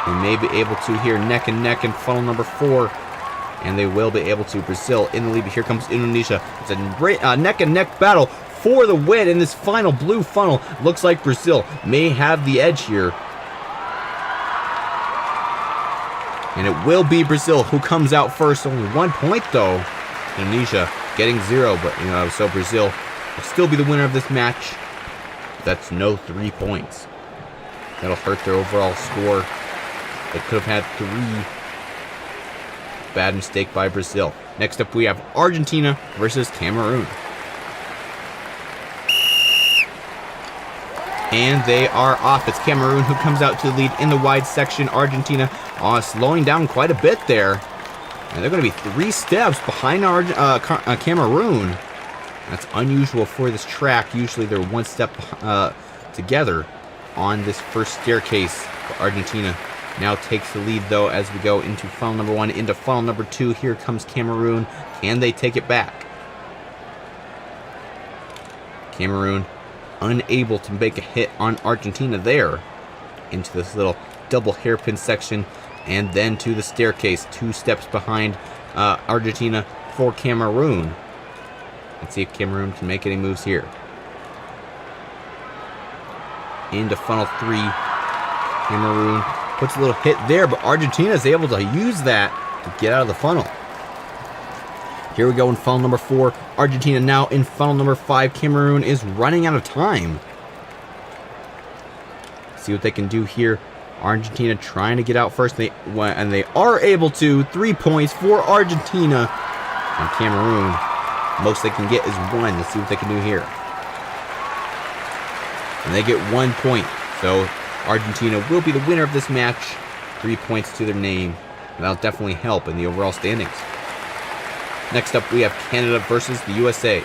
They may be able to here neck and neck in funnel number 4. And they will be able to. Brazil in the lead, but here comes Indonesia. It's a great neck and neck battle for the win in this final blue funnel. Looks like Brazil may have the edge here. And it will be Brazil who comes out first. Only 1 point though. Indonesia getting 0, but so Brazil will still be the winner of this match. That's no 3 points. That'll hurt their overall score. They could have had 3. Bad mistake by Brazil. Next up we have Argentina versus Cameroon. And they are off. It's Cameroon who comes out to the lead in the wide section. Argentina slowing down quite a bit there. And they're going to be 3 steps behind Cameroon. That's unusual for this track. Usually they're 1 step together on this first staircase. But Argentina now takes the lead, though, as we go into funnel number 1, into funnel number 2. Here comes Cameroon. Can they take it back? Cameroon unable to make a hit on Argentina there. Into this little double hairpin section. And then to the staircase. 2 steps behind Argentina for Cameroon. Let's see if Cameroon can make any moves here. Into funnel 3. Cameroon puts a little hit there, but Argentina is able to use that to get out of the funnel. Here we go in funnel number 4. Argentina now in funnel number 5. Cameroon is running out of time. See what they can do here. Argentina trying to get out first, and they are able to. 3 points for Argentina. And Cameroon, most they can get is 1. Let's see what they can do here. And they get 1 point. So Argentina will be the winner of this match. 3 points to their name. And that'll definitely help in the overall standings. Next up, we have Canada versus the USA.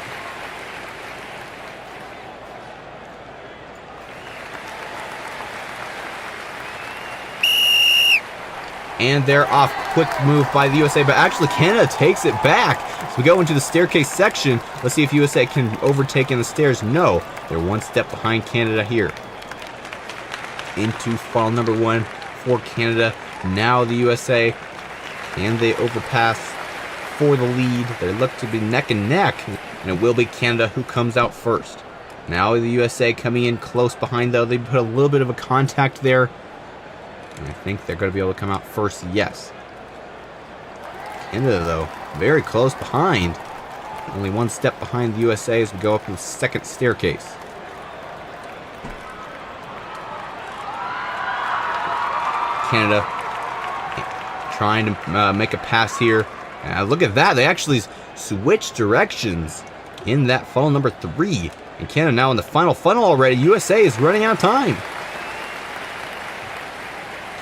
And they're off. Quick move by the USA, but actually Canada takes it back. So we go into the staircase section. Let's see if USA can overtake in the stairs. No, they're 1 step behind Canada here. Into funnel number 1 for Canada. Now the USA, can they overpass for the lead? They look to be neck and neck, and it will be Canada who comes out first. Now the USA coming in close behind, though. They put a little bit of a contact there. And I think they're going to be able to come out first, yes. Canada, though, very close behind. Only 1 step behind the USA as we go up to the second staircase. Canada trying to make a pass here. Look at that. They actually switched directions in that funnel number 3. And Canada now in the final funnel already. USA is running out of time.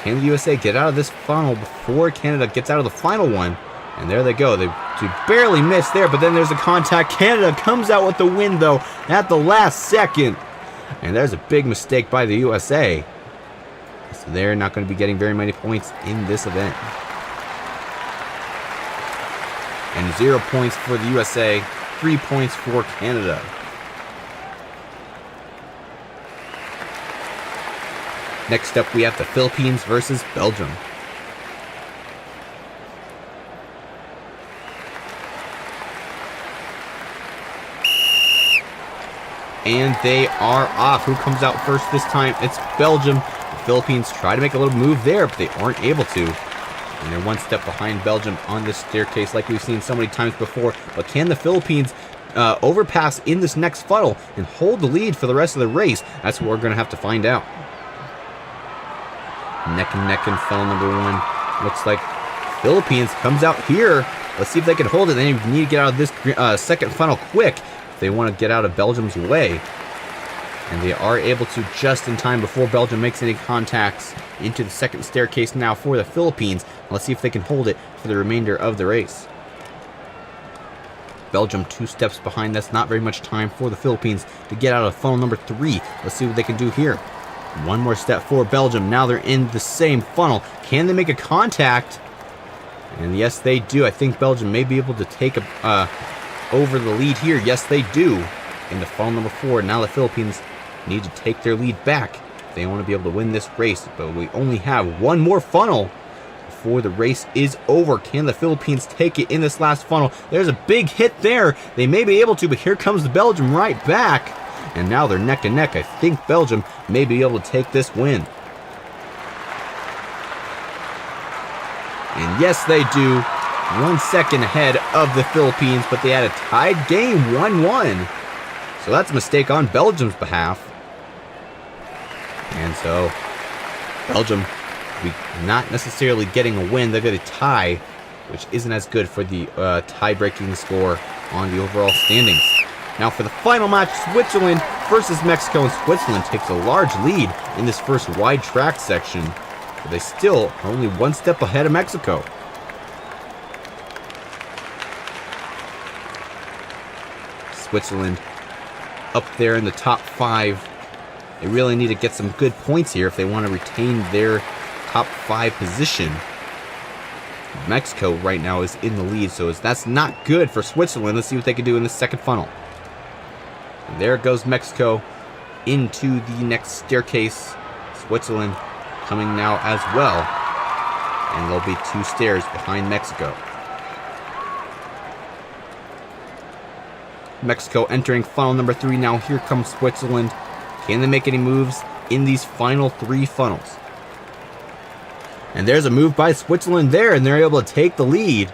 Can the USA get out of this funnel before Canada gets out of the final one? And there they go. They barely missed there, but then there's a contact. Canada comes out with the win, though, at the last second. And there's a big mistake by the USA. So they're not going to be getting very many points in this event. And 0 points for the USA, 3 points for Canada. Next up, we have the Philippines versus Belgium. And they are off. Who comes out first this time? It's Belgium. The Philippines try to make a little move there, but they aren't able to. And they're 1 step behind Belgium on this staircase like we've seen so many times before. But can the Philippines overpass in this next funnel and hold the lead for the rest of the race? That's what we're going to have to find out. Neck and neck in funnel number 1. Looks like Philippines comes out here. Let's see if they can hold it. They need to get out of this second funnel quick if they want to get out of Belgium's way. And they are able to just in time before Belgium makes any contacts into the second staircase now for the Philippines. Let's see if they can hold it for the remainder of the race. Belgium 2 steps behind. That's not very much time for the Philippines to get out of funnel number 3. Let's see what they can do here. 1 more step for Belgium. Now they're in the same funnel. Can they make a contact? And yes, they do. I think Belgium may be able to take over the lead here. Yes, they do. Into funnel number 4. Now the Philippines need to take their lead back if they want to be able to win this race. But we only have 1 more funnel before the race is over. Can the Philippines take it in this last funnel? There's a big hit there. They may be able to, but here comes the Belgium right back. And now they're neck and neck. I think Belgium may be able to take this win. And yes, they do. 1 second ahead of the Philippines, but they had a tied game, 1-1. So that's a mistake on Belgium's behalf. And so Belgium not necessarily getting a win. They're going to tie, which isn't as good for the tie-breaking score on the overall standings. Now for the final match, Switzerland versus Mexico, and Switzerland takes a large lead in this first wide track section, but they still are only 1 step ahead of Mexico. Switzerland up there in the top 5. They really need to get some good points here if they want to retain their top 5 position. Mexico right now is in the lead, so that's not good for Switzerland. Let's see what they can do in the second funnel. And there goes Mexico into the next staircase. Switzerland coming now as well. And there'll be 2 stairs behind Mexico. Mexico entering funnel number 3 now. Here comes Switzerland. Can they make any moves in these final 3 funnels? And there's a move by Switzerland there, and they're able to take the lead.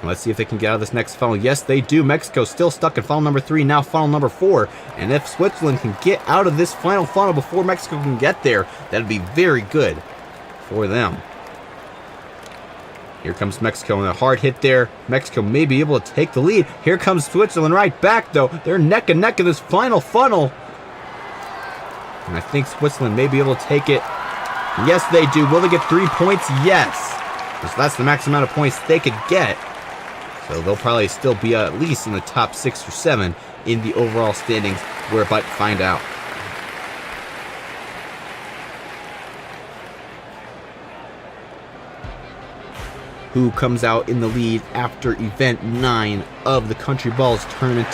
Let's see if they can get out of this next funnel. Yes, they do. Mexico still stuck in funnel number 3, now funnel number 4. And if Switzerland can get out of this final funnel before Mexico can get there, that'd be very good for them. Here comes Mexico, and a hard hit there. Mexico may be able to take the lead. Here comes Switzerland right back, though. They're neck and neck in this final funnel. And I think Switzerland may be able to take it. Yes, they do. Will they get 3 points? Yes. So that's the max amount of points they could get. So they'll probably still be at least in the top 6 or 7 in the overall standings. We're about to find out. Who comes out in the lead after event 9 of the Country Balls tournament?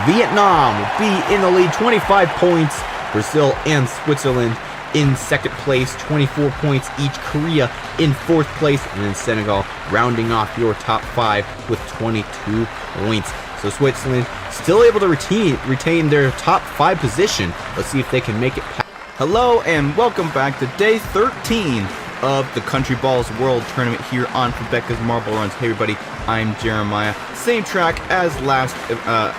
Vietnam will be in the lead, 25 points. Brazil and Switzerland in second place, 24 points each. Korea in fourth place, and then Senegal rounding off your top 5 with 22 points. So Switzerland still able to retain their top 5 position. Let's see if they can make it past. Hello and welcome back to day 13 of the Country Balls World Tournament here on Fubeca's Marble Runs. Hey everybody, I'm Jeremiah. Same track as last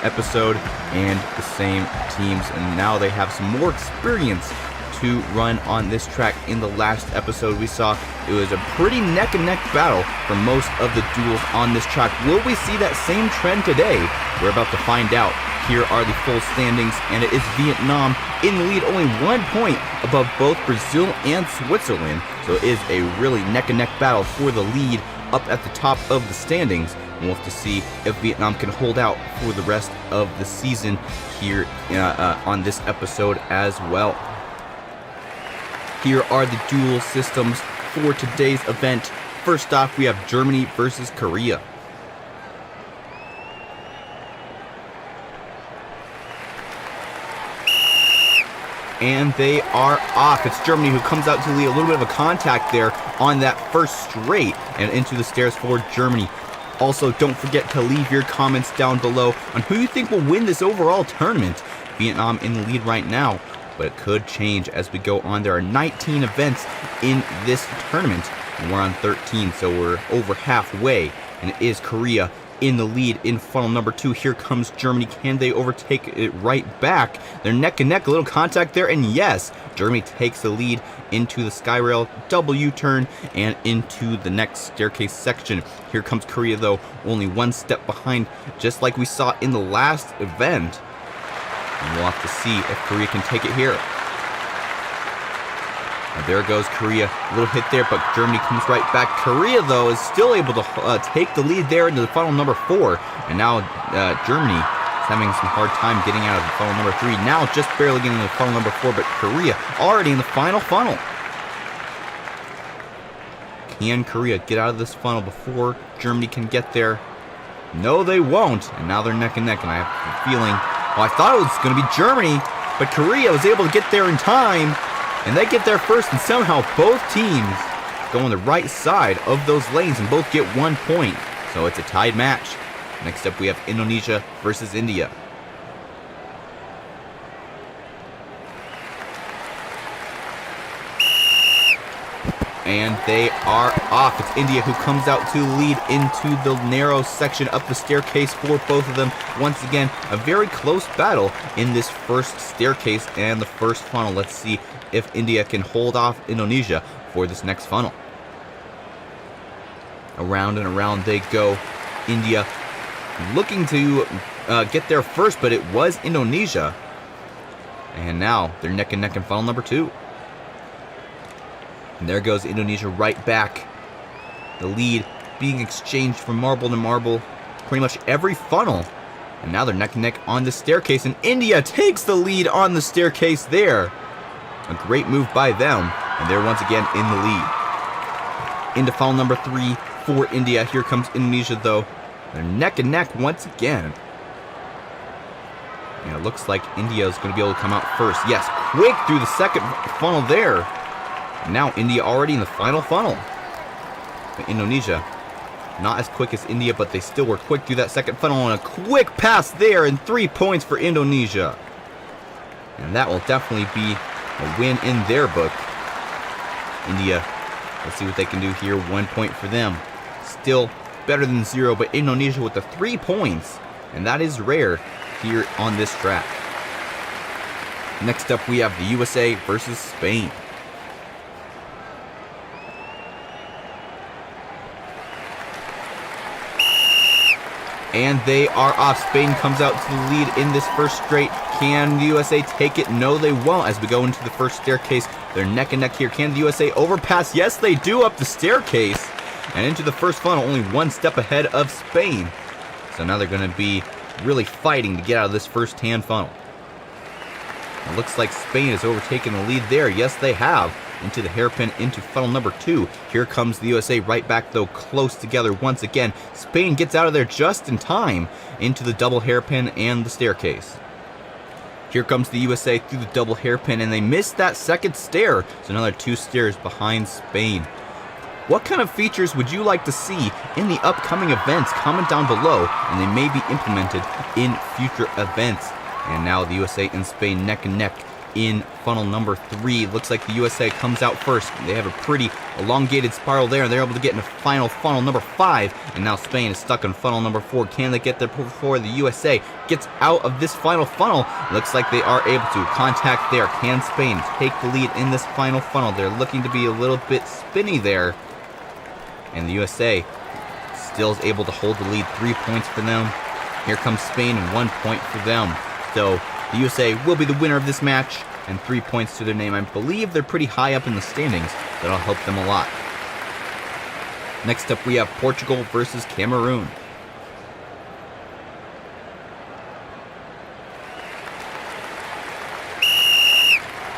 episode and the same teams, and now they have some more experience to run on this track. In the last episode we saw it was a pretty neck and neck battle for most of the duels on this track. Will we see that same trend today? We're about to find out. Here are the full standings, and it is Vietnam in the lead, only 1 point above both Brazil and Switzerland. So it is a really neck and neck battle for the lead up at the top of the standings. And we'll have to see if Vietnam can hold out for the rest of the season here on this episode as well. Here are the duel systems for today's event. First off, we have Germany versus Korea. And they are off. It's Germany who comes out to lead. A little bit of a contact there on that first straight, and into the stairs for Germany. Also, don't forget to leave your comments down below on who you think will win this overall tournament. Vietnam in the lead right now, but it could change as we go on. There are 19 events in this tournament, and we're on 13, so we're over halfway. And it is Korea in the lead in funnel number 2. Here comes Germany. Can they overtake it right back? They're neck and neck, a little contact there, and yes, Germany takes the lead into the sky rail, double U-turn, and into the next staircase section. Here comes Korea, though, only 1 step behind, just like we saw in the last event. And we'll have to see if Korea can take it here. And there goes Korea. A little hit there, but Germany comes right back. Korea, though, is still able to take the lead there into the funnel number 4. And now Germany is having some hard time getting out of the funnel number 3. Now just barely getting into the funnel number 4, but Korea already in the final funnel. Can Korea get out of this funnel before Germany can get there? No, they won't. And now they're neck and neck, and I have a feeling, well, I thought it was going to be Germany, but Korea was able to get there in time. And they get there first, and somehow both teams go on the right side of those lanes and both get 1 point. So it's a tied match. Next up, we have Indonesia versus India. And they are off. It's India who comes out to lead into the narrow section up the staircase for both of them. Once again, a very close battle in this first staircase and the first funnel. Let's see if India can hold off Indonesia for this next funnel. Around and around they go. India looking to get there first, but it was Indonesia. And now they're neck and neck in funnel number 2. And there goes Indonesia right back. The lead being exchanged from marble to marble, pretty much every funnel. And now they're neck and neck on the staircase, and India takes the lead on the staircase there. A great move by them, and they're once again in the lead. Into funnel number 3 for India. Here comes Indonesia, though. They're neck and neck once again. And it looks like India is going to be able to come out first. Yes, quick through the second funnel there. And now India already in the final funnel. But Indonesia, not as quick as India, but they still were quick through that second funnel. And a quick pass there, and 3 points for Indonesia. And that will definitely be a win in their book. India, let's see what they can do here. 1 point for them. Still better than 0, but Indonesia with the 3 points, and that is rare here on this track. Next up, we have the USA versus Spain. And they are off. Spain comes out to the lead in this first straight. Can the USA take it? No, they won't. As we go into the first staircase, they're neck and neck here. Can the USA overpass? Yes, they do, up the staircase. And into the first funnel, only 1 step ahead of Spain. So now they're going to be really fighting to get out of this first tan funnel. It looks like Spain has overtaken the lead there. Yes, they have. Into the hairpin, into funnel number 2. Here comes the USA right back, though, close together once again. Spain gets out of there just in time into the double hairpin and the staircase. Here comes the USA through the double hairpin, and they missed that second stair. So another 2 stairs behind Spain. What kind of features would you like to see in the upcoming events? Comment down below, and they may be implemented in future events. And now the USA and Spain neck and neck in funnel number 3. Looks like the USA comes out first. They have a pretty elongated spiral there, and they're able to get into final funnel number 5. And now Spain is stuck in funnel number 4. Can they get there before the USA gets out of this final funnel? Looks like they are able to. Contact there. Can Spain take the lead in this final funnel? They're looking to be a little bit spinny there. And the USA still is able to hold the lead. 3 points for them. Here comes Spain, and 1 point for them. So the USA will be the winner of this match, and 3 points to their name. I believe they're pretty high up in the standings. That'll help them a lot. Next up, we have Portugal versus Cameroon.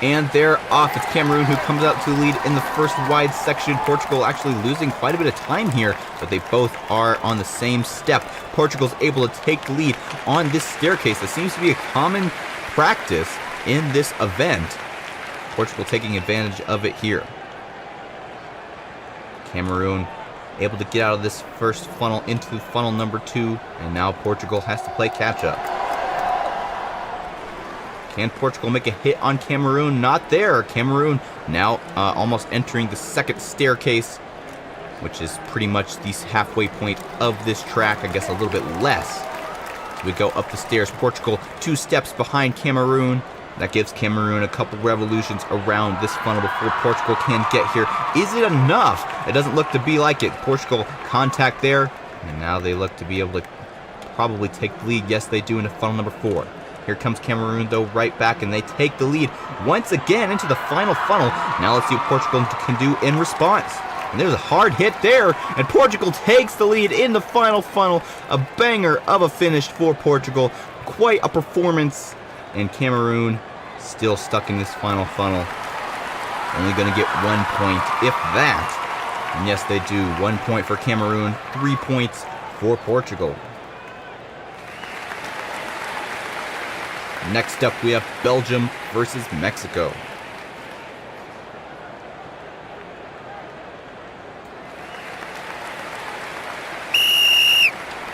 And they're off. It's Cameroon who comes out to lead in the first wide section. Portugal actually losing quite a bit of time here, but they both are on the same step. Portugal's able to take the lead on this staircase. That seems to be a common practice in this event. Portugal taking advantage of it here. Cameroon able to get out of this first funnel into funnel number 2, and now Portugal has to play catch up. Can Portugal make a hit on Cameroon? Not there. Cameroon now almost entering the second staircase, which is pretty much the halfway point of this track. I guess a little bit less. So we go up the stairs. Portugal 2 steps behind Cameroon. That gives Cameroon a couple revolutions around this funnel before Portugal can get here. Is it enough? It doesn't look to be like it. Portugal contact there, and now they look to be able to probably take the lead. Yes, they do into funnel number 4. Here comes Cameroon, though, right back, and they take the lead once again into the final funnel. Now let's see what Portugal can do in response. And there's a hard hit there, and Portugal takes the lead in the final funnel. A banger of a finish for Portugal. Quite a performance, and Cameroon still stuck in this final funnel. Only going to get 1 point, if that. And yes, they do. 1 point for Cameroon, 3 points for Portugal. Next up, we have Belgium versus Mexico.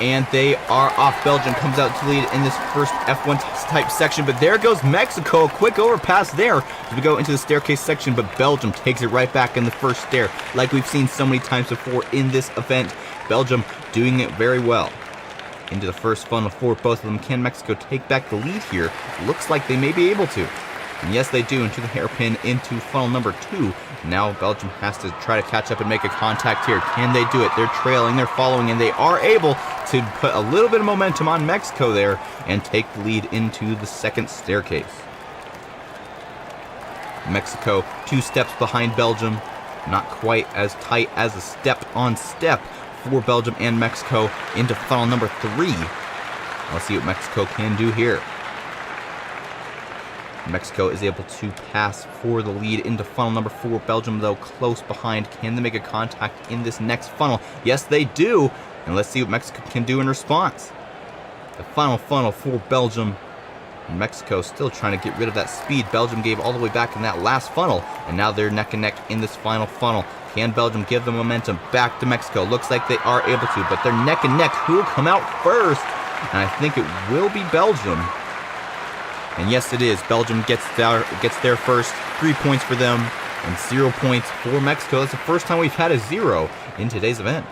And they are off. Belgium comes out to lead in this first F1 type section, but there goes Mexico. A quick overpass there as we go into the staircase section, but Belgium takes it right back in the first stair, like we've seen so many times before in this event. Belgium doing it very well. Into the first funnel for both of them. Can Mexico take back the lead here? Looks like they may be able to. And yes, they do. Into the hairpin, into funnel number 2. Now Belgium has to try to catch up and make a contact here. Can they do it? They're trailing, they're following, and they are able to put a little bit of momentum on Mexico there and take the lead into the second staircase. Mexico 2 steps behind Belgium. Not quite as tight as a step on step for Belgium and Mexico into funnel number 3. Let's see what Mexico can do here. Mexico is able to pass for the lead into funnel number 4. Belgium, though, close behind. Can they make a contact in this next funnel? Yes, they do. And let's see what Mexico can do in response. The final funnel for Belgium. Mexico still trying to get rid of that speed. Belgium gave all the way back in that last funnel, and now they're neck and neck in this final funnel. Can Belgium give the momentum back to Mexico? Looks like they are able to, but they're neck and neck. Who will come out first? And I think it will be Belgium. And yes, it is. Belgium gets there first. 3 points for them, and 0 points for Mexico. That's the first time we've had a 0 in today's event.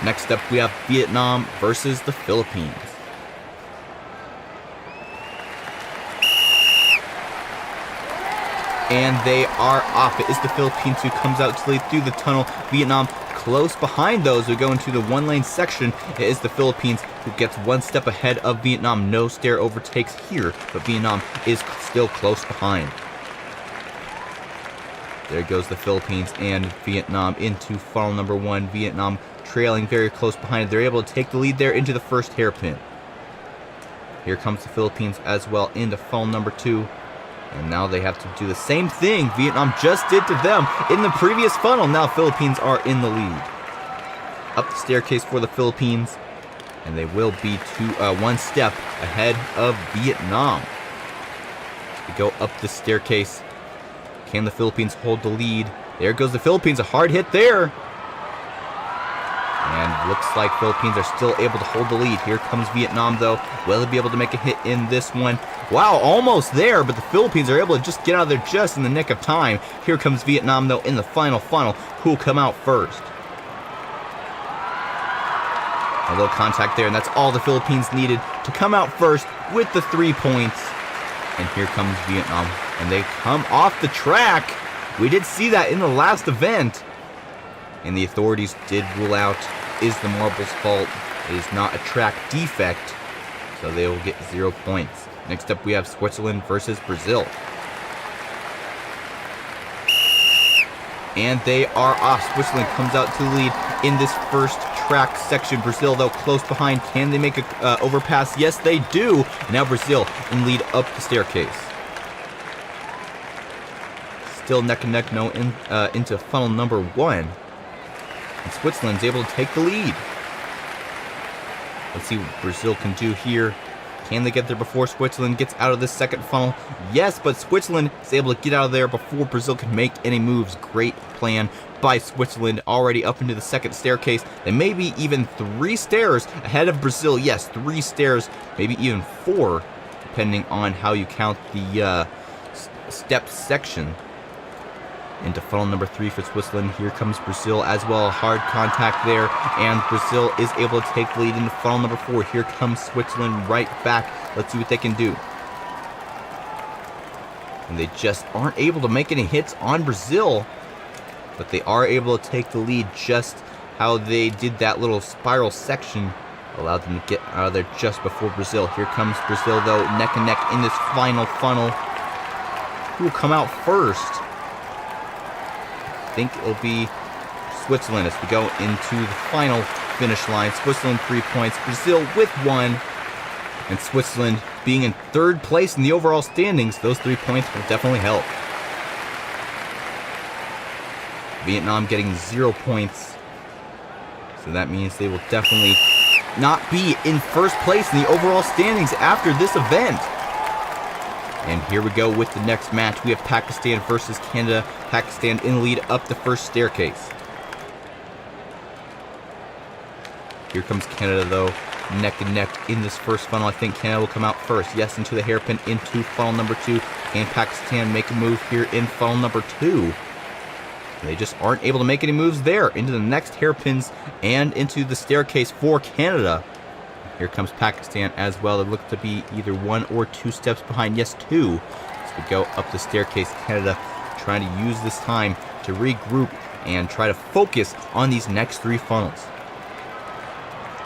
Next up, we have Vietnam versus the Philippines. And they are off. It is the Philippines who comes out to lead through the tunnel. Vietnam close behind those. We go into the one-lane section. It is the Philippines who gets one step ahead of Vietnam. No stair overtakes here, but Vietnam is still close behind. There goes the Philippines and Vietnam into funnel number 1. Vietnam trailing very close behind. They're able to take the lead there into the first hairpin. Here comes the Philippines as well into funnel number 2. And now they have to do the same thing Vietnam just did to them in the previous funnel. Now Philippines are in the lead. Up the staircase for the Philippines. And they will be one step ahead of Vietnam. We go up the staircase. Can the Philippines hold the lead? There goes the Philippines. A hard hit there. And looks like Philippines are still able to hold the lead. Here comes Vietnam, though. Will they be able to make a hit in this one? Wow, almost there, but the Philippines are able to just get out of there just in the nick of time. Here comes Vietnam, though, in the final funnel. Who will come out first? A little contact there, and that's all the Philippines needed to come out first with the 3 points. And here comes Vietnam, and they come off the track. We did see that in the last event. And the authorities did rule out, is the marble's fault. It is not a track defect, so they will get 0 points. Next up, we have Switzerland versus Brazil. And they are off. Switzerland comes out to the lead in this first track section. Brazil, though, close behind. Can they make a overpass? Yes, they do. Now Brazil in lead up the staircase. Still neck and neck, no, into funnel number 1. And Switzerland's able to take the lead. Let's see what Brazil can do here. Can they get there before Switzerland gets out of this second funnel? Yes, but Switzerland is able to get out of there before Brazil can make any moves. Great plan by Switzerland, already up into the second staircase. They may be even 3 stairs ahead of Brazil. Yes, 3 stairs, maybe even 4, depending on how you count the step section. Into funnel number 3 for Switzerland. Here comes Brazil as well. Hard contact there, and Brazil is able to take the lead into funnel number 4. Here comes Switzerland right back. Let's see what they can do. And they just aren't able to make any hits on Brazil, but they are able to take the lead. Just how they did that little spiral section allowed them to get out of there just before Brazil. Here comes Brazil, though, neck and neck in this final funnel. Who will come out first? I think it'll be Switzerland as we go into the final finish line. Switzerland 3 points, Brazil with 1, and Switzerland being in 3rd place in the overall standings. Those 3 points will definitely help. Vietnam getting 0 points, so that means they will definitely not be in 1st place in the overall standings after this event. And here we go with the next match. We have Pakistan versus Canada. Pakistan in lead up the first staircase. Here comes Canada, though, neck and neck in this first funnel. I think Canada will come out first. Yes, into the hairpin, into funnel number 2. Can Pakistan make a move here in funnel number 2? They just aren't able to make any moves there. Into the next hairpins and into the staircase for Canada. Here comes Pakistan as well. They look to be either 1 or 2 steps behind. Yes, 2. As we go up the staircase, Canada trying to use this time to regroup and try to focus on these next 3 funnels.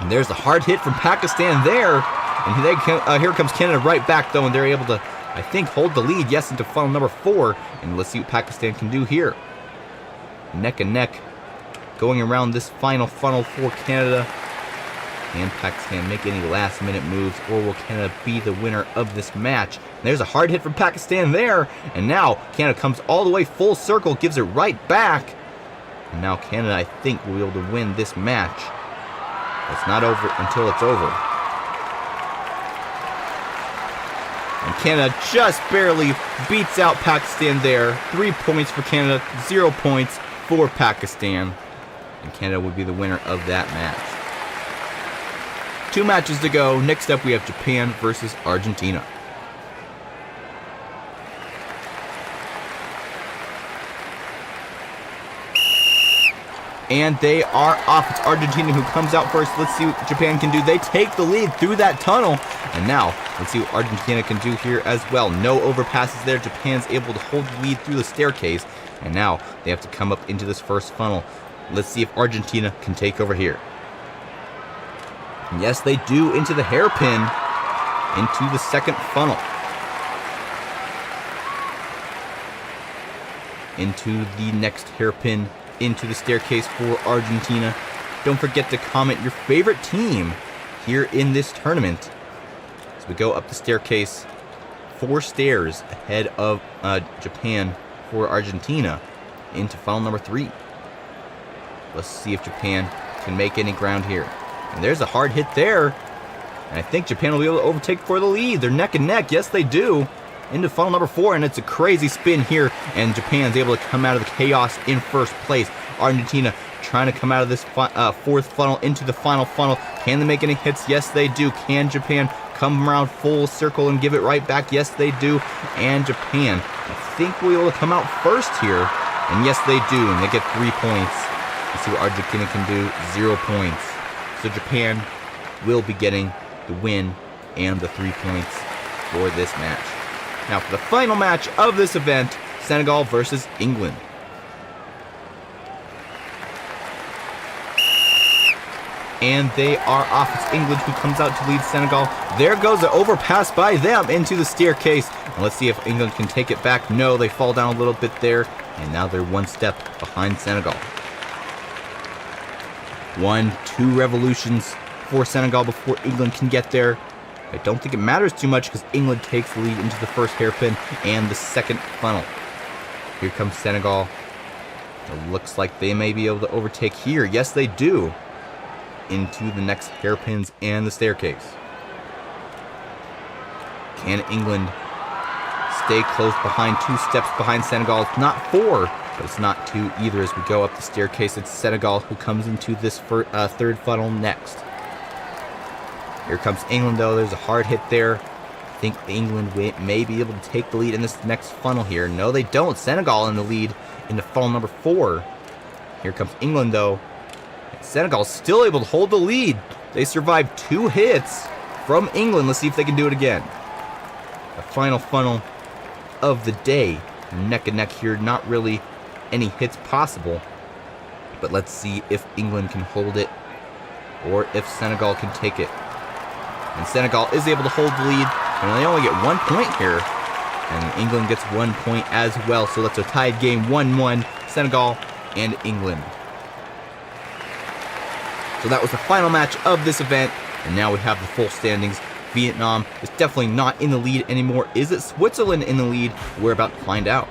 And there's a hard hit from Pakistan there. And here comes Canada right back, though, and they're able to, I think, hold the lead, yes, into funnel number 4. And let's see what Pakistan can do here. Neck and neck going around this final funnel for Canada. Can Pakistan make any last-minute moves, or will Canada be the winner of this match? And there's a hard hit from Pakistan there, and now Canada comes all the way full circle, gives it right back. And now Canada, I think, will be able to win this match. It's not over until it's over. And Canada just barely beats out Pakistan there. 3 points for Canada, 0 points for Pakistan. And Canada would be the winner of that match. 2 matches to go. Next up, we have Japan versus Argentina. And they are off. It's Argentina who comes out first. Let's see what Japan can do. They take the lead through that tunnel. And now, let's see what Argentina can do here as well. No overpasses there. Japan's able to hold the lead through the staircase. And now, they have to come up into this first funnel. Let's see if Argentina can take over here. And yes, they do, into the hairpin, into the second funnel. Into the next hairpin, into the staircase for Argentina. Don't forget to comment your favorite team here in this tournament. As we go up the staircase, 4 stairs ahead of Japan for Argentina into funnel number 3. Let's see if Japan can make any ground here. And there's a hard hit there. And I think Japan will be able to overtake for the lead. They're neck and neck. Yes, they do. Into funnel number 4, and it's a crazy spin here, and Japan's able to come out of the chaos in first place. Argentina trying to come out of this fourth funnel into the final funnel. Can they make any hits? Yes, they do. Can Japan come around full circle and give it right back? Yes, they do. And Japan, I think, will be able to come out first here. And yes, they do, and they get 3 points. Let's see what Argentina can do. 0 points. So Japan will be getting the win and the 3 points for this match. Now for the final match of this event, Senegal versus England. And they are off. It's England who comes out to lead Senegal. There goes an overpass by them into the staircase. And let's see if England can take it back. No, they fall down a little bit there. And now they're 1 step behind Senegal. 1-2 revolutions for Senegal before England can get there. I don't think it matters too much because England takes the lead into the first hairpin and the second funnel. Here comes Senegal. It looks like they may be able to overtake here. Yes, they do. Into the next hairpins and the staircase. Can England stay close behind? 2 steps behind Senegal. It's not 4, but it's not 2 either as we go up the staircase. It's Senegal who comes into this third funnel next. Here comes England, though. There's a hard hit there. I think England may be able to take the lead in this next funnel here. No, they don't. Senegal in the lead into funnel number 4. Here comes England, though. Senegal still able to hold the lead. They survived 2 hits from England. Let's see if they can do it again. The final funnel of the day. Neck and neck here. Not really any hits possible. But let's see if England can hold it or if Senegal can take it. And Senegal is able to hold the lead, and they only get 1 point here. And England gets 1 point as well, so that's a tied game, 1-1, Senegal and England. So that was the final match of this event, and now we have the full standings. Vietnam is definitely not in the lead anymore. Is it Switzerland in the lead? We're about to find out.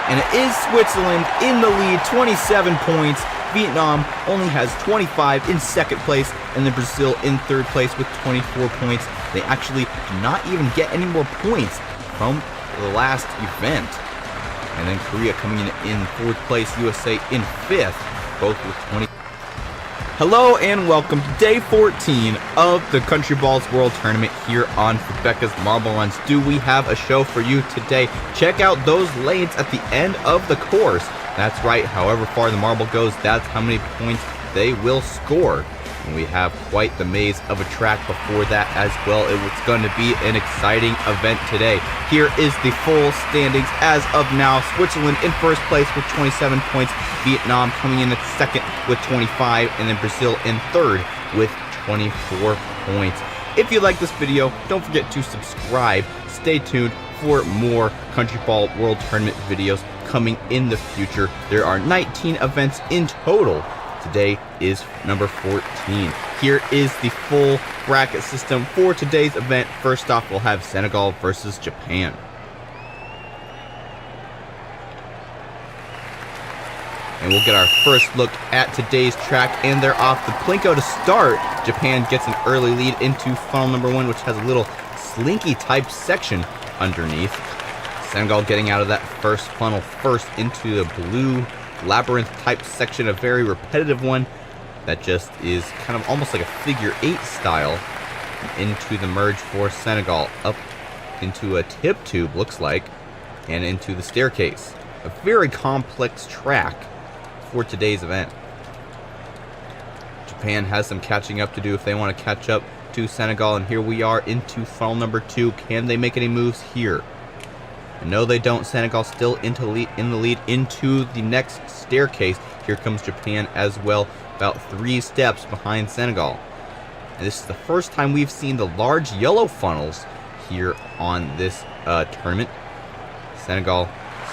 And it is Switzerland in the lead, 27 points. Vietnam only has 25 in second place, and then Brazil in third place with 24 points. They actually do not even get any more points from the last event. And then Korea coming in fourth place, USA in fifth, both with 20. Hello and welcome to day 14 of the Countryballs World Tournament here on Fubeca's Marble Runs. Do we have a show for you today? Check out those lanes at the end of the course. That's right, however far the marble goes, that's how many points they will score. And we have quite the maze of a track before that as well. It's going to be an exciting event today. Here is the full standings as of now. Switzerland in first place with 27 points. Vietnam coming in at second with 25. And then Brazil in third with 24 points. If you like this video, don't forget to subscribe. Stay tuned for more Country Ball World Tournament videos coming in the future. There are 19 events in total. Today is number 14. Here is the full bracket system for today's event. First off, we'll have Senegal versus Japan. And we'll get our first look at today's track, and they're off the Plinko to start. Japan gets an early lead into funnel number 1, which has a little slinky type section underneath. Senegal getting out of that first funnel first into the blue labyrinth type section, a very repetitive one that just is kind of almost like a figure 8 style. Into the merge for Senegal, up into a tip tube looks like, and into the staircase. a very complex track for today's event. Japan has some catching up to do if they want to catch up to Senegal, and here we are into funnel number 2. Can they make any moves here? No, they don't. Senegal still in the lead into the next staircase. Here comes Japan as well, about 3 steps behind Senegal. And this is the first time we've seen the large yellow funnels here on this tournament. Senegal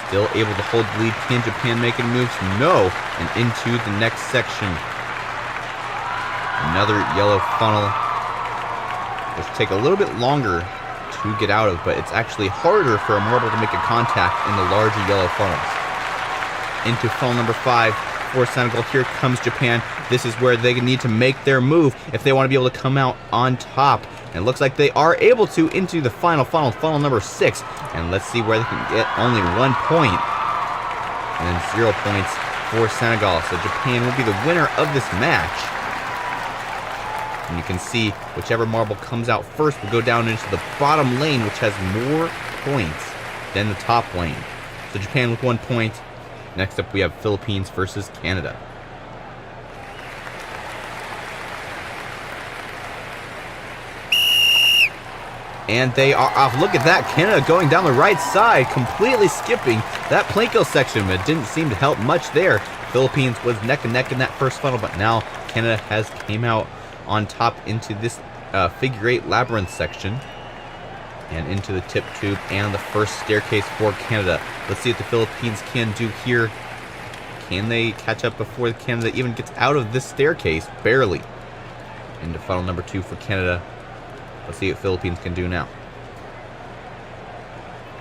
still able to hold the lead. Can Japan make any moves? No. And into the next section. Another yellow funnel, which take a little bit longer to get out of, but it's actually harder for a marble to make a contact in the larger yellow funnels. Into funnel number 5 for Senegal. Here comes Japan. This is where they need to make their move if they want to be able to come out on top. And it looks like they are able to into the final funnel, funnel number 6. And let's see where they can get only 1 point. And then 0 points for Senegal. So Japan will be the winner of this match. And you can see whichever marble comes out first will go down into the bottom lane, which has more points than the top lane. So Japan with 1 point. Next up we have Philippines versus Canada. And they are off. Look at that. Canada going down the right side, completely skipping that Plinko section, but it didn't seem to help much there. Philippines was neck and neck in that first funnel, but now Canada has came out on top into this figure 8 labyrinth section and into the tip tube and the first staircase for Canada. Let's see what the Philippines can do here. Can they catch up before Canada even gets out of this staircase? Barely. Into funnel number 2 for Canada. Let's see what Philippines can do now.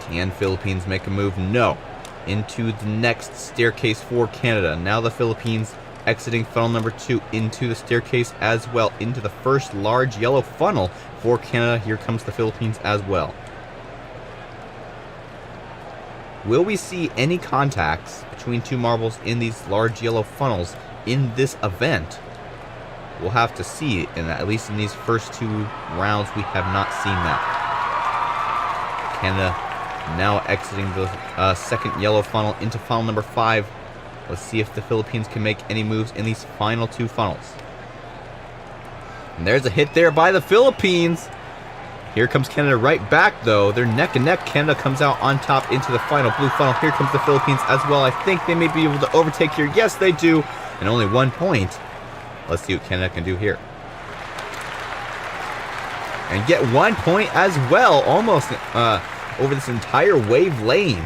Can Philippines make a move? No. Into the next staircase for Canada. Now the Philippines exiting funnel number 2 into the staircase as well, into the first large yellow funnel for Canada. Here comes the Philippines as well. Will we see any contacts between 2 marbles in these large yellow funnels in this event? We'll have to see, and at least in these first 2 rounds we have not seen that. Canada now exiting the second yellow funnel into funnel number 5. Let's see if the Philippines can make any moves in these final 2 funnels. And there's a hit there by the Philippines. Here comes Canada right back, though. They're neck and neck. Canada comes out on top into the final blue funnel. Here comes the Philippines as well. I think they may be able to overtake here. Yes, they do. And only 1 point. Let's see what Canada can do here. And get 1 point as well. Almost over this entire wave lane.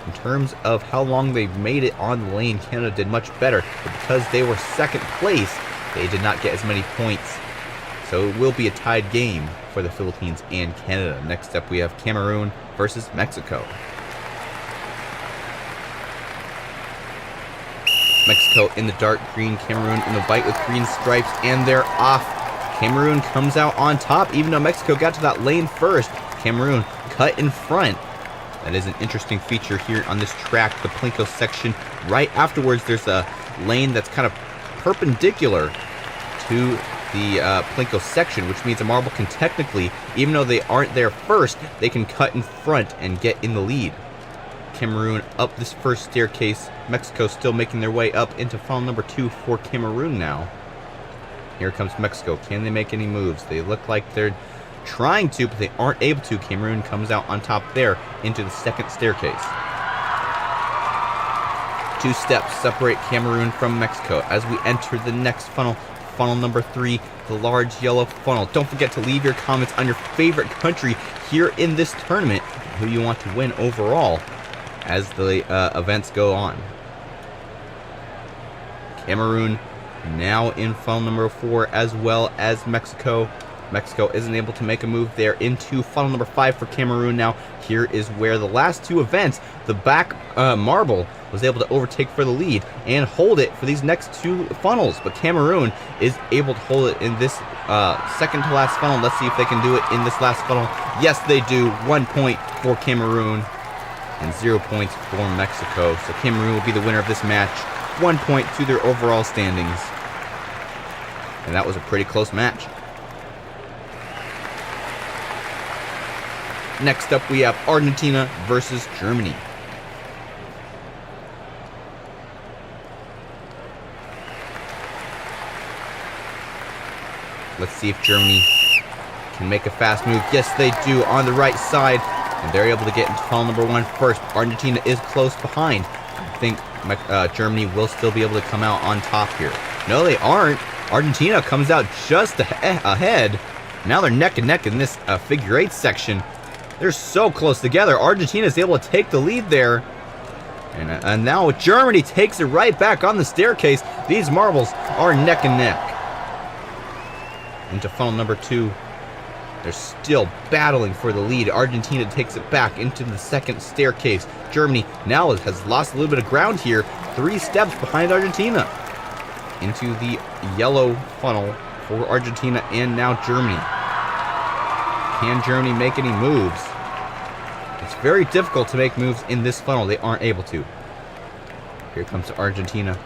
In terms of how long they've made it on the lane, Canada did much better. But because they were second place, they did not get as many points. So it will be a tied game for the Philippines and Canada. Next up we have Cameroon versus Mexico. Mexico in the dark green, Cameroon in the white with green stripes, and they're off. Cameroon comes out on top, even though Mexico got to that lane first. Cameroon cut in front. That is an interesting feature here on this track, the Plinko section. Right afterwards, there's a lane that's kind of perpendicular to the Plinko section, which means a marble can technically, even though they aren't there first, they can cut in front and get in the lead. Cameroon up this first staircase. Mexico still making their way up into funnel number 2 for Cameroon now. Here comes Mexico. Can they make any moves? They look like they're trying to, but they aren't able to. Cameroon comes out on top there into the second staircase. 2 steps separate Cameroon from Mexico as we enter the next funnel, funnel number 3, the large yellow funnel. Don't forget to leave your comments on your favorite country here in this tournament, who you want to win overall as the events go on. Cameroon now in funnel number 4 as well as Mexico. Mexico isn't able to make a move there into funnel number 5 for Cameroon now. Here is where the last 2 events, the back marble was able to overtake for the lead and hold it for these next 2 funnels. But Cameroon is able to hold it in this second to last funnel. Let's see if they can do it in this last funnel. Yes, they do. 1 point for Cameroon and 0 points for Mexico. So Cameroon will be the winner of this match. 1 point to their overall standings. And that was a pretty close match. Next up, we have Argentina versus Germany. Let's see if Germany can make a fast move. Yes, they do on the right side. And they're able to get into funnel number 1 first. Argentina is close behind. I think Germany will still be able to come out on top here. No, they aren't. Argentina comes out just ahead. Now they're neck and neck in this figure 8 section. They're so close together. Argentina is able to take the lead there. And now Germany takes it right back on the staircase. These marbles are neck and neck. Into funnel number 2. They're still battling for the lead. Argentina takes it back into the second staircase. Germany now has lost a little bit of ground here. 3 steps behind Argentina. Into the yellow funnel for Argentina and now Germany. Can Germany make any moves? It's very difficult to make moves in this funnel. They aren't able to. Here comes Argentina.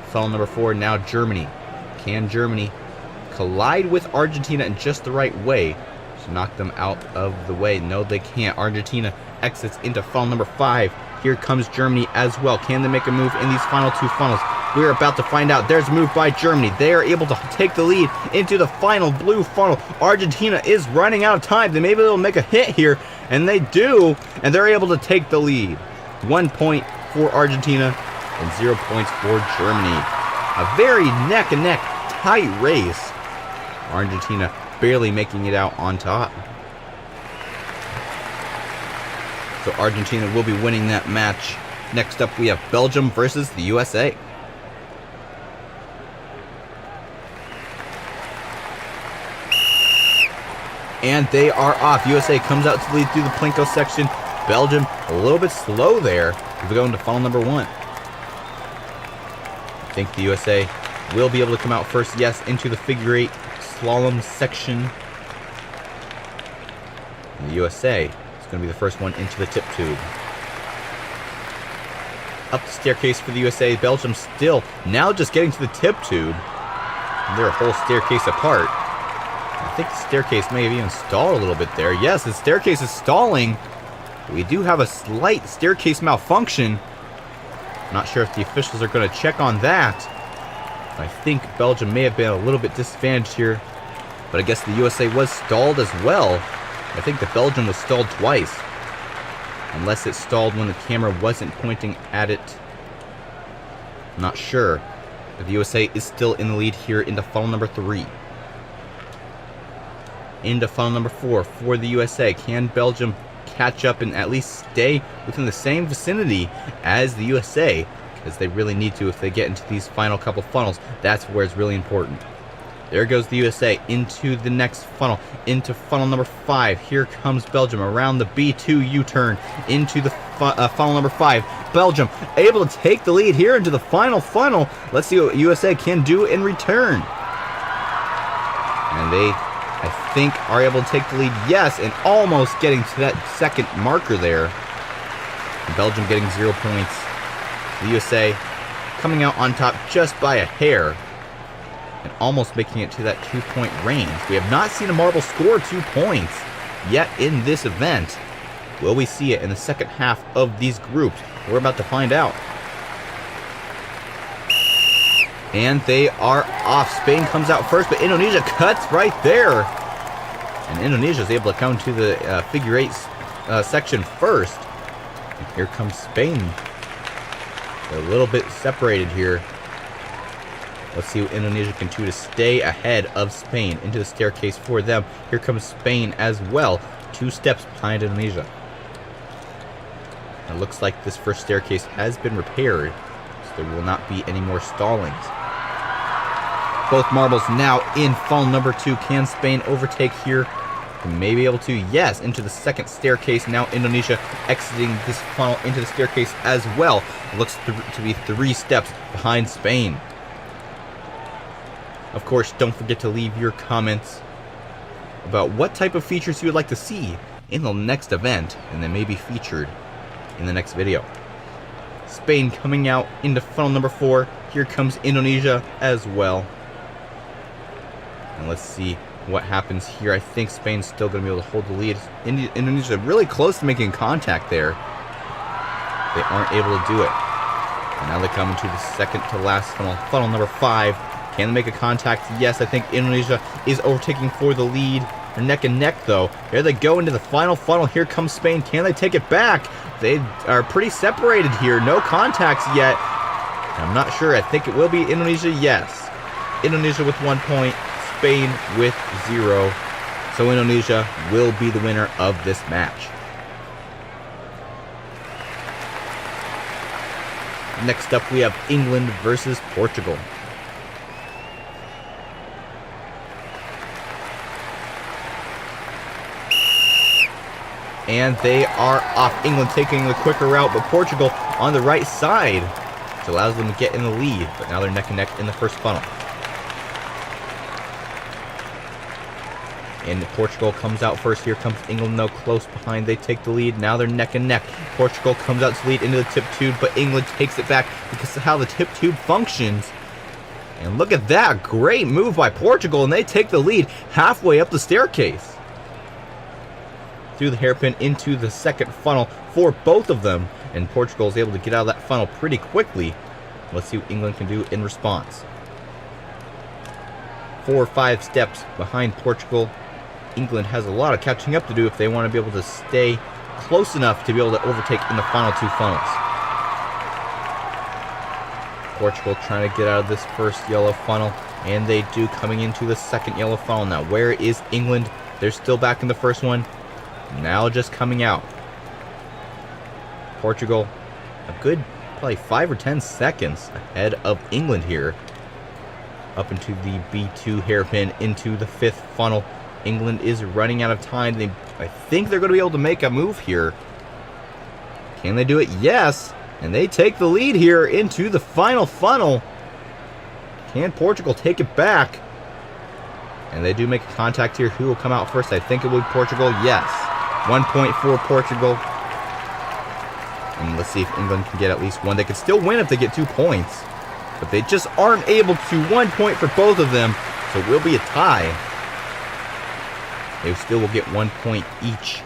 Funnel number 4, now Germany. Can Germany collide with Argentina in just the right way to knock them out of the way? No, they can't. Argentina exits into funnel number 5. Here comes Germany as well. Can they make a move in these final 2 funnels? We're about to find out. There's a move by Germany. They are able to take the lead into the final blue funnel. Argentina is running out of time. They may be able to make a hit here, and they do, and they're able to take the lead. 1 point for Argentina and 0 points for Germany. A very neck and neck tight race. Argentina barely making it out on top. So Argentina will be winning that match. Next up we have Belgium versus the USA. And they are off. USA comes out to lead through the Plinko section. Belgium a little bit slow there. We're going to funnel number 1. I think the USA will be able to come out first. Yes, into the figure 8 slalom section. And the USA is going to be the first one into the tip tube. Up the staircase for the USA. Belgium still now just getting to the tip tube. And they're a whole staircase apart. I think the staircase may have even stalled a little bit there. Yes, the staircase is stalling. We do have a slight staircase malfunction. Not sure if the officials are going to check on that. I think Belgium may have been a little bit disadvantaged here. But I guess the USA was stalled as well. I think the Belgium was stalled twice. Unless it stalled when the camera wasn't pointing at it. I'm not sure. But the USA is still in the lead here into funnel number 3. Into funnel number 4 for the USA. Can Belgium catch up and at least stay within the same vicinity as the USA? Because they really need to if they get into these final couple funnels. That's where it's really important. There goes the USA into the next funnel, into funnel number 5. Here comes Belgium around the B2 U-turn into the funnel number 5. Belgium able to take the lead here into the final funnel. Let's see what USA can do in return. And they, I think, are able to take the lead. Yes, and almost getting to that second marker there. Belgium getting 0 points. The USA coming out on top just by a hair. And almost making it to that 2-point range. We have not seen a marble score 2 points yet in this event. Will we see it in the second half of these groups? We're about to find out. And they are off. Spain comes out first, but Indonesia cuts right there. And Indonesia is able to come to the figure 8 section first. And here comes Spain. They're a little bit separated here. Let's see what Indonesia can do to stay ahead of Spain. Into the staircase for them. Here comes Spain as well. 2 steps behind Indonesia. It looks like this first staircase has been repaired, so there will not be any more stallings. Both marbles now in funnel number 2. Can Spain overtake here? They may be able to. Yes, into the second staircase. Now Indonesia exiting this funnel into the staircase as well. It looks to be 3 steps behind Spain. Of course, don't forget to leave your comments about what type of features you would like to see in the next event, and they may be featured in the next video. Spain coming out into funnel number 4. Here comes Indonesia as well. And let's see what happens here. I think Spain's still going to be able to hold the lead. Indonesia really close to making contact there. They aren't able to do it. And now they come into the second to last funnel, funnel number 5. Can they make a contact? Yes, I think Indonesia is overtaking for the lead. They're neck and neck, though. Here they go into the final funnel. Here comes Spain. Can they take it back? They are pretty separated here. No contacts yet. I'm not sure. I think it will be Indonesia. Yes. Indonesia with 1 point. Spain with 0. So Indonesia will be the winner of this match. Next up, we have England versus Portugal. And they are off. England taking the quicker route, but Portugal on the right side, which allows them to get in the lead. But now they're neck and neck in the first funnel. And Portugal comes out first. Here comes England, though, close behind. They take the lead. Now they're neck and neck. Portugal comes out to lead into the tip tube, but England takes it back because of how the tip tube functions. And look at that. Great move by Portugal, and they take the lead halfway up the staircase. Through the hairpin into the second funnel for both of them. And Portugal is able to get out of that funnel pretty quickly. Let's see what England can do in response. 4 or 5 steps behind Portugal. England has a lot of catching up to do if they want to be able to stay close enough to be able to overtake in the final 2 funnels. Portugal trying to get out of this first yellow funnel, and they do, coming into the second yellow funnel. Now, where is England? They're still back in the first one. Now just coming out. Portugal, a good probably 5 or 10 seconds ahead of England here. Up into the B2 hairpin into the 5th funnel. England is running out of time. I think they're going to be able to make a move here. Can they do it? Yes. And they take the lead here into the final funnel. Can Portugal take it back? And they do make a contact here. Who will come out first? I think it will be Portugal. Yes. 1 point for Portugal. And let's see if England can get at least 1. They could still win if they get 2 points. But they just aren't able to. 1 point for both of them. So it will be a tie. They still will get 1 point each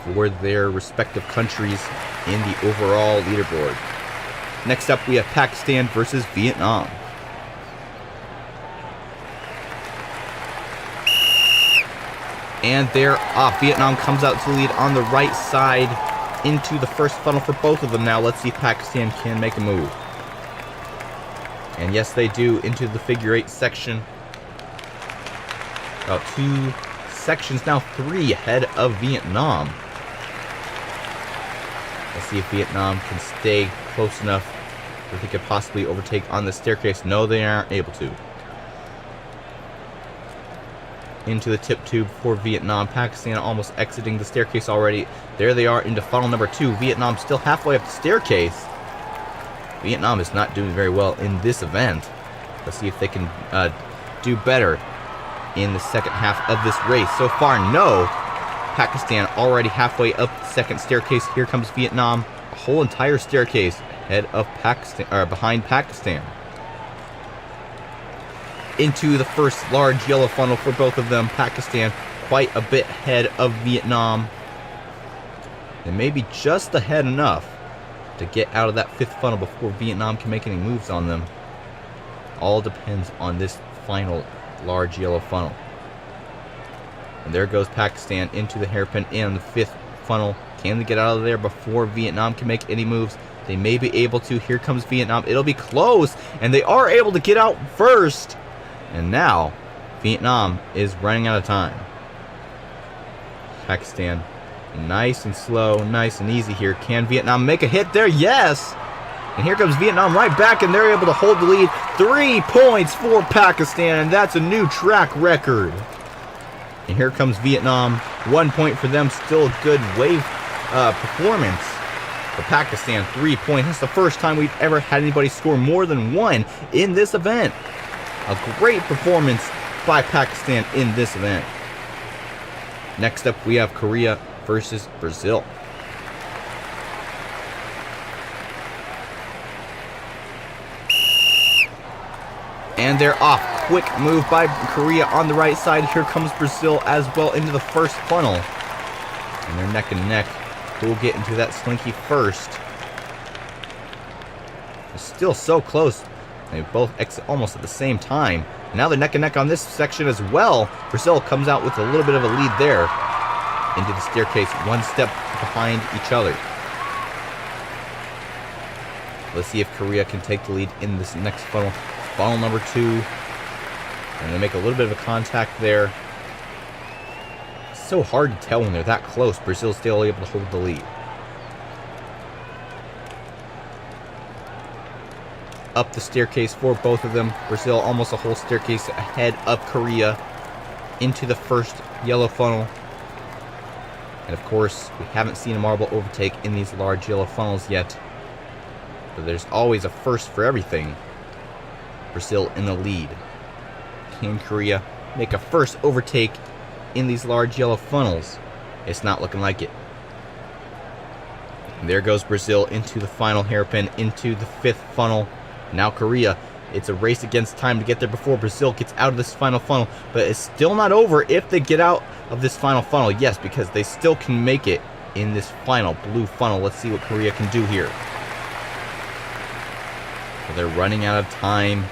for their respective countries in the overall leaderboard. Next up, we have Pakistan versus Vietnam. And they're off. Vietnam comes out to lead on the right side into the first funnel for both of them. Now let's see if Pakistan can make a move. And yes, they do, into the figure 8 section. About 2 sections, now 3 ahead of Vietnam. Let's see if Vietnam can stay close enough that they could possibly overtake on the staircase. No, they aren't able to. Into the tip tube for Vietnam. Pakistan almost exiting the staircase already. There they are into funnel number 2. Vietnam still halfway up the staircase. Vietnam is not doing very well in this event. Let's see if they can do better in the second half of this race. So far, no. Pakistan already halfway up the second staircase. Here comes Vietnam. A whole entire staircase ahead of Pakistan, or behind Pakistan. Into the first large yellow funnel for both of them. Pakistan quite a bit ahead of Vietnam. They may be just ahead enough to get out of that 5th funnel before Vietnam can make any moves on them. All depends on this final large yellow funnel. And there goes Pakistan into the hairpin in the 5th funnel. Can they get out of there before Vietnam can make any moves? They may be able to. Here comes Vietnam. It'll be close, and they are able to get out first. And now Vietnam is running out of time. Pakistan, nice and slow, nice and easy here. Can Vietnam make a hit there? Yes! And here comes Vietnam right back, and they're able to hold the lead. 3 points for Pakistan, and that's a new track record. And here comes Vietnam. 1 point for them. Still a good wave performance. For Pakistan, 3 points. That's the first time we've ever had anybody score more than 1 in this event. A great performance by Pakistan in this event. Next up, we have Korea versus Brazil. And they're off. Quick move by Korea on the right side. Here comes Brazil as well into the first funnel. And they're neck and neck. Who will get into that slinky first? It's still so close. They both exit almost at the same time. Now they're neck and neck on this section as well. Brazil comes out with a little bit of a lead there. Into the staircase, one step behind each other. Let's see if Korea can take the lead in this next funnel. Funnel number 2. And they make a little bit of a contact there. It's so hard to tell when they're that close. Brazil's still able to hold the lead. Up the staircase for both of them. Brazil almost a whole staircase ahead of Korea into the first yellow funnel. And of course, we haven't seen a marble overtake in these large yellow funnels yet. But there's always a first for everything. Brazil in the lead. Can Korea make a first overtake in these large yellow funnels? It's not looking like it. And there goes Brazil into the final hairpin, into the 5th funnel. Now Korea, it's a race against time to get there before Brazil gets out of this final funnel. But it's still not over if they get out of this final funnel. Yes, because they still can make it in this final blue funnel. Let's see what Korea can do here. So they're running out of time.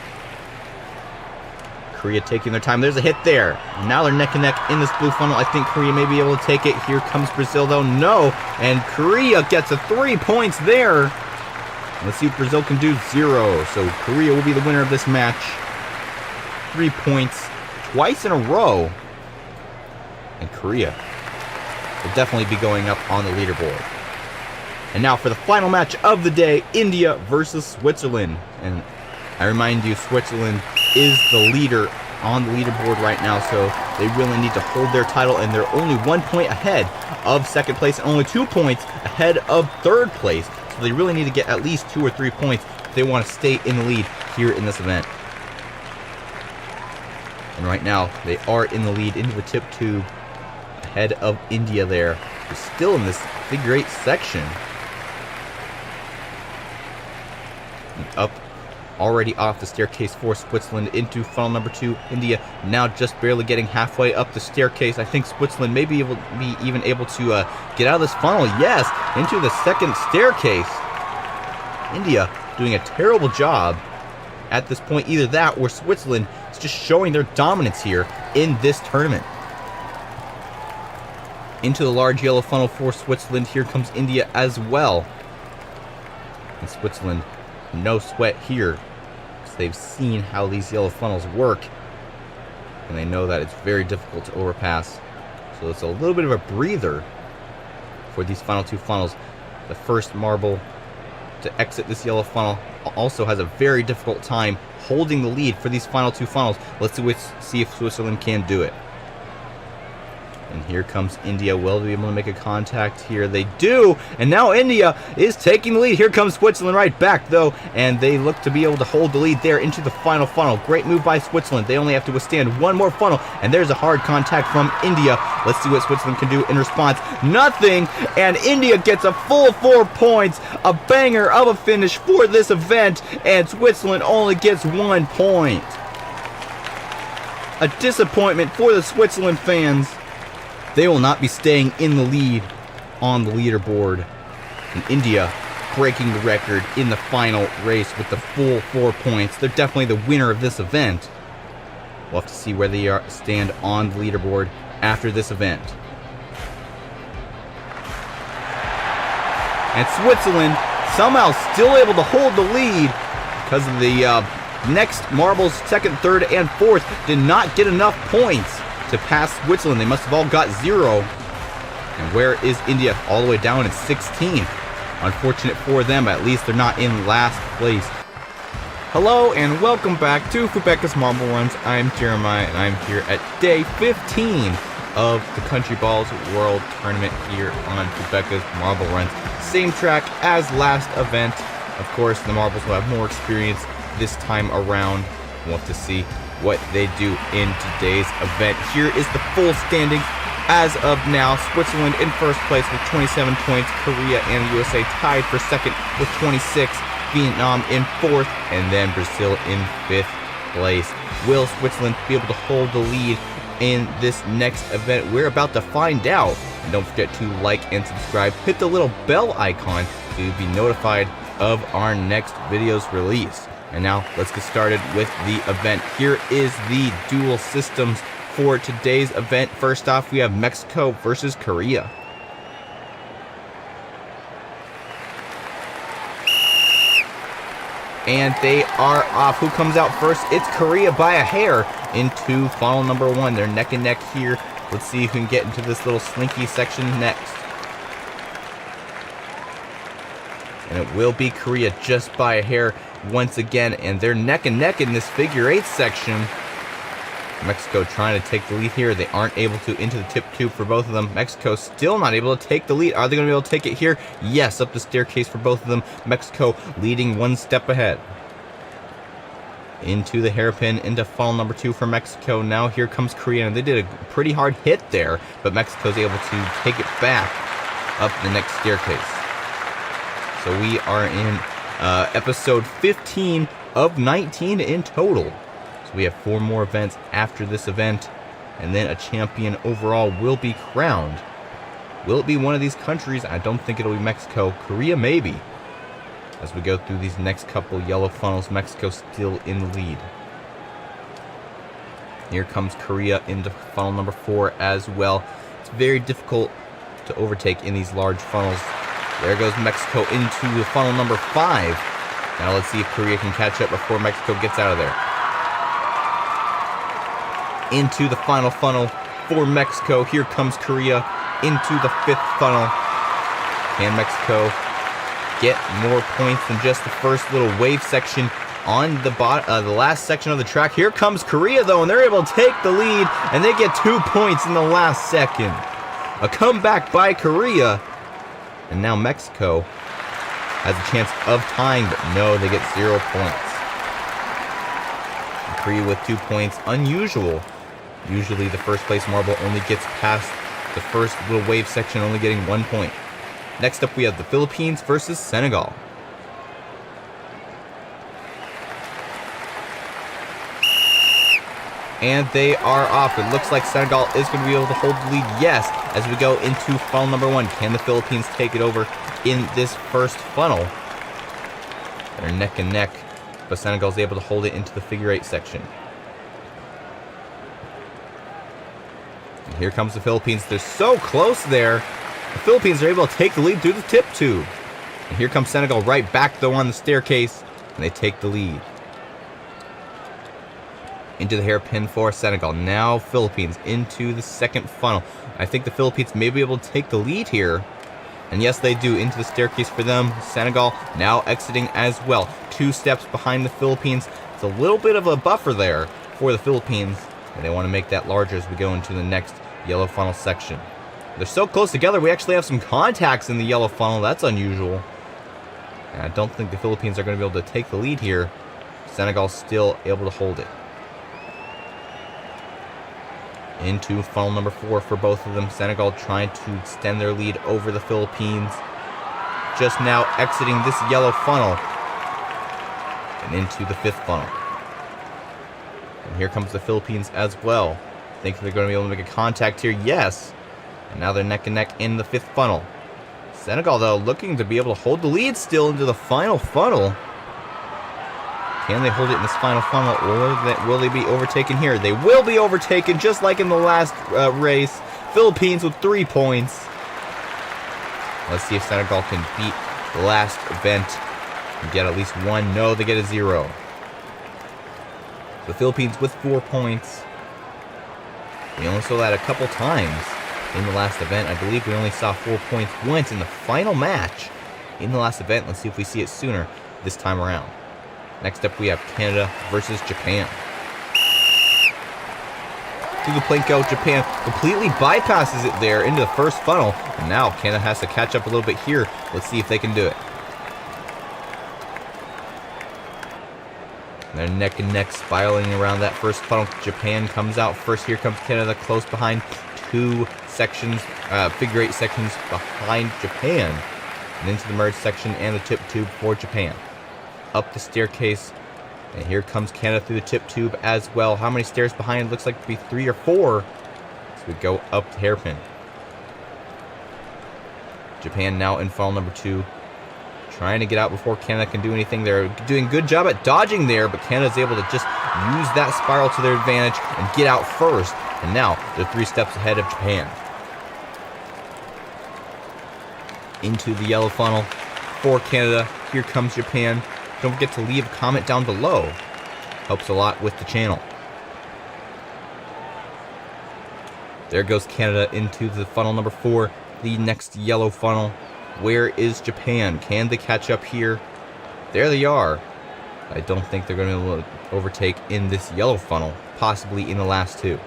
Korea taking their time. There's a hit there. Now they're neck and neck in this blue funnel. I think Korea may be able to take it. Here comes Brazil though. No. And Korea gets a 3 points there. Let's see if Brazil can do 0. So Korea will be the winner of this match. 3 points twice in a row. And Korea will definitely be going up on the leaderboard. And now for the final match of the day, India versus Switzerland. And I remind you, Switzerland is the leader on the leaderboard right now, so they really need to hold their title, and they're only 1 point ahead of second place and only 2 points ahead of third place. So they really need to get at least 2 or 3 points if they want to stay in the lead here in this event. And right now, they are in the lead into the tip 2, ahead of India there, who's still in this figure 8 section. And up already off the staircase for Switzerland into funnel number 2. India now just barely getting halfway up the staircase. I think Switzerland may be even able to get out of this funnel. Yes, into the second staircase. India doing a terrible job at this point. Either that or Switzerland is just showing their dominance here in this tournament. Into the large yellow funnel for Switzerland. Here comes India as well. And Switzerland, no sweat here, because they've seen how these yellow funnels work, and they know that it's very difficult to overpass. So it's a little bit of a breather for these final 2 funnels. The first marble to exit this yellow funnel also has a very difficult time holding the lead for these final 2 funnels. Let's see if Switzerland can do it. And here comes India. Will they be able to make a contact here? They do! And now India is taking the lead. Here comes Switzerland right back, though. And they look to be able to hold the lead there into the final funnel. Great move by Switzerland. They only have to withstand 1 more funnel. And there's a hard contact from India. Let's see what Switzerland can do in response. Nothing! And India gets a full 4 points. A banger of a finish for this event. And Switzerland only gets 1 point. A disappointment for the Switzerland fans. They will not be staying in the lead on the leaderboard. And India breaking the record in the final race with the full 4 points. They're definitely the winner of this event. We'll have to see where they stand on the leaderboard after this event. And Switzerland somehow still able to hold the lead because of the next marbles, 2nd, 3rd, and 4th did not get enough points to pass Switzerland. They must have all got 0. And where is India? All the way down at 16. Unfortunate for them, at least they're not in last place. Hello and welcome back to Fubeca's Marble Runs. I'm Jeremiah and I'm here at day 15 of the Countryballs World Tournament here on Fubeca's Marble Runs. Same track as last event. Of course, the marbles will have more experience this time around. We'll have to see what they do in today's event. Here is the full standing as of now. Switzerland in first place with 27 points. Korea and the USA tied for second with 26. Vietnam in fourth, and then Brazil in 5th place. Will Switzerland be able to hold the lead in this next event? We're about to find out. And don't forget to like and subscribe. Hit the little bell icon to be notified of our next video's release. And now let's get started with the event. Here is the dual systems for today's event. First off, we have Mexico versus Korea. And they are off. Who comes out first? It's Korea by a hair into funnel number 1. They're neck and neck here. Let's see who can get into this little slinky section next. And it will be Korea just by a hair once again. And they're neck and neck in this figure 8 section. Mexico trying to take the lead here. They aren't able to into the tip tube for both of them. Mexico still not able to take the lead. Are they going to be able to take it here? Yes, up the staircase for both of them. Mexico leading one step ahead. Into the hairpin, into funnel number 2 for Mexico. Now here comes Korea, and they did a pretty hard hit there, but Mexico's able to take it back up the next staircase. So we are in episode 15 of 19 in total. So we have 4 more events after this event, and then a champion overall will be crowned. Will it be one of these countries? I don't think it'll be Mexico. Korea, maybe. As we go through these next couple yellow funnels, Mexico still in the lead. Here comes Korea into funnel number 4 as well. It's very difficult to overtake in these large funnels. There goes Mexico into the funnel number 5. Now let's see if Korea can catch up before Mexico gets out of there. Into the final funnel for Mexico. Here comes Korea into the 5th funnel. Can Mexico get more points than just the first little wave section on the last section of the track? Here comes Korea though, and they're able to take the lead, and they get 2 points in the last second. A comeback by Korea, and now Mexico has a chance of tying, but no, they get 0 points. And Korea with 2 points, unusual. Usually the first place marble only gets past the first little wave section, only getting 1 point. Next up we have the Philippines versus Senegal. And they are off. It looks like Senegal is going to be able to hold the lead. Yes, as we go into funnel number 1. Can the Philippines take it over in this first funnel? They're neck and neck, but Senegal is able to hold it into the figure 8 section. And here comes the Philippines. They're so close there. The Philippines are able to take the lead through the tip tube. And here comes Senegal right back though on the staircase, and they take the lead. Into the hairpin for Senegal. Now Philippines into the second funnel. I think the Philippines may be able to take the lead here. And yes, they do. Into the staircase for them. Senegal now exiting as well. 2 steps behind the Philippines. It's a little bit of a buffer there for the Philippines, and they want to make that larger as we go into the next yellow funnel section. They're so close together, we actually have some contacts in the yellow funnel. That's unusual. And I don't think the Philippines are going to be able to take the lead here. Senegal's still able to hold it. Into funnel number 4 for both of them. Senegal trying to extend their lead over the Philippines. Just now exiting this yellow funnel. And into the 5th funnel. And here comes the Philippines as well. Think they're going to be able to make a contact here? Yes. And now they're neck and neck in the 5th funnel. Senegal, though, looking to be able to hold the lead still into the final funnel. Can they hold it in this final funnel, or will they be overtaken here? They will be overtaken, just like in the last race. Philippines with 3 points. Let's see if Senegal can beat the last event and get at least 1. No, they get a 0. The Philippines with 4 points. We only saw that a couple times in the last event. I believe we only saw 4 points once in the final match in the last event. Let's see if we see it sooner this time around. Next up, we have Canada versus Japan. Through the Plinko, Japan completely bypasses it there into the first funnel. And now Canada has to catch up a little bit here. Let's see if they can do it. They're neck and neck spiraling around that first funnel. Japan comes out first. Here comes Canada close behind. 2 sections, figure 8 sections behind Japan. And into the merge section and the tip tube for Japan. Up the staircase, and here comes Canada through the tip tube as well. How many stairs behind? Looks like to be 3 or 4. So we go up the hairpin. Japan now in funnel number 2, trying to get out before Canada can do anything. They're doing a good job at dodging there, but Canada's able to just use that spiral to their advantage and get out first. And now they're 3 steps ahead of Japan. Into the yellow funnel for Canada. Here comes Japan. Don't forget to leave a comment down below. Helps a lot with the channel. There goes Canada into the funnel number 4, the next yellow funnel. Where is Japan? Can they catch up here? There they are. I don't think they're going to be able to overtake in this yellow funnel, possibly in the last 2.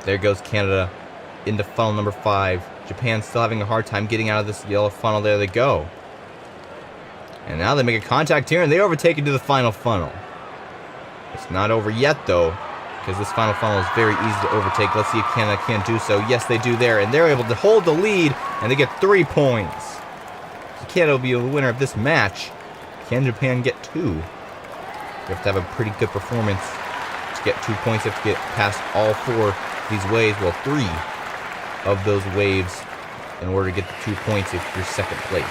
There goes Canada into funnel number 5. Japan still having a hard time getting out of this yellow funnel. There they go. And now they make a contact here and they overtake into the final funnel. It's not over yet though, because this final funnel is very easy to overtake. Let's see if Canada can do so. Yes, they do there, and they're able to hold the lead, and they get 3 points. So Canada will be the winner of this match. Can Japan get 2? You have to have a pretty good performance to get 2 points. You have to get past all 4 of these waves, well, 3 of those waves in order to get the 2 points if you're second place.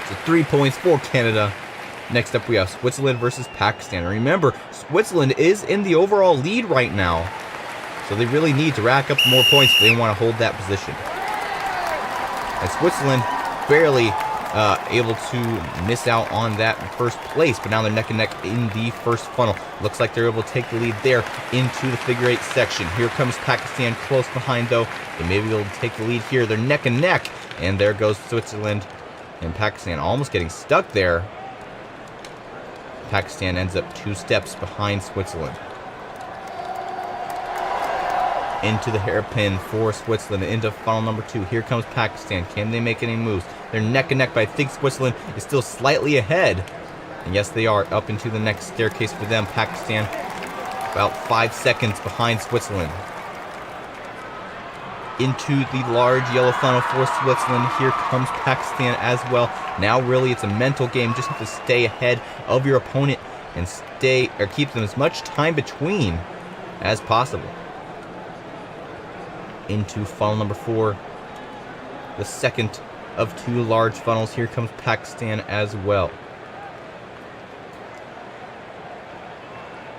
So 3 points for Canada. Next up we have Switzerland versus Pakistan. Remember, Switzerland is in the overall lead right now, so they really need to rack up more points if they want to hold that position. And Switzerland barely able to miss out on that first place, but now they're neck and neck in the first funnel. Looks like they're able to take the lead there into the figure 8 section. Here comes Pakistan close behind though. They may be able to take the lead here. They're neck and neck, and there goes Switzerland and Pakistan almost getting stuck there. Pakistan ends up 2 steps behind Switzerland. Into the hairpin for Switzerland, into funnel number 2. Here comes Pakistan. Can they make any moves? They're neck and neck, but I think Switzerland is still slightly ahead. And yes, they are. Up into the next staircase for them. Pakistan about 5 seconds behind Switzerland. Into the large yellow funnel for Switzerland. Here comes Pakistan as well. Now really it's a mental game. Just have to stay ahead of your opponent and keep them as much time between as possible. Into funnel number 4. The second of 2 large funnels. Here comes Pakistan as well.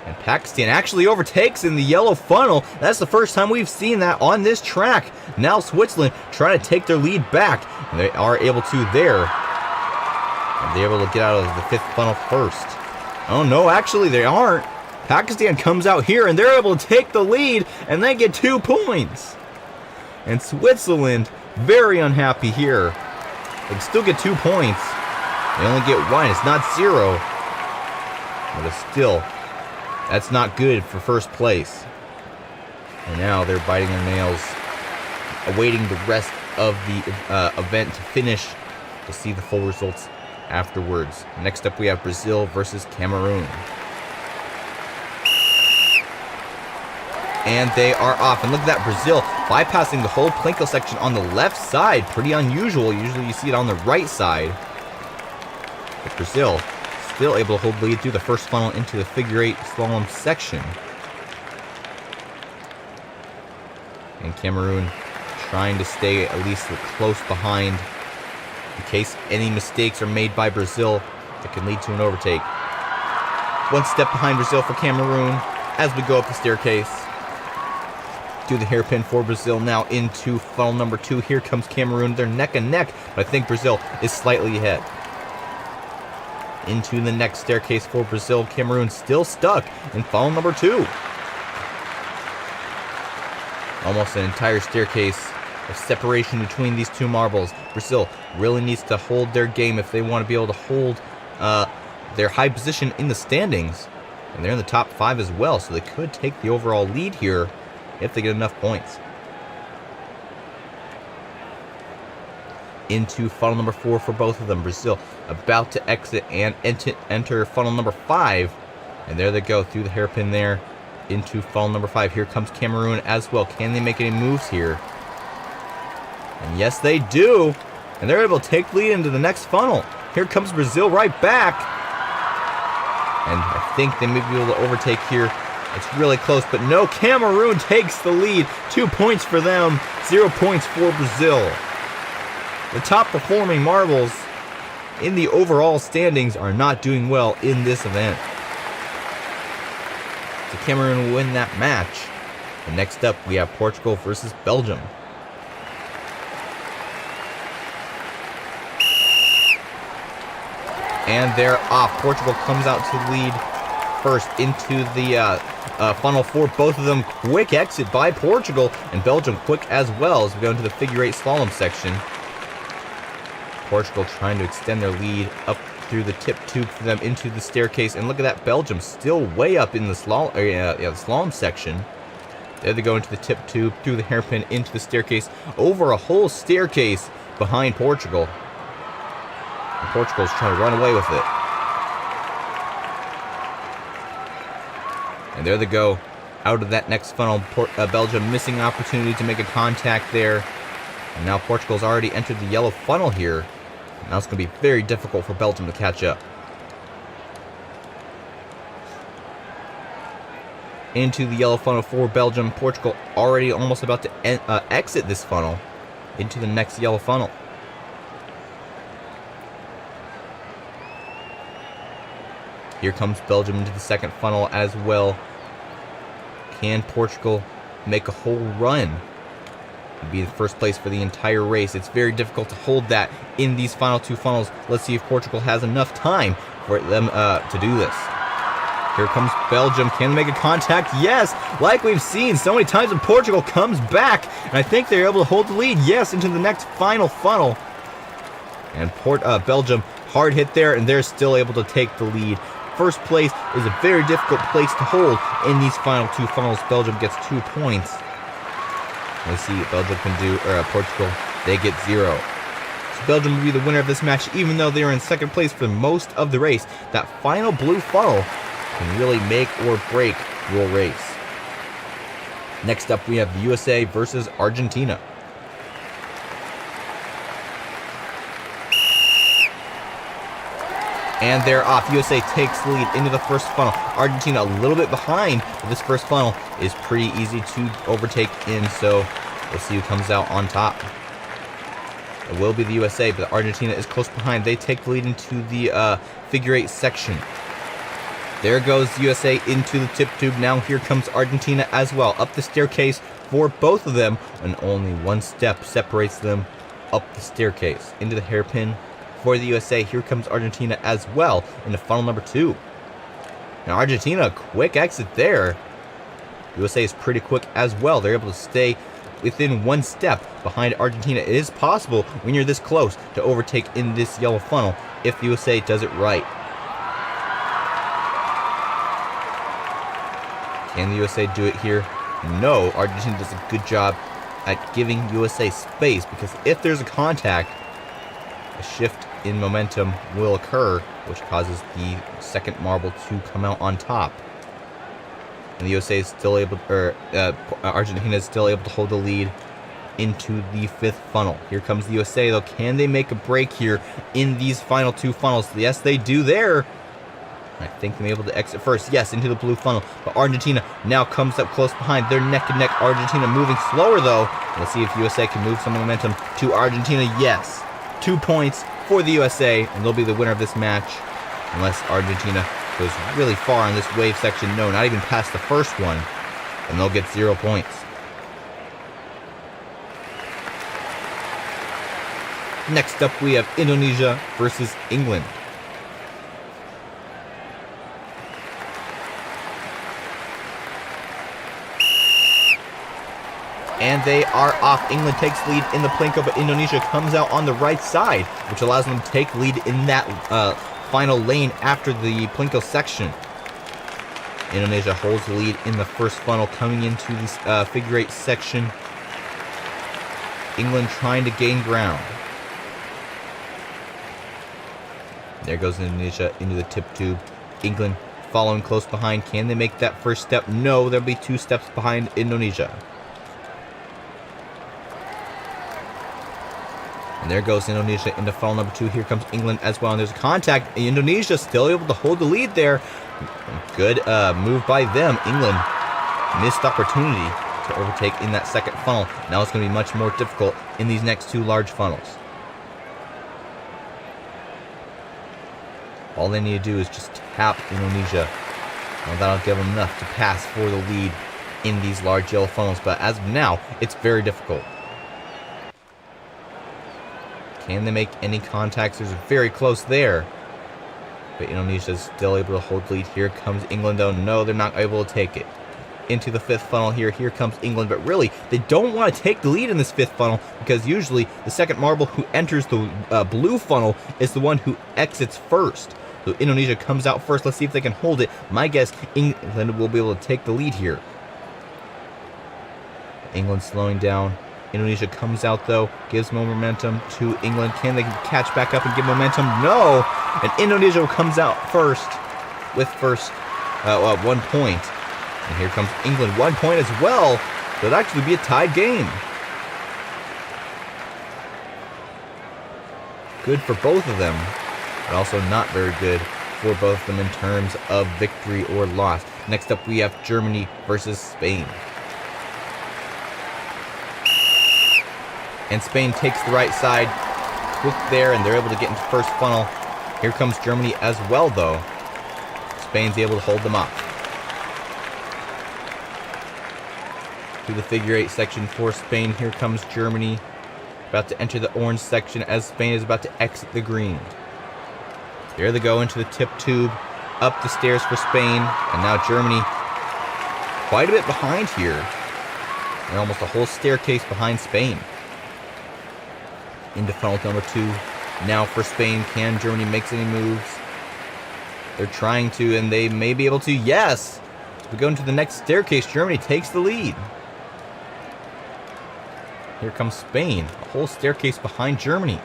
And Pakistan actually overtakes in the yellow funnel. That's the first time we've seen that on this track. Now Switzerland trying to take their lead back. And they are able to there. And they're able to get out of the 5th funnel first. Oh no, actually they aren't. Pakistan comes out here and they're able to take the lead and they get 2 points. And Switzerland very unhappy here. They can still get 2 points. They only get 1. It's not 0. But it's still, that's not good for first place. And now they're biting their nails, awaiting the rest of the event to finish to see the full results afterwards. Next up we have Brazil versus Cameroon. And they are off. And look at that, Brazil bypassing the whole Plinko section on the left side. Pretty unusual. Usually you see it on the right side. But Brazil still able to hold lead through the first funnel into the figure 8 slalom section. And Cameroon trying to stay at least close behind in case any mistakes are made by Brazil that can lead to an overtake. 1 step behind Brazil for Cameroon as we go up the staircase. Do the hairpin for Brazil now into funnel number 2. Here comes Cameroon. They're neck and neck, but I think Brazil is slightly ahead. Into the next staircase for Brazil. Cameroon still stuck in funnel number 2. Almost an entire staircase of separation between these 2 marbles. Brazil really needs to hold their game if they want to be able to hold their high position in the standings. And they're in the top 5 as well, so they could take the overall lead here if they get enough points. Into funnel number 4 for both of them. Brazil about to exit and enter funnel number 5. And there they go through the hairpin there into funnel number 5. Here comes Cameroon as well. Can they make any moves here? And yes, they do. And they're able to take lead into the next funnel. Here comes Brazil right back. And I think they may be able to overtake here. It's really close, but no, Cameroon takes the lead. 2 points for them, 0 points for Brazil. The top performing marbles in the overall standings are not doing well in this event. So Cameroon will win that match. And next up, we have Portugal versus Belgium. And they're off. Portugal comes out to lead first into the funnel for both of them. Quick exit by Portugal, and Belgium quick as well as we go into the figure eight slalom section. Portugal trying to extend their lead up through the tip tube for them into the staircase, and look at that, Belgium still way up in the slalom section. There they go into the tip tube, through the hairpin, into the staircase, over a whole staircase behind Portugal. And Portugal's trying to run away with it. And there they go, out of that next funnel. Belgium missing an opportunity to make a contact there. And now Portugal's already entered the yellow funnel here. Now it's going to be very difficult for Belgium to catch up. Into the yellow funnel for Belgium. Portugal already almost about to exit this funnel into the next yellow funnel. Here comes Belgium into the second funnel as well. Can Portugal make a whole run and be in first place for the entire race? It's very difficult to hold that in these final two funnels. Let's see if Portugal has enough time for them to do this. Here comes Belgium. Can they make a contact? Yes, like we've seen so many times when Portugal comes back. And I think they're able to hold the lead, yes, into the next final funnel. And Belgium, hard hit there, and they're still able to take the lead. First place is a very difficult place to hold in these final two funnels. Belgium gets 2 points. Let's see what Belgium can do, or Portugal, they get 0. So Belgium will be the winner of this match, even though they are in second place for most of the race. That final blue funnel can really make or break your race. Next up, we have the USA versus Argentina. And they're off. USA takes the lead into the first funnel. Argentina a little bit behind, but this first funnel is pretty easy to overtake in, so we'll see who comes out on top. It will be the USA, but Argentina is close behind. They take the lead into the figure eight section. There goes USA into the tip tube. Now here comes Argentina as well. Up the staircase for both of them, and only one step separates them up the staircase. Into the hairpin for the USA. Here comes Argentina as well into funnel number 2. Now Argentina, quick exit there. USA is pretty quick as well. They're able to stay within one step behind Argentina. It is possible when you're this close to overtake in this yellow funnel if the USA does it right. Can the USA do it here? No. Argentina does a good job at giving USA space, because if there's a contact, a shift in momentum will occur, which causes the second marble to come out on top. And the USA is still able, Argentina is still able to hold the lead into the fifth funnel. Here comes the USA though. Can they make a break here in these final two funnels? Yes, they do there. I think they're able to exit first. Yes, into the blue funnel. But Argentina now comes up close behind. They're neck and neck. Argentina moving slower though. Let's see if USA can move some momentum to Argentina. Yes. 2 points for the USA, and they'll be the winner of this match. Unless Argentina goes really far in this wave section. No, not even past the first one. And they'll get 0 points. Next up, we have Indonesia versus England. And they are off. England takes lead in the Plinko, but Indonesia comes out on the right side, which allows them to take lead in that final lane after the Plinko section. Indonesia holds the lead in the first funnel coming into this figure eight section. England trying to gain ground. There goes Indonesia into the tip tube. England following close behind. Can they make that first step? No, there'll be 2 steps behind Indonesia. And there goes Indonesia into funnel number 2. Here comes England as well. And there's a contact. Indonesia still able to hold the lead there. Good move by them. England missed opportunity to overtake in that second funnel. Now it's going to be much more difficult in these next 2 large funnels. All they need to do is just tap Indonesia. Well, that'll give them enough to pass for the lead in these large yellow funnels, but as of now, it's very difficult. Can they make any contacts? There's very close there. But Indonesia is still able to hold the lead. Here comes England, though. No, they're not able to take it. Into the fifth funnel here. Here comes England, but really, they don't want to take the lead in this fifth funnel because usually the second marble who enters the blue funnel is the one who exits first. So Indonesia comes out first. Let's see if they can hold it. My guess, England will be able to take the lead here. England slowing down. Indonesia comes out, though, gives more momentum to England. Can they catch back up and give momentum? No! And Indonesia comes out first with 1 point. And here comes England, 1 point as well. So it'll actually be a tied game. Good for both of them, but also not very good for both of them in terms of victory or loss. Next up, we have Germany versus Spain. And Spain takes the right side, quick there, and they're able to get into first funnel. Here comes Germany as well, though. Spain's able to hold them off. To the figure 8 section for Spain. Here comes Germany, about to enter the orange section as Spain is about to exit the green. There they go into the tip tube, up the stairs for Spain, and now Germany quite a bit behind here. And almost a whole staircase behind Spain. Into funnel number 2. Now for Spain, can Germany make any moves? They're trying to, and they may be able to. Yes! We go into the next staircase. Germany takes the lead. Here comes Spain. A whole staircase behind Germany.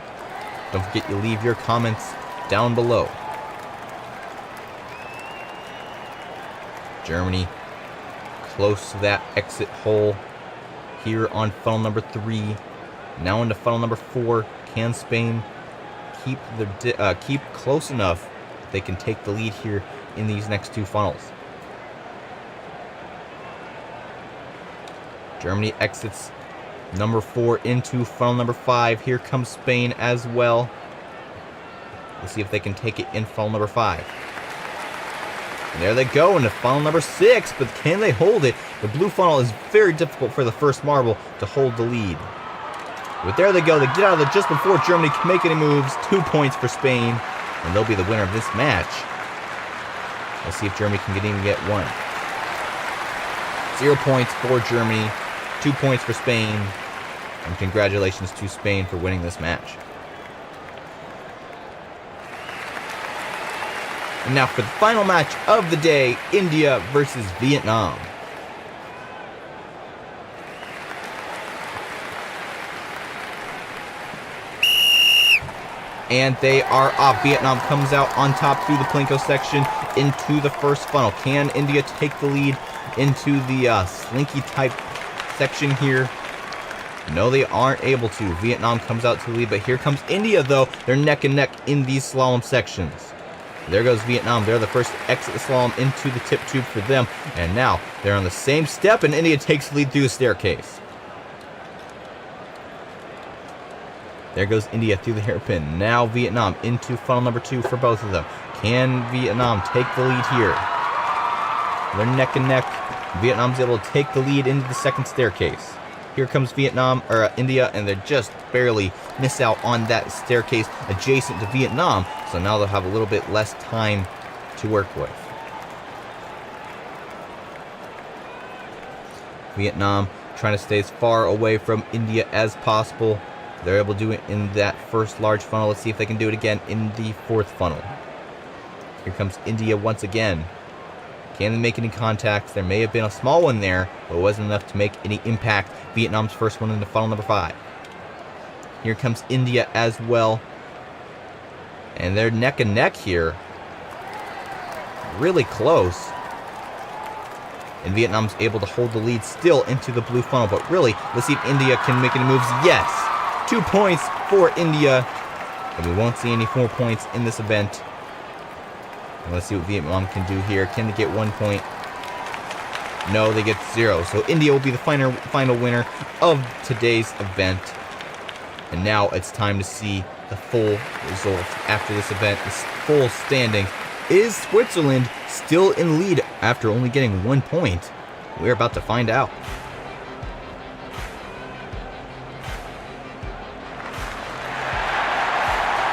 Don't forget you leave your comments down below. Germany close to that exit hole here on funnel number 3. Now into funnel number 4. Can Spain keep close enough that they can take the lead here in these next 2 funnels? Germany exits number 4 into funnel number 5. Here comes Spain as well. Let's see if they can take it in funnel number 5. And there they go into funnel number 6, but can they hold it? The blue funnel is very difficult for the first marble to hold the lead. But there they go. They get out of there just before Germany can make any moves. 2 points for Spain, and they'll be the winner of this match. Let's see if Germany can even get 1. 0 points for Germany, 2 points for Spain, and congratulations to Spain for winning this match. And now for the final match of the day, India versus Vietnam. And they are off. Vietnam comes out on top through the Plinko section into the first funnel. Can India take the lead into the slinky type section here? No, they aren't able to. Vietnam comes out to the lead, but here comes India, though. They're neck and neck in these slalom sections. There goes Vietnam. They're the first to exit the slalom into the tip tube for them. And now they're on the same step, and India takes the lead through the staircase. There goes India through the hairpin. Now Vietnam into funnel number 2 for both of them. Can Vietnam take the lead here? They're neck and neck. Vietnam's able to take the lead into the second staircase. Here comes India, and they just barely miss out on that staircase adjacent to Vietnam. So now they'll have a little bit less time to work with. Vietnam trying to stay as far away from India as possible. They're able to do it in that first large funnel. Let's see if they can do it again in the fourth funnel. Here comes India once again. Can they make any contacts? There may have been a small one there, but it wasn't enough to make any impact. Vietnam's first one into funnel number 5. Here comes India as well. And they're neck and neck here. Really close. And Vietnam's able to hold the lead still into the blue funnel. But really, let's see if India can make any moves. Yes! 2 points for India. And we won't see any 4 points in this event. And let's see what Vietnam can do here. Can they get 1 point? No, they get 0. So India will be the final winner of today's event. And now it's time to see the full result after this event, this full standing. Is Switzerland still in lead after only getting 1 point? We're about to find out.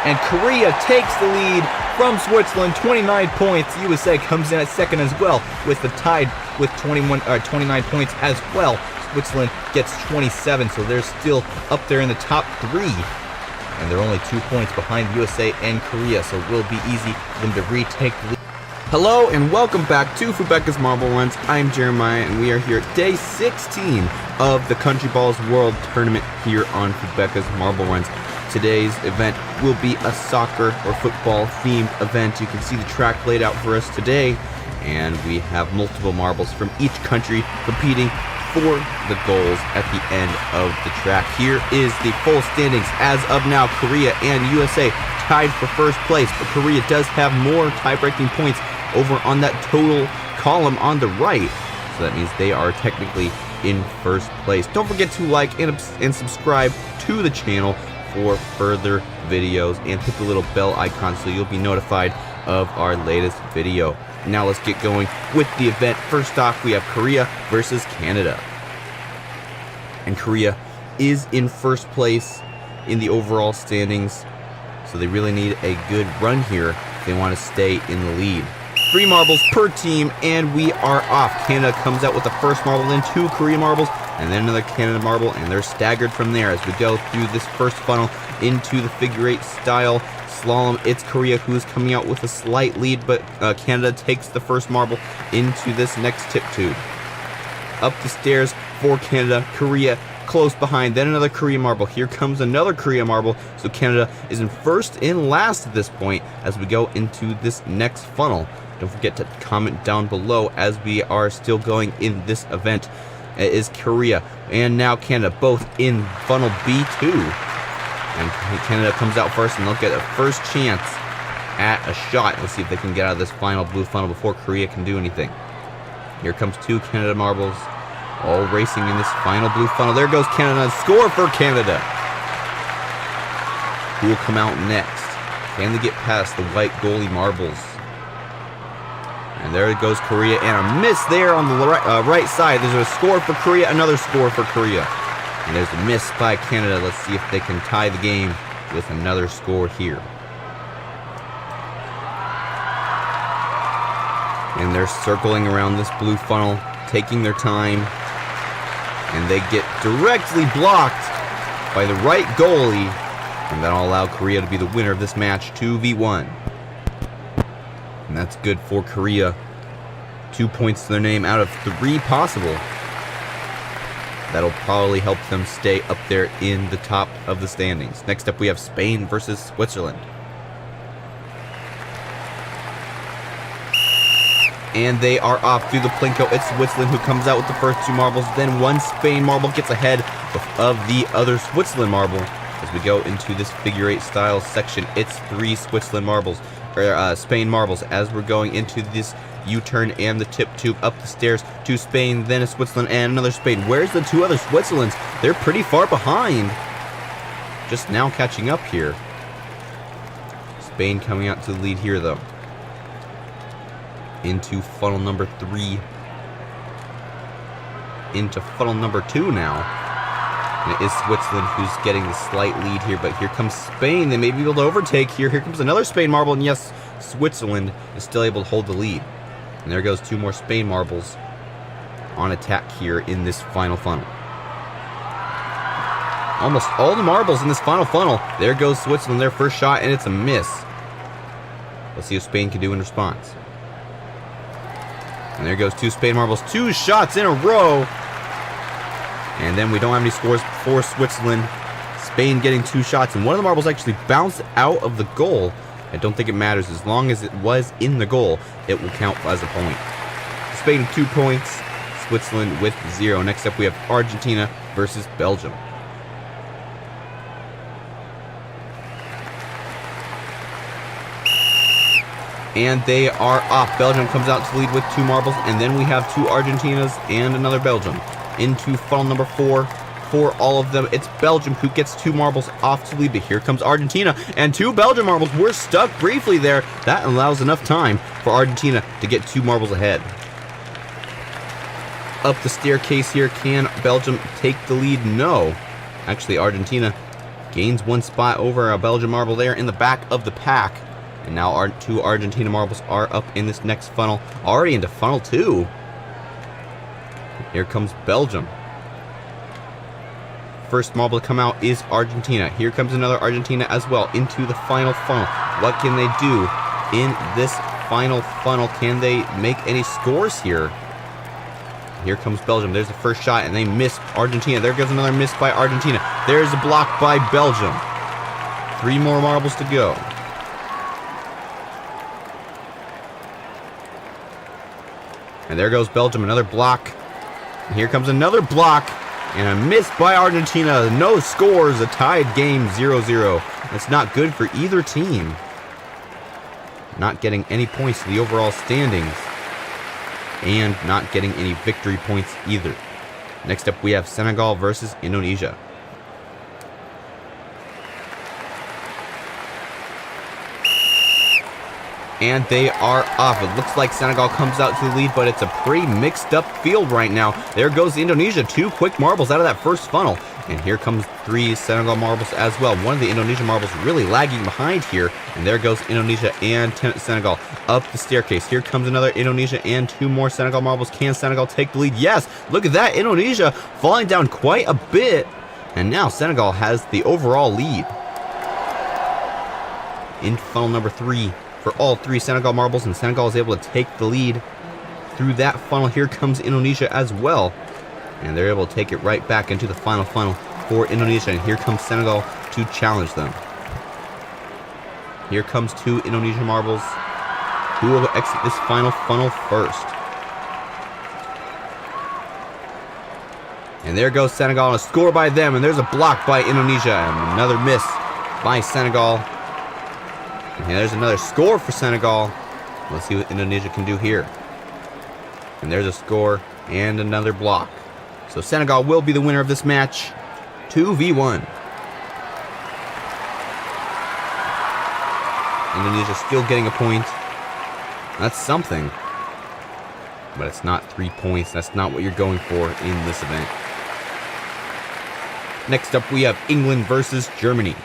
And Korea takes the lead from Switzerland, 29 points. USA comes in at second as well, with the tied with 29 points as well. Switzerland gets 27, so they're still up there in the top 3. And they're only 2 points behind USA and Korea, so it will be easy for them to retake the lead. Hello and welcome back to Fubeca's Marble Runs. I'm Jeremiah and we are here at day 16 of the Countryballs World Tournament here on Fubeca's Marble Runs. Today's event will be a soccer or football themed event. You can see the track laid out for us today, and we have multiple marbles from each country competing for the goals at the end of the track. Here is the full standings as of now. Korea and USA tied for first place, but Korea does have more tie-breaking points over on that total column on the right, so that means they are technically in first place. Don't forget to like and subscribe to the channel for further videos, and hit the little bell icon so you'll be notified of our latest video. Now let's get going with the event. First off, we have Korea versus Canada. And Korea is in first place in the overall standings, so they really need a good run here if they want to stay in the lead. 3 marbles per team, and we are off. Canada comes out with the first marble, then 2 Korean marbles, and then another Canada marble, and they're staggered from there as we go through this first funnel into the figure 8 style slalom. It's Korea who's coming out with a slight lead, but Canada takes the first marble into this next tip tube. Up the stairs for Canada, Korea close behind, then another Korean marble. Here comes another Korean marble, so Canada is in first and last at this point as we go into this next funnel. Don't forget to comment down below as we are still going in this event. It is Korea and now Canada both in funnel B2. And Canada comes out first, and they'll get a first chance at a shot. Let's see if they can get out of this final blue funnel before Korea can do anything. Here comes 2 Canada marbles, all racing in this final blue funnel. There goes Canada. Score for Canada. Who will come out next? Can they get past the white goalie marbles? And there it goes Korea, and a miss there on the right side. There's a score for Korea, another score for Korea. And there's a miss by Canada. Let's see if they can tie the game with another score here. And they're circling around this blue funnel, taking their time. And they get directly blocked by the right goalie. And that'll allow Korea to be the winner of this match, 2v1. And that's good for Korea. 2 points to their name out of 3 possible. That'll probably help them stay up there in the top of the standings. Next up, we have Spain versus Switzerland. And they are off through the plinko. It's Switzerland who comes out with the first 2 marbles. Then 1 Spain marble gets ahead of the other Switzerland marble. As we go into this figure 8 style section, it's 3 Switzerland marbles, or Spain marbles, as we're going into this U-turn and the tip tube. Up the stairs to Spain, then a Switzerland and another Spain. Where's the 2 other Switzerlands? They're pretty far behind. Just now catching up here. Spain coming out to the lead here though. Into funnel number 3. Into funnel number 2 now. And it is Switzerland who's getting the slight lead here, but here comes Spain. They may be able to overtake here. Here comes another Spain marble, and yes, Switzerland is still able to hold the lead. And there goes 2 more Spain marbles on attack here in this final funnel. Almost all the marbles in this final funnel. There goes Switzerland, their first shot, and it's a miss. Let's see what Spain can do in response. And there goes 2 Spain marbles, 2 shots in a row. And then we don't have any scores for Switzerland. Spain getting 2 shots, and one of the marbles actually bounced out of the goal. I don't think it matters. As long as it was in the goal, it will count as a point. Spain 2 points, Switzerland with 0. Next up, we have Argentina versus Belgium. And they are off. Belgium comes out to lead with 2 marbles, and then we have 2 Argentinas and another Belgium. Into funnel number 4 for all of them. It's Belgium who gets 2 marbles off to lead, but here comes Argentina, and 2 Belgian marbles were stuck briefly there. That allows enough time for Argentina to get 2 marbles ahead. Up the staircase here, can Belgium take the lead? No. Actually, Argentina gains 1 spot over a Belgian marble there in the back of the pack. And now our 2 Argentina marbles are up in this next funnel, already into funnel 2. Here comes Belgium. First marble to come out is Argentina. Here comes another Argentina as well into the final funnel. What can they do in this final funnel? Can they make any scores here? Here comes Belgium. There's the first shot, and they miss Argentina. There goes another miss by Argentina. There's a block by Belgium. 3 more marbles to go. And there goes Belgium, another block. And here comes another block, and a miss by Argentina. No scores, a tied game, 0-0. That's not good for either team. Not getting any points to the overall standings, and not getting any victory points either. Next up, we have Senegal versus Indonesia. And they are off. It looks like Senegal comes out to the lead, but it's a pretty mixed up field right now. There goes Indonesia. 2 quick marbles out of that first funnel. And here comes 3 Senegal marbles as well. One of the Indonesian marbles really lagging behind here. And there goes Indonesia and Senegal up the staircase. Here comes another Indonesia and 2 more Senegal marbles. Can Senegal take the lead? Yes. Look at that. Indonesia falling down quite a bit. And now Senegal has the overall lead. In funnel number 3. For all 3 Senegal marbles, and Senegal is able to take the lead through that funnel. Here comes Indonesia as well, and they're able to take it right back into the final funnel for Indonesia, and here comes Senegal to challenge them. Here comes 2 Indonesian marbles. Who will exit this final funnel first? And there goes Senegal, and a score by them, and there's a block by Indonesia, and another miss by Senegal. And there's another score for Senegal. Let's see what Indonesia can do here. And there's a score and another block. So Senegal will be the winner of this match. 2v1. Indonesia still getting a point. That's something. But it's not 3 points. That's not what you're going for in this event. Next up, we have England versus Germany.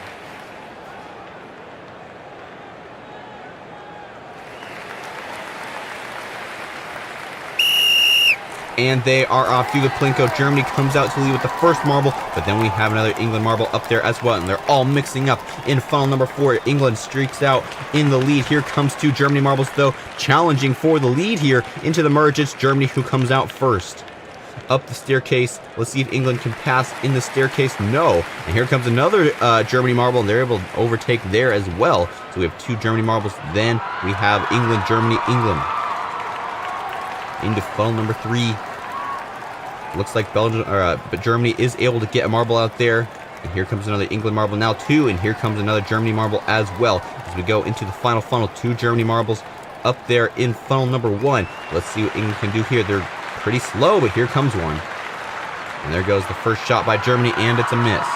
And they are off through the Plinko. Germany comes out to lead with the first marble, but then we have another England marble up there as well, and they're all mixing up in funnel number 4. England streaks out in the lead. Here comes 2 Germany marbles, though, challenging for the lead here into the merge. It's Germany who comes out first. Up the staircase. Let's see if England can pass in the staircase. No. And here comes another Germany marble, and they're able to overtake there as well. So we have 2 Germany marbles. Then we have England, Germany, England. Into funnel number 3. Looks like but Germany is able to get a marble out there. And here comes another England marble, now 2, and here comes another Germany marble as well. As we go into the final funnel, 2 Germany marbles up there in funnel number 1. Let's see what England can do here. They're pretty slow, but here comes one. And there goes the first shot by Germany, and it's a miss.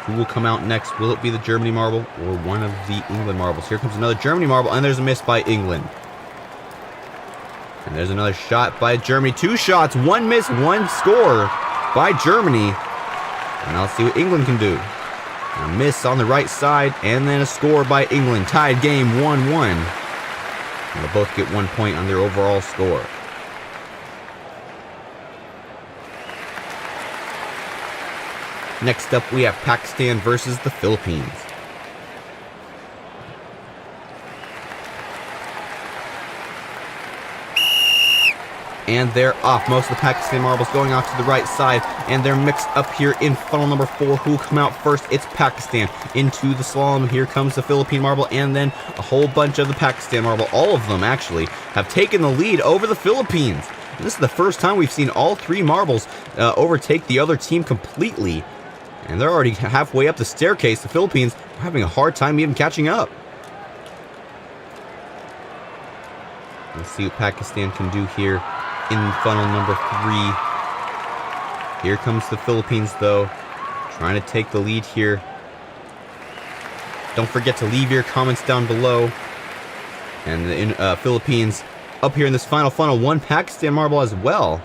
Who will come out next? Will it be the Germany marble or one of the England marbles? Here comes another Germany marble, and there's a miss by England. And there's another shot by Germany. 2 shots, 1 miss, 1 score by Germany. And I'll see what England can do. A miss on the right side, and then a score by England. Tied game 1-1. And they'll both get 1 point on their overall score. Next up, we have Pakistan versus the Philippines. And they're off. Most of the Pakistan marbles going off to the right side, and they're mixed up here in funnel number 4. Who will come out first? It's Pakistan. Into the slalom, here comes the Philippine marble, and then a whole bunch of the Pakistan marble. All of them, actually, have taken the lead over the Philippines. And this is the first time we've seen all 3 marbles overtake the other team completely. And they're already halfway up the staircase. The Philippines are having a hard time even catching up. Let's see what Pakistan can do here in funnel number 3. Here comes the Philippines, though, trying to take the lead here. Don't forget to leave your comments down below. And the Philippines up here in this final funnel, 1 Pakistan marble as well.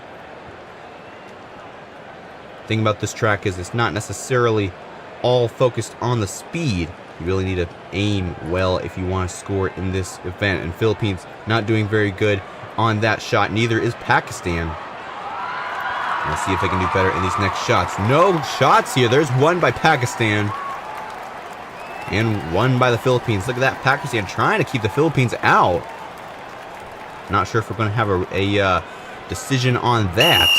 The thing about this track is it's not necessarily all focused on the speed. You really need to aim well if you want to score in this event. And Philippines not doing very good on that shot. Neither is Pakistan. Let's see if they can do better in these next shots. No shots here. There's one by Pakistan. And one by the Philippines. Look at that. Pakistan trying to keep the Philippines out. Not sure if we're going to have a decision on that.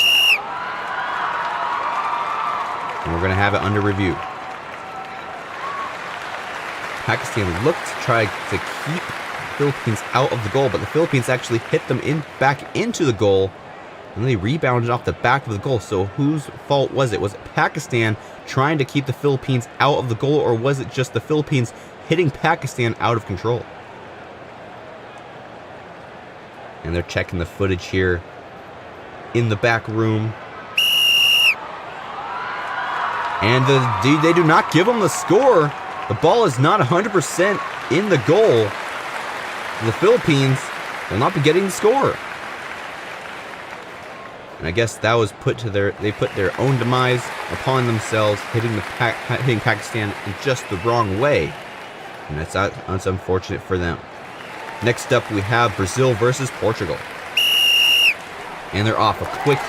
And we're going to have it under review. Pakistan looked to try to keep the Philippines out of the goal, but the Philippines actually hit them back into the goal, and they rebounded off the back of the goal. So whose fault was it? Was it Pakistan trying to keep the Philippines out of the goal, or was it just the Philippines hitting Pakistan out of control? And they're checking the footage here in the back room. And they do not give them the score. The ball is not 100% in the goal. The Philippines will not be getting the score. And I guess that was they put their own demise upon themselves, hitting Pakistan in just the wrong way. And that's unfortunate for them. Next up, we have Brazil versus Portugal. And they're off. A quick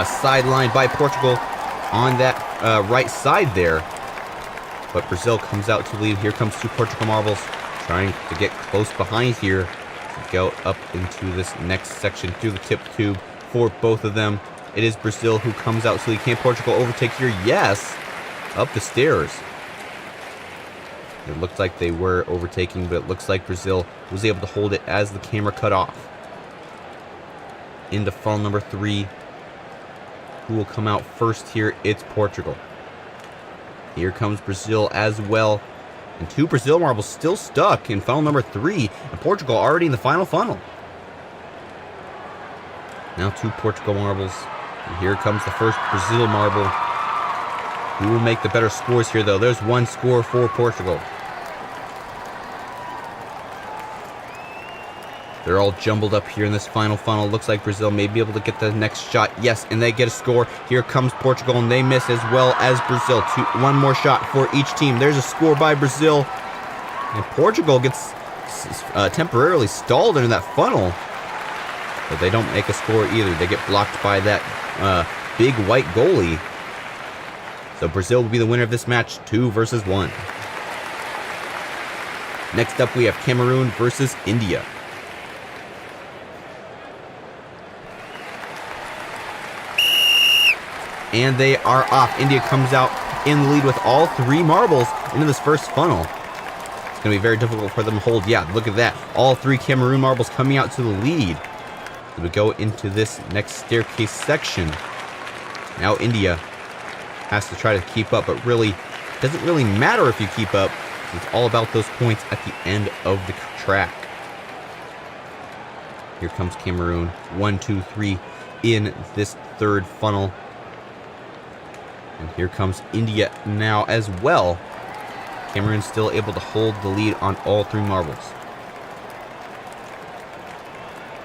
sideline by Portugal on that right side there. But Brazil comes out to lead. Here comes 2 Portugal marbles, trying to get close behind here to go up into this next section through the tip tube for both of them. It is Brazil who comes out to lead. Can Portugal overtake here? Yes! Up the stairs. It looked like they were overtaking, but it looks like Brazil was able to hold it as the camera cut off. Into funnel number 3. Who will come out first here? It's Portugal. Here comes Brazil as well. And 2 Brazil marbles still stuck in funnel number 3. And Portugal already in the final funnel. Now 2 Portugal marbles. And here comes the first Brazil marble. Who will make the better scores here, though? There's 1 score for Portugal. They're all jumbled up here in this final funnel. Looks like Brazil may be able to get the next shot. Yes, and they get a score. Here comes Portugal, and they miss as well as Brazil. 1 more shot for each team. There's a score by Brazil. And Portugal gets temporarily stalled into that funnel. But they don't make a score either. They get blocked by that big white goalie. So Brazil will be the winner of this match, 2 versus 1. Next up, we have Cameroon versus India. And they are off. India comes out in the lead with all 3 marbles into this first funnel. It's going to be very difficult for them to hold. Yeah, look at that. All 3 Cameroon marbles coming out to the lead. So we go into this next staircase section. Now India has to try to keep up, but really doesn't really matter if you keep up. It's all about those points at the end of the track. Here comes Cameroon. 1, 2, 3 in this third funnel. And here comes India now as well. Cameroon still able to hold the lead on all 3 marbles.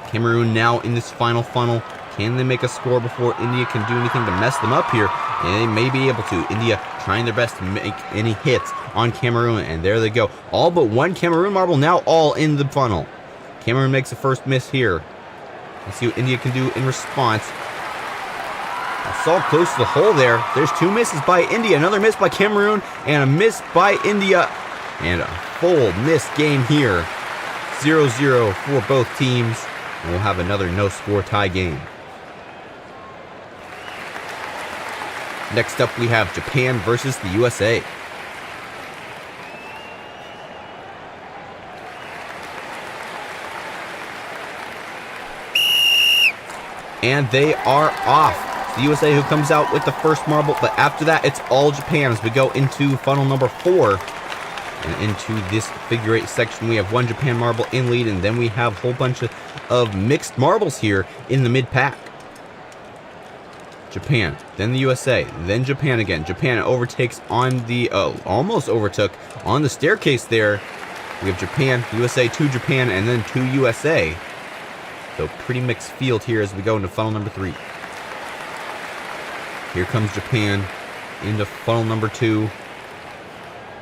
Cameroon now in this final funnel. Can they make a score before India can do anything to mess them up here? And they may be able to. India trying their best to make any hits on Cameroon. And there they go. All but 1 Cameroon marble now all in the funnel. Cameroon makes the first miss here. Let's see what India can do in response. Saw close to the hole there. There's 2 misses by India. Another miss by Cameroon. And a miss by India. And a full miss game here. 0-0 for both teams. And we'll have another no-score tie game. Next up, we have Japan versus the USA. And they are off. The USA who comes out with the first marble, but after that, it's all Japan as we go into funnel number 4. And into this figure 8 section, we have 1 Japan marble in lead, and then we have a whole bunch of mixed marbles here in the mid-pack. Japan, then the USA, then Japan again. Japan overtakes on the, almost overtook on the staircase there. We have Japan, USA, 2 Japan, and then 2 USA. So pretty mixed field here as we go into funnel number 3. Here comes Japan into funnel number 2.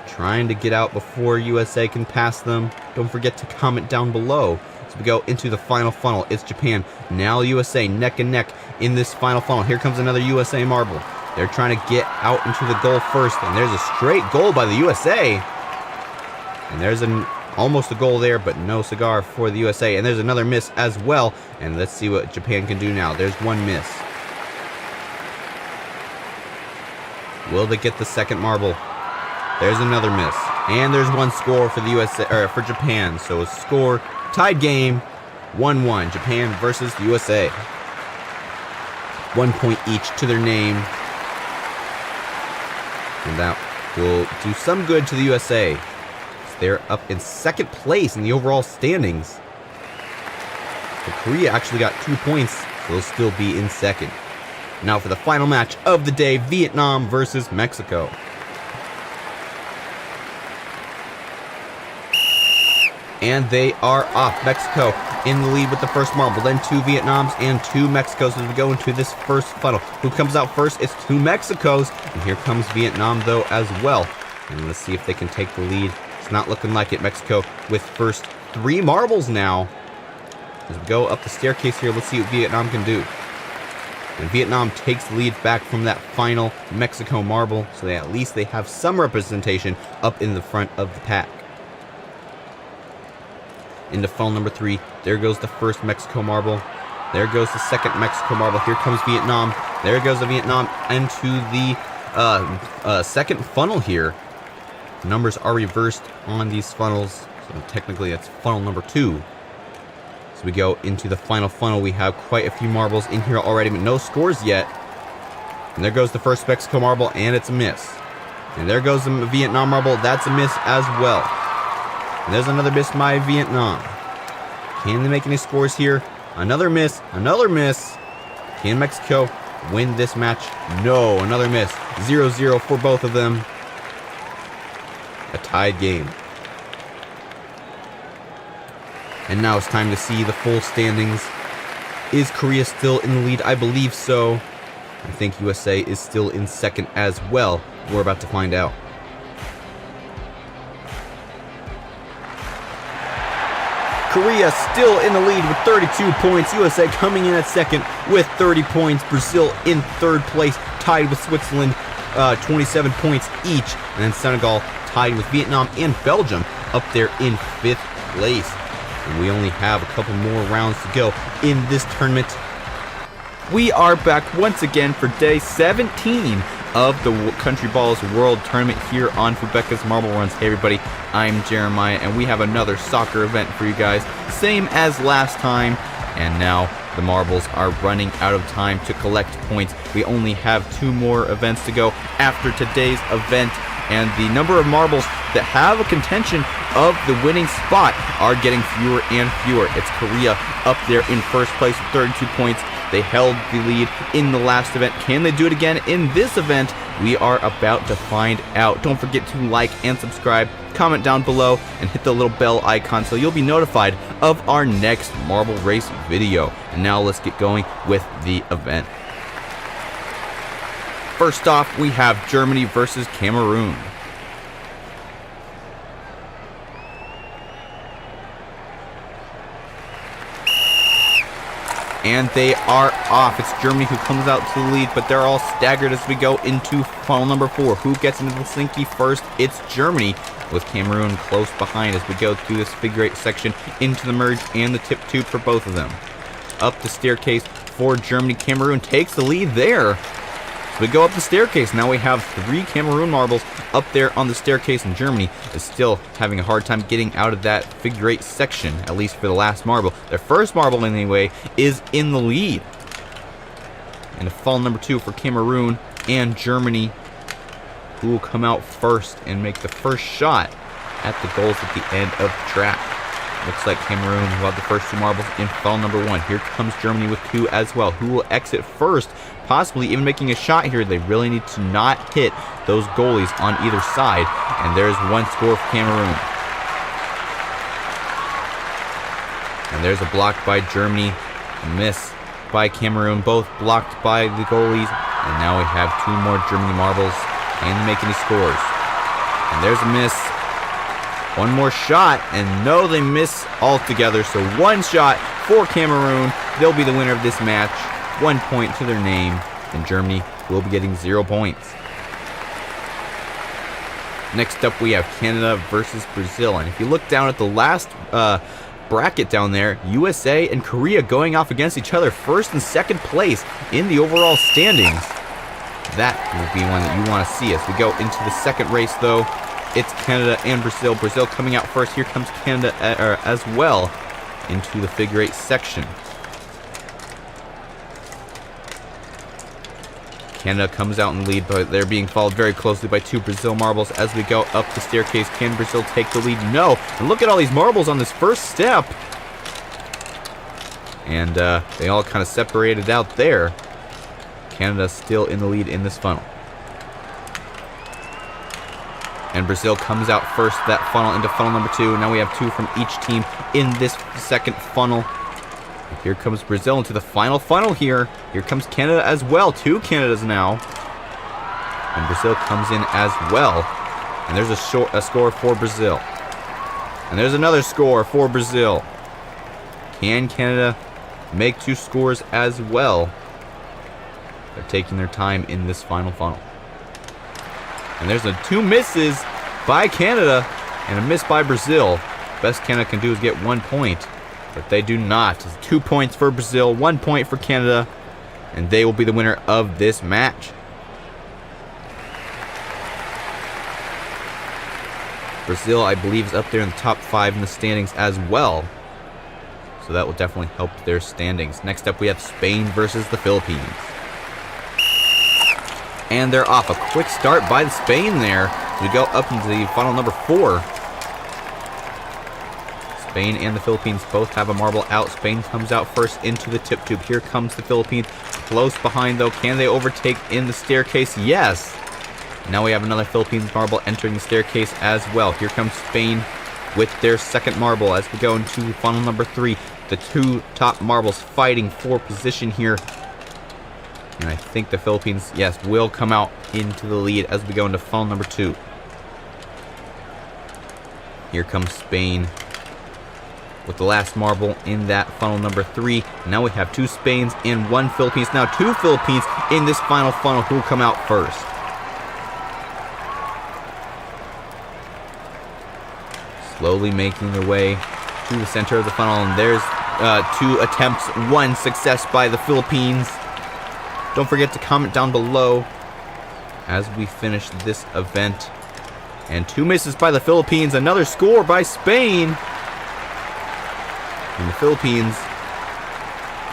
Trying to get out before USA can pass them. Don't forget to comment down below. As we go into the final funnel, it's Japan, now USA, neck and neck in this final funnel. Here comes another USA marble. They're trying to get out into the goal first, and there's a straight goal by the USA. And there's almost a goal there, but no cigar for the USA. And there's another miss as well. And let's see what Japan can do now. There's one miss. Will they get the second marble? There's another miss. And there's one score for the USA, or for Japan. So a score, tied game, 1-1. Japan versus the USA. 1 point each to their name. And that will do some good to the USA. They're up in second place in the overall standings. But Korea actually got 2 points, so they'll still be in second. Now for the final match of the day, Vietnam versus Mexico. And they are off. Mexico in the lead with the first marble, then 2 Vietnams and 2 Mexicos as we go into this first funnel. Who comes out first? It's 2 Mexicos. And here comes Vietnam though as well. And let's see if they can take the lead. It's not looking like it. Mexico with first 3 marbles now. As we go up the staircase here, let's see what Vietnam can do. And Vietnam takes the lead back from that final Mexico marble, so at least they have some representation up in the front of the pack. Into funnel number 3, there goes the first Mexico marble. There goes the second Mexico marble. Here comes Vietnam. There goes the Vietnam into the second funnel here. Numbers are reversed on these funnels, so technically that's funnel number 2. As we go into the final funnel, we have quite a few marbles in here already, but no scores yet. And there goes the first Mexico marble, and it's a miss. And there goes the Vietnam marble. That's a miss as well. And there's another miss by Vietnam. Can they make any scores here? Another miss. Another miss. Can Mexico win this match? No. Another miss. 0-0 for both of them. A tied game. And now it's time to see the full standings. Is Korea still in the lead? I believe so. I think USA is still in second as well. We're about to find out. Korea still in the lead with 32 points. USA coming in at second with 30 points. Brazil in third place, tied with Switzerland, 27 points each. And then Senegal tied with Vietnam and Belgium up there in 5th place. And we only have a couple more rounds to go in this tournament. We are back once again for day 17 of the Countryballs World Tournament here on Fubeca's Marble Runs. Hey everybody, I'm Jeremiah, and we have another soccer event for you guys, same as last time. And now the marbles are running out of time to collect points. We only have 2 more events to go after today's event, and the number of marbles that have a contention of the winning spot are getting fewer and fewer. It's Korea up there in first place with 32 points. They held the lead in the last event. Can they do it again in this event? We are about to find out. Don't forget to like and subscribe, comment down below, and hit the little bell icon so you'll be notified of our next marble race video. And now let's get going with the event. First off, we have Germany versus Cameroon. And they are off. It's Germany who comes out to the lead, but they're all staggered as we go into funnel number 4. Who gets into the slinky first? It's Germany, with Cameroon close behind as we go through this figure 8 section into the merge and the tip tube for both of them. Up the staircase for Germany. Cameroon takes the lead there. So we go up the staircase. Now we have 3 Cameroon marbles up there on the staircase, and Germany is still having a hard time getting out of that figure 8 section, at least for the last marble. Their first marble, anyway, is in the lead. And funnel number 2 for Cameroon and Germany, who will come out first and make the first shot at the goals at the end of the track. Looks like Cameroon will have the first 2 marbles in funnel number 1. Here comes Germany with 2 as well. Who will exit first? Possibly even making a shot here. They really need to not hit those goalies on either side. And there's 1 score for Cameroon. And there's a block by Germany. A miss by Cameroon. Both blocked by the goalies. And now we have 2 more Germany marbles. Can they make any scores? And there's a miss. 1 more shot, and no, they miss altogether. So 1 shot for Cameroon. They'll be the winner of this match. 1 point to their name, and Germany will be getting 0 points. Next up, we have Canada versus Brazil. And if you look down at the last bracket down there, USA and Korea going off against each other, 1st and 2nd place in the overall standings. That will be one that you want to see as we go into the 2nd race, though. It's Canada and Brazil. Brazil coming out first. Here comes Canada as well into the figure 8 section. Canada comes out in the lead, but they're being followed very closely by 2 Brazil marbles as we go up the staircase. Can Brazil take the lead? No. And look at all these marbles on this first step. And they all kind of separated out there. Canada still in the lead in this funnel. And Brazil comes out first, that funnel, into funnel number 2. Now we have 2 from each team in this 2nd funnel. And here comes Brazil into the final funnel here. Here comes Canada as well. 2 Canadas now. And Brazil comes in as well. And there's a score for Brazil. And there's another score for Brazil. Can Canada make 2 scores as well? They're taking their time in this final funnel. And there's 2 misses by Canada and a miss by Brazil. Best Canada can do is get 1 point, but they do not. It's 2 points for Brazil, 1 point for Canada, and they will be the winner of this match. Brazil, I believe, is up there in the top 5 in the standings as well, so that will definitely help their standings. Next up, we have Spain versus the Philippines. And they're off. A quick start by Spain there. We go up into the funnel number 4. Spain and the Philippines both have a marble out. Spain comes out first into the tip tube. Here comes the Philippines. Close behind, though. Can they overtake in the staircase? Yes. Now we have another Philippines marble entering the staircase as well. Here comes Spain with their 2nd marble as we go into funnel number 3. The 2 top marbles fighting for position here. And I think the Philippines, yes, will come out into the lead as we go into funnel number 2. Here comes Spain with the last marble in that funnel number 3. Now we have 2 Spains and 1 Philippines. Now 2 Philippines in this final funnel. Who will come out first? Slowly making their way to the center of the funnel. And there's 2 attempts, 1 success by the Philippines. Don't forget to comment down below as we finish this event. And 2 misses by the Philippines. Another score by Spain. And the Philippines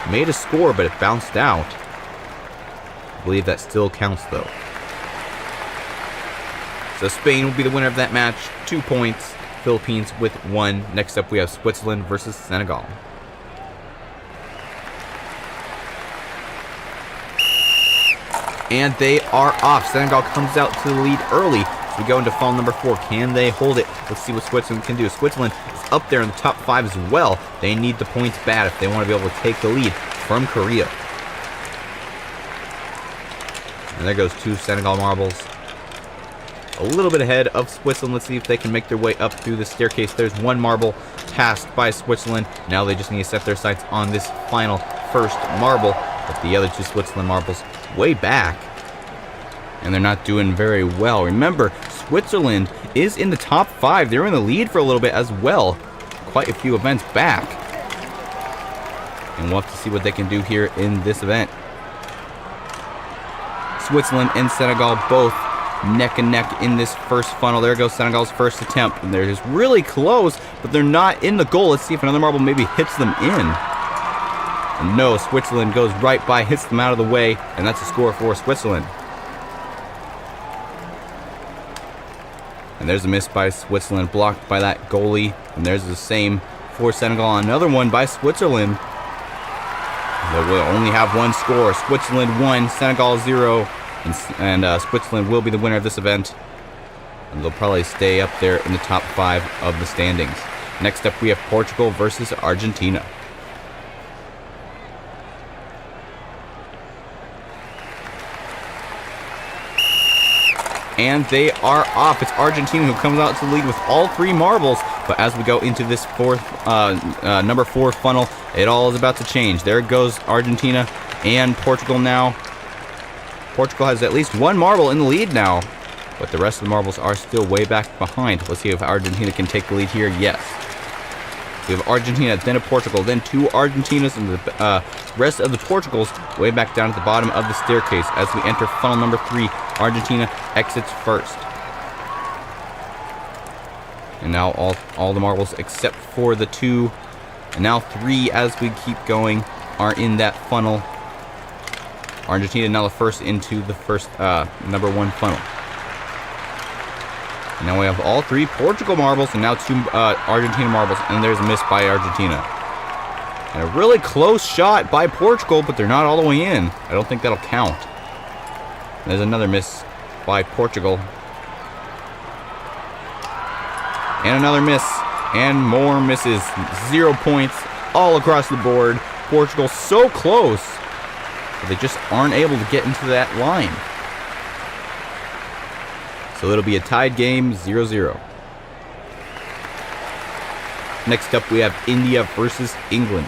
made a score, but it bounced out. I believe that still counts, though. So Spain will be the winner of that match. 2 points. Philippines with 1. Next up, we have Switzerland versus Senegal. And they are off. Senegal comes out to the lead early. So we go into funnel number 4. Can they hold it? Let's see what Switzerland can do. Switzerland is up there in the top 5 as well. They need the points bad if they want to be able to take the lead from Korea. And there goes 2 Senegal marbles. A little bit ahead of Switzerland. Let's see if they can make their way up through the staircase. There's 1 marble tasked by Switzerland. Now they just need to set their sights on this final first marble. But the other 2 Switzerland marbles way back, and they're not doing very well. Remember, Switzerland is in the top 5. They're in the lead for a little bit as well, quite a few events back, and we'll have to see what they can do here in this event. Switzerland and Senegal both neck and neck in this first funnel. There goes Senegal's first attempt, and they're just really close, but they're not in the goal. Let's see if another marble maybe hits them in. No, Switzerland goes right by, hits them out of the way, and that's a score for Switzerland. And there's a miss by Switzerland, blocked by that goalie. And there's the same for Senegal. Another one by Switzerland. They will only have one score. Switzerland 1, Senegal 0. And Switzerland will be the winner of this event. And they'll probably stay up there in the top 5 of the standings. Next up, we have Portugal versus Argentina. And they are off. It's Argentina who comes out to the lead with all 3 marbles. But as we go into this number 4 funnel, it all is about to change. There goes Argentina and Portugal now. Portugal has at least 1 marble in the lead now, but the rest of the marbles are still way back behind. Let's see if Argentina can take the lead here. Yes. We have Argentina, then a Portugal, then 2 Argentinas, and the rest of the Portugals way back down at the bottom of the staircase. As we enter funnel number 3, Argentina exits first. And now all the marbles except for the 2, and now 3 as we keep going are in that funnel. Argentina now the first into the first number 1 funnel. And now we have all 3 Portugal marbles and now 2 Argentina marbles, and there's a miss by Argentina. And a really close shot by Portugal, but they're not all the way in. I don't think that'll count. And there's another miss by Portugal. And another miss. And more misses. 0 points all across the board. Portugal so close, but they just aren't able to get into that line. So it'll be a tied game, 0-0. Next up, we have India versus England.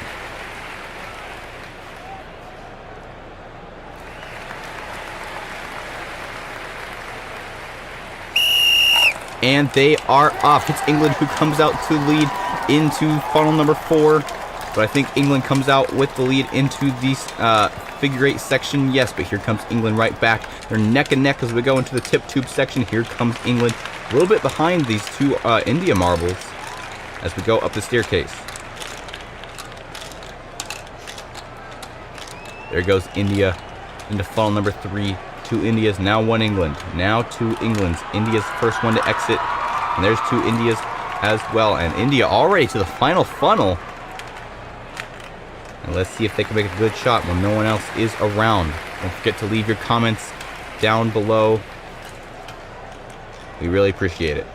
And they are off. It's England who comes out to lead into funnel number 4. But I think England comes out with the lead into the figure 8 section. Yes, but here comes England right back. They're neck and neck as we go into the tip tube section. Here comes England. A little bit behind these 2 India marbles as we go up the staircase. There goes India into funnel number 3. 2 Indias, now 1 England. Now 2 Englands. India's first one to exit. And there's 2 Indias as well. And India already to the final funnel. And let's see if they can make a good shot when no one else is around. Don't forget to leave your comments down below. We really appreciate it.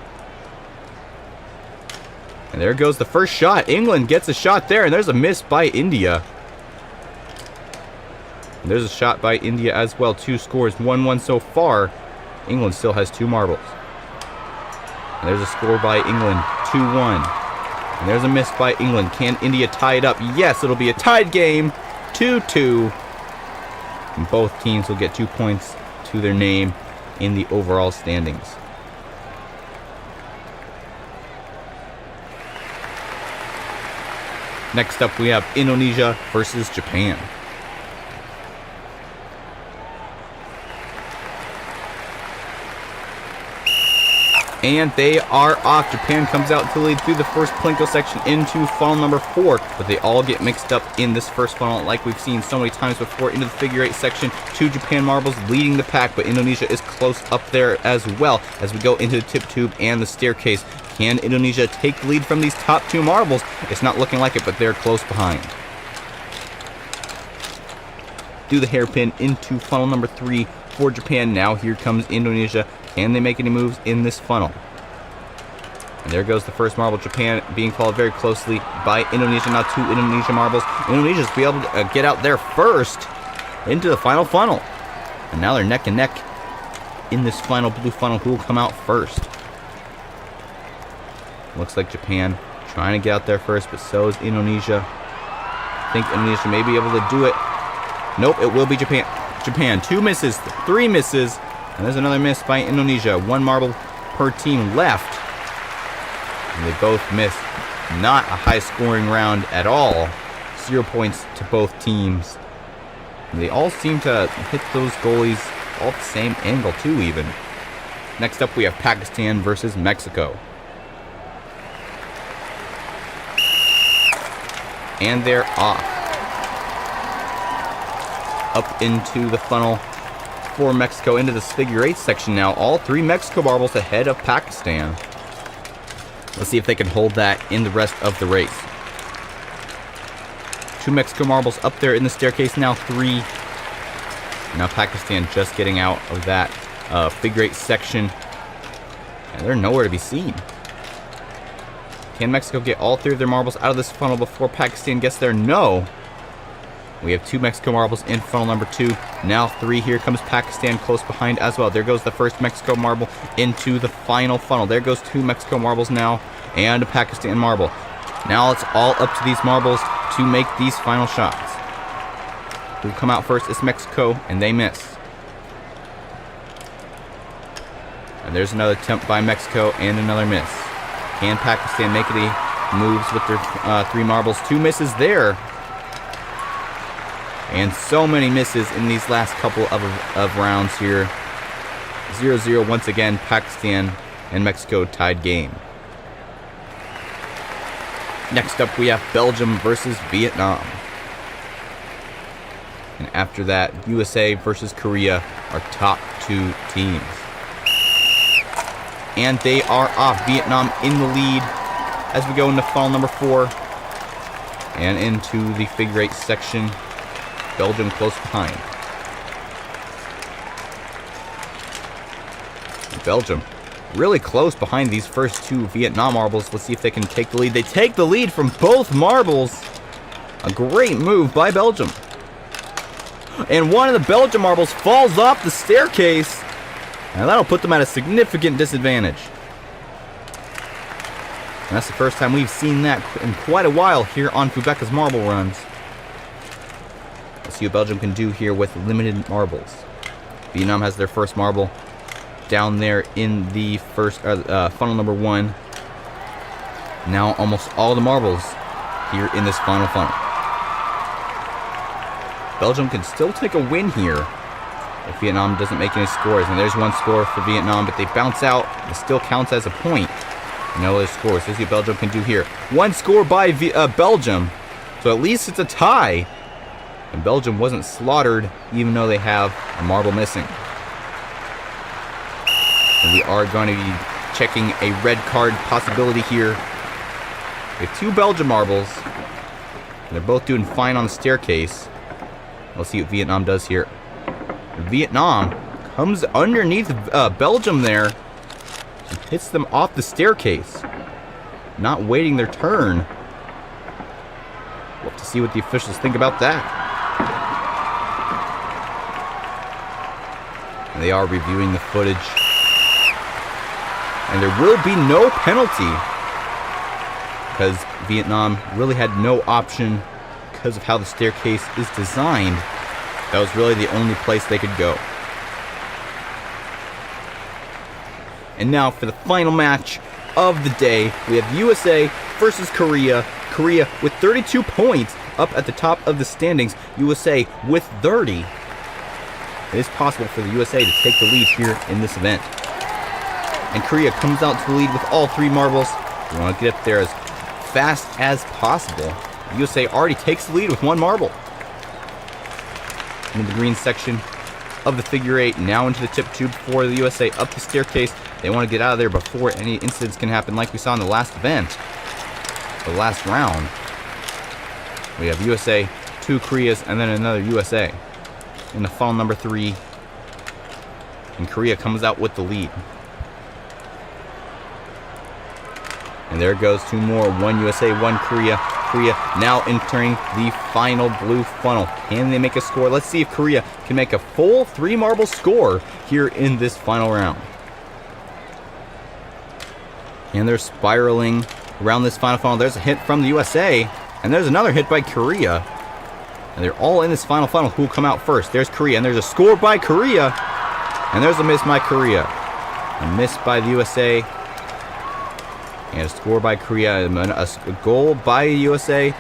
And there goes the first shot. England gets a shot there, and there's a miss by India. And there's a shot by India as well. 2 scores, 1-1 so far. England still has 2 marbles. And there's a score by England, 2-1. And there's a miss by England. Can India tie it up? Yes, it'll be a tied game, 2-2. And both teams will get 2 points to their name in the overall standings. Next up, we have Indonesia versus Japan. And they are off. Japan comes out to lead through the first Plinko section into funnel number 4. But they all get mixed up in this first funnel like we've seen so many times before into the figure 8 section. 2 Japan marbles leading the pack, but Indonesia is close up there as well as we go into the tip tube and the staircase. Can Indonesia take the lead from these top 2 marbles? It's not looking like it, but they're close behind. Do the hairpin into funnel number 3 for Japan. Now here comes Indonesia. Can they make any moves in this funnel? And there goes the first marble. Japan being followed very closely by Indonesia. Now 2 Indonesia marbles. Indonesia's be able to get out there first into the final funnel. And now they're neck and neck in this final blue funnel. Who will come out first? Looks like Japan trying to get out there first, but so is Indonesia. I think Indonesia may be able to do it. Nope, it will be Japan. Japan, 2 misses, 3 misses. And there's another miss by Indonesia. 1 marble per team left. And they both missed. Not a high-scoring round at all. 0 points to both teams. And they all seem to hit those goalies all at the same angle, too, even. Next up, we have Pakistan versus Mexico. And they're off. Up into the funnel for Mexico into this figure 8 section now. All 3 Mexico marbles ahead of Pakistan. Let's see if they can hold that in the rest of the race. 2 Mexico marbles up there in the staircase, now 3. Now Pakistan just getting out of that figure 8 section. And they're nowhere to be seen. Can Mexico get all 3 of their marbles out of this funnel before Pakistan gets there? No. We have 2 Mexico marbles in funnel number 2. Now 3. Here comes Pakistan close behind as well. There goes the first Mexico marble into the final funnel. There goes 2 Mexico marbles now and a Pakistan marble. Now it's all up to these marbles to make these final shots. Who come out first is Mexico, and they miss. And there's another attempt by Mexico and another miss. Can Pakistan make any moves with their 3 marbles? 2 misses there. And so many misses in these last couple of rounds here. 0-0 once again. Pakistan and Mexico tied game. Next up we have Belgium versus Vietnam. And after that, USA versus Korea are top 2 teams. And they are off. Vietnam in the lead as we go into funnel number 4. And into the figure 8 section. Belgium close behind. Belgium really close behind these first 2 Vietnam marbles. Let's see if they can take the lead. They take the lead from both marbles. A great move by Belgium. And one of the Belgium marbles falls off the staircase. And that'll put them at a significant disadvantage. And that's the first time we've seen that in quite a while here on Fubeca's Marble Runs. Let's see what Belgium can do here with limited marbles. Vietnam has their first marble down there in the first funnel number 1. Now almost all the marbles here in this final funnel. Belgium can still take a win here if Vietnam doesn't make any scores. And there's 1 score for Vietnam, but they bounce out. It still counts as a point. No other scores. Let's see what Belgium can do here. 1 score by Belgium, so at least it's a tie. And Belgium wasn't slaughtered, even though they have a marble missing. And we are going to be checking a red card possibility here. We have 2 Belgium marbles. And they're both doing fine on the staircase. Let's see what Vietnam does here. Vietnam comes underneath Belgium there and hits them off the staircase. Not waiting their turn. We'll have to see what the officials think about that. They are reviewing the footage. And there will be no penalty because Vietnam really had no option because of how the staircase is designed. That was really the only place they could go. And now for the final match of the day, we have USA versus Korea. Korea with 32 points up at the top of the standings. USA with 30. It is possible for the USA to take the lead here in this event. And Korea comes out to the lead with all 3 marbles. We want to get up there as fast as possible. The USA already takes the lead with 1 marble. Into the green section of the figure 8, now into the tip tube for the USA up the staircase. They want to get out of there before any incidents can happen like we saw in the last event. The last round. We have USA, 2 Koreas, and then another USA. In the funnel number 3. And Korea comes out with the lead. And there goes 2 more. 1 USA, 1 Korea. Korea now entering the final blue funnel. Can they make a score? Let's see if Korea can make a full 3 marble score here in this final round. And they're spiraling around this final funnel. There's a hit from the USA. And there's another hit by Korea. And they're all in this final funnel. Who will come out first? There's Korea. And there's a score by Korea. And there's a miss by Korea. A miss by the USA. And a score by Korea. A goal by the USA.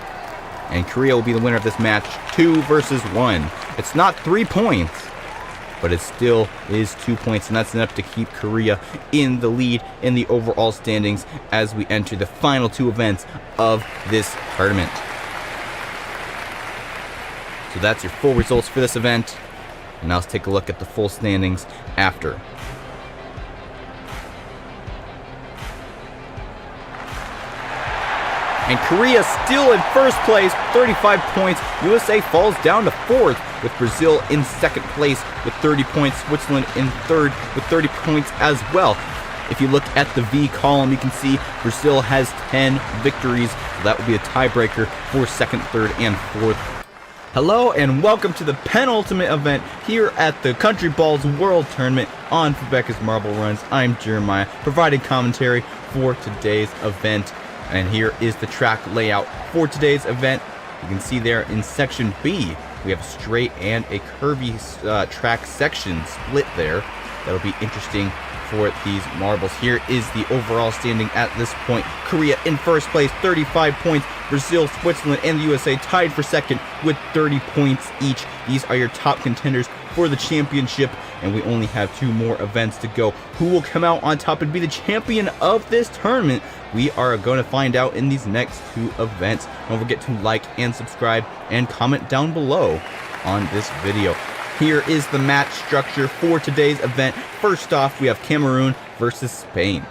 And Korea will be the winner of this match. 2 versus 1. It's not 3 points. But it still is 2 points. And that's enough to keep Korea in the lead in the overall standings as we enter the final 2 events of this tournament. So that's your full results for this event. And now let's take a look at the full standings after. And Korea still in first place, 35 points. USA falls down to fourth, with Brazil in second place with 30 points. Switzerland in third with 30 points as well. If you look at the V column, you can see Brazil has 10 victories. That will be a tiebreaker for second, third, and fourth. Hello and welcome to the penultimate event here at the Country Balls World Tournament on Fubeca's Marble Runs. I'm Jeremiah, providing commentary for today's event. And here is the track layout for today's event. You can see there in section B, we have a straight and a curvy track section split there. That'll be interesting for these marbles. Here is the overall standing at this point. Korea in first place, 35 points. Brazil, Switzerland, and the USA tied for second with 30 points each. These are your top contenders for the championship, and we only have 2 more events to go. Who will come out on top and be the champion of this tournament? We are going to find out in these next 2 events. Don't forget to like and subscribe and comment down below on this video. Here is the match structure for today's event. First off, we have Cameroon versus Spain.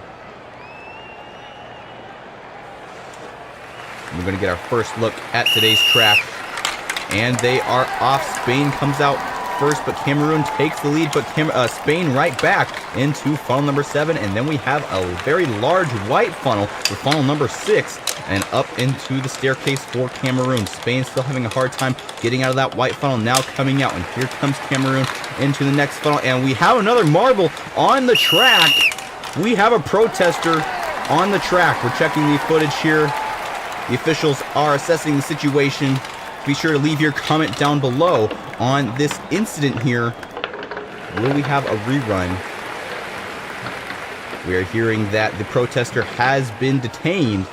We're going to get our first look at today's track. And they are off. Spain comes out first, but Cameroon takes the lead, but Spain right back into funnel number 7, and then we have a very large white funnel for funnel number 6, and up into the staircase for Cameroon. Spain still having a hard time getting out of that white funnel, now coming out, and here comes Cameroon into the next funnel, and we have another marble on the track. We have a protester on the track. We're checking the footage here. The officials are assessing the situation. Be sure to leave your comment down below on this incident here. Will we have a rerun? We are hearing that the protester has been detained,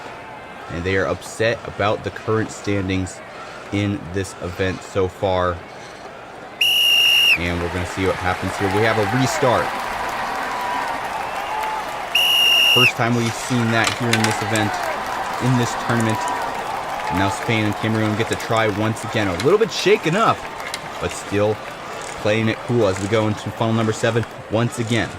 and they are upset about the current standings in this event so far. And we're going to see what happens here. We have a restart. First time we've seen that here in this event, in this tournament. And now Spain and Cameroon get to try once again. A little bit shaken up, but still playing it cool as we go into funnel number 7 once again.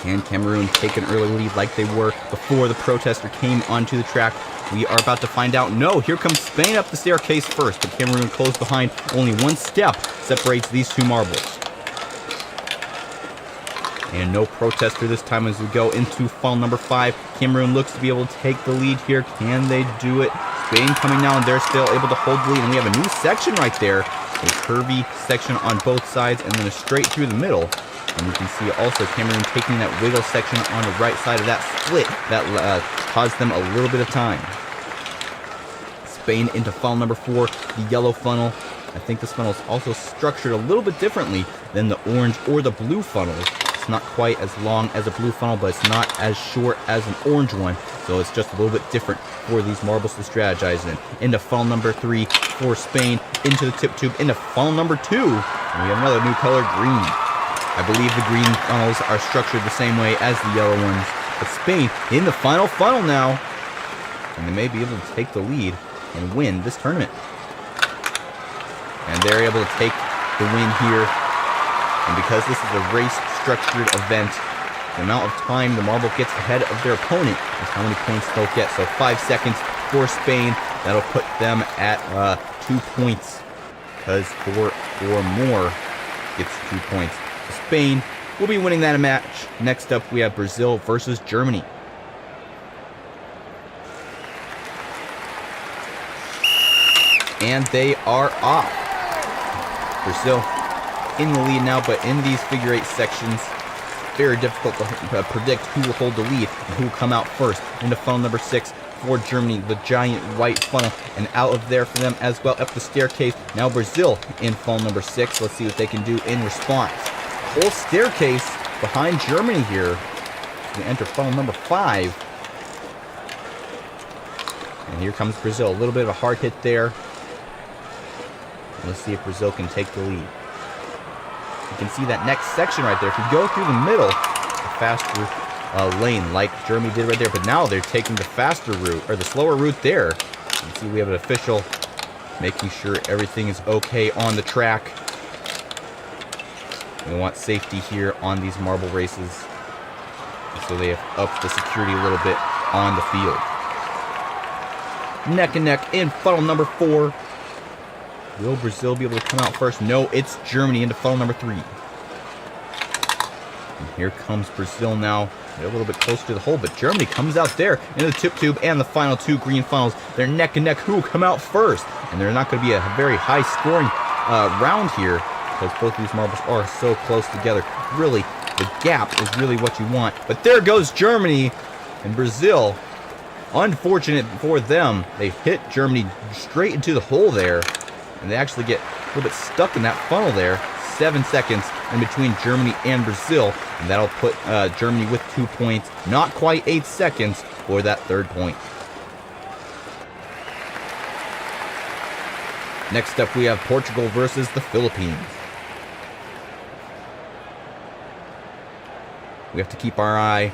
Can Cameroon take an early lead like they were before the protester came onto the track? We are about to find out. No, here comes Spain up the staircase first, but Cameroon close behind. Only 1 step separates these 2 marbles. And no protester this time as we go into funnel number 5. Cameroon looks to be able to take the lead here. Can they do it? Spain coming down. They're still able to hold the lead. And we have a new section right there. A curvy section on both sides and then a straight through the middle. And you can see also Cameroon taking that wiggle section on the right side of that split. That caused them a little bit of time. Spain into funnel number 4, the yellow funnel. I think this funnel is also structured a little bit differently than the orange or the blue funnels. It's not quite as long as a blue funnel, but it's not as short as an orange one. So it's just a little bit different for these marbles to strategize in. Into funnel number 3 for Spain, into the tip tube, into funnel number 2. And we have another new color, green. I believe the green funnels are structured the same way as the yellow ones. But Spain in the final funnel now. And they may be able to take the lead and win this tournament. And they're able to take the win here. And because this is a race-structured event, the amount of time the marble gets ahead of their opponent is how many points they'll get. So 5 seconds for Spain. That'll put them at 2 points. Because 4 or more gets 2 points. Spain will be winning that match. Next up, we have Brazil versus Germany. And they are off. Brazil in the lead now, but in these figure 8 sections, very difficult to predict who will hold the lead and who will come out first. Into funnel number 6 for Germany, the giant white funnel, and out of there for them as well up the staircase. Now Brazil in funnel number 6. Let's see what they can do in response. Whole staircase behind Germany here. We enter funnel number 5. And here comes Brazil. A little bit of a hard hit there. Let's see if Brazil can take the lead. You can see that next section right there. If you go through the middle, the faster lane like Germany did right there. But now they're taking the faster route, or the slower route there. You can see we have an official making sure everything is okay on the track. We want safety here on these marble races. So they have upped the security a little bit on the field. neck and neck in funnel number 4. Will Brazil be able to come out first? No, it's Germany into funnel number 3. And here comes Brazil now. They're a little bit closer to the hole, but Germany comes out there into the tip tube and the final 2 green funnels. They're neck and neck. Who will come out first? And they're not going to be a very high scoring round here because both of these marbles are so close together. Really, the gap is really what you want. But there goes Germany and Brazil. Unfortunate for them, they hit Germany straight into the hole there, and they actually get a little bit stuck in that funnel there. 7 seconds in between Germany and Brazil, and that'll put Germany with 2 points. Not quite 8 seconds for that 3rd point. Next up, we have Portugal versus the Philippines. We have to keep our eye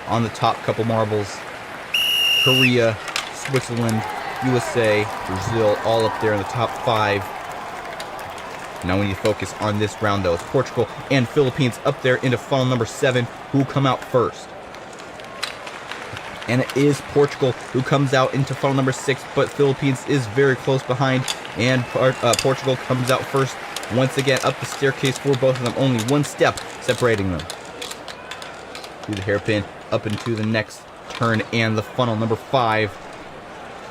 on the top couple marbles. Korea, Switzerland, USA, Brazil, all up there in the top 5. Now we need to focus on this round, though. It's Portugal and Philippines up there into funnel number 7. Who will come out first? And it is Portugal who comes out into funnel number 6, but Philippines is very close behind, and Portugal comes out first. Once again, up the staircase for both of them. Only 1 step separating them. Through the hairpin, up into the next turn, and the funnel number 5.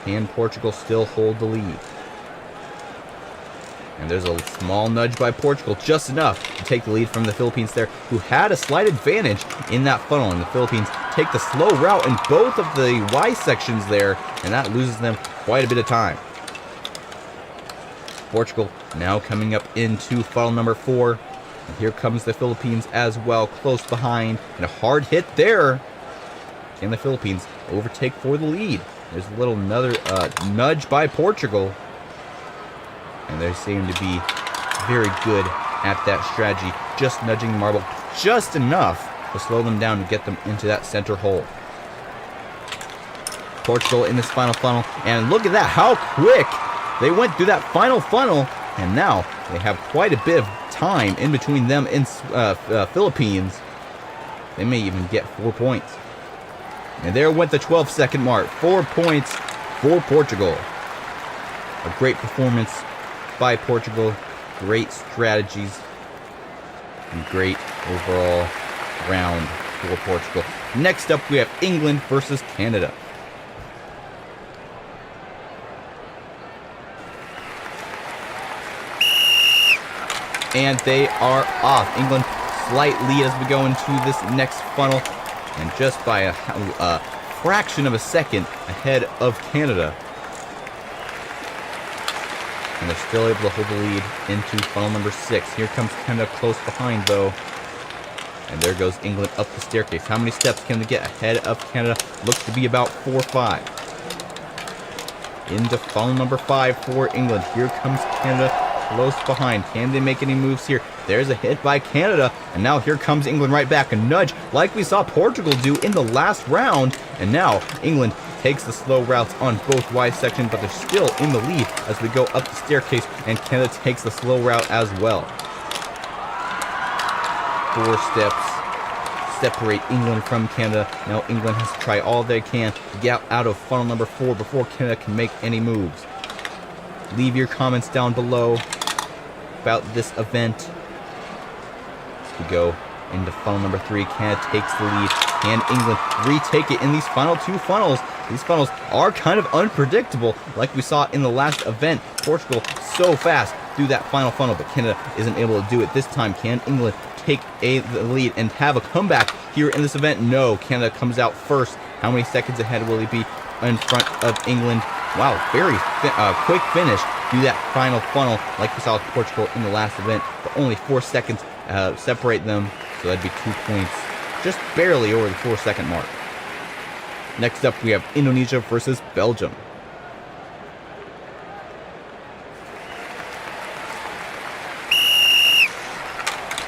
Can Portugal still hold the lead? And there's a small nudge by Portugal, just enough to take the lead from the Philippines there, who had a slight advantage in that funnel. And the Philippines take the slow route in both of the Y sections there, and that loses them quite a bit of time. Portugal now coming up into funnel number 4. And here comes the Philippines as well, close behind, and a hard hit there. Can the Philippines overtake for the lead? There's a little another nudge by Portugal. And they seem to be very good at that strategy. Just nudging the marble just enough to slow them down and get them into that center hole. Portugal in this final funnel. And look at that, how quick they went through that final funnel. And now they have quite a bit of time in between them and Philippines. They may even get 4 points. And there went the 12-second mark. 4 points for Portugal. A great performance by Portugal. Great strategies. And great overall round for Portugal. Next up, we have England versus Canada. And they are off. England slight lead as we go into this next funnel. And just by a fraction of a second ahead of Canada. And they're still able to hold the lead into funnel number 6. Here comes Canada close behind, though. And there goes England up the staircase. How many steps can they get ahead of Canada? Looks to be about 4 or 5. Into funnel number 5 for England. Here comes Canada close behind. Can they make any moves here? There's a hit by Canada. And now here comes England right back. A nudge like we saw Portugal do in the last round. And now England takes the slow routes on both Y sections, but they're still in the lead as we go up the staircase, and Canada takes the slow route as well. 4 steps separate England from Canada. Now England has to try all they can to get out of funnel number 4 before Canada can make any moves. Leave your comments down below about this event. As we go into funnel number 3, Canada takes the lead. Can England retake it in these final 2 funnels? These funnels are kind of unpredictable, like we saw in the last event. Portugal so fast through that final funnel, but Canada isn't able to do it this time. Can England take the lead and have a comeback here in this event? No, Canada comes out first. How many seconds ahead will he be in front of England? Wow, very quick finish through that final funnel, like we saw with Portugal in the last event, but only 4 seconds separate them, so that'd be 2 points. Just barely over the 4-second mark. Next up, we have Indonesia versus Belgium.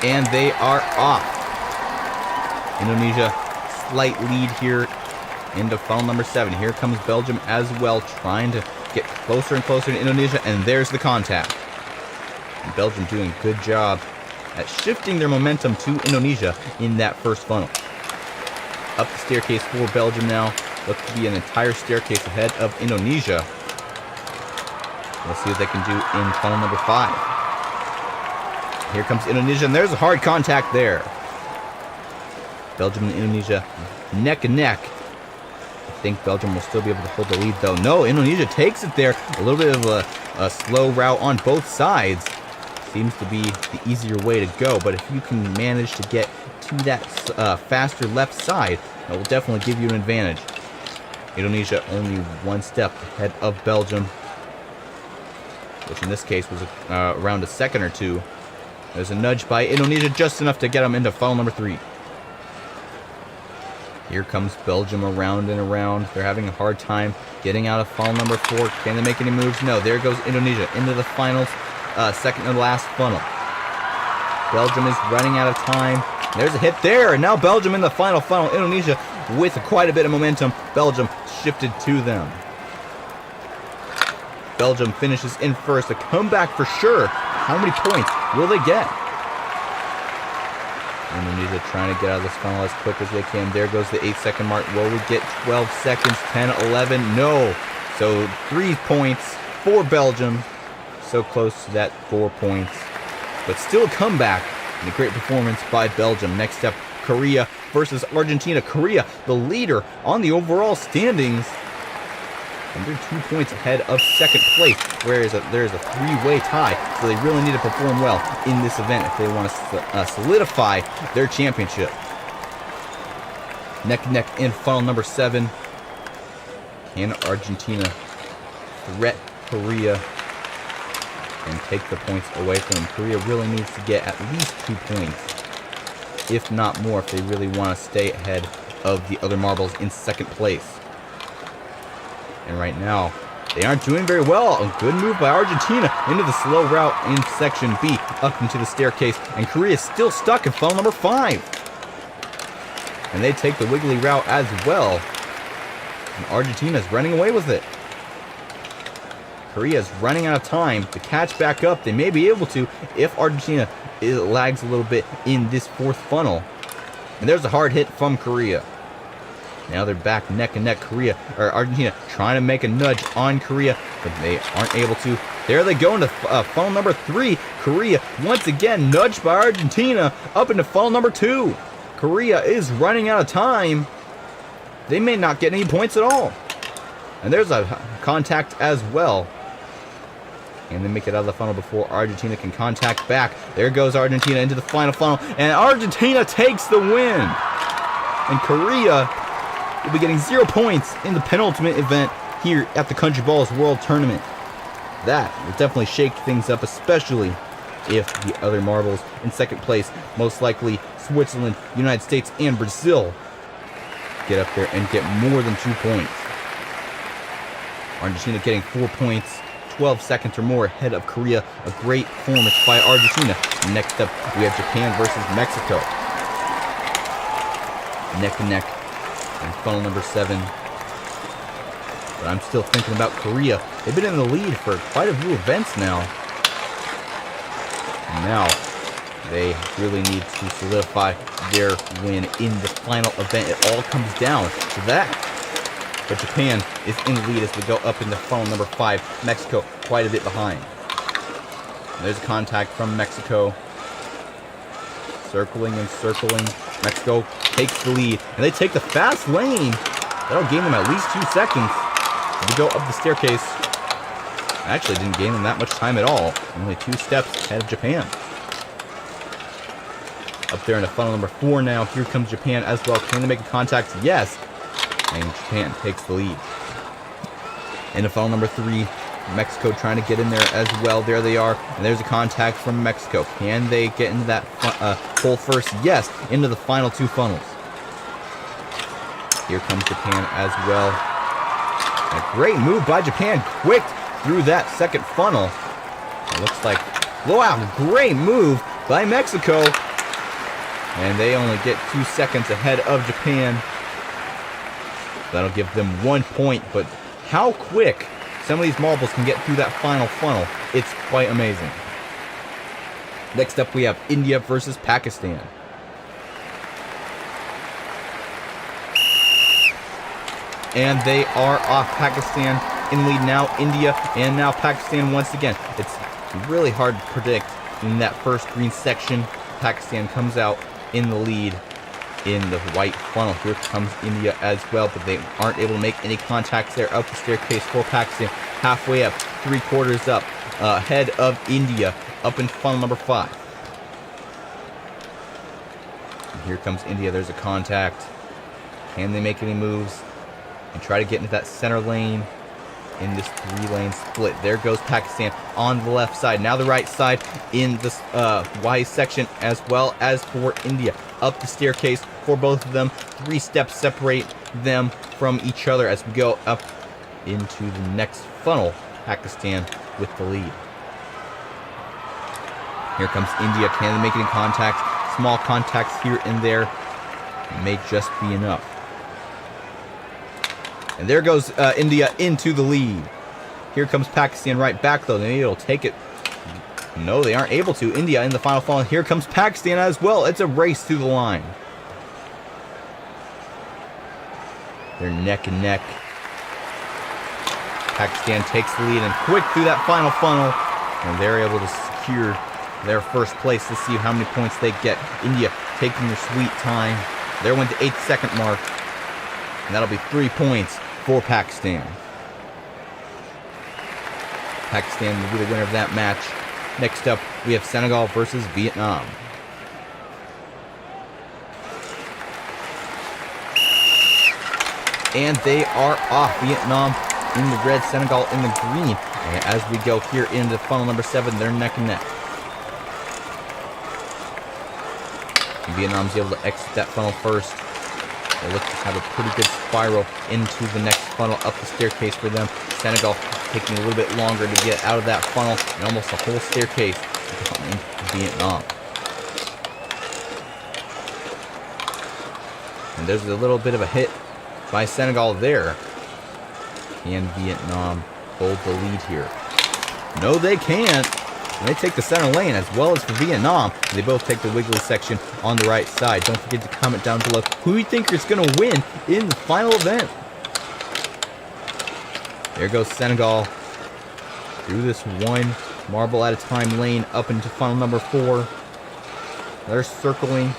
And they are off. Indonesia, slight lead here into funnel number 7. Here comes Belgium as well, trying to get closer and closer to Indonesia, and there's the contact. And Belgium doing a good job at shifting their momentum to Indonesia in that first funnel. Up the staircase for Belgium now. Looks to be an entire staircase ahead of Indonesia. We'll see what they can do in funnel number 5. Here comes Indonesia, and there's a hard contact there. Belgium and Indonesia neck and neck. I think Belgium will still be able to hold the lead, though. No, Indonesia takes it there. A little bit of a slow route on both sides. Seems to be the easier way to go, but if you can manage to get to that faster left side, that will definitely give you an advantage. Indonesia only one step ahead of Belgium, which in this case was around a second or two. There's a nudge by Indonesia, just enough to get them into funnel number 3. Here comes Belgium around and around. They're having a hard time getting out of funnel number 4. Can they make any moves? No. There goes Indonesia into the finals, second and last funnel. Belgium is running out of time. There's a hit there, and now Belgium in the final funnel. Indonesia with quite a bit of momentum. Belgium shifted to them. Belgium finishes in first. A comeback for sure. How many points will they get? Indonesia trying to get out of this funnel as quick as they can. There goes the 8-second mark. Will we get 12 seconds? 10, 11? No. So 3 points for Belgium. So close to that 4 points. But still a comeback. And a great performance by Belgium. Next up, Korea versus Argentina. Korea, the leader on the overall standings. And they're 2 points ahead of second place, whereas there's a 3-way tie, so they really need to perform well in this event if they want to solidify their championship. Neck and neck in funnel number 7. Can Argentina threat Korea and take the points away from them? Korea really needs to get at least 2 points, if not more, if they really want to stay ahead of the other marbles in second place. And right now, they aren't doing very well. A good move by Argentina into the slow route in section B, up into the staircase. And Korea is still stuck in funnel number 5. And they take the wiggly route as well. And Argentina is running away with it. Korea is running out of time to catch back up. They may be able to if Argentina lags a little bit in this 4th funnel. And there's a hard hit from Korea. Now they're back neck and neck. Argentina trying to make a nudge on Korea, but they aren't able to. There they go into funnel number 3. Korea once again nudged by Argentina up into funnel number 2. Korea is running out of time. They may not get any points at all. And there's a contact as well. And they make it out of the funnel before Argentina can contact back. There goes Argentina into the final funnel, and Argentina takes the win. And Korea will be getting 0 points in the penultimate event here at the Country Balls World Tournament. That will definitely shake things up, especially if the other marbles in second place, most likely Switzerland, United States, and Brazil, get up there and get more than 2 points. Argentina getting 4 points, 12 seconds or more ahead of Korea. A great performance by Argentina. Next up, we have Japan versus Mexico. Neck and neck. And funnel number 7. But I'm still thinking about Korea. They've been in the lead for quite a few events now. And now they really need to solidify their win in the final event. It all comes down to that. But Japan is in the lead as we go up into funnel number 5. Mexico quite a bit behind. And there's a contact from Mexico. Circling and circling. Mexico takes the lead, and they take the fast lane. That'll gain them at least 2 seconds. They go up the staircase. Actually didn't gain them that much time at all. Only 2 steps ahead of Japan. Up there into funnel number 4 now. Here comes Japan as well. Can they make a contact? Yes. And Japan takes the lead. Into funnel number 3. Mexico trying to get in there as well. There they are. And there's a contact from Mexico. Can they get into that hole first? Yes. Into the final 2 funnels. Here comes Japan as well. And a great move by Japan. Quick through that second funnel. It looks like, wow, great move by Mexico. And they only get 2 seconds ahead of Japan. That'll give them 1 point. But how quick some of these marbles can get through that final funnel, it's quite amazing. Next up we have India versus and they are off. Pakistan in lead now, India, and now Pakistan once again. It's really hard to predict in that first green section. Pakistan comes out in the lead in the white funnel. Here comes India as well, but they aren't able to make any contacts there. Up the staircase for Pakistan, halfway up, 3/4 up, ahead of India, up in funnel number 5. And here comes India. There's a contact. Can they make any moves and try to get into that center lane in this 3-lane split? There goes Pakistan on the left side. Now the right side in this Y section, as well as for India. Up the staircase for both of them. 3 steps separate them from each other as we go up into the next funnel. Pakistan with the lead. Here comes India. Can they make any contacts? Small contacts here and there may just be enough. And there goes India into the lead. Here comes Pakistan right back, though. Maybe it'll take it. No, they aren't able to. India in the final funnel. Here comes Pakistan as well. It's a race to the line. They're neck and neck. Pakistan takes the lead and quick through that final funnel. And they're able to secure their first place. Let's see how many points they get. India taking their sweet time. They went to 8-second mark. And that'll be 3 points for Pakistan. Pakistan will be the winner of that match. Next up, we have Senegal versus Vietnam. And they are off. Vietnam in the red, Senegal in the green. And as we go here into funnel number 7, they're neck and neck. And Vietnam's able to exit that funnel first. They look to have a pretty good spiral into the next funnel up the staircase for them. Senegal taking a little bit longer to get out of that funnel, and almost a whole staircase behind Vietnam. And there's a little bit of a hit by Senegal there. Can Vietnam hold the lead here? No, they can't. And they take the center lane as well as for Vietnam. They both take the wiggly section on the right side. Don't forget to comment down below who you think is going to win in the final event. There goes Senegal through this 1 marble at a time lane up into funnel number 4. They're circling.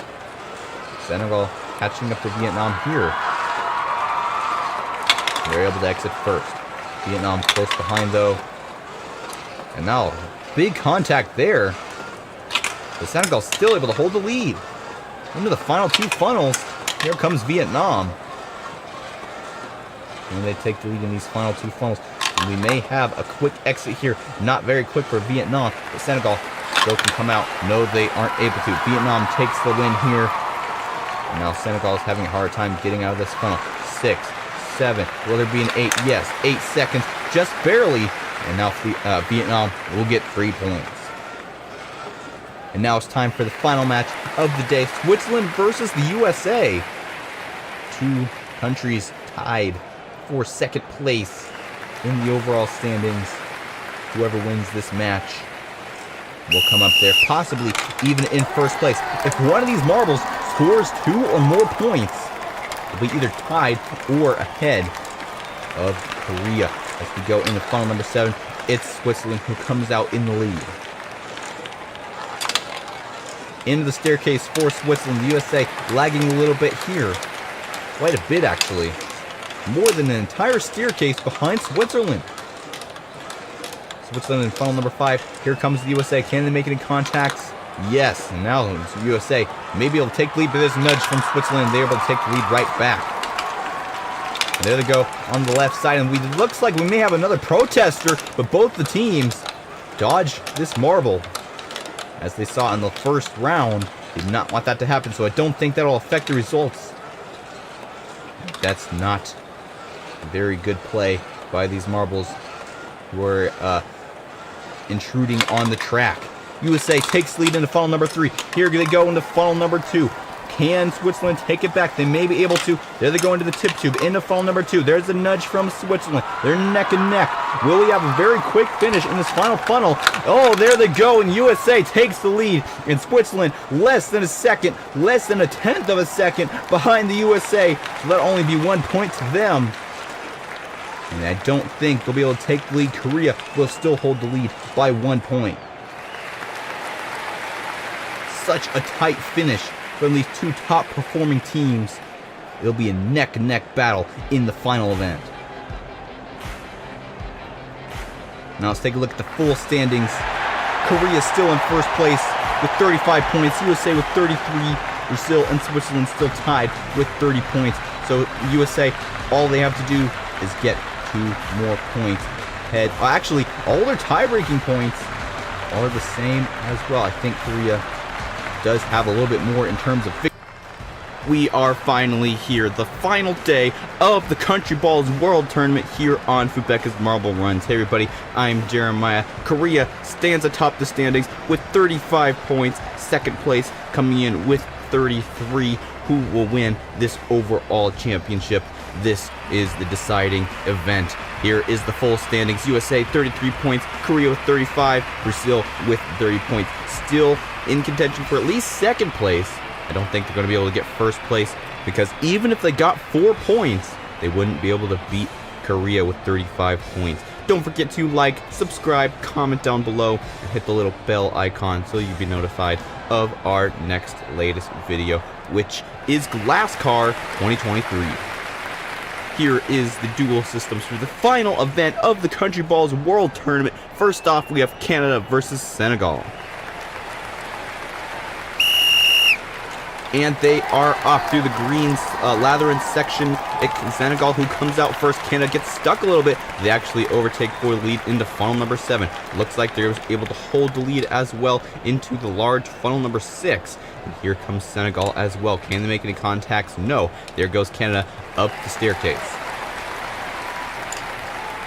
Senegal catching up to Vietnam here. They're able to exit first. Vietnam close behind though. And now big contact there. But Senegal's still able to hold the lead. Into the final 2 funnels. Here comes Vietnam. And they take the lead in these final 2 funnels. And we may have a quick exit here. Not very quick for Vietnam. But Senegal still can come out. No, they aren't able to. Vietnam takes the win here. And now Senegal is having a hard time getting out of this funnel. 6, 7. Will there be an 8? Yes. 8 seconds. Just barely. And now Vietnam will get 3 points. And now it's time for the final match of the day. Switzerland versus the USA. 2 countries tied for 2nd place in the overall standings. Whoever wins this match will come up there, possibly even in 1st place. If one of these marbles scores 2 or more points, they'll be either tied or ahead of Korea. As we go into funnel number 7, it's Switzerland who comes out in the lead. Into the staircase for Switzerland. The USA lagging a little bit here. Quite a bit, actually. More than an entire staircase behind Switzerland. Switzerland in funnel number 5. Here comes the USA. Can they make any contacts? Yes. And now the USA may be able to take the lead, but there's a nudge from Switzerland. They're able to take the lead right back. And there they go on the left side. And it looks like we may have another protester, but both the teams dodge this marble. As they saw in the first round, did not want that to happen, so I don't think that'll affect the results. That's not very good play by these marbles who are intruding on the track. USA takes lead into funnel number 3. Here they go into funnel number 2. Can Switzerland take it back? They may be able to. There they go into the tip tube, into funnel number 2. There's a nudge from Switzerland. They're neck and neck. Will we have a very quick finish in this final funnel? Oh, there they go, and USA takes the lead. And Switzerland, less than a second, less than a tenth of a second behind the USA. So that'll only be 1 point to them. And I don't think they'll be able to take the lead. Korea will still hold the lead by 1 point. Such a tight finish from these two top performing teams. It'll be a neck-and-neck battle in the final event. Now let's take a look at the full standings. Korea still in first place with 35 points. USA with 33. Brazil and Switzerland still tied with 30 points. So USA, all they have to do is get 2 more points ahead. Actually, all their tie-breaking points are the same as well. I think Korea does have a little bit more in terms of victory. We are finally here, the final day of the Countryballs World Tournament here on Fubeca's Marble Runs. Hey everybody, I'm Jeremiah. Korea stands atop the standings with 35 points. Second place coming in with 33. Who will win this overall championship? This is the deciding event. Here is the full standings. USA 33 points, Korea with 35, Brazil with 30 points. Still in contention for at least second place. I don't think they're going to be able to get first place because even if they got 4 points, they wouldn't be able to beat Korea with 35 points. Don't forget to like, subscribe, comment down below, and hit the little bell icon so you'll be notified of our next latest video, which is Glass Car 2023. Here is the duel systems for the final event of the Countryballs World Tournament. First off, we have Canada versus Senegal. And they are off through the green Latherin section. It's Senegal who comes out first. Canada gets stuck a little bit. They actually overtake for the lead into funnel number 7. Looks like they're able to hold the lead as well into the large funnel number 6. And here comes Senegal as well. Can they make any contacts? No. There goes Canada up the staircase.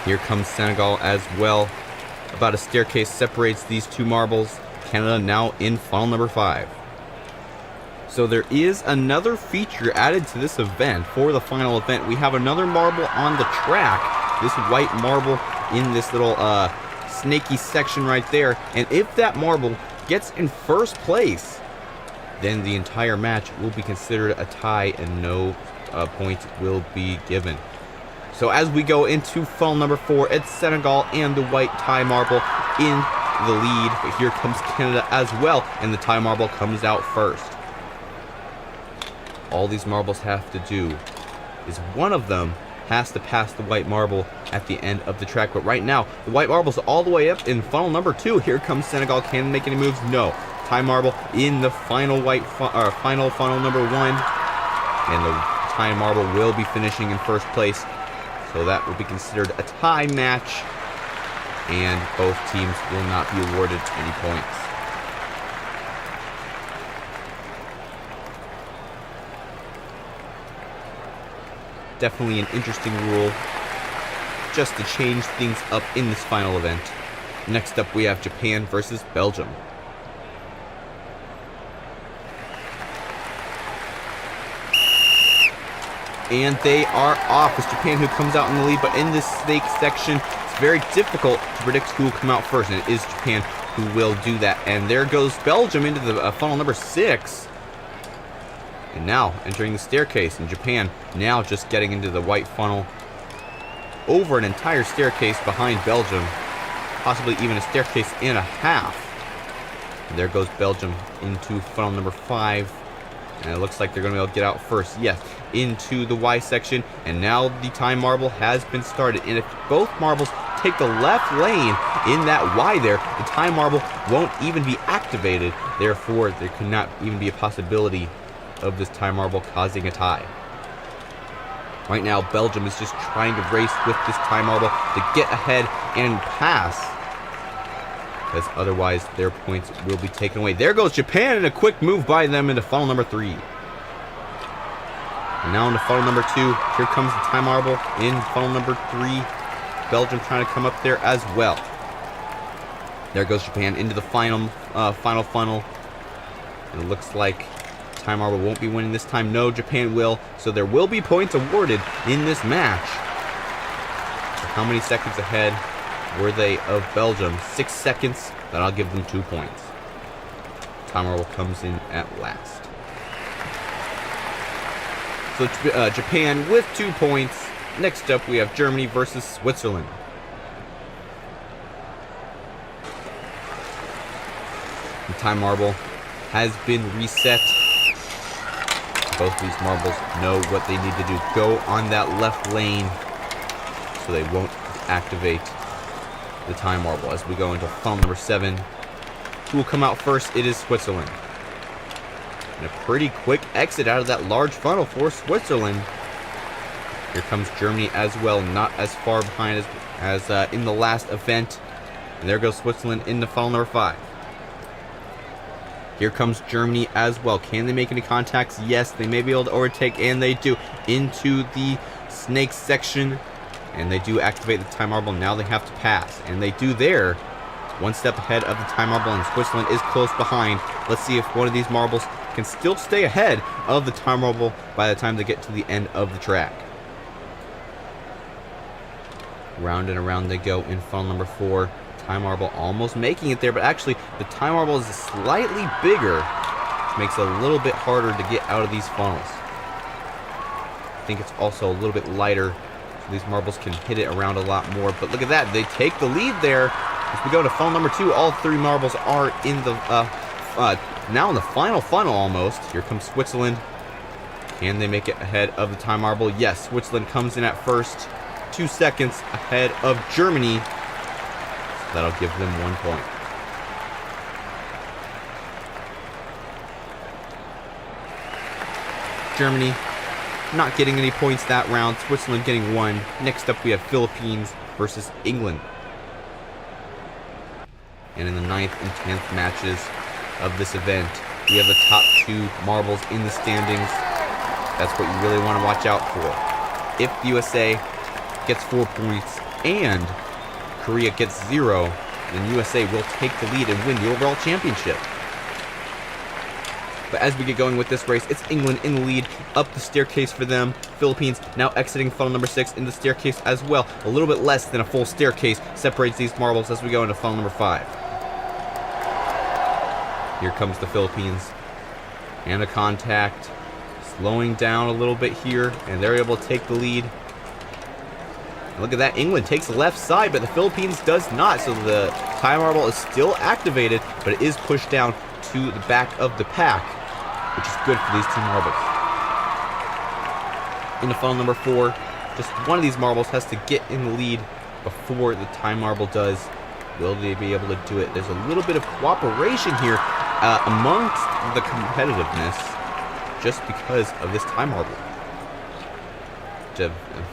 Here comes Senegal as well. About a staircase separates these two marbles. Canada now in funnel number 5. So there is another feature added to this event for the final event. We have another marble on the track. This white marble in this little snaky section right there. And if that marble gets in first place, then the entire match will be considered a tie and no points will be given. So as we go into funnel number 4, it's Senegal and the white tie marble in the lead. But here comes Canada as well, and the tie marble comes out first. All these marbles have to do is one of them has to pass the white marble at the end of the track. But right now, the white marble's all the way up in funnel number 2. Here comes Senegal. Can they make any moves? No. Tie marble in the final final funnel number 1. And the tie marble will be finishing in first place. So that will be considered a tie match. And both teams will not be awarded any points. Definitely an interesting rule just to change things up in this final event. Next up we have Japan versus Belgium. And they are off. It's Japan who comes out in the lead, but in this snake section it's very difficult to predict who will come out first, and it is Japan who will do that. And there goes Belgium into the funnel number 6. And now entering the staircase, and Japan now just getting into the white funnel over an entire staircase behind Belgium, possibly even a staircase and a half. And there goes Belgium into funnel number 5, and it looks like they're going to be able to get out first. Yes, into the Y section, and now the time marble has been started. And if both marbles take the left lane in that Y there, the time marble won't even be activated. Therefore, there could not even be a possibility of this tie marble causing a tie. Right now, Belgium is just trying to race with this tie marble to get ahead and pass, because otherwise their points will be taken away. There goes Japan, and a quick move by them into funnel number 3. And now into funnel number 2. Here comes the tie marble in funnel number 3. Belgium trying to come up there as well. There goes Japan into the final funnel. And it looks like time marble won't be winning this time. No, Japan will. So there will be points awarded in this match. So how many seconds ahead were they of Belgium? 6 seconds. Then I'll give them 2 points. Time marble comes in at last. So Japan with 2 points. Next up, we have Germany versus Switzerland. The time marble has been reset. Both of these marbles know what they need to do. Go on that left lane so they won't activate the time marble. As we go into funnel number 7, who will come out first? It is Switzerland. And a pretty quick exit out of that large funnel for Switzerland. Here comes Germany as well, not as far behind as in the last event. And there goes Switzerland into funnel number 5. Here comes Germany as well. Can they make any contacts? Yes, they may be able to overtake, and they do. Into the snake section, and they do activate the time marble. Now they have to pass, and they do there. One step ahead of the time marble, and Switzerland is close behind. Let's see if one of these marbles can still stay ahead of the time marble by the time they get to the end of the track. Round and around they go in funnel number 4. Time marble almost making it there, but actually the time marble is slightly bigger, which makes it a little bit harder to get out of these funnels. I think it's also a little bit lighter, so these marbles can hit it around a lot more. But look at that, they take the lead there. As we go to funnel number 2, all 3 marbles are in the now in the final funnel almost. Here comes Switzerland. Can they make it ahead of the time marble? Yes, Switzerland comes in at first, 2 seconds ahead of Germany. That'll give them 1 point. Germany not getting any points that round. Switzerland getting 1. Next up, we have Philippines versus England. And in the 9th and 10th matches of this event, we have the top 2 marbles in the standings. That's what you really want to watch out for. If the USA gets 4 points and Korea gets 0, then USA will take the lead and win the overall championship. But as we get going with this race, it's England in the lead, up the staircase for them. Philippines now exiting funnel number 6 in the staircase as well. A little bit less than a full staircase separates these marbles as we go into funnel number 5. Here comes the Philippines. And a contact. Slowing down a little bit here, and they're able to take the lead. Look at that, England takes the left side, but the Philippines does not, so the time marble is still activated, but it is pushed down to the back of the pack, which is good for these 2 marbles. Into funnel number 4, just one of these marbles has to get in the lead before the time marble does. Will they be able to do it? There's a little bit of cooperation here amongst the competitiveness just because of this time marble. A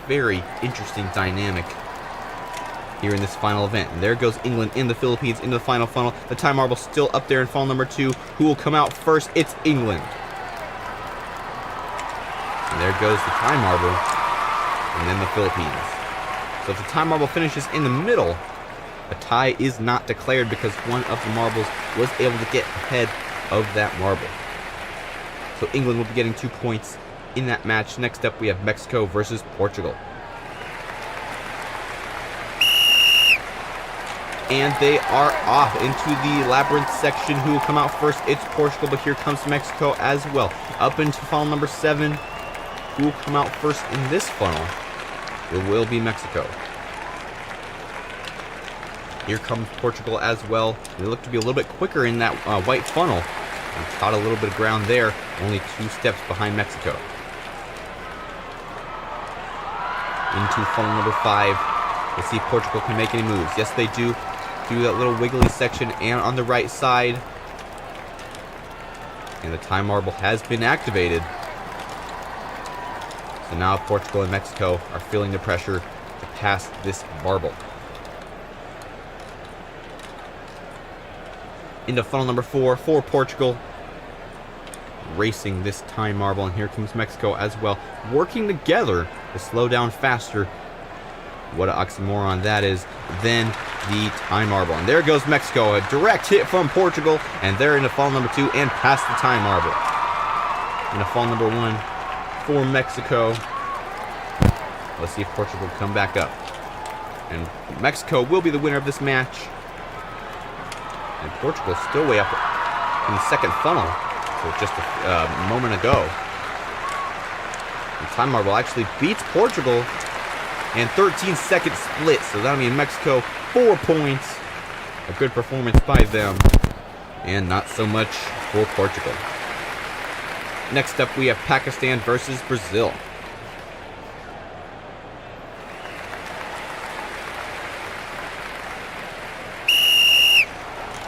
very interesting dynamic here in this final event. And there goes England in the Philippines into the final funnel. The time marble still up there in funnel number 2. Who will come out first? It's England. And there goes the time marble, and then the Philippines. So if the time marble finishes in the middle, a tie is not declared because one of the marbles was able to get ahead of that marble. So England will be getting 2 points in that match. Next up, we have Mexico versus Portugal. And they are off into the labyrinth section. Who will come out first? It's Portugal, but here comes Mexico as well. Up into funnel number 7. Who will come out first in this funnel? It will be Mexico. Here comes Portugal as well. They look to be a little bit quicker in that white funnel. And caught a little bit of ground there. Only 2 steps behind Mexico. Into funnel number 5. Let's see if Portugal can make any moves. Yes, they do. Through that little wiggly section and on the right side. And the time marble has been activated. So now Portugal and Mexico are feeling the pressure to pass this marble. Into funnel number 4 for Portugal. Racing this time marble, and here comes Mexico as well, working together to slow down faster. What an oxymoron that is. Then the time marble, and there goes Mexico, a direct hit from Portugal, and they're into funnel number 2 and past the time marble. Into funnel number 1 for Mexico. Let's see if Portugal will come back up, and Mexico will be the winner of this match. And Portugal still way up in the second funnel. So just a moment ago. And time marble actually beats Portugal and 13-second split. So that'll mean Mexico 4 points. A good performance by them, and not so much for Portugal. Next up, we have Pakistan versus Brazil.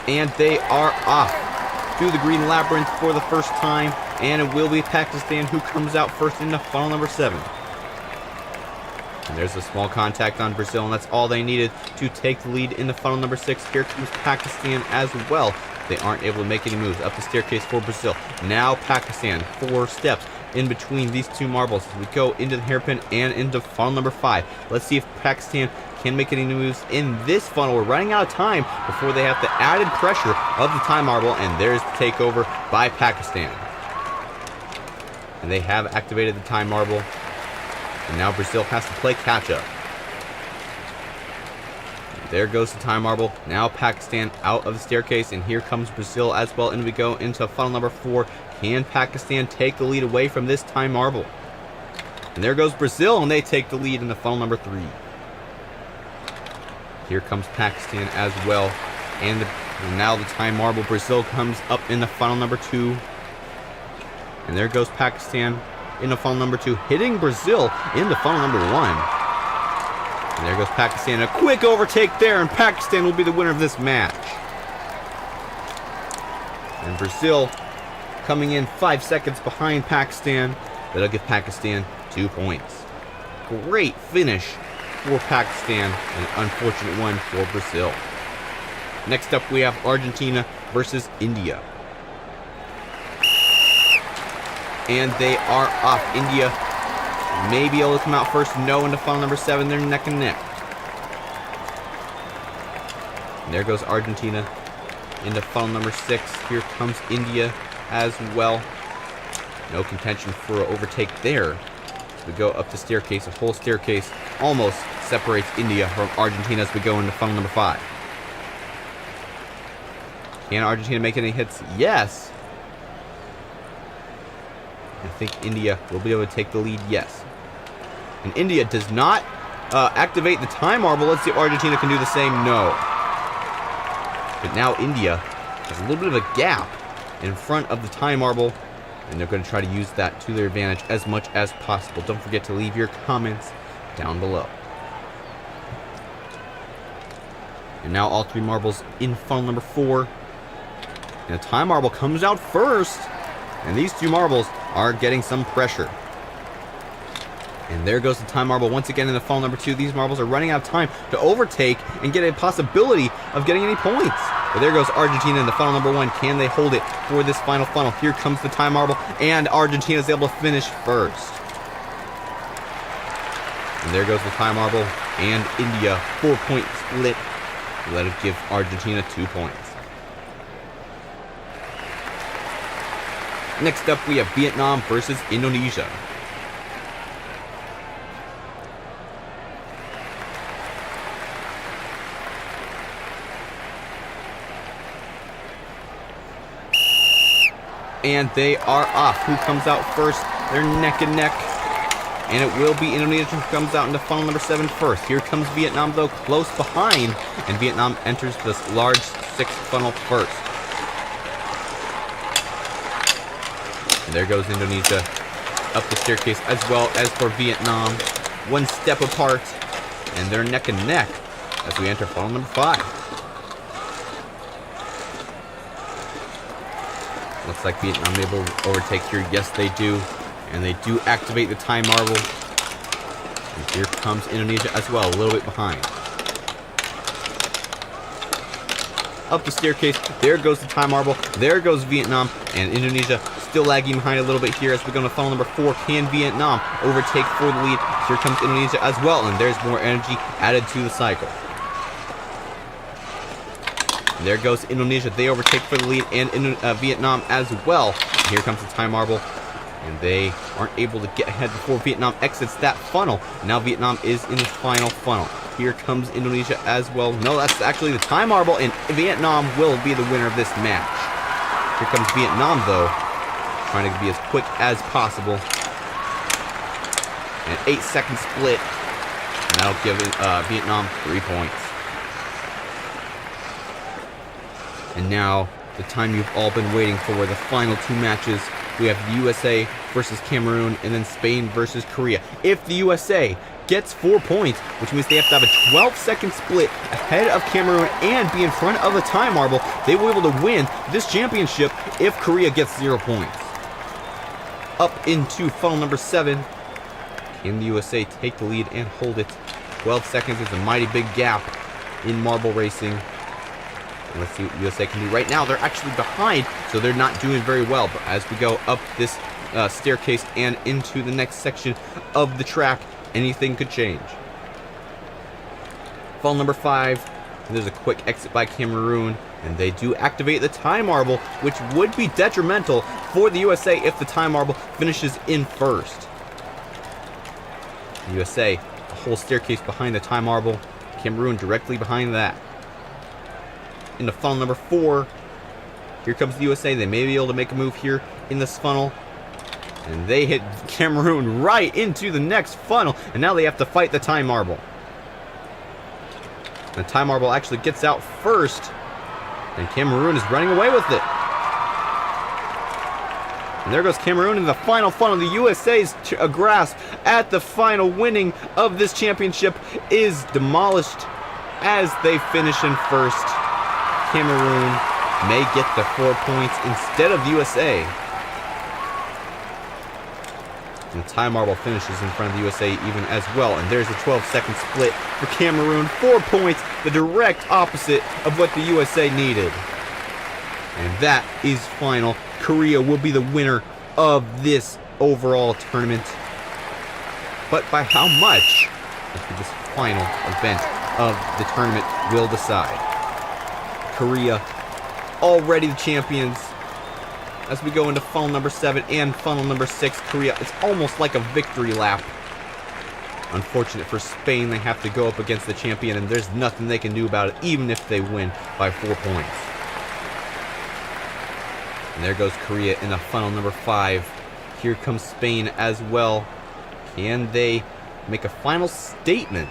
And they are off through the green labyrinth for the first time, and it will be Pakistan who comes out first into funnel number 7. And there's a small contact on Brazil, and that's all they needed to take the lead in the funnel number 6. Here comes Pakistan as well. They aren't able to make any moves up the staircase for Brazil. Now Pakistan, 4 steps in between these two marbles as we go into the hairpin and into funnel number 5. Let's see if Pakistan can make any moves in this funnel. We're running out of time before they have the added pressure of the time marble, and there's the takeover by Pakistan. And they have activated the time marble, and now Brazil has to play catch-up. There goes the time marble. Now Pakistan out of the staircase, and here comes Brazil as well, and we go into funnel number 4. Can Pakistan take the lead away from this time marble? And there goes Brazil, and they take the lead into funnel number 3. Here comes Pakistan as well, and now the time marble. Brazil comes up in the funnel number 2, and there goes Pakistan into funnel number 2, hitting Brazil into funnel number 1. And there goes Pakistan, a quick overtake there, and Pakistan will be the winner of this match. And Brazil coming in 5 seconds behind Pakistan. That'll give Pakistan 2 points. Great finish for Pakistan, an unfortunate one for Brazil. Next up, we have Argentina versus India. And they are off. India may be able to come out first. No, into funnel number 7. They're neck and neck. And there goes Argentina into funnel number 6. Here comes India as well. No contention for an overtake there. As we go up the staircase, a whole staircase almost separates India from Argentina as we go into funnel number 5. Can Argentina make any hits? Yes. I think India will be able to take the lead. Yes. And India does not activate the time marble. Let's see if Argentina can do the same. No. But now India has a little bit of a gap in front of the time marble, and they're going to try to use that to their advantage as much as possible. Don't forget to leave your comments down below. And now all 3 marbles in funnel number 4. And the time marble comes out first. And these 2 marbles are getting some pressure. And there goes the time marble once again in the funnel number 2. These marbles are running out of time to overtake and get a possibility of getting any points. But there goes Argentina in the funnel number 1. Can they hold it for this final funnel? Here comes the time marble, and Argentina is able to finish first. And there goes the time marble, and India 4-point split. That'll give Argentina 2 points. Next up, we have Vietnam versus Indonesia. And they are off. Who comes out first? They're neck and neck. And it will be Indonesia who comes out into funnel number 7 first. Here comes Vietnam, though, close behind. And Vietnam enters this large 6th funnel first. And there goes Indonesia up the staircase as well as for Vietnam. 1 step apart. And they're neck and neck as we enter funnel number 5. Looks like Vietnam able to overtake here. Yes, they do. And they do activate the time marble. And here comes Indonesia as well, a little bit behind. Up the staircase. There goes the time marble. There goes Vietnam. And Indonesia still lagging behind a little bit here as we go to funnel number 4. Can Vietnam overtake for the lead? Here comes Indonesia as well. And there's more energy added to the cycle. And there goes Indonesia. They overtake for the lead, and Vietnam as well. And here comes the time marble. And they aren't able to get ahead before Vietnam exits that funnel. Now Vietnam is in the final funnel. Here comes Indonesia as well. No, that's actually the time marble, and Vietnam will be the winner of this match. Here comes Vietnam, though, trying to be as quick as possible. An 8-second split. that'll give Vietnam 3 points. And now, the time you've all been waiting for, the final 2 matches. We have the USA versus Cameroon, and then Spain versus Korea. If the USA gets 4 points, which means they have to have a 12-second split ahead of Cameroon and be in front of the time marble, they will be able to win this championship if Korea gets 0 points. Up into funnel number 7. Can the USA take the lead and hold it? 12 seconds is a mighty big gap in marble racing. Let's see what USA can do. Right now, they're actually behind, so they're not doing very well. But as we go up this staircase and into the next section of the track, anything could change. Funnel number 5. And there's a quick exit by Cameroon, and they do activate the time marble, which would be detrimental for the USA if the time marble finishes in first. The USA, a whole staircase behind the time marble. Cameroon directly behind that. Into funnel number 4. Here comes the USA. They may be able to make a move here in this funnel. And they hit Cameroon right into the next funnel. And now they have to fight the time marble. The time marble actually gets out first. And Cameroon is running away with it. And there goes Cameroon in the final funnel. The USA's grasp at the final winning of this championship is demolished as they finish in first. Cameroon may get the 4 points instead of the USA. And the time marble finishes in front of the USA even as well. And there's a 12-second split for Cameroon. 4 points, the direct opposite of what the USA needed. And that is final. Korea will be the winner of this overall tournament. But by how much? This final event of the tournament will decide. Korea, already the champions. As we go into funnel number 7 and funnel number 6, Korea, it's almost like a victory lap. Unfortunate for Spain, they have to go up against the champion, and there's nothing they can do about it, even if they win by 4 points. And there goes Korea in the funnel number 5. Here comes Spain as well. Can they make a final statement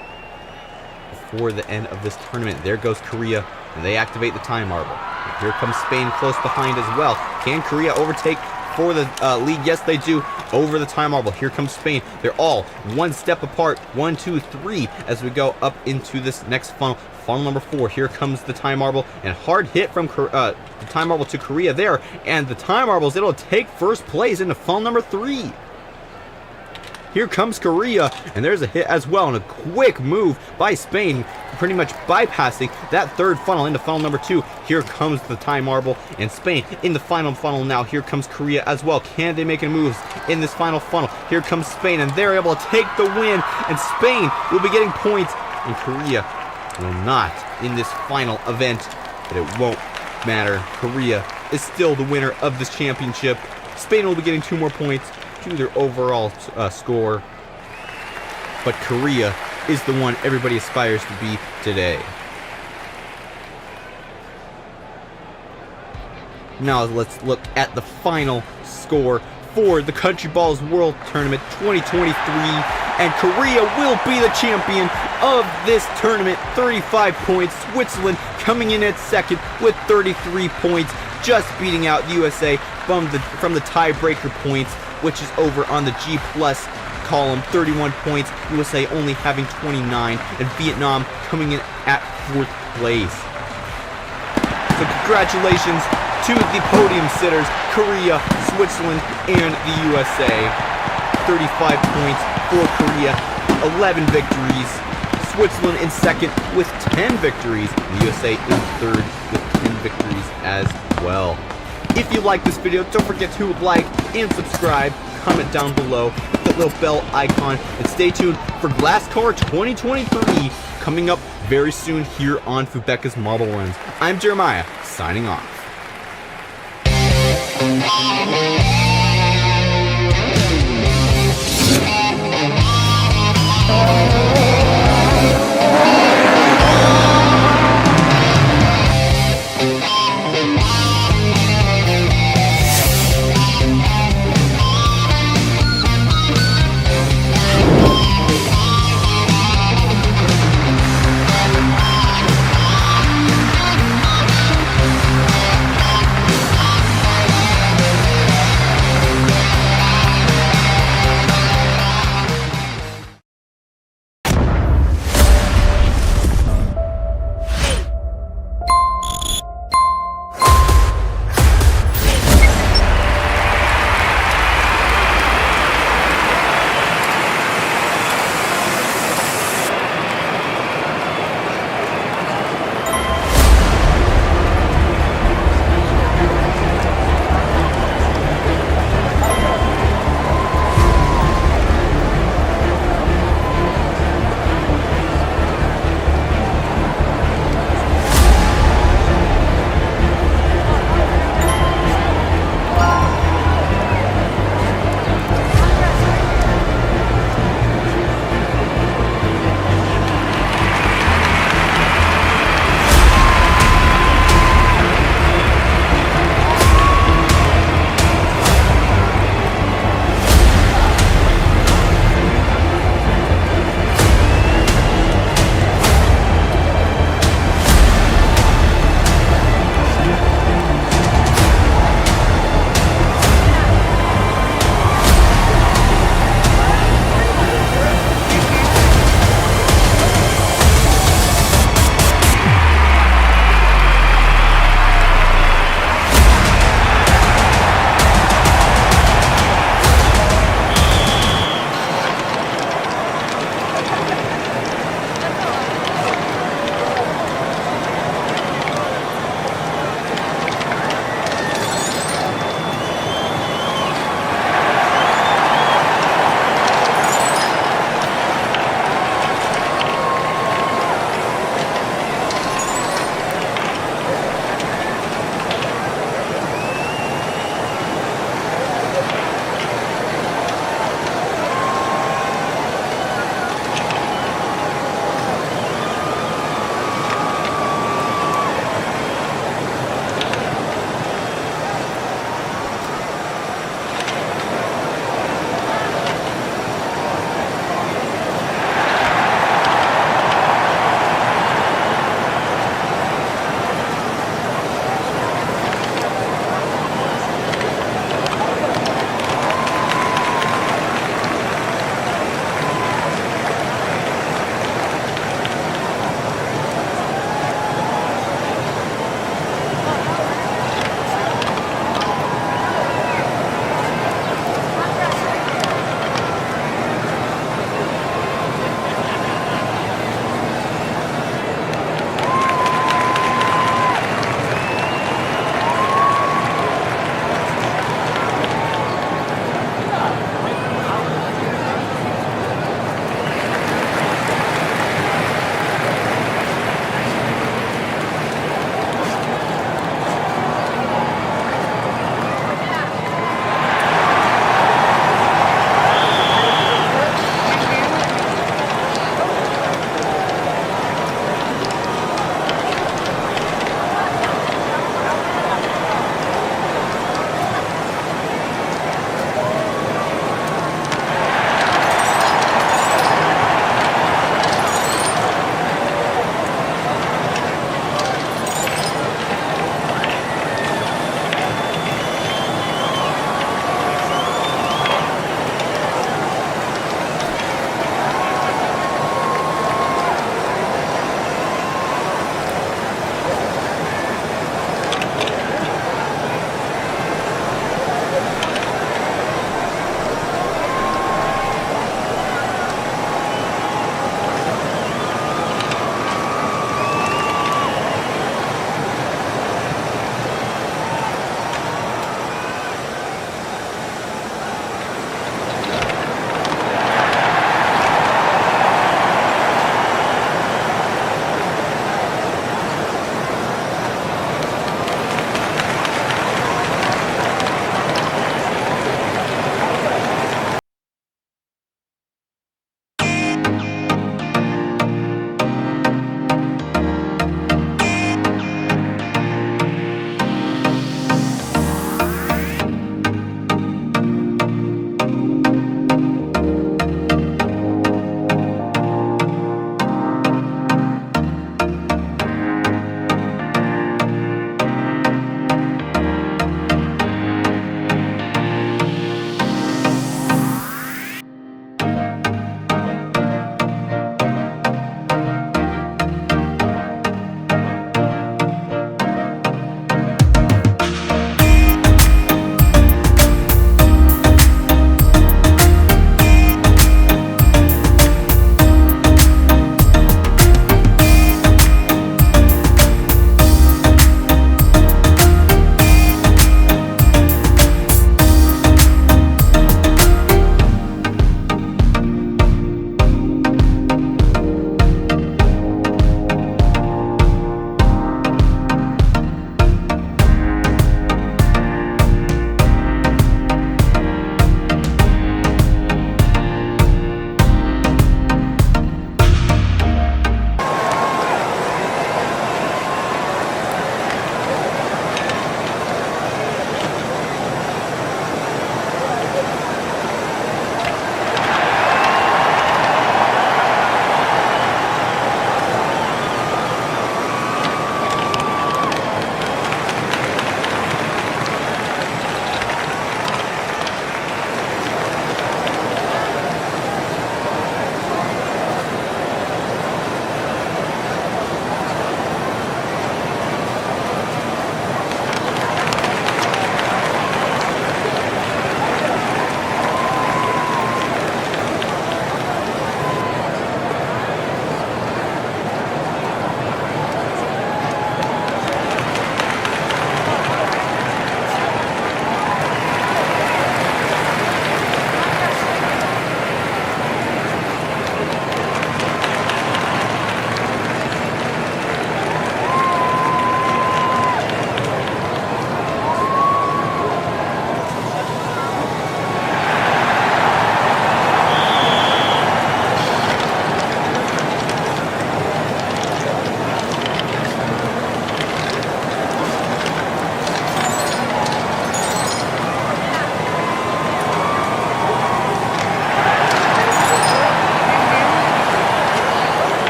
before the end of this tournament? There goes Korea, and they activate the time marble. And here comes Spain close behind as well. Can Korea overtake for the lead? Yes, they do, over the time marble. Here comes Spain. They're all 1 step apart. 1, 2, 3 as we go up into this next funnel. Funnel number 4. Here comes the time marble, and hard hit from the time marble to Korea there. And the time marble is able to take first place into funnel number 3. Here comes Korea, and there's a hit as well, and a quick move by Spain, pretty much bypassing that third funnel into funnel number 2. Here comes the time marble, and Spain in the final funnel now. Here comes Korea as well. Can they make any moves in this final funnel? Here comes Spain, and they're able to take the win, and Spain will be getting points, and Korea will not in this final event, but it won't matter. Korea is still the winner of this championship. Spain will be getting 2 more points to their overall score, but Korea is the one everybody aspires to be today. Now let's look at the final score for the Countryballs World Tournament 2023, and Korea will be the champion of this tournament. 35 points. Switzerland coming in at second with 33 points, just beating out the USA from the tiebreaker points, which is over on the G+ column, 31 points, USA only having 29, and Vietnam coming in at 4th place. So congratulations to the podium sitters, Korea, Switzerland, and the USA. 35 points for Korea, 11 victories. Switzerland in second with 10 victories, and the USA in third with 10 victories as well. If you like this video, don't forget to like and subscribe, comment down below, hit that little bell icon, and stay tuned for Glass Car 2023 coming up very soon here on Fubeca's Marble Runs. I'm Jeremiah, signing off.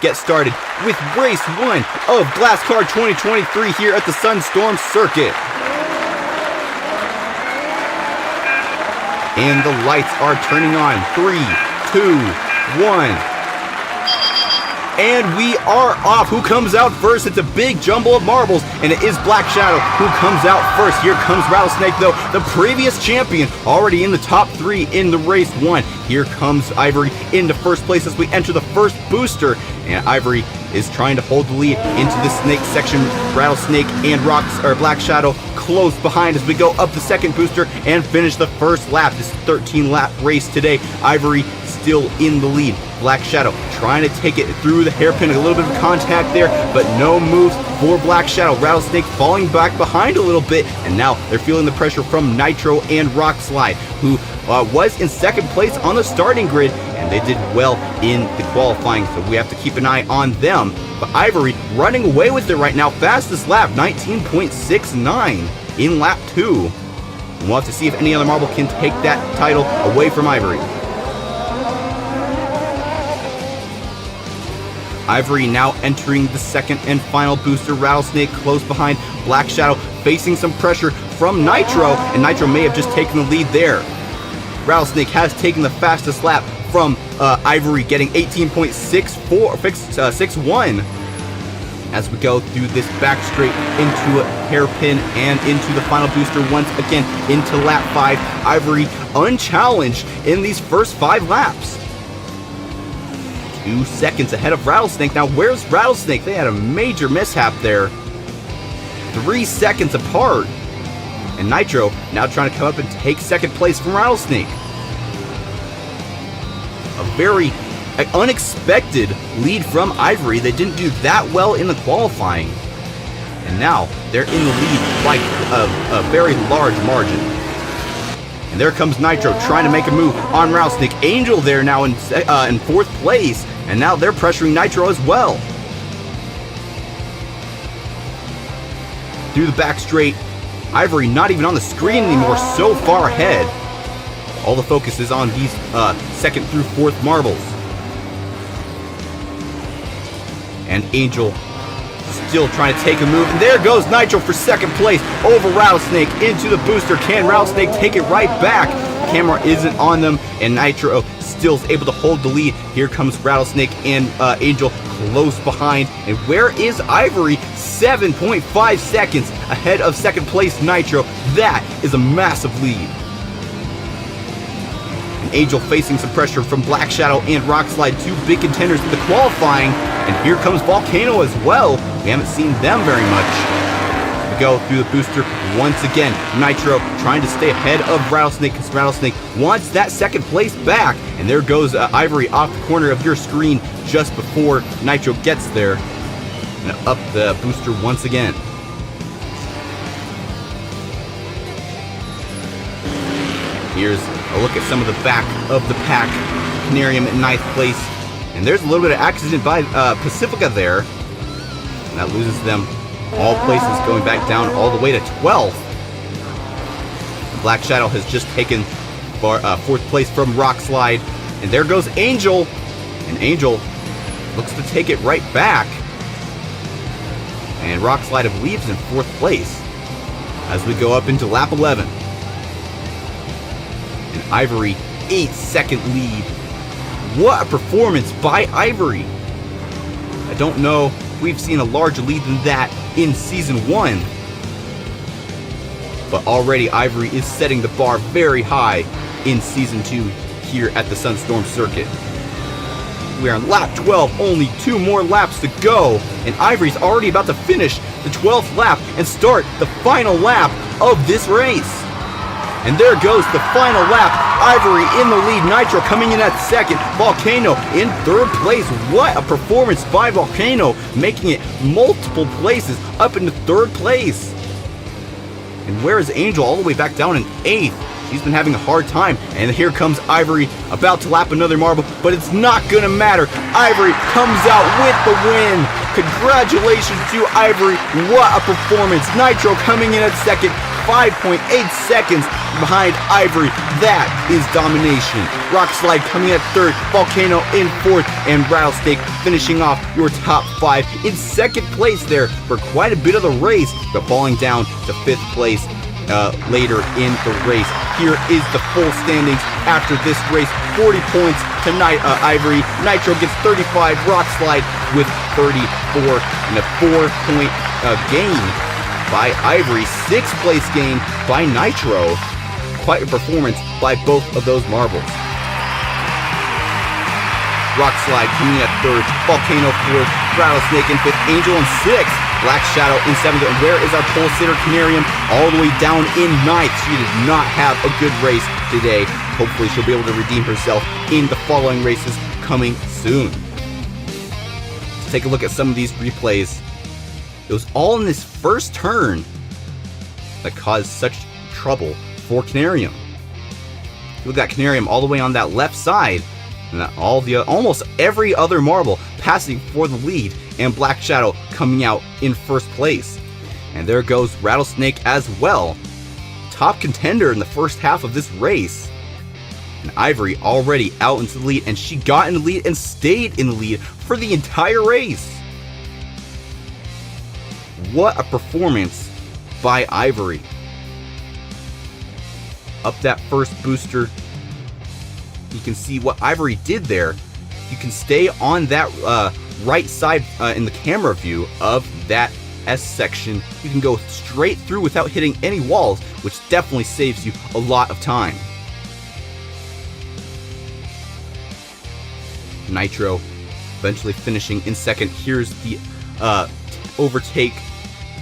get started with race 1 of Glass Card 2023 here at the Sunstorm Circuit. And the lights are turning on. 3, 2, 1. And we are off. Who comes out first? It's a big jumble of marbles, and it is Black Shadow who comes out first. Here comes Rattlesnake, though, the previous champion, already in the top 3 in the race 1. Here comes Ivory into first place as we enter the first booster, and Ivory is trying to hold the lead into the snake section. Rattlesnake and Black Shadow close behind as we go up the second booster and finish the first lap. This 13-lap race today. Ivory still in the lead. Black Shadow trying to take it through the hairpin. A little bit of contact there, but no moves for Black Shadow. Rattlesnake falling back behind a little bit, and now they're feeling the pressure from Nitro and Rockslide, who was in second place on the starting grid, and they did well in the qualifying, so we have to keep an eye on them. But Ivory running away with it right now. Fastest lap, 19.69 in lap 2. We'll have to see if any other marble can take that title away from Ivory. Ivory now entering the second and final booster. Rattlesnake close behind. Black Shadow facing some pressure from Nitro, and Nitro may have just taken the lead there. Rattlesnake has taken the fastest lap from Ivory, getting 18.61 as we go through this back straight into a hairpin and into the final booster once again into lap 5. Ivory unchallenged in these first 5 laps. 2 seconds ahead of Rattlesnake. Now, where's Rattlesnake? They had a major mishap there. 3 seconds apart. And Nitro now trying to come up and take second place from Rattlesnake. A very unexpected lead from Ivory. They didn't do that well in the qualifying. And now they're in the lead by a very large margin. And there comes Nitro trying to make a move on Rattlesnake. Angel there now in 4th place. And now they're pressuring Nitro as well. Through the back straight. Ivory not even on the screen anymore, so far ahead. All the focus is on these 2nd through 4th marbles. And Angel still trying to take a move. And there goes Nitro for 2nd place over Rattlesnake into the booster. Can Rattlesnake take it right back? Camera isn't on them, and Nitro still is able to hold the lead. Here comes Rattlesnake and Angel close behind. And where is Ivory? 7.5 seconds ahead of 2nd place Nitro. That is a massive lead. And Angel facing some pressure from Black Shadow and Rockslide, 2 big contenders in the qualifying. And here comes Volcano as well. We haven't seen them very much. We go through the booster once again. Nitro trying to stay ahead of Rattlesnake because Rattlesnake wants that 2nd place back. And there goes Ivory off the corner of your screen just before Nitro gets there. And up the booster once again. Here's a look at some of the back of the pack. Canarium in 9th place. And there's a little bit of accident by Pacifica there. And that loses them all places, going back down all the way to 12th. Black Shadow has just taken 4th place from Rockslide. And there goes Angel. And Angel looks to take it right back. And Rockslide, I believe, is in 4th place as we go up into lap 11. And Ivory, 8-second lead. What a performance by Ivory. I don't know if we've seen a larger lead than that in Season 1. But already Ivory is setting the bar very high in Season 2 here at the Sunstorm Circuit. We are on lap 12, only 2 more laps to go, and Ivory's already about to finish the 12th lap and start the final lap of this race. And there goes the final lap. Ivory in the lead, Nitro coming in at 2nd, Volcano in 3rd place. What a performance by Volcano, making it multiple places up into 3rd place. And where is Angel? All the way back down in 8th. She's been having a hard time. And here comes Ivory, about to lap another marble, but it's not gonna matter. Ivory comes out with the win. Congratulations to Ivory. What a performance. Nitro coming in at 2nd, 5.8 seconds behind Ivory. That is domination. Rock Slide coming at third, Volcano in fourth, and Rattlesnake finishing off your top 5 in second place there for quite a bit of the race, but falling down to 5th place later in the race. Here is the full standings after this race. 40 points to Ivory. Nitro gets 35. Rock Slide with 34, and a 4-point gain by Ivory. 6th place gain by Nitro. Quite a performance by both of those marbles. Rock Slide coming at third, Volcano fourth, Rattlesnake in fifth, Angel in sixth, Black Shadow in seventh, and where is our pole sitter Canarium? All the way down in ninth. She did not have a good race today. Hopefully she'll be able to redeem herself in the following races coming soon. Let's take a look at some of these replays. It was all in this first turn that caused such trouble for Canarium. Look at that Canarium all the way on that left side. And almost every other marble passing for the lead, and Black Shadow coming out in first place. And there goes Rattlesnake as well, top contender in the first half of this race. And Ivory already out into the lead, and she got in the lead and stayed in the lead for the entire race. What a performance by Ivory. Up that first booster. You can see what Ivory did there. You can stay on that right side in the camera view of that S section. You can go straight through without hitting any walls, which definitely saves you a lot of time. Nitro eventually finishing in second. Here's the overtake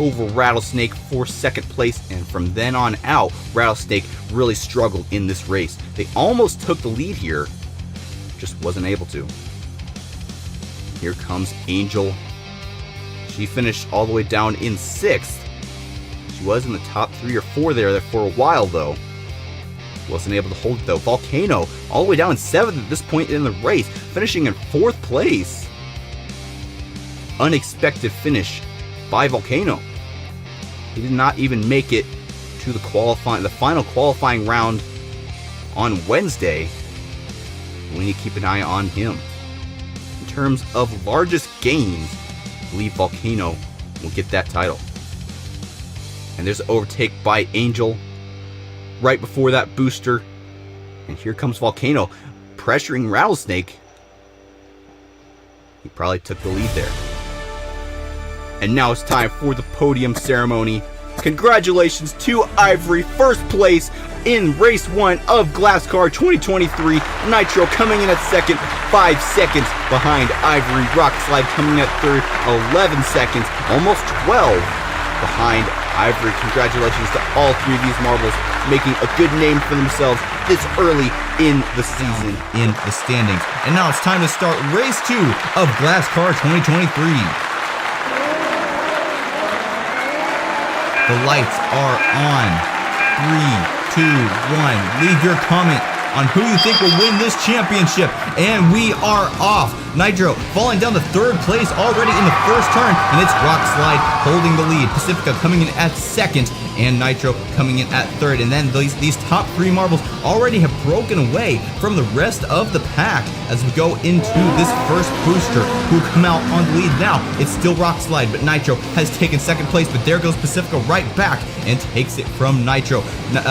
over Rattlesnake for second place, and from then on out, Rattlesnake really struggled in this race. They almost took the lead here, just wasn't able to. Here comes Angel. She finished all the way down in sixth. She was in the top 3 or 4 there for a while though. Wasn't able to hold it though. Volcano all the way down in 7th at this point in the race, finishing in 4th place. Unexpected finish by Volcano. He did not even make it to the final qualifying round on Wednesday. We need to keep an eye on him. In terms of largest gains, I believe Volcano will get that title. And there's an overtake by Angel right before that booster. And here comes Volcano pressuring Rattlesnake. He probably took the lead there. And now it's time for the podium ceremony. Congratulations to Ivory, first place in race 1 of Glasscar 2023. Nitro coming in at second, 5 seconds behind Ivory. Rock Slide coming at third, 11 seconds, almost 12 behind Ivory. Congratulations to all 3 of these marbles, making a good name for themselves this early in the season in the standings. And now it's time to start race 2 of Glasscar 2023. The lights are on. 3, 2, 1. Leave your comment on who you think will win this championship. And we are off. Nitro falling down to 3rd place already in the first turn, and it's Rock Slide holding the lead. Pacifica coming in at 2nd, and Nitro coming in at 3rd. And then these top 3 marbles already have broken away from the rest of the pack as we go into this first booster who come out on the lead now. It's still Rock Slide, but Nitro has taken 2nd place, but there goes Pacifica right back and takes it from Nitro.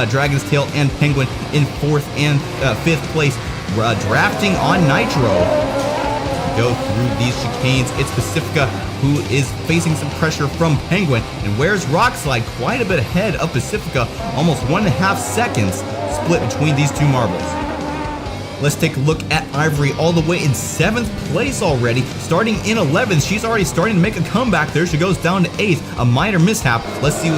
Dragon's Tail and Penguin in 4th and 5th place, drafting on Nitro. Go through these chicanes. It's Pacifica who is facing some pressure from Penguin, and where's Rock Slide quite a bit ahead of Pacifica, almost 1.5 seconds split between these 2 marbles. Let's take a look at Ivory all the way in 7th place already, starting in 11th. She's already starting to make a comeback there. She goes down to 8th, a minor mishap. Let's see,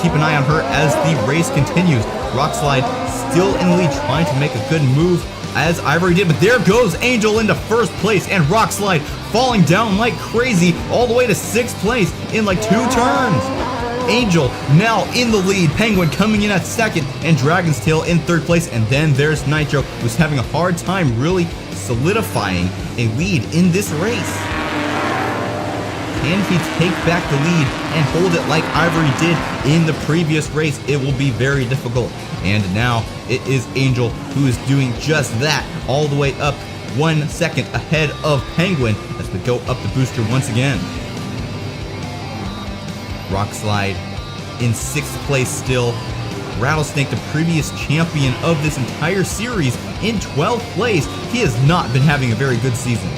keep an eye on her as the race continues. Rock Slide still in the lead, trying to make a good move as Ivory did, but there goes Angel into 1st place, and Rock Slide falling down like crazy all the way to 6th place in like 2 turns. Angel now in the lead, Penguin coming in at 2nd, and Dragon's Tail in 3rd place, and then there's Nitro, who's having a hard time really solidifying a lead in this race. Can he take back the lead and hold it like Ivory did in the previous race? It will be very difficult. And now it is Angel who is doing just that, all the way up 1 second ahead of Penguin as we go up the booster once again. Rock Slide in 6th place still. Rattlesnake, the previous champion of this entire series, in 12th place. He has not been having a very good season.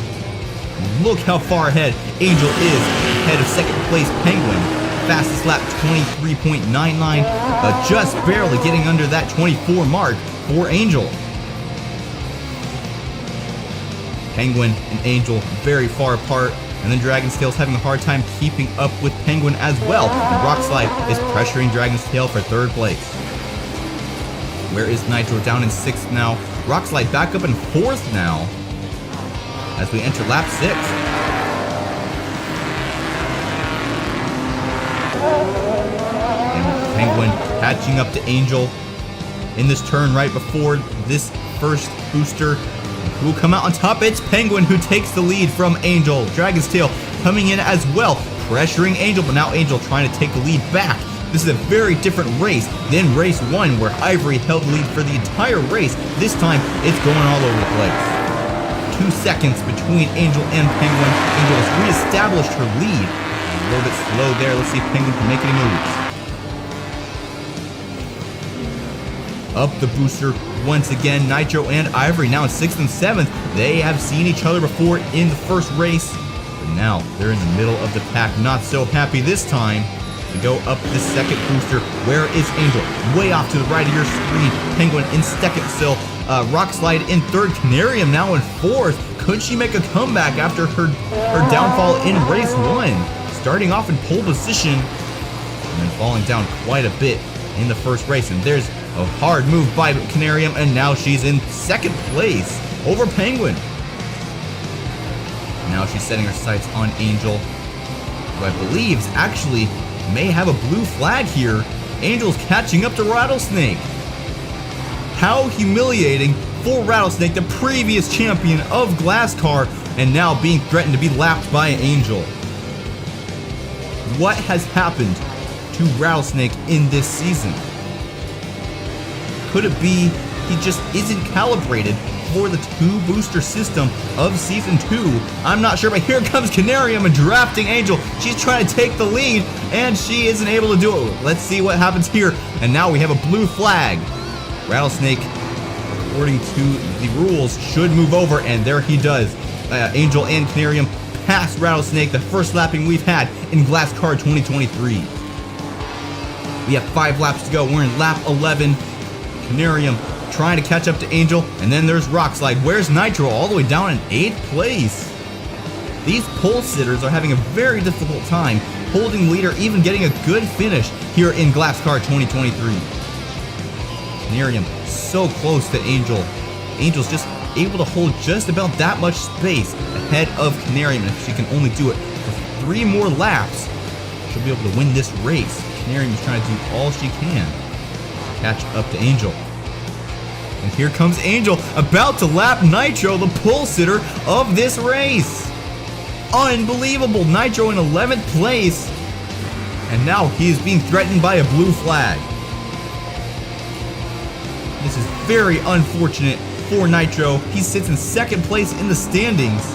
Look how far ahead Angel is, ahead of 2nd place Penguin. Fastest lap 23.99, just barely getting under that 24 mark for Angel. Penguin and Angel very far apart, and then Dragon's Tail's having a hard time keeping up with Penguin as well. And Rock Slide is pressuring Dragon's Tail for 3rd place. Where is Nitro? Down in 6th now. Rock Slide back up in 4th now as we enter lap 6. And Penguin catching up to Angel in this turn right before this first booster. Who will come out on top? It's Penguin who takes the lead from Angel. Dragon's Tail coming in as well, pressuring Angel, but now Angel trying to take the lead back. This is a very different race than race 1, where Ivory held the lead for the entire race. This time, it's going all over the place. 2 seconds between Angel and Penguin. Angel has reestablished her lead. A little bit slow there. Let's see if Penguin can make any moves. Up the booster once again. Nitro and Ivory now in 6th and 7th. They have seen each other before in the first race, but now they're in the middle of the pack. Not so happy this time. To go up this 2nd booster. Where is Angel? Way off to the right of your screen. Penguin in 2nd still. Rock Slide in 3rd. Canarium now in 4th. Could she make a comeback after her downfall in race 1? Starting off in pole position and then falling down quite a bit in the first race. And there's a hard move by Canarium, and now she's in 2nd place over Penguin. Now she's setting her sights on Angel, who I believe is actually may have a blue flag here. Angel's catching up to Rattlesnake. How humiliating for Rattlesnake, the previous champion of Glass Car, and now being threatened to be lapped by Angel. What has happened to Rattlesnake in this season? Could it be he just isn't calibrated for the 2-booster system of Season 2? I'm not sure, but here comes Canarium and drafting Angel. She's trying to take the lead, and she isn't able to do it. Let's see what happens here. And now we have a blue flag. Rattlesnake, according to the rules, should move over, and there he does. Angel and Canarium pass Rattlesnake, the first lapping we've had in Glass Car 2023. We have 5 laps to go. We're in lap 11. Canarium trying to catch up to Angel, and then there's Rock Slide. Where's Nitro? All the way down in 8th place. These pole sitters are having a very difficult time holding leader, even getting a good finish here in Glass Car 2023. Canarium so close to Angel. Angel's just able to hold just about that much space ahead of Canarium, and if she can only do it for 3 more laps, she'll be able to win this race. Canarium is trying to do all she can to catch up to Angel. And here comes Angel, about to lap Nitro, the pole sitter of this race. Unbelievable. Nitro in 11th place. And now he is being threatened by a blue flag. This is very unfortunate for Nitro. He sits in 2nd place in the standings.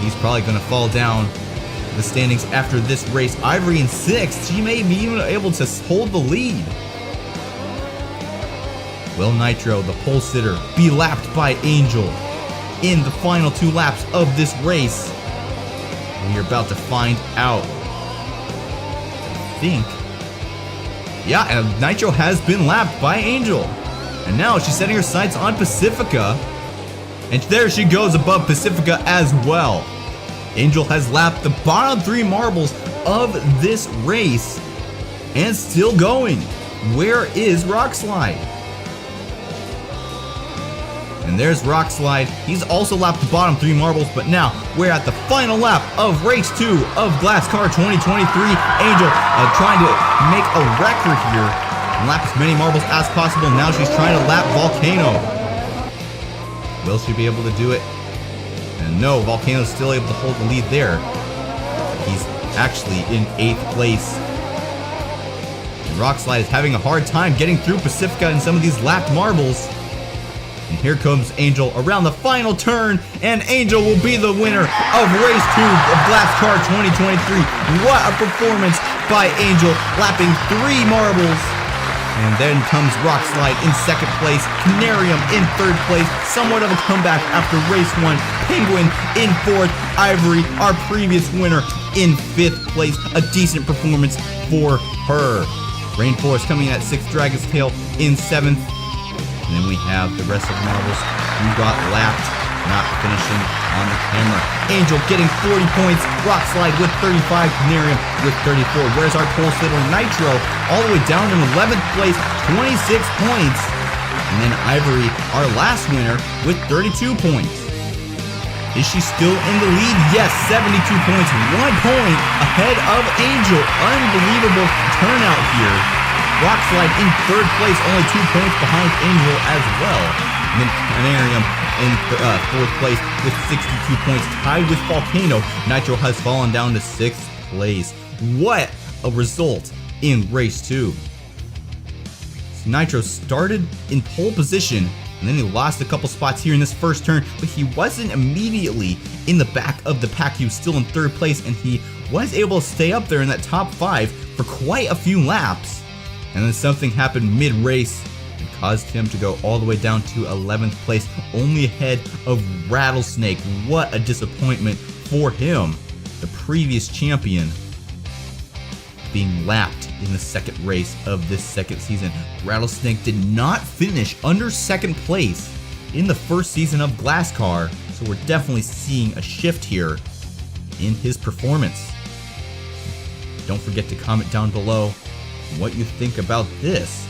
He's probably going to fall down the standings after this race. Ivory in 6th. She may be even able to hold the lead. Will Nitro, the pole sitter, be lapped by Angel in the final 2 laps of this race? We're about to find out. I think. Yeah, and Nitro has been lapped by Angel. And now she's setting her sights on Pacifica. And there she goes above Pacifica as well. Angel has lapped the bottom 3 marbles of this race. And still going. Where is Rock Slide? And there's Rock Slide. He's also lapped the bottom 3 marbles, but now we're at the final lap of race 2 of Glass Car 2023. Angel trying to make a record here and lap as many marbles as possible. Now she's trying to lap Volcano. Will she be able to do it? And no, Volcano's still able to hold the lead there. He's actually in 8th place. Rockslide is having a hard time getting through Pacifica and some of these lapped marbles. And here comes Angel around the final turn, and Angel will be the winner of Race 2 of Glass Car 2023. What a performance by Angel, lapping 3 marbles. And then comes Rockslide in second place, Canarium in third place, somewhat of a comeback after Race 1, Penguin in fourth, Ivory, our previous winner, in 5th place. A decent performance for her. Rainforest coming in at 6th, Dragon's Tail in 7th. And then we have the rest of the marbles who got lapped, not finishing on the camera. Angel getting 40 points, Rockslide with 35, Canarium with 34. Where's our pole sitter Nitro? All the way down in 11th place, 26 points. And then Ivory, our last winner, with 32 points. Is she still in the lead? Yes, 72 points, 1 point ahead of Angel. Unbelievable turnout here. Rockslide in third place, only 2 points behind Angel as well. And then Canarium in fourth place with 62 points, tied with Volcano. Nitro has fallen down to 6th place. What a result in Race 2. So Nitro started in pole position, and then he lost a couple spots here in this first turn, but he wasn't immediately in the back of the pack. He was still in third place, and he was able to stay up there in that top 5 for quite a few laps. And then something happened mid-race and caused him to go all the way down to 11th place, only ahead of Rattlesnake. What a disappointment for him, the previous champion, being lapped in the second race of this second season. Rattlesnake did not finish under second place in the first season of Glass Car, so we're definitely seeing a shift here in his performance. Don't forget to comment down below what you think about this.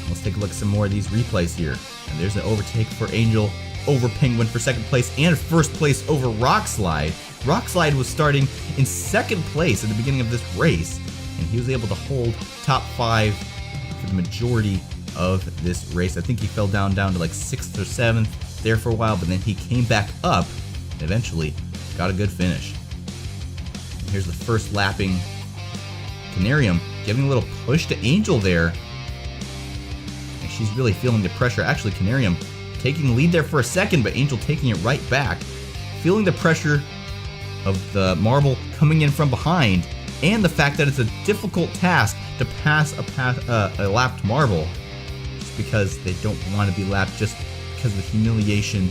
Let's take a look at some more of these replays here. And there's an overtake for Angel over Penguin for second place and first place over Rockslide. Rockslide was starting in second place at the beginning of this race, and he was able to hold top 5 for the majority of this race. I think he fell down to like 6th or 7th there for a while, but then he came back up and eventually got a good finish. And here's the first lapping Canarium, giving a little push to Angel there. And she's really feeling the pressure. Actually, Canarium taking the lead there for a second, but Angel taking it right back. Feeling the pressure of the marble coming in from behind, and the fact that it's a difficult task to pass a lapped marble, just because they don't want to be lapped, just because of the humiliation.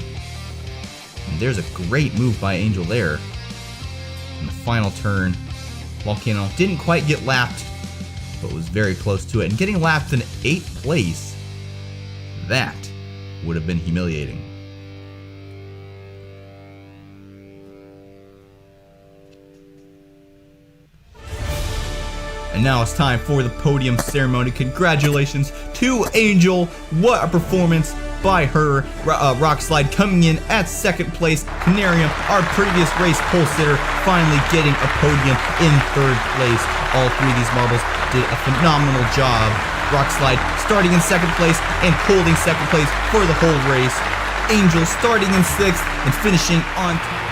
And there's a great move by Angel there. In the final turn, Volcano didn't quite get lapped, but was very close to it. And getting lapped in 8th place, that would have been humiliating. And now it's time for the podium ceremony. Congratulations to Angel. What a performance by her. Rockslide coming in at second place. Canarium, our previous race pole sitter, finally getting a podium in third place. All 3 of these marbles did a phenomenal job. Rockslide starting in second place and holding second place for the whole race. Angel starting in 6th and finishing on top.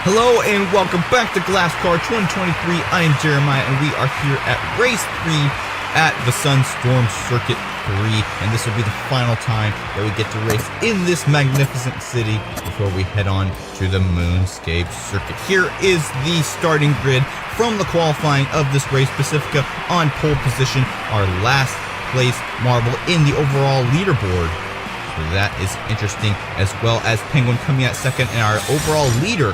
Hello and welcome back to Glass Car 2023. I am Jeremiah and we are here at Race 3 at the Sunstorm Circuit 3. And this will be the final time that we get to race in this magnificent city before we head on to the Moonscape Circuit. Here is the starting grid from the qualifying of this race. Pacifica on pole position, our last place marble in the overall leaderboard. So that is interesting, as well as Penguin coming at second and our overall leader,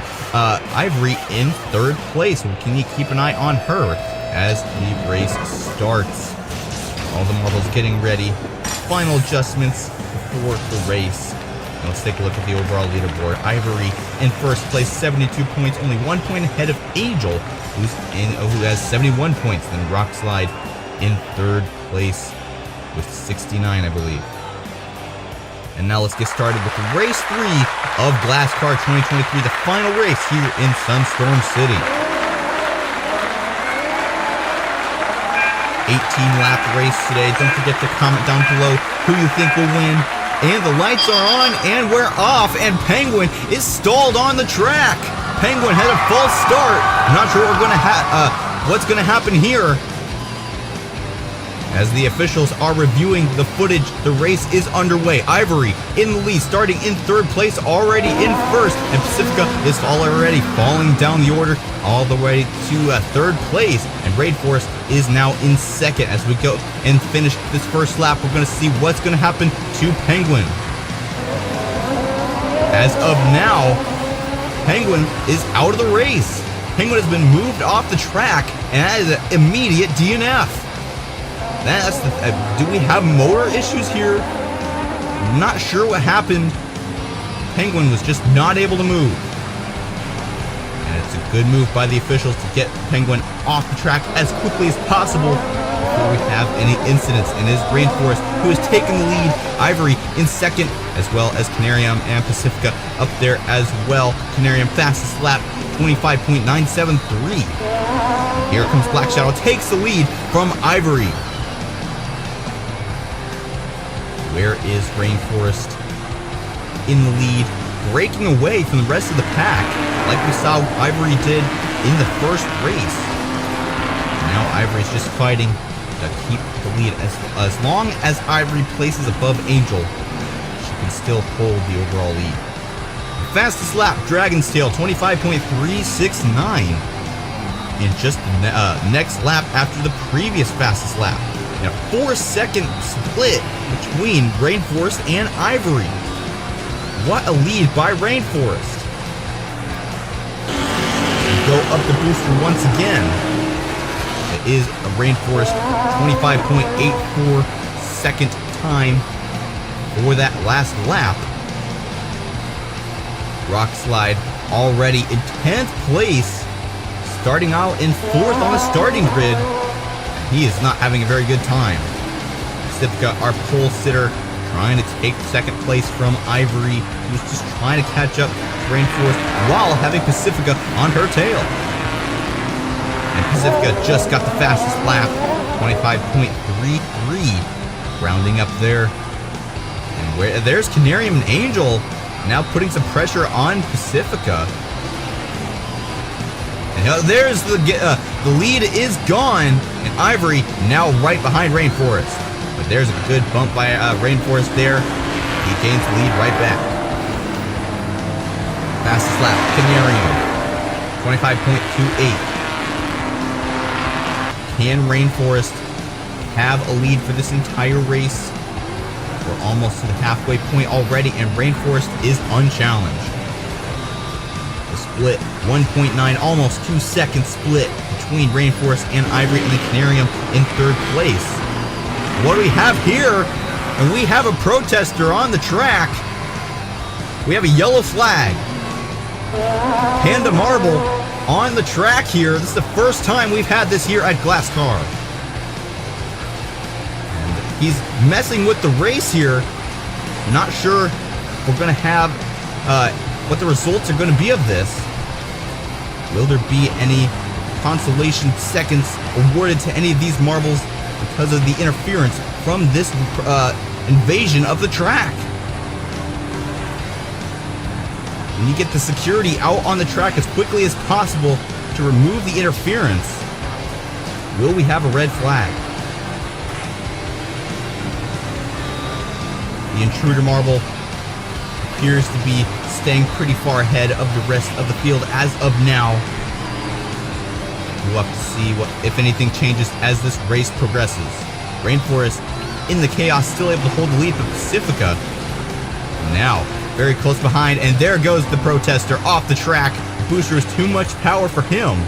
Ivory, in third place. So can you keep an eye on her as the race starts? All the marbles getting ready. Final adjustments before the race. Now let's take a look at the overall leaderboard. Ivory in first place, 72 points, only 1 point ahead of Angel, who has 71 points. Then Rockslide in third place with 69, I believe. And now let's get started with race 3 of Glass Car 2023, the final race here in Sunstorm City. 18-lap race today. Don't forget to comment down below who you think will win. And the lights are on and we're off, and Penguin is stalled on the track. Penguin had a false start. I'm not sure what's going to happen here. As the officials are reviewing the footage, the race is underway. Ivory in the lead, starting in third place, already in first, and Pacifica is already falling down the order all the way to third place, and Rainforest is now in second. As we go and finish this first lap, we're going to see what's going to happen to Penguin. As of now, Penguin is out of the race. Penguin has been moved off the track and that is an immediate DNF. That's the, do we have motor issues here? I'm not sure what happened. Penguin was just not able to move. And it's a good move by the officials to get Penguin off the track as quickly as possible before we have any incidents. And it is Rainforest who has taken the lead. Ivory in second, as well as Canarium and Pacifica up there as well. Canarium fastest lap, 25.973. Here comes Black Shadow, takes the lead from Ivory. Where is Rainforest in the lead, breaking away from the rest of the pack, like we saw Ivory did in the first race. Now Ivory's just fighting to keep the lead. As long as Ivory places above Angel, she can still hold the overall lead. Fastest lap, Dragon's Tail, 25.369. In just the next lap after the previous fastest lap. And a 4-second split between Rainforest and Ivory. What a lead by Rainforest. We go up the booster once again. It is a Rainforest 25.84 second time for that last lap. Rock Slide already in 10th place, starting out in 4th on the starting grid. He is not having a very good time. Pacifica, our pole sitter, trying to take second place from Ivory, who's just trying to catch up to Rainforest while having Pacifica on her tail. And Pacifica just got the fastest lap, 25.33, rounding up there. And there's Canarium and Angel now putting some pressure on Pacifica. And there's the lead is gone, and Ivory now right behind Rainforest. But there's a good bump by Rainforest there. He gains the lead right back. Fastest lap, Canarium, 25.28. Can Rainforest have a lead for this entire race? We're almost to the halfway point already, and Rainforest is unchallenged. The split, 1.9, almost 2 second split between Rainforest and Ivory, and the Canarium in third place. What do we have here? And we have a protester on the track. We have a yellow flag. Panda Marble on the track here. This is the first time we've had this here at Glass Car. And he's messing with the race here. Not sure if we're going to have what the results are going to be of this. Will there be any consolation seconds awarded to any of these marbles because of the interference from this invasion of the track? We need to get the security out on the track as quickly as possible to remove the interference. Will we have a red flag? The intruder marble appears to be staying pretty far ahead of the rest of the field as of now. We'll have to see if anything changes as this race progresses. Rainforest in the chaos, still able to hold the lead, but Pacifica now very close behind, and there goes the protester off the track. The booster is too much power for him.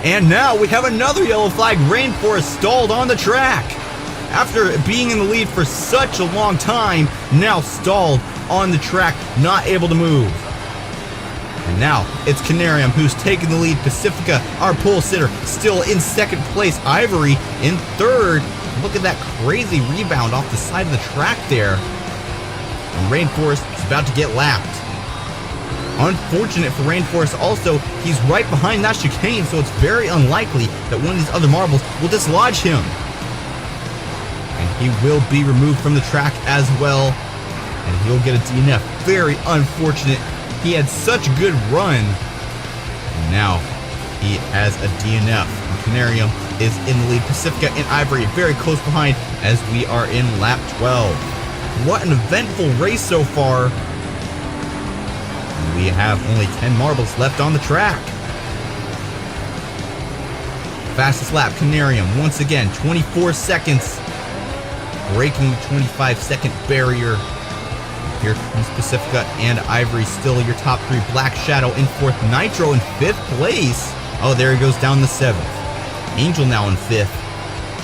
And now we have another yellow flag. Rainforest stalled on the track. After being in the lead for such a long time, now stalled on the track, not able to move. And now it's Canarium who's taking the lead. Pacifica, our pole sitter, still in second place. Ivory in third. Look at that crazy rebound off the side of the track there. And Rainforest is about to get lapped. Unfortunate for Rainforest also, he's right behind that chicane, so it's very unlikely that one of these other marbles will dislodge him. And he will be removed from the track as well. And he'll get a DNF. Very unfortunate. He had such a good run. And now he has a DNF. And Canarium is in the lead. Pacifica and Ivory very close behind as we are in lap 12. What an eventful race so far. We have only 10 marbles left on the track. Fastest lap, Canarium, once again, 24 seconds. Breaking the 25-second barrier. Here comes Pacifica and Ivory, still your top three. Black Shadow in fourth. Nitro in fifth place. Oh, there he goes down the seventh. Angel now in fifth.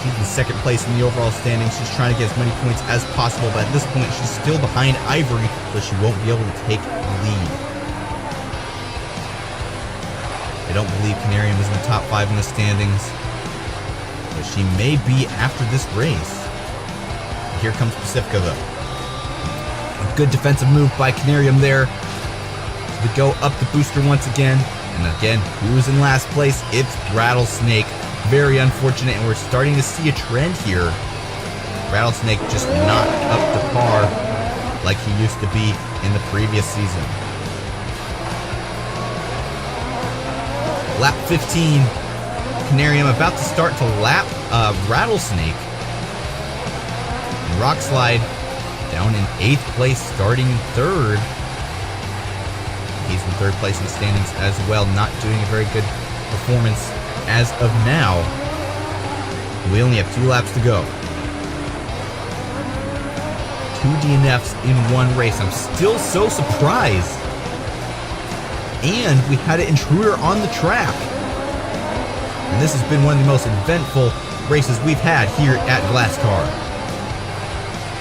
She's in second place in the overall standings. She's trying to get as many points as possible, but at this point, she's still behind Ivory, so she won't be able to take the lead. I don't believe Canarium is in the top 5 in the standings, but she may be after this race. Here comes Pacifica, though. A good defensive move by Canarium there. We go up the booster once again. And again, who's in last place? It's Rattlesnake. Very unfortunate, and we're starting to see a trend here. Rattlesnake just not up to par like he used to be in the previous season. Lap 15. Canarium about to start to lap Rattlesnake. Rock Slide down in 8th place, starting in 3rd. He's in 3rd place in the standings as well, not doing a very good performance as of now. We only have 2 laps to go. 2 DNFs in one race. I'm still so surprised. And we had an intruder on the track. And this has been one of the most eventful races we've had here at Glasscar.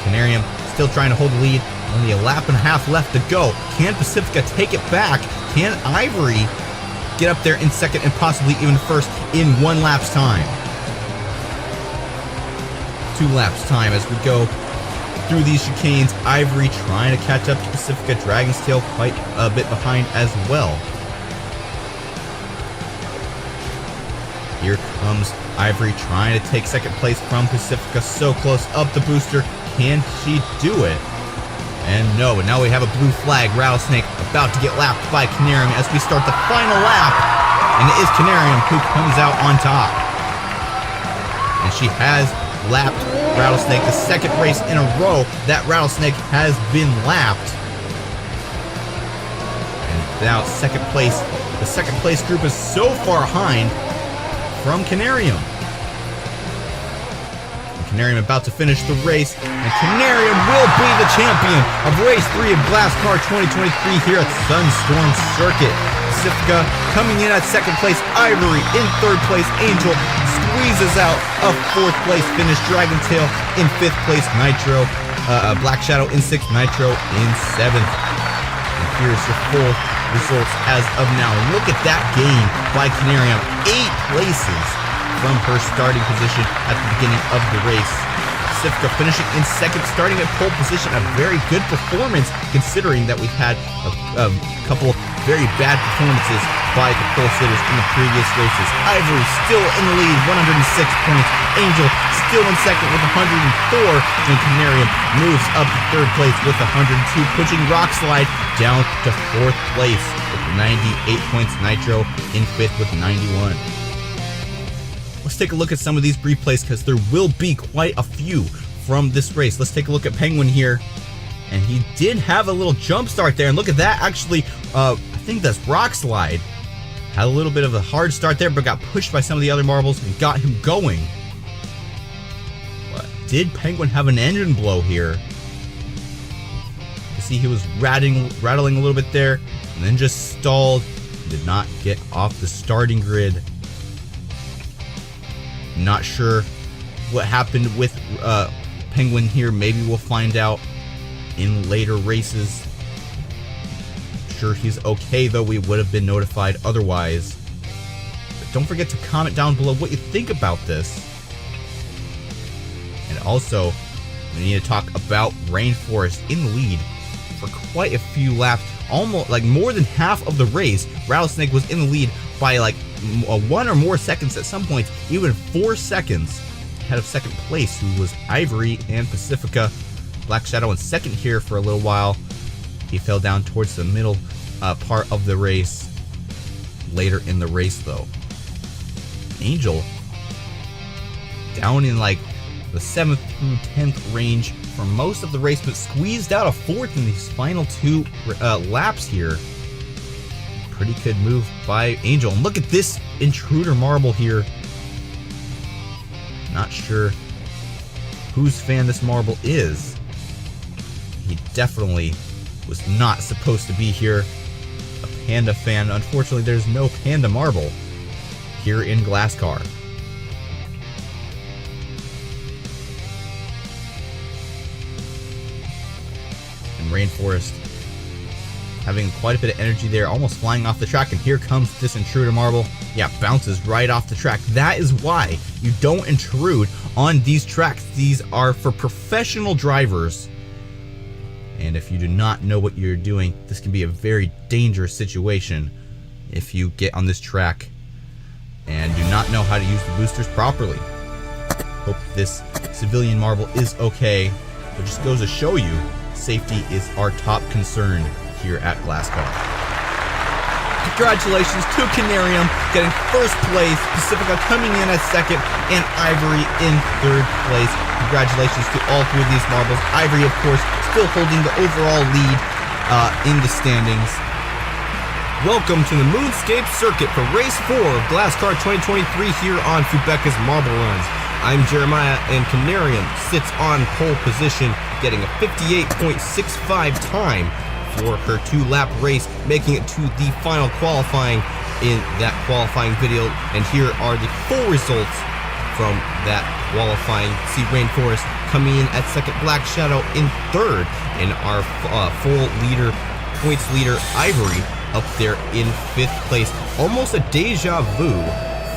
Canarium still trying to hold the lead. Only a lap and a half left to go. Can Pacifica take it back? Can Ivory get up there in second and possibly even first in 1 lap's time? 2 laps time as we go through these chicanes. Ivory trying to catch up to Pacifica. Dragon's Tail quite a bit behind as well. Here comes Ivory trying to take second place from Pacifica. So close up the booster. Can she do it? And no, but now we have a blue flag. Rattlesnake about to get lapped by Canarium as we start the final lap. And it is Canarium who comes out on top. And she has lapped Rattlesnake the second race in a row that Rattlesnake has been lapped. And now second place. The second place group is so far behind from Canarium. Canarium about to finish the race, and Canarium will be the champion of Race 3 of Glasscar 2023 here at Sunstorm Circuit. Pacifica coming in at second place, Ivory in third place, Angel squeezes out a fourth place finish, Dragon Tail in fifth place, Nitro, Black Shadow in sixth, Nitro in seventh. And here's your full results as of now. Look at that gain by Canarium, 8 places from her starting position at the beginning of the race. Pacifica finishing in second, starting at pole position. A very good performance considering that we've had a couple very bad performances by the pole sitters in the previous races. Ivory still in the lead, 106 points. Angel still in second with 104. And Canarium moves up to third place with 102, pushing Rock Slide down to fourth place with 98 points. Nitro in fifth with 91. Let's take a look at some of these replays because there will be quite a few from this race. Let's take a look at Penguin here. And he did have a little jump start there. And look at that. Actually, I think that's Rock Slide. Had a little bit of a hard start there, but got pushed by some of the other marbles and got him going. But did Penguin have an engine blow here? You see he was rattling a little bit there and then just stalled. Did not get off the starting grid. Not sure what happened with Penguin here. Maybe we'll find out in later races. Sure he's okay, though we would have been notified otherwise. But don't forget to comment down below what you think about this. And also, we need to talk about Rainforest in the lead for quite a few laps. Almost like more than half of the race, Rattlesnake was in the lead by like 1 or more seconds at some points, even 4 seconds ahead of second place, who was Ivory and Pacifica. Black Shadow in second here for a little while. He fell down towards the middle part of the race. Later in the race, though. Angel down in like the 7th through 10th range for most of the race, but squeezed out a 4th in these final 2 laps here. Pretty good move by Angel. And look at this intruder marble here. Not sure whose fan this marble is. He definitely was not supposed to be here. A Panda fan. Unfortunately, there's no Panda marble here in Glasscar. And Rainforest having quite a bit of energy there, almost flying off the track, and here comes this intruder marble. Yeah, bounces right off the track. That is why you don't intrude on these tracks. These are for professional drivers. And if you do not know what you're doing, this can be a very dangerous situation if you get on this track and do not know how to use the boosters properly. Hope this civilian marble is okay. But just goes to show you, safety is our top concern here at Glasscar. Congratulations to Canarium getting first place, Pacifica coming in at second, and Ivory in third place. Congratulations to all 3 of these marbles. Ivory, of course, still holding the overall lead in the standings. Welcome to the Moonscape Circuit for Race 4 of Glasscar 2023 here on Fubeca's Marble Runs. I'm Jeremiah, and Canarium sits on pole position, getting a 58.65 time for her 2-lap race, making it to the final qualifying in that qualifying video. And here are the full results from that qualifying. See Rainforest coming in at second, Black Shadow in third, and our full leader, points leader Ivory up there in 5th place. Almost a deja vu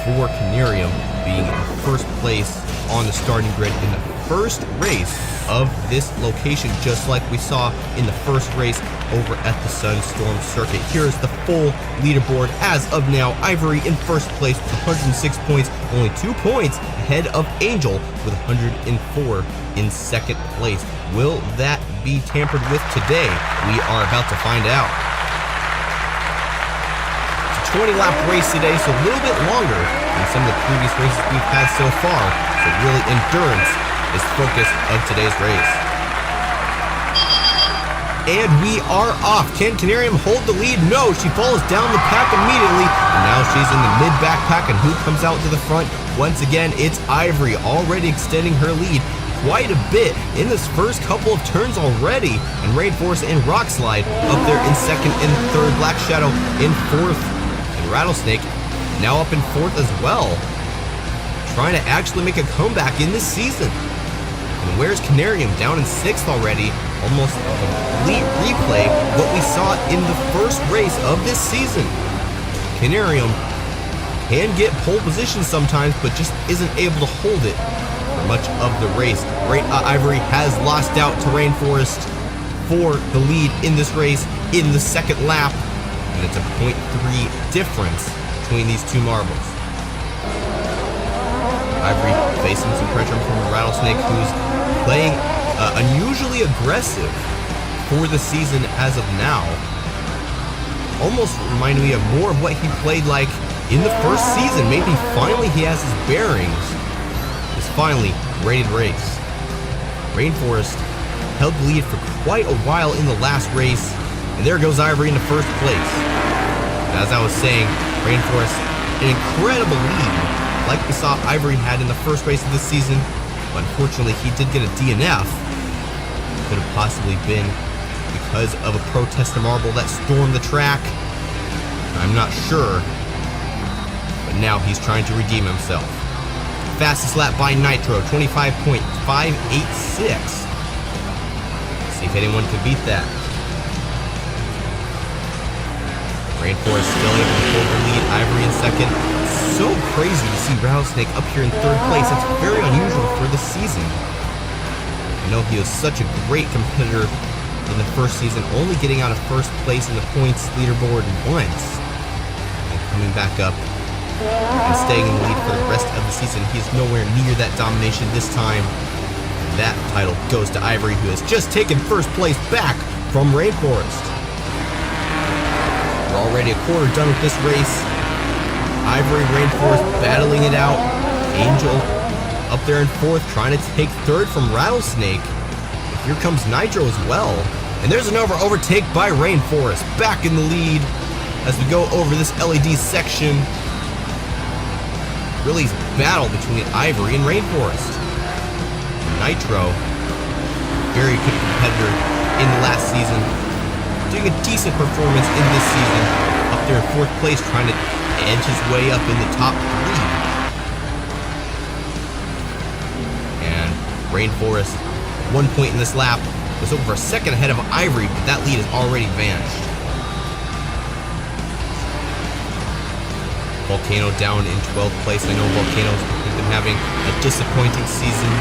for Canarium being in first place on the starting grid in the first race of this location, just like we saw in the first race over at the Sunstorm Circuit. Here's the full leaderboard as of now. Ivory in first place with 106 points, only 2 points ahead of Angel with 104 in second place. Will that be tampered with today? We are about to find out. 20-lap race today, so a little bit longer than some of the previous races we've had so far. So really, endurance is the focus of today's race. And we are off. Can Canarium hold the lead? No, she falls down the pack immediately. And now she's in the mid-back pack, and who comes out to the front? Once again, it's Ivory, already extending her lead quite a bit in this first couple of turns already. And Rainforest and Rockslide up there in second and third. Black Shadow in fourth. Rattlesnake now up in 4th as well, trying to actually make a comeback in this season. And where's Canarium? Down in 6th already, almost a complete replay of what we saw in the first race of this season. Canarium can get pole position sometimes, but just isn't able to hold it for much of the race. Ivory has lost out to Rainforest for the lead in this race in the second lap. And it's a 0.3 difference between these 2 marbles. Ivory facing some pressure from Rattlesnake, who's playing unusually aggressive for the season as of now. Almost reminded me of more of what he played like in the first season. Maybe finally he has his bearings. Is finally ready to race. Rainforest held the lead for quite a while in the last race. And there goes Ivory into first place. As I was saying, Rainforest, an incredible lead, like we saw Ivory had in the first race of this season. But unfortunately, he did get a DNF. Could have possibly been because of a protester marble that stormed the track. I'm not sure. But now he's trying to redeem himself. Fastest lap by Nitro, 25.586. See if anyone can beat that. Rainforest still able to hold the lead, Ivory in second. So crazy to see Rattlesnake up here in third place. That's very unusual for the season. I know he was such a great competitor in the first season, only getting out of first place in the points leaderboard once. And coming back up and staying in the lead for the rest of the season. He's nowhere near that domination this time. And that title goes to Ivory, who has just taken first place back from Rainforest. We're already a quarter done with this race. Ivory, Rainforest battling it out. Angel up there in fourth, trying to take third from Rattlesnake. Here comes Nitro as well. And there's an overtake by Rainforest, back in the lead as we go over this LED section. Really battle between Ivory and Rainforest. Nitro, very good competitor in the last season, doing a decent performance in this season. Up there in fourth place, trying to edge his way up in the top three. And Rainforest, 1 point in this lap, was over a second ahead of Ivory, but that lead has already vanished. Volcano down in 12th place. I know Volcano's been having a disappointing season.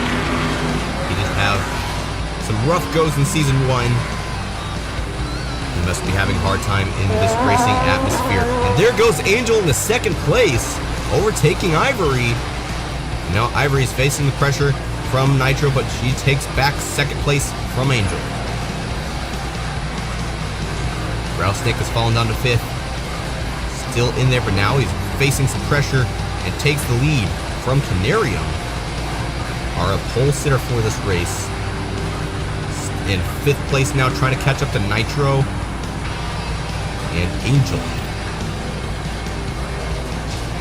He did have some rough goes in season 1. He must be having a hard time in this racing atmosphere. And there goes Angel in the second place, overtaking Ivory. Now Ivory is facing the pressure from Nitro, but she takes back second place from Angel. Rattlesnake has fallen down to 5th. Still in there, but now he's facing some pressure and takes the lead from Canarium, our pole sitter for this race. In 5th place now, trying to catch up to Nitro and Angel.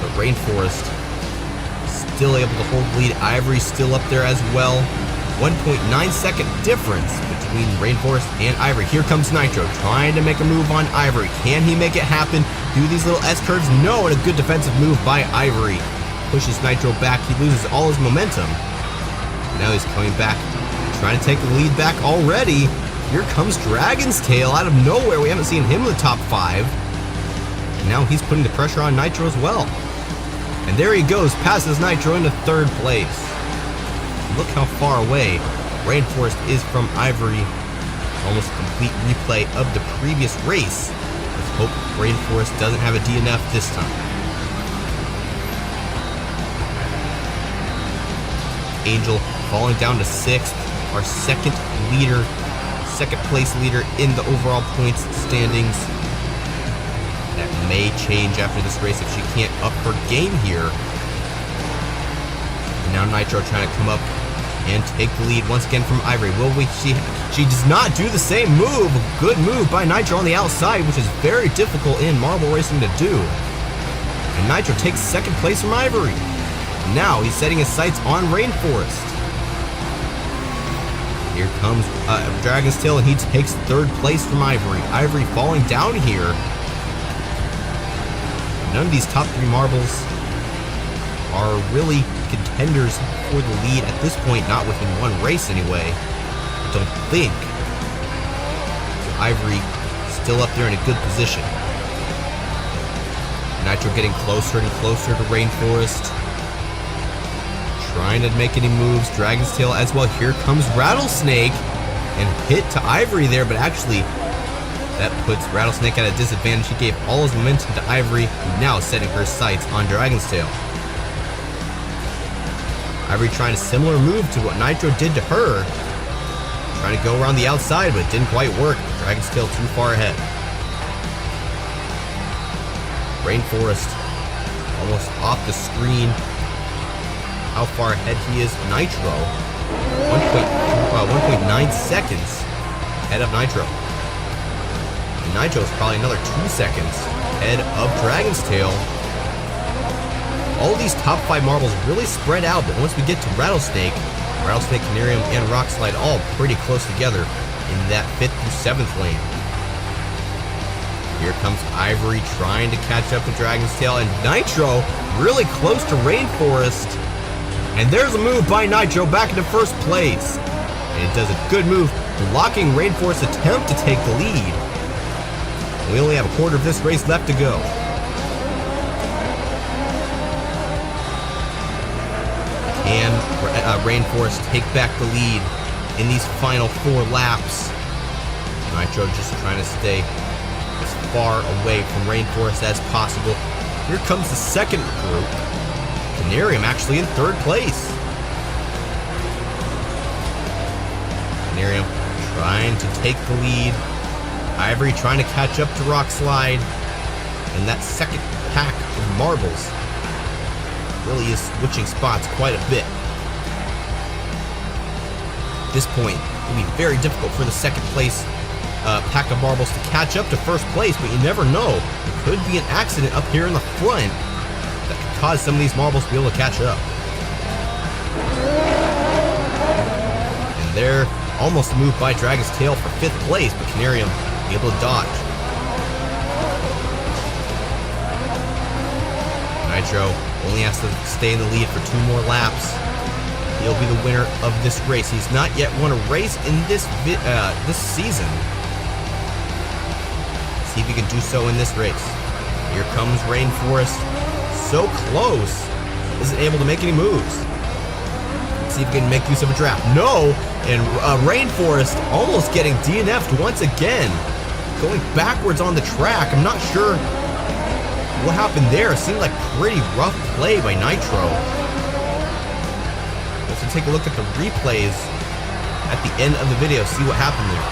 But Rainforest still able to hold the lead. Ivory still up there as well. 1.9 second difference between Rainforest and Ivory. Here comes Nitro, trying to make a move on Ivory. Can he make it happen? Do these little S-curves? No, and a good defensive move by Ivory. Pushes Nitro back. He loses all his momentum. Now he's coming back, trying to take the lead back already. Here comes Dragon's Tail out of nowhere. We haven't seen him in the top 5. And now he's putting the pressure on Nitro as well. And there he goes, passes Nitro into 3rd place. Look how far away Rainforest is from Ivory. Almost a complete replay of the previous race. Let's hope Rainforest doesn't have a DNF this time. Angel falling down to 6th, our second place leader in the overall points standings. That may change after this race if she can't up her game here. And now Nitro trying to come up and take the lead once again from Ivory. Will we? She does not do the same move. A good move by Nitro on the outside, which is very difficult in marble racing to do. And Nitro takes 2nd place from Ivory. Now he's setting his sights on Rainforest. Here comes Dragon's Tail, and he takes 3rd place from Ivory. Ivory falling down here. None of these top 3 marbles are really contenders for the lead at this point, not within one race anyway. I don't think. So Ivory still up there in a good position. Nitro getting closer and closer to Rainforest. Trying to make any moves. Dragon's Tail as well. Here comes Rattlesnake and hit to Ivory there, but actually that puts Rattlesnake at a disadvantage. He gave all his momentum to Ivory, now setting her sights on Dragon's Tail. Ivory trying a similar move to what Nitro did to her. Trying to go around the outside, but it didn't quite work. Dragon's Tail too far ahead. Rainforest almost off the screen. How far ahead he is. Nitro, 1.9 seconds ahead of Nitro. And Nitro is probably another 2 seconds ahead of Dragon's Tail. All these top 5 marbles really spread out, but once we get to Rattlesnake, Canarium, and Rockslide all pretty close together in that 5th through 7th lane. Here comes Ivory trying to catch up to Dragon's Tail, and Nitro really close to Rainforest. And there's a move by Nitro back into 1st place. And it does a good move, blocking Rainforest's attempt to take the lead. We only have a quarter of this race left to go. Can Rainforest take back the lead in these final 4 laps? Nitro just trying to stay as far away from Rainforest as possible. Here comes the second group. Canarium actually in 3rd place. Canarium trying to take the lead. Ivory trying to catch up to Rockslide. And that second pack of marbles really is switching spots quite a bit. At this point, it'll be very difficult for the second place pack of marbles to catch up to first place, but you never know. There could be an accident up here in the front that could cause some of these marbles to be able to catch up. And they're almost moved by Dragon's Tail for 5th place, but Canarium able to dodge. Nitro only has to stay in the lead for 2 more laps. He'll be the winner of this race. He's not yet won a race in this season. See if he can do so in this race. Here comes Rainforest. So close. Isn't able to make any moves. Let's see if he can make use of a draft. No! And Rainforest almost getting DNF'd once again. Going backwards on the track. I'm not sure what happened there. It seemed like pretty rough play by Nitro. Let's take a look at the replays at the end of the video. See what happened there.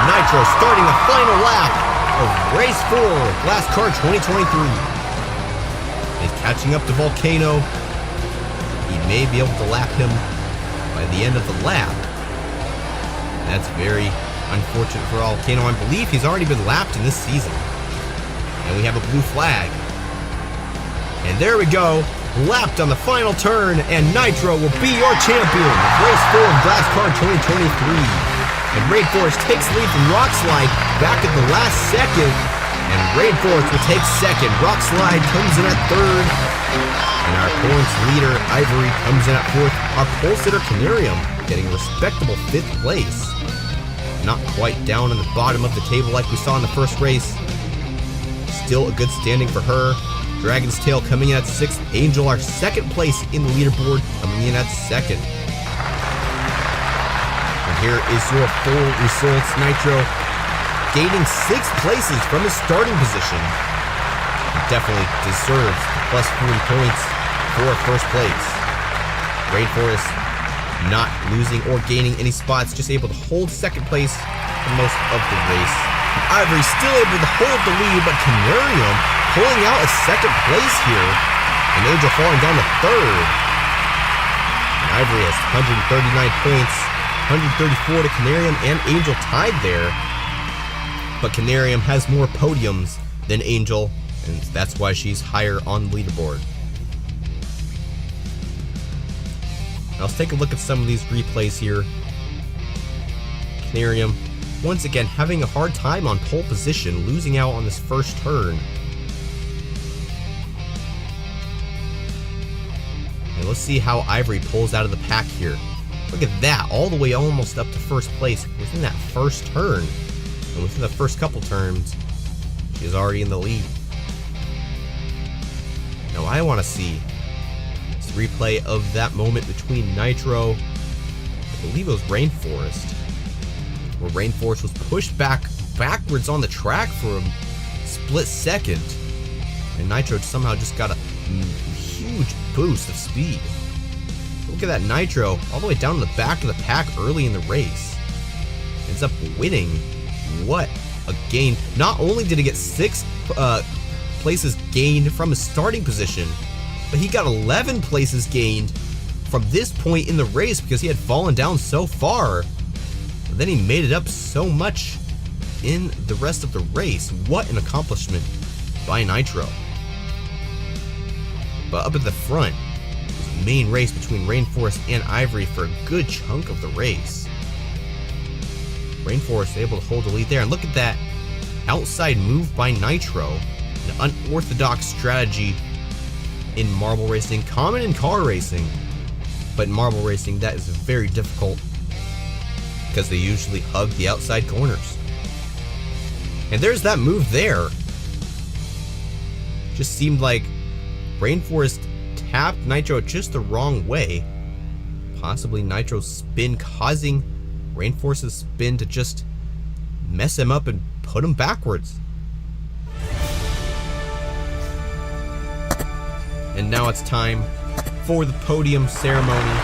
Nitro starting the final lap of Race 4, Glass Car 2023. He's catching up to Volcano. He may be able to lap him by the end of the lap. That's very unfortunate for Volcano. I believe he's already been lapped in this season. And we have a blue flag. And there we go. Lapped on the final turn, and Nitro will be your champion of Race 4 Glass Car 2023. And Rainforest takes lead from Rockslide back at the last second. And Rainforest will take second. Rockslide comes in at 3rd. And our points leader, Ivory, comes in at 4th. Our pole sitter, Canarium, getting a respectable 5th place. Not quite down in the bottom of the table like we saw in the first race. Still a good standing for her. Dragon's Tail coming in at 6th. Angel, our 2nd place in the leaderboard, coming in at 2nd. Here is your full results. Nitro gaining 6 places from his starting position. He definitely deserves plus 40 points for first place. Rainforest not losing or gaining any spots, just able to hold 2nd place for most of the race. Ivory still able to hold the lead, but Canarium pulling out a 2nd place here. And Angel falling down to 3rd. And Ivory has 139 points. 134 to Canarium, and Angel tied there. But Canarium has more podiums than Angel, and that's why she's higher on the leaderboard. Now let's take a look at some of these replays here. Canarium, once again, having a hard time on pole position, losing out on this first turn. And let's see how Ivory pulls out of the pack here. Look at that, all the way almost up to first place within that first turn. And within the first couple turns, she's already in the lead. Now I want to see this replay of that moment between Nitro, I believe it was Rainforest, where Rainforest was pushed backwards on the track for a split second. And Nitro somehow just got a huge boost of speed. Look at that Nitro, all the way down to the back of the pack early in the race. Ends up winning. What a gain. Not only did he get 6 places gained from his starting position, but he got 11 places gained from this point in the race because he had fallen down so far. But then he made it up so much in the rest of the race. What an accomplishment by Nitro. But up at the front, main race between Rainforest and Ivory for a good chunk of the race. Rainforest able to hold the lead there, and look at that outside move by Nitro. An unorthodox strategy in marble racing, common in car racing, but in marble racing that is very difficult because they usually hug the outside corners. And there's that move there. Just seemed like Rainforest tapped Nitro just the wrong way. Possibly Nitro's spin causing Rainforest's spin to just mess him up and put him backwards. And now it's time for the podium ceremony.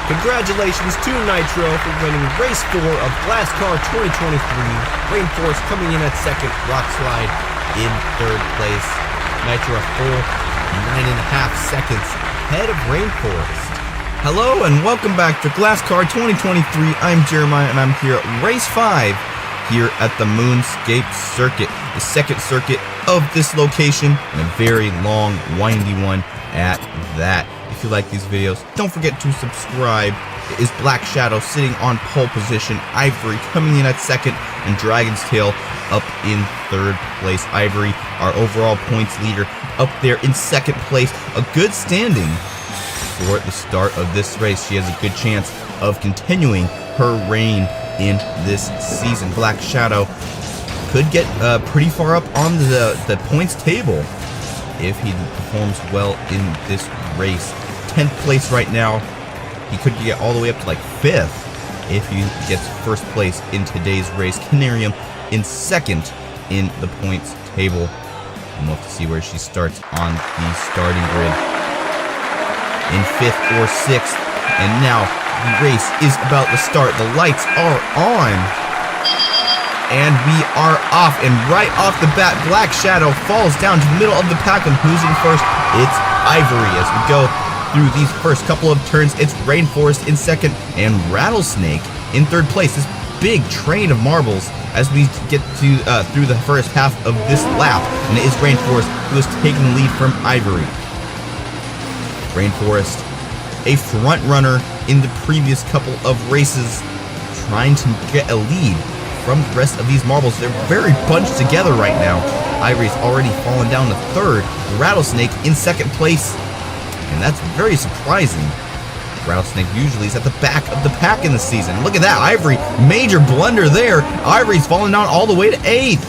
Congratulations to Nitro for winning Race 4 of Glass Car 2023. Rainforest coming in at 2nd, Rockslide in 3rd place. Nitro a full 9.5 seconds ahead of Rainforest. Hello and welcome back to Glass Card 2023. I'm Jeremiah and I'm here at Race 5 here at the Moonscape Circuit, the second circuit of this location, and a very long, windy one at that. If you like these videos, don't forget to subscribe. It is Black Shadow sitting on pole position, Ivory coming in at second, and Dragon's Tail up in third place. Ivory, our overall points leader, up there in second place. A good standing for the start of this race. She has a good chance of continuing her reign in this season. Black Shadow could get pretty far up on the points table if he performs well in this race. 10th place right now. He could get all the way up to like 5th if he gets first place in today's race. Canarium in second in the points table. And we'll have to see where she starts on the starting grid. In 5th or 6th, and now the race is about to start. The lights are on, and we are off, and right off the bat, Black Shadow falls down to the middle of the pack, and who's in first? It's Ivory. As we go through these first couple of turns, it's Rainforest in second, and Rattlesnake in third place. This big train of marbles as we get to through the first half of this lap, and it is Rainforest who is taking the lead from Ivory. Rainforest, a front runner in the previous couple of races, trying to get a lead from the rest of these marbles. They're very bunched together right now. Ivory's already fallen down to third. Rattlesnake in second place, and that's very surprising. Rattlesnake usually is at the back of the pack in the season. Look at that, Ivory, major blunder there. Ivory's fallen down all the way to 8th.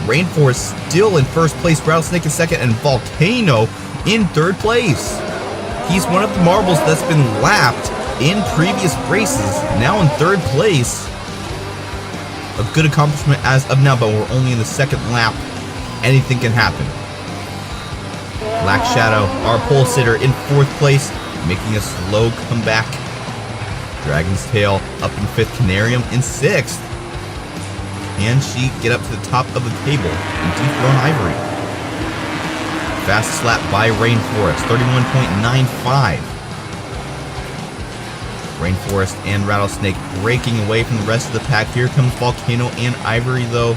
Rainforest still in first place, Rattlesnake in second, and Volcano in third place. He's one of the marbles that's been lapped in previous races, now in third place. A good accomplishment as of now, but we're only in the second lap. Anything can happen. Black Shadow, our pole sitter, in fourth place, making a slow comeback. Dragon's Tail up in 5th, Canarium in 6th. Can she get up to the top of the table and dethrone Ivory? Fastest lap by Rainforest, 31.95. Rainforest and Rattlesnake breaking away from the rest of the pack. Here comes Volcano and Ivory, though,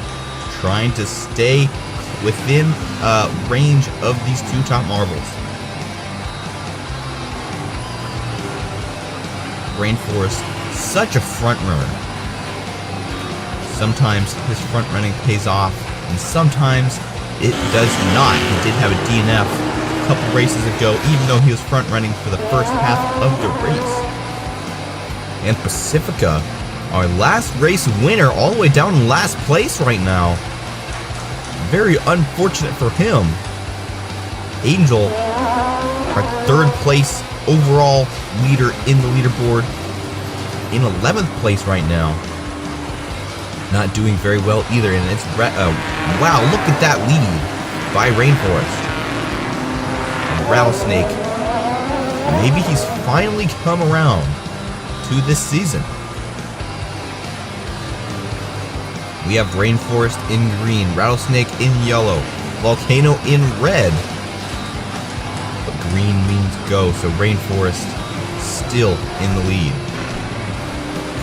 trying to stay within range of these two top marbles. Rainforest, such a front runner. Sometimes his front running pays off, and sometimes it does not. He did have a DNF a couple races ago, even though he was front running for the first half of the race. And Pacifica, our last race winner, all the way down in last place right now. Very unfortunate for him. Angel, our third place overall leader in the leaderboard, in 11th place right now. Not doing very well either, and it's wow, look at that lead by Rainforest. And Rattlesnake, maybe he's finally come around to this season. We have Rainforest in green, Rattlesnake in yellow, Volcano in red. But green means go, so Rainforest still in the lead.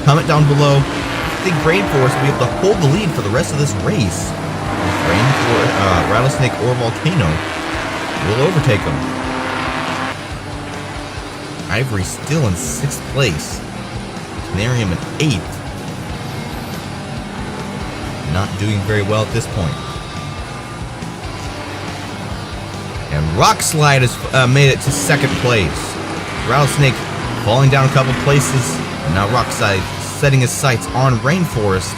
Comment down below. I think Rainforest will be able to hold the lead for the rest of this race. Rattlesnake or Volcano will overtake him. Ivory still in 6th place. Canarium in 8th. Not doing very well at this point. And Rockslide has made it to 2nd place. Rattlesnake falling down a couple places, and now Rockslide setting his sights on Rainforest.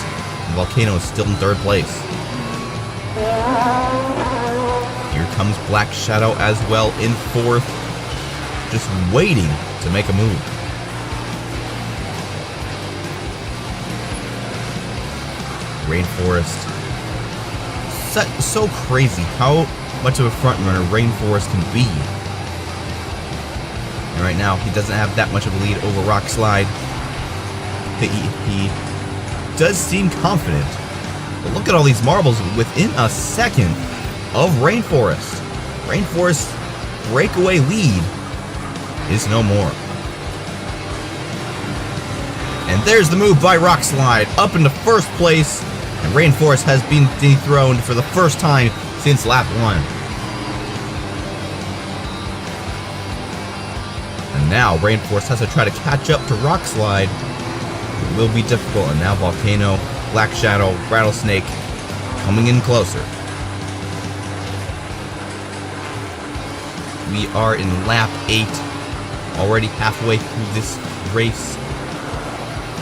The Volcano is still in 3rd place. Here comes Black Shadow as well in 4th, just waiting to make a move. Rainforest, so crazy how much of a front runner Rainforest can be. And right now he doesn't have that much of a lead over Rockslide. He does seem confident. But look at all these marbles within a second of Rainforest. Rainforest breakaway lead is no more. And there's the move by Rock Slide up into first place, and Rainforest has been dethroned for the first time since lap 1. And now Rainforest has to try to catch up to Rock Slide. It will be difficult, and now Volcano, Black Shadow, Rattlesnake coming in closer. We are in lap 8, already halfway through this race.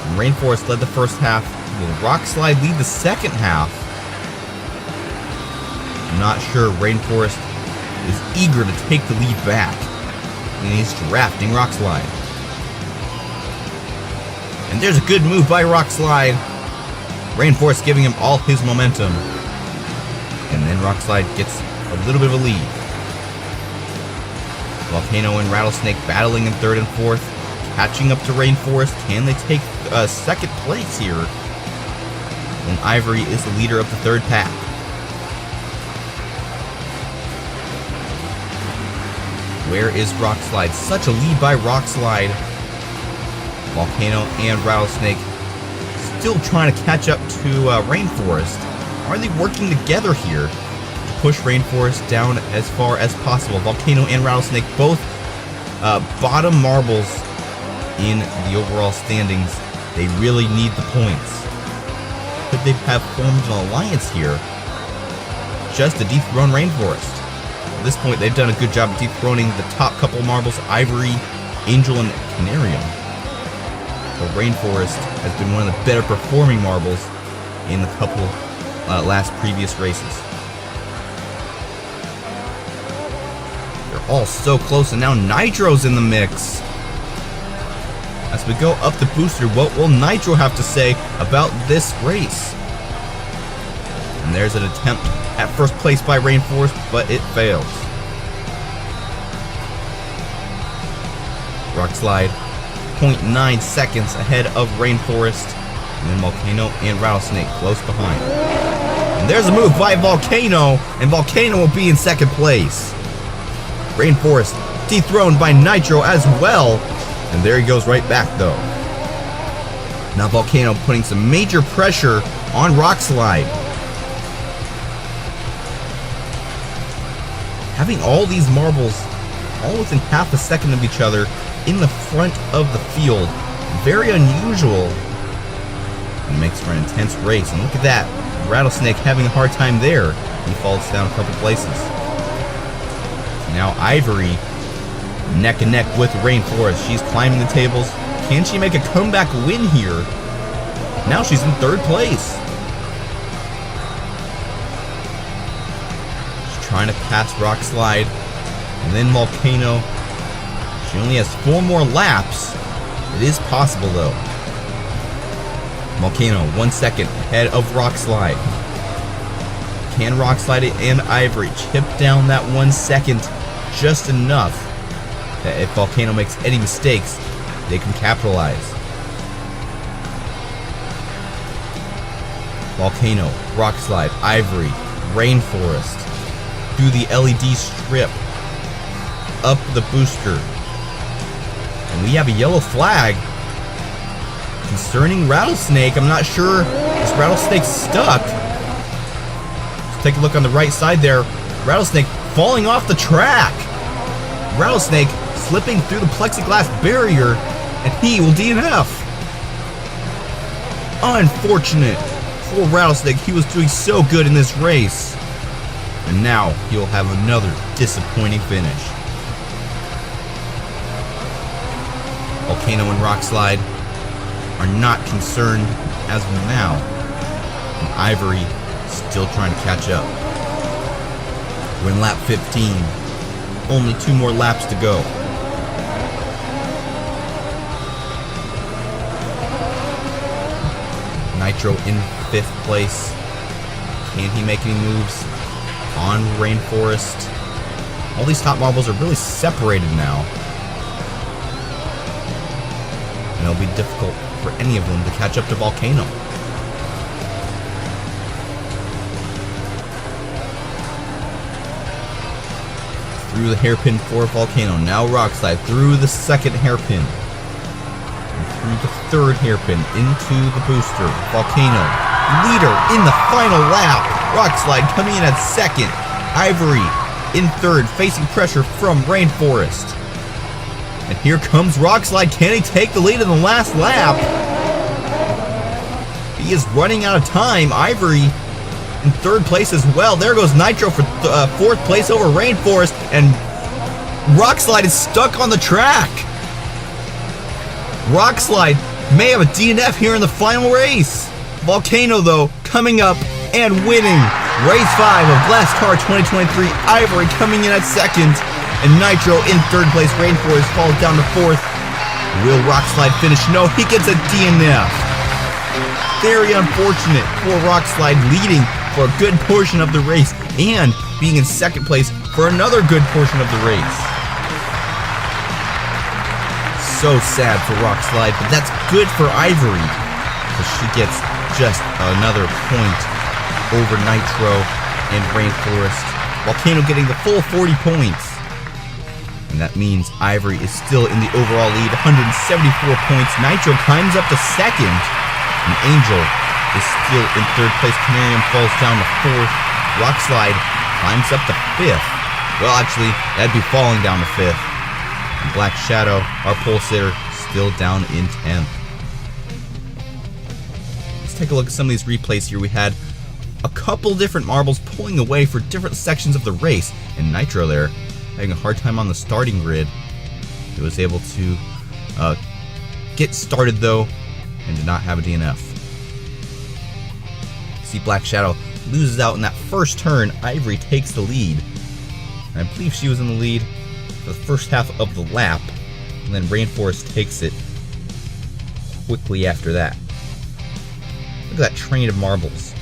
And Rainforest led the first half. Will Rock Slide lead the second half? I'm not sure. Rainforest is eager to take the lead back. And he's drafting Rock Slide. And there's a good move by Rock Slide. Rainforest giving him all his momentum. And then Rock Slide gets a little bit of a lead. Volcano and Rattlesnake battling in third and fourth. Catching up to Rainforest. Can they take second place here? And Ivory is the leader of the third pack. Where is Rock Slide? Such a lead by Rock Slide. Volcano and Rattlesnake still trying to catch up to Rainforest. Are they working together here to push Rainforest down as far as possible? Volcano and Rattlesnake both bottom marbles in the overall standings. They really need the points. Could they have formed an alliance here just to dethrone Rainforest? At this point, they've done a good job of dethroning the top couple marbles, Ivory, Angel, and Canarium. But Rainforest has been one of the better performing marbles in the couple last previous races. They're all so close, and now Nitro's in the mix. As we go up the booster, what will Nitro have to say about this race? And there's an attempt at first place by Rainforest, but it fails. Rock Slide, 0.9 seconds ahead of Rainforest. And then Volcano and Rattlesnake close behind. And there's a move by Volcano, and Volcano will be in second place. Rainforest dethroned by Nitro as well. And there he goes right back though. Now Volcano putting some major pressure on Rock Slide. Having all these marbles all within half a second of each other in the front of the field, very unusual. It makes for an intense race. And look at that, Rattlesnake having a hard time there. He falls down a couple places. Now Ivory neck and neck with Rainforest. She's climbing the tables. Can she make a comeback win here? Now she's in third place. She's trying to pass Rock Slide. And then Volcano. She only has 4 more laps. It is possible though. Volcano 1 second ahead of Rock Slide. Can Rock Slide and Ivory chip down that 1 second just enough that if Volcano makes any mistakes, they can capitalize? Volcano, Rock Slide, Ivory, Rainforest, through the LED strip, up the booster. And we have a yellow flag concerning Rattlesnake. I'm not sure. Is Rattlesnake stuck? Let's take a look on the right side there. Rattlesnake falling off the track. Rattlesnake slipping through the plexiglass barrier, and he will DNF. Unfortunate for Rattlesnake. He was doing so good in this race. And now he'll have another disappointing finish. Volcano and Rock Slide are not concerned as of now. And Ivory still trying to catch up. We're in lap 15. Only 2 more laps to go. Nitro in 5th place. Can he make any moves on Rainforest? All these top marbles are really separated now. And it'll be difficult for any of them to catch up to Volcano. through the hairpin for Volcano. Now Rock Slide through the second hairpin. And through the third hairpin into the booster. Volcano, leader in the final lap. Rock Slide coming in at second. Ivory in third, facing pressure from Rainforest. And here comes Rock Slide. Can he take the lead in the last lap? He is running out of time. Ivory in third place as well. There goes Nitro for fourth place over Rainforest. And Rock Slide is stuck on the track. Rock Slide may have a DNF here in the final race. Volcano, though, coming up and winning Race 5 of Glass Car 2023. Ivory coming in at second. And Nitro in third place. Rainforest falls down to fourth. Will Rock Slide finish? No, he gets a DNF. Very unfortunate for Rock Slide, leading for a good portion of the race and being in second place for another good portion of the race. So sad for Rock Slide, but that's good for Ivory, because she gets just another point over Nitro and Rainforest. Volcano getting the full 40 points. And that means Ivory is still in the overall lead, 174 points. Nitro climbs up to second. And Angel is still in third place. Canarium falls down to fourth. Rock Slide climbs up to fifth. Well, actually, that'd be falling down to fifth. And Black Shadow, our pole sitter, still down in 10th. Let's take a look at some of these replays here. We had a couple different marbles pulling away for different sections of the race. And Nitro there, having a hard time on the starting grid. He was able to get started, though, and did not have a DNF. See Black Shadow loses out in that first turn. Ivory takes the lead. And I believe she was in the lead for the first half of the lap. And then Rainforest takes it quickly after that. Look at that train of marbles.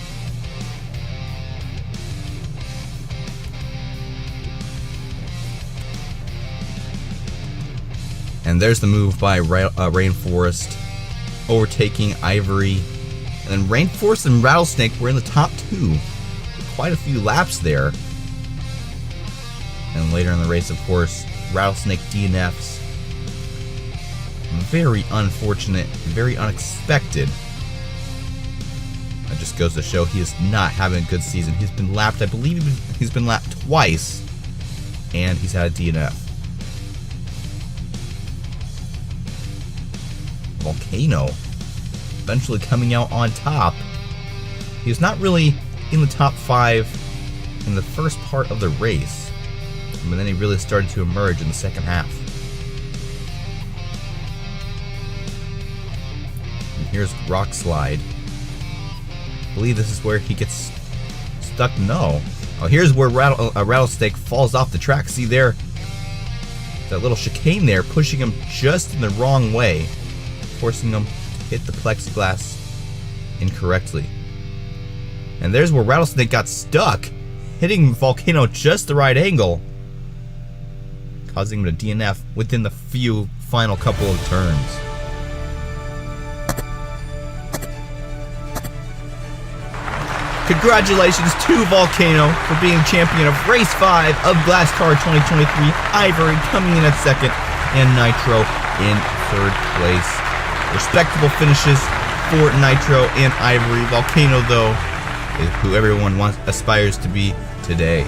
And there's the move by Rainforest, overtaking Ivory. And then Rainforest and Rattlesnake were in the top two. Quite a few laps there. And later in the race, of course, Rattlesnake DNFs. Very unfortunate, very unexpected. That just goes to show he is not having a good season. He's been lapped, I believe he's been lapped twice, and he's had a DNF. Volcano eventually coming out on top. He was not really in the top 5 in the first part of the race, but then he really started to emerge in the second half. And here's Rock Slide. I believe this is where he gets stuck. No. Oh, here's where Rattlesnake falls off the track. See there? That little chicane there, pushing him just in the wrong way, forcing him to hit the plexiglass incorrectly. And there's where Rattlesnake got stuck, hitting Volcano just the right angle, causing him to DNF within the final couple of turns. Congratulations to Volcano for being champion of Race 5 of Glass Car 2023. Ivory coming in at second, and Nitro in third place. Respectable finishes for Nitro and Ivory. Volcano, though, is who everyone aspires to be today.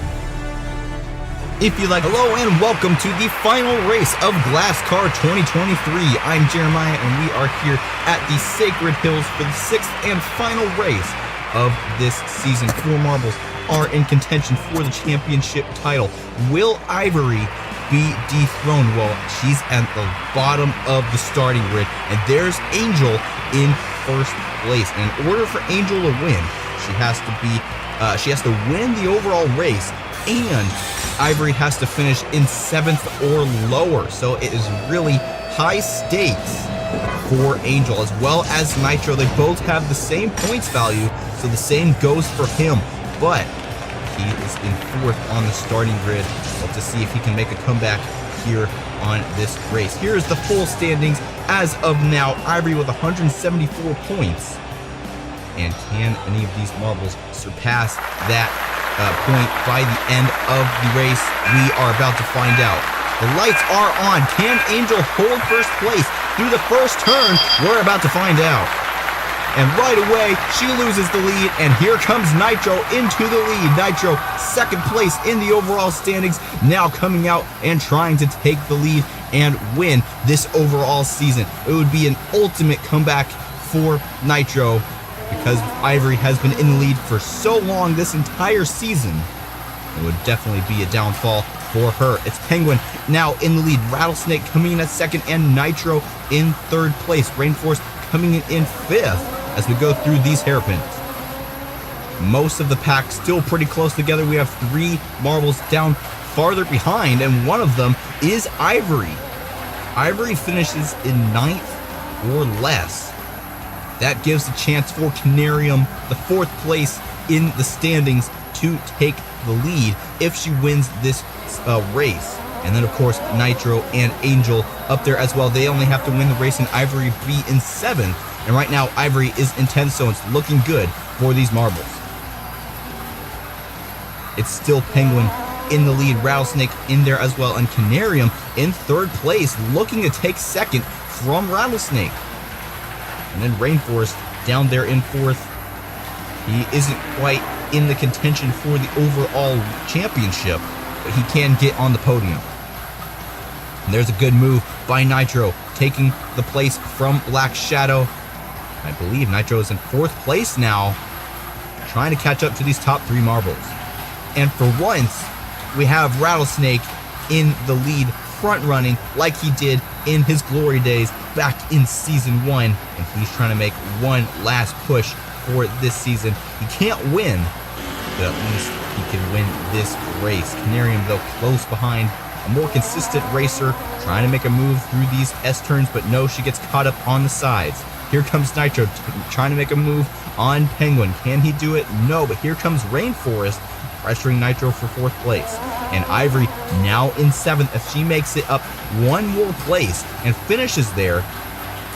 If you like, hello and welcome to the final race of Glass Car 2023. I'm Jeremiah, and we are here at the Sacred Hills for the 6th and final race of this season. 4 marbles are in contention for the championship title. Will Ivory be dethroned? Well, she's at the bottom of the starting grid, and there's Angel in first place. And in order for Angel to win, she has to win the overall race, and Ivory has to finish in 7th or lower. So it is really high stakes for Angel as well as Nitro. They both have the same points value, so the same goes for him, but he is in 4th on the starting grid. Let's just see if he can make a comeback here on this race. Here's the full standings as of now. Ivory with 174 points. And can any of these marbles surpass that point by the end of the race? We are about to find out. The lights are on. Can Angel hold first place through the first turn? We're about to find out. And right away, she loses the lead, and here comes Nitro into the lead. Nitro, second place in the overall standings, now coming out and trying to take the lead and win this overall season. It would be an ultimate comeback for Nitro, because Ivory has been in the lead for so long this entire season. It would definitely be a downfall for her. It's Penguin now in the lead. Rattlesnake coming in at second, and Nitro in third place. Rainforest coming in fifth as we go through these hairpins. Most of the pack still pretty close together. We have 3 marbles down farther behind, and one of them is Ivory. Ivory finishes in 9th or less. That gives a chance for Canarium, the 4th place in the standings, to take the lead if she wins this race. And then, of course, Nitro and Angel up there as well. They only have to win the race, and Ivory be in 7th. And right now, Ivory is in 10th, so it's looking good for these marbles. It's still Penguin in the lead. Rattlesnake in there as well, and Canarium in 3rd place, looking to take 2nd from Rattlesnake. And then Rainforest down there in 4th. He isn't quite in the contention for the overall championship, but he can get on the podium. And there's a good move by Nitro, taking the place from Black Shadow. I believe Nitro is in 4th place now, trying to catch up to these top 3 marbles. And for once, we have Rattlesnake in the lead, front running like he did in his glory days back in season 1. And he's trying to make one last push for this season. He can't win, but at least he can win this race. Canarium, though, close behind. A more consistent racer, trying to make a move through these S-turns, but no, she gets caught up on the sides. Here comes Nitro, trying to make a move on Penguin. Can he do it? No, but here comes Rainforest, pressuring Nitro for 4th place. And Ivory now in 7th. If she makes it up 1 more place and finishes there,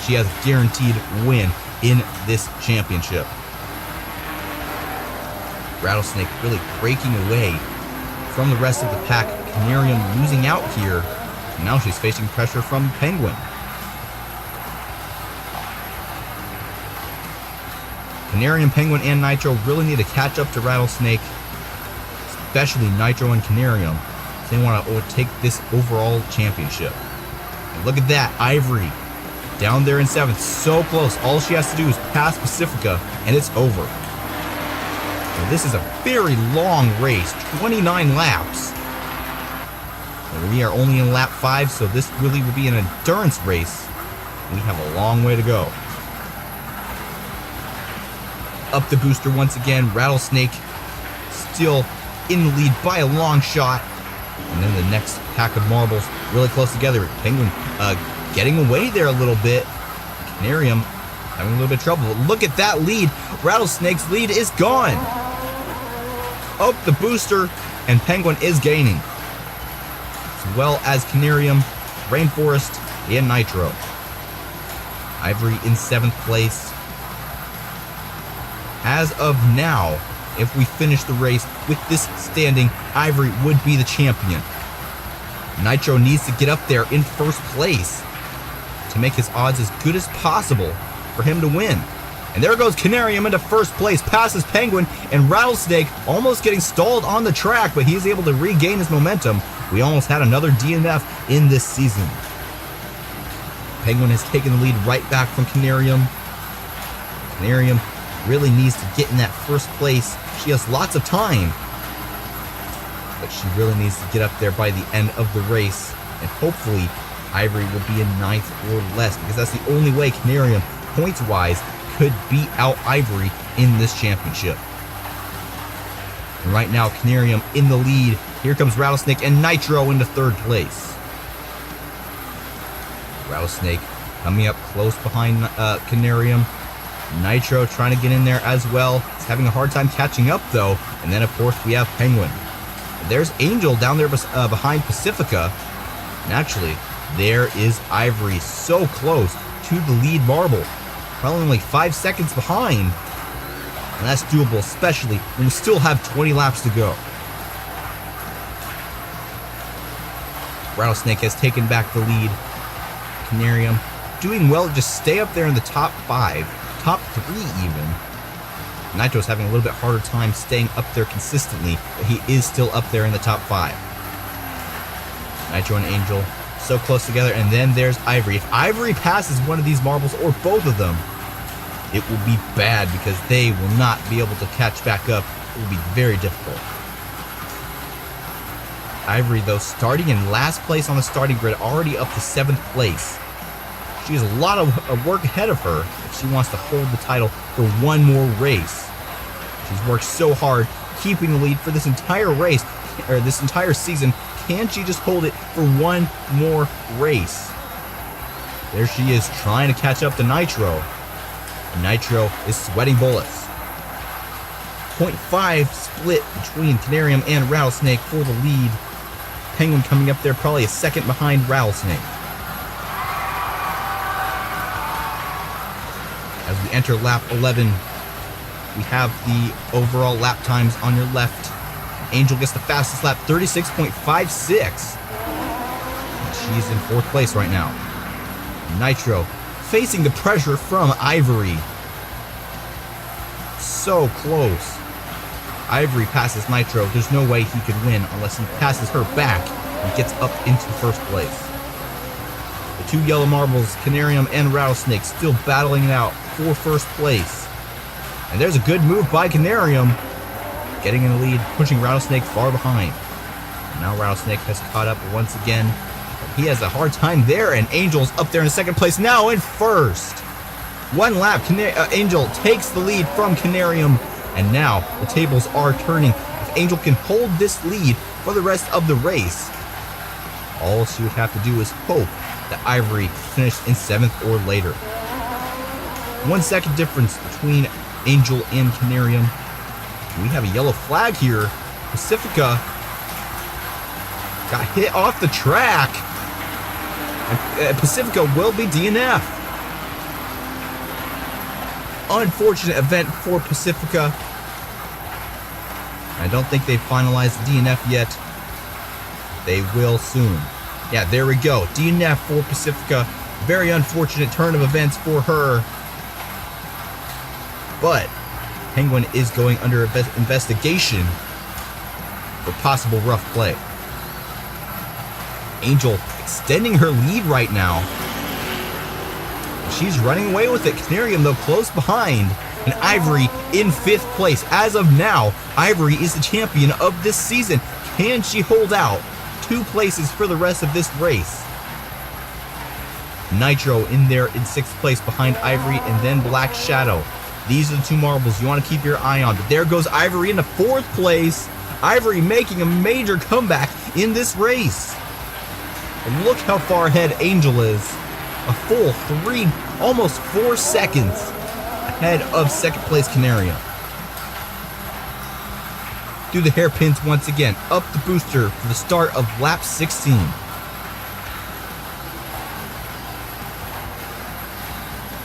she has a guaranteed win in this championship. Rattlesnake really breaking away from the rest of the pack. Canarium losing out here. And now she's facing pressure from Penguin. Canarium, Penguin, and Nitro really need to catch up to Rattlesnake, especially Nitro and Canarium, if they want to take this overall championship. And look at that, Ivory down there in 7th, so close. All she has to do is pass Pacifica, and it's over. Now, this is a very long race, 29 laps. And we are only in lap 5, so this really will be an endurance race. We have a long way to go. Up the booster once again. Rattlesnake still in the lead by a long shot. And then the next pack of marbles really close together. Penguin getting away there a little bit. Canarium having a little bit of trouble. Look at that lead. Rattlesnake's lead is gone. Up the booster, and Penguin is gaining, as well as Canarium, Rainforest, and Nitro. Ivory in 7th place. As of now, if we finish the race with this standing, Ivory would be the champion. Nitro needs to get up there in 1st place to make his odds as good as possible for him to win. And there goes Canarium into 1st place, passes Penguin, and Rattlesnake almost getting stalled on the track, but he's able to regain his momentum. We almost had another DNF in this season. Penguin has taken the lead right back from Canarium. Canarium really needs to get in that 1st place. She has lots of time, but she really needs to get up there by the end of the race, and hopefully Ivory will be in 9th or less, because that's the only way Canarium, points-wise, could beat out Ivory in this championship. And right now, Canarium in the lead. Here comes Rattlesnake and Nitro into 3rd place. Rattlesnake coming up close behind Canarium. Nitro trying to get in there as well. He's having a hard time catching up, though. And then, of course, we have Penguin. And there's Angel down there behind Pacifica. And actually, there is Ivory, so close to the lead marble. Probably only 5 seconds behind. And that's doable, especially when we still have 20 laps to go. Rattlesnake has taken back the lead. Canarium doing well to just stay up there in the top 5, top 3 even. Nitro's having a little bit harder time staying up there consistently, but he is still up there in the top 5. Nitro and Angel so close together, and then there's Ivory. If Ivory passes one of these marbles, or both of them, it will be bad because they will not be able to catch back up. It will be very difficult. Ivory, though, starting in last place on the starting grid, already up to 7th place. She has a lot of work ahead of her if she wants to hold the title for one more race. She's worked so hard keeping the lead for this entire race, or this entire season. Can she just hold it for one more race? There she is, trying to catch up to Nitro. And Nitro is sweating bullets. 0.5 split between Canarium and Rattlesnake for the lead. Penguin coming up there probably a second behind Rattlesnake. As we enter lap 11, we have the overall lap times on your left. Angel gets the fastest lap, 36.56. She's in 4th place right now. Nitro facing the pressure from Ivory. So close. Ivory passes Nitro. There's no way he could win unless he passes her back and gets up into 1st place. The 2 yellow marbles, Canarium and Rattlesnake, still battling it out for 1st place. And there's a good move by Canarium, getting in the lead, pushing Rattlesnake far behind. And now Rattlesnake has caught up once again. He has a hard time there, and Angel's up there in 2nd place, now in 1st. 1 lap, Angel takes the lead from Canarium, and now the tables are turning. If Angel can hold this lead for the rest of the race, all she would have to do is hope that Ivory finished in 7th or later. 1 second difference between Angel and Canarium. We have a yellow flag here. Pacifica got hit off the track. And Pacifica will be DNF. Unfortunate event for Pacifica. I don't think they've finalized the DNF yet. They will soon. Yeah, there we go. DNF for Pacifica. Very unfortunate turn of events for her. But Penguin is going under investigation for possible rough play. Angel extending her lead right now. She's running away with it. Canarium, though, close behind. And Ivory in 5th place. As of now, Ivory is the champion of this season. Can she hold out 2 places for the rest of this race? Nitro in there in 6th place behind Ivory, and then Black Shadow. These are the 2 marbles you want to keep your eye on. But there goes Ivory into 4th place. Ivory making a major comeback in this race. And look how far ahead Angel is. A full 3, almost 4 seconds ahead of 2nd place Canarium. Through the hairpins once again. Up the booster for the start of lap 16.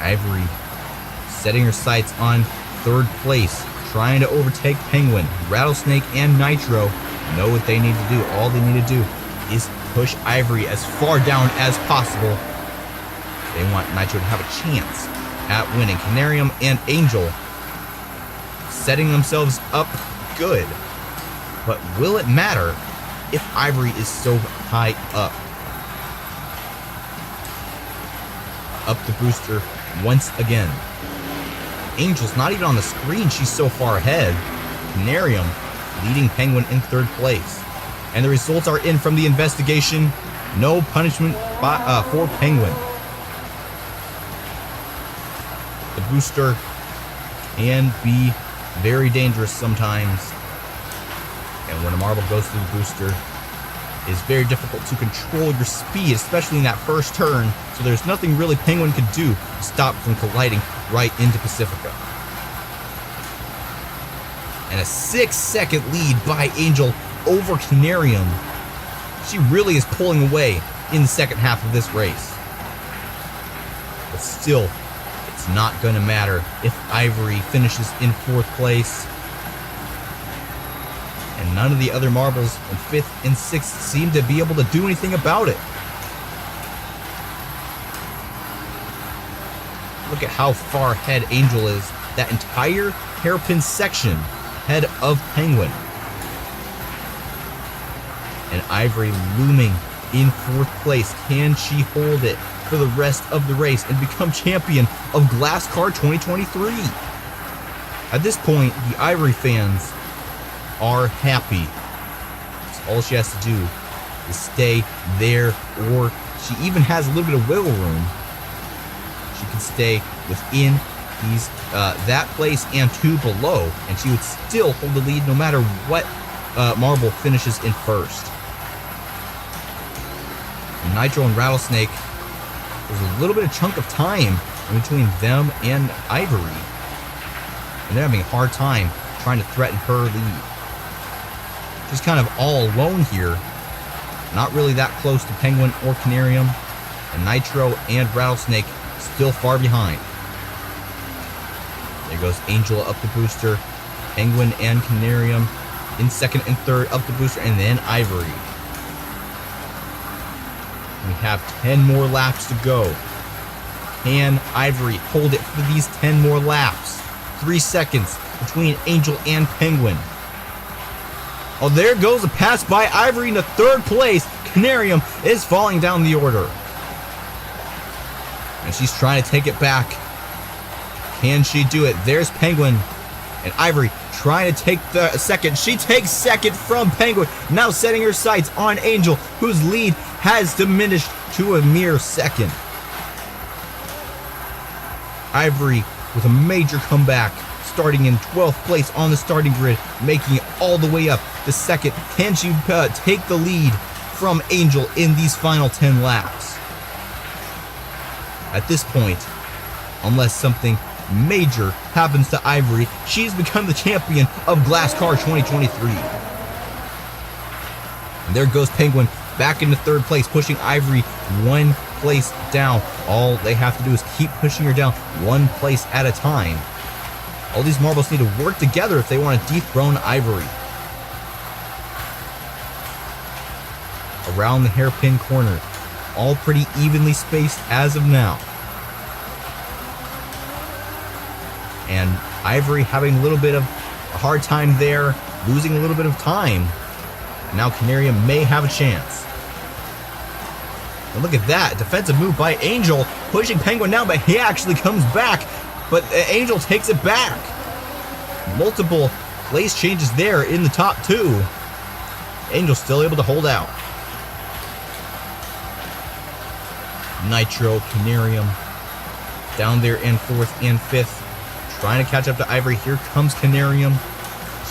Ivory setting her sights on 3rd place, trying to overtake Penguin. Rattlesnake and Nitro know what they need to do. All they need to do is push Ivory as far down as possible. They want Nitro to have a chance at winning. Canarium and Angel setting themselves up good. But will it matter if Ivory is so high up? Up the booster once again. Angel's not even on the screen. She's so far ahead. Canarium leading Penguin in 3rd place. And the results are in from the investigation. No punishment for Penguin. The booster can be very dangerous sometimes. And when a marble goes through the booster, it's very difficult to control your speed, especially in that first turn. So there's nothing really Penguin could do to stop from colliding right into Pacifica. And a 6-second lead by Angel over Canarium. She really is pulling away in the second half of this race. But still, it's It's not going to matter if Ivory finishes in 4th place. And none of the other marbles in 5th and 6th seem to be able to do anything about it. Look at how far ahead Angel is. That entire hairpin section ahead of Penguin. And Ivory looming in 4th place. Can she hold it for the rest of the race and become champion of Glass Card 2023? At this point, the Ivory fans are happy. So all she has to do is stay there, or she even has a little bit of wiggle room. She can stay within these that place and 2 below, and she would still hold the lead no matter what marble finishes in 1st. And Nitro and Rattlesnake, there's a little bit of chunk of time in between them and Ivory, and they're having a hard time trying to threaten her lead. She's kind of all alone here, not really that close to Penguin or Canarium, and Nitro and Rattlesnake still far behind. There goes Angel up the booster, Penguin and Canarium in 2nd and 3rd up the booster, and then Ivory. We have 10 more laps to go. Can Ivory hold it for these 10 more laps? 3 seconds between Angel and Penguin. Oh, there goes a pass by Ivory into 3rd place. Canarium is falling down the order. And she's trying to take it back. Can she do it? There's Penguin. And Ivory trying to take the 2nd. She takes 2nd from Penguin. Now setting her sights on Angel, whose lead has diminished to a mere 2nd. Ivory with a major comeback, starting in 12th place on the starting grid, making it all the way up to 2nd. Can she take the lead from Angel in these final 10 laps? At this point, unless something major happens to Ivory, she's become the champion of Glass Card 2023. And there goes Penguin back into 3rd place, pushing Ivory 1 place down. All they have to do is keep pushing her down 1 place at a time. All these marbles need to work together if they want to dethrone Ivory. Around the hairpin corner, all pretty evenly spaced as of now. And Ivory having a little bit of a hard time there, losing a little bit of time. Now Canarium may have a chance. And look at that, defensive move by Angel, pushing Penguin down, but he actually comes back. But Angel takes it back. Multiple place changes there in the top 2. Angel still able to hold out. Nitro, Canarium, down there in 4th and 5th. Trying to catch up to Ivory. Here comes Canarium.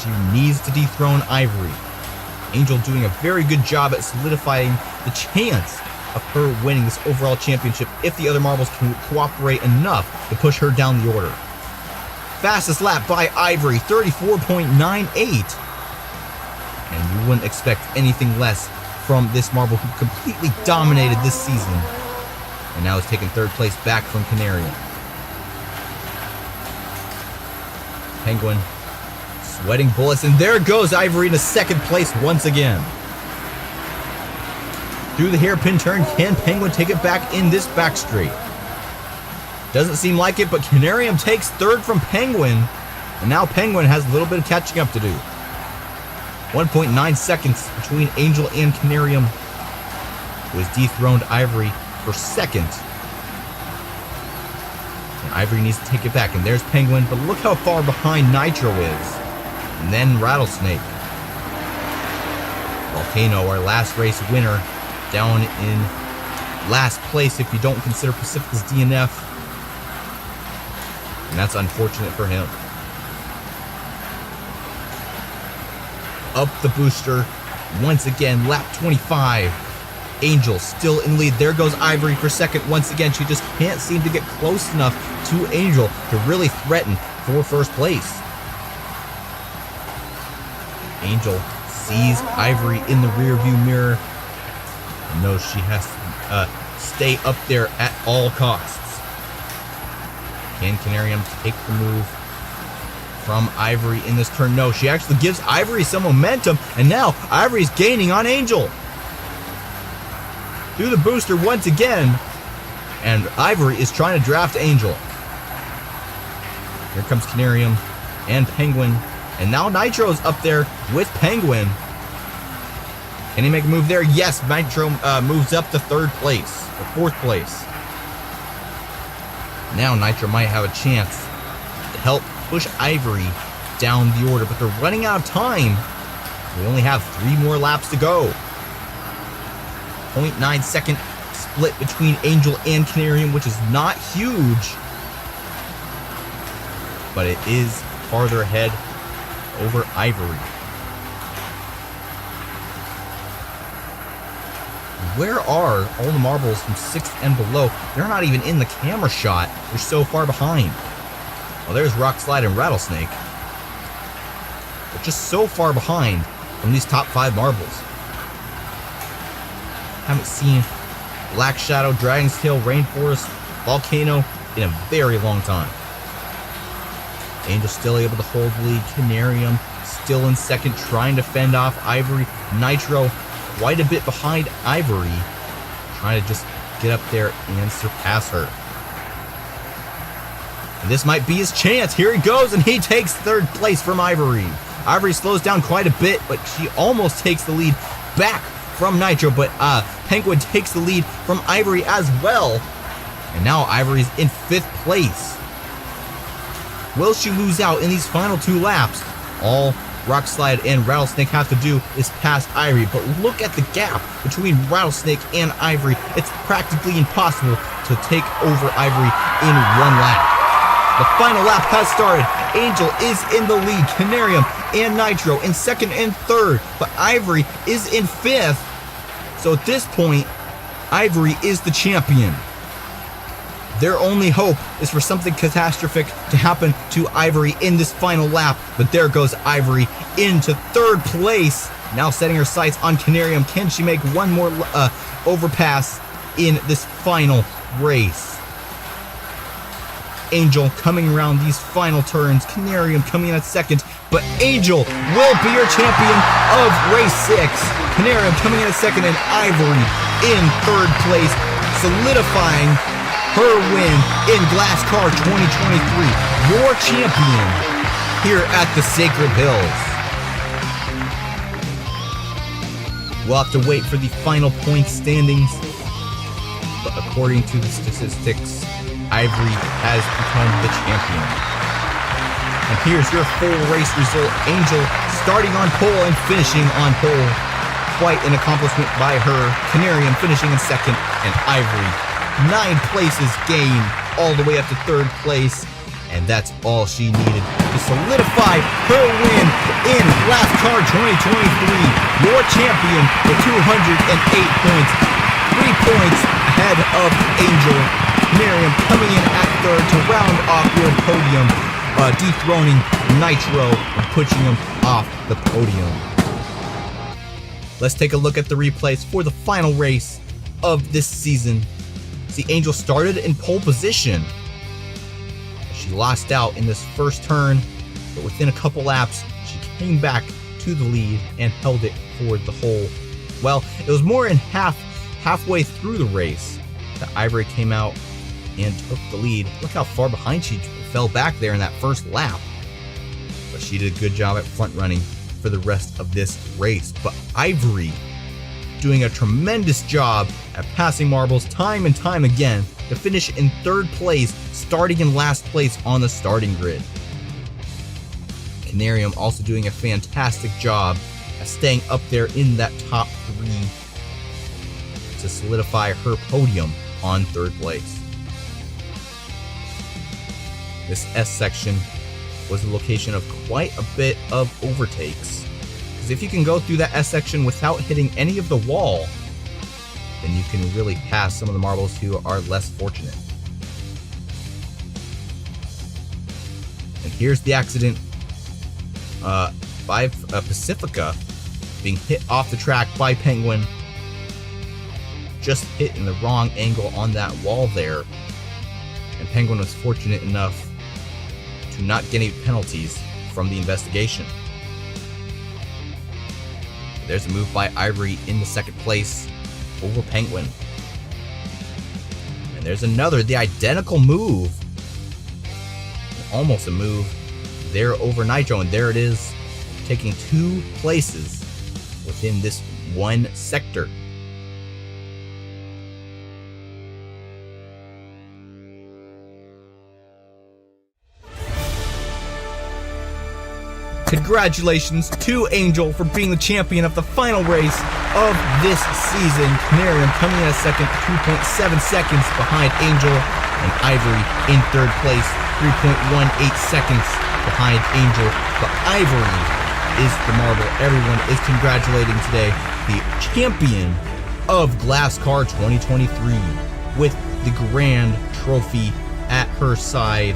She needs to dethrone Ivory. Angel doing a very good job at solidifying the chance of her winning this overall championship if the other marbles can cooperate enough to push her down the order. Fastest lap by Ivory, 34.98. And you wouldn't expect anything less from this marble who completely dominated this season. And now is taking 3rd place back from Canarium. Penguin sweating bullets, and there goes Ivory into 2nd place once again. Through the hairpin turn, can Penguin take it back in this back straight? Doesn't seem like it, but Canarium takes 3rd from Penguin, and now Penguin has a little bit of catching up to do. 1.9 seconds between Angel and Canarium, who has dethroned Ivory for 2nd. And Ivory needs to take it back, and there's Penguin, but look how far behind Nitro is. And then Rattlesnake. Volcano, our last race winner, down in last place if you don't consider Pacifica's DNF. And that's unfortunate for him. Up the booster once again, lap 25. Angel still in lead. There goes Ivory for 2nd once again. She just can't seem to get close enough to Angel to really threaten for 1st place. Angel sees Ivory in the rearview mirror and knows she has to stay up there at all costs. Can Canarium take the move from Ivory in this turn? No, she actually gives Ivory some momentum, and now Ivory's gaining on Angel. Through the booster once again, and Ivory is trying to draft Angel. Here comes Canarium and Penguin, and now Nitro's up there with Penguin. Can he make a move there? Yes, Nitro moves up to third place, or fourth place. Now Nitro might have a chance to help push Ivory down the order, but they're running out of time. We only have 3 more laps to go. 0.9 second split between Angel and Canarium, which is not huge, but it is farther ahead over Ivory. Where are all the marbles from 6th and below? They're not even in the camera shot. They're so far behind. Well, there's Rock Slide and Rattlesnake. They're just so far behind from these top 5 marbles. Haven't seen Black Shadow, Dragon's Tail, Rainforest, Volcano in a very long time. Angel still able to hold the lead. Canarium still in second, trying to fend off Ivory. Nitro quite a bit behind Ivory, trying to just get up there and surpass her. And this might be his chance. Here he goes, and he takes third place from Ivory. Ivory slows down quite a bit, but she almost takes the lead back from Nitro, but Penguin takes the lead from Ivory as well. And now Ivory's in 5th place. Will she lose out in these final 2 laps? All Rock Slide and Rattlesnake have to do is pass Ivory, but look at the gap between Rattlesnake and Ivory. It's practically impossible to take over Ivory in 1 lap. The final lap has started. Angel is in the lead. Canarium and Nitro in 2nd and 3rd, but Ivory is in 5th. So at this point, Ivory is the champion. Their only hope is for something catastrophic to happen to Ivory in this final lap, but there goes Ivory into 3rd place. Now setting her sights on Canarium. Can she make one more overpass in this final race? Angel coming around these final turns. Canarium coming in at 2nd, but Angel will be your champion of race 6. Canarium coming in at 2nd, and Ivory in 3rd place, solidifying her win in Glass Car 2023. Your champion here at the Sacred Hills. We'll have to wait for the final point standings, but according to the statistics, Ivory has become the champion. And here's your full race result. Angel starting on pole and finishing on pole. Quite an accomplishment by her. Canarium finishing in 2nd, and Ivory 9 places gained all the way up to 3rd place. And that's all she needed to solidify her win in Glass Car 2023. Your champion with 208 points. 3 points ahead of Angel. Canarium coming in at 3rd to round off your podium, dethroning Nitro and pushing him off the podium. Let's take a look at the replays for the final race of this season. See, Angel started in pole position. She lost out in this first turn, but within a couple laps, she came back to the lead and held it for the whole. Well, it was more in halfway through the race that Ivory came out and took the lead. Look how far behind she fell back there in that first lap. But she did a good job at front running for the rest of this race. But Ivory doing a tremendous job at passing marbles time and time again to finish in 3rd place, starting in last place on the starting grid. Canarium also doing a fantastic job at staying up there in that top 3 to solidify her podium on 3rd place. This S section was the location of quite a bit of overtakes, because if you can go through that S section without hitting any of the wall, then you can really pass some of the marbles who are less fortunate. And here's the accident by Pacifica being hit off the track by Penguin. Just hit in the wrong angle on that wall there. and Penguin was fortunate enough to not get any penalties from the investigation. There's a move by Ivory in the second place over Penguin. And there's another, the identical move. Almost a move there over Nitro, and there it is, taking 2 places within this one sector. Congratulations to Angel for being the champion of the final race of this season. Canarium coming in at second, 2.7 seconds behind Angel, and Ivory in third place, 3.18 seconds behind Angel. But Ivory is the marble everyone is congratulating today, the champion of Glass Car 2023, with the grand trophy at her side.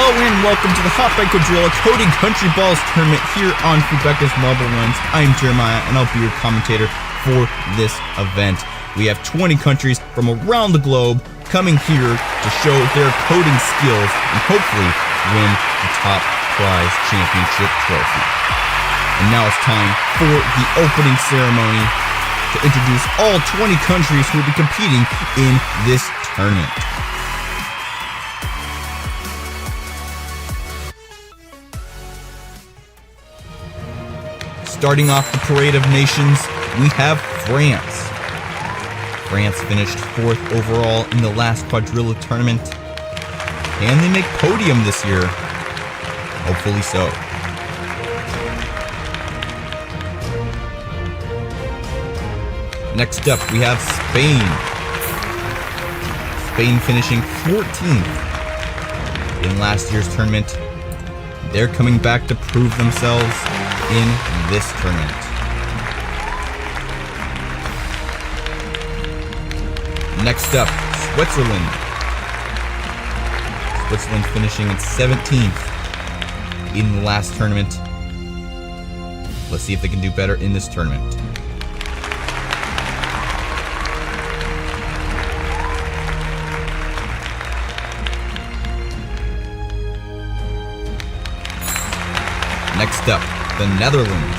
Hello and welcome to the Hot by Quadrilla Coding Country Balls tournament here on Fubeca's Marble Runs. I'm Jeremiah and I'll be your commentator for this event. We have 20 countries from around the globe coming here to show their coding skills and hopefully win the top prize championship trophy. And now it's time for the opening ceremony to introduce all 20 countries who will be competing in this tournament. Starting off the Parade of Nations, we have France. France finished 4th overall in the last Quadrilla tournament. Can they make podium this year? Hopefully so. Next up, we have Spain. Spain finishing 14th in last year's tournament. They're coming back to prove themselves in this tournament. Next up, Switzerland. Switzerland finishing in 17th in the last tournament. Let's see if they can do better in this tournament. Next up, the Netherlands.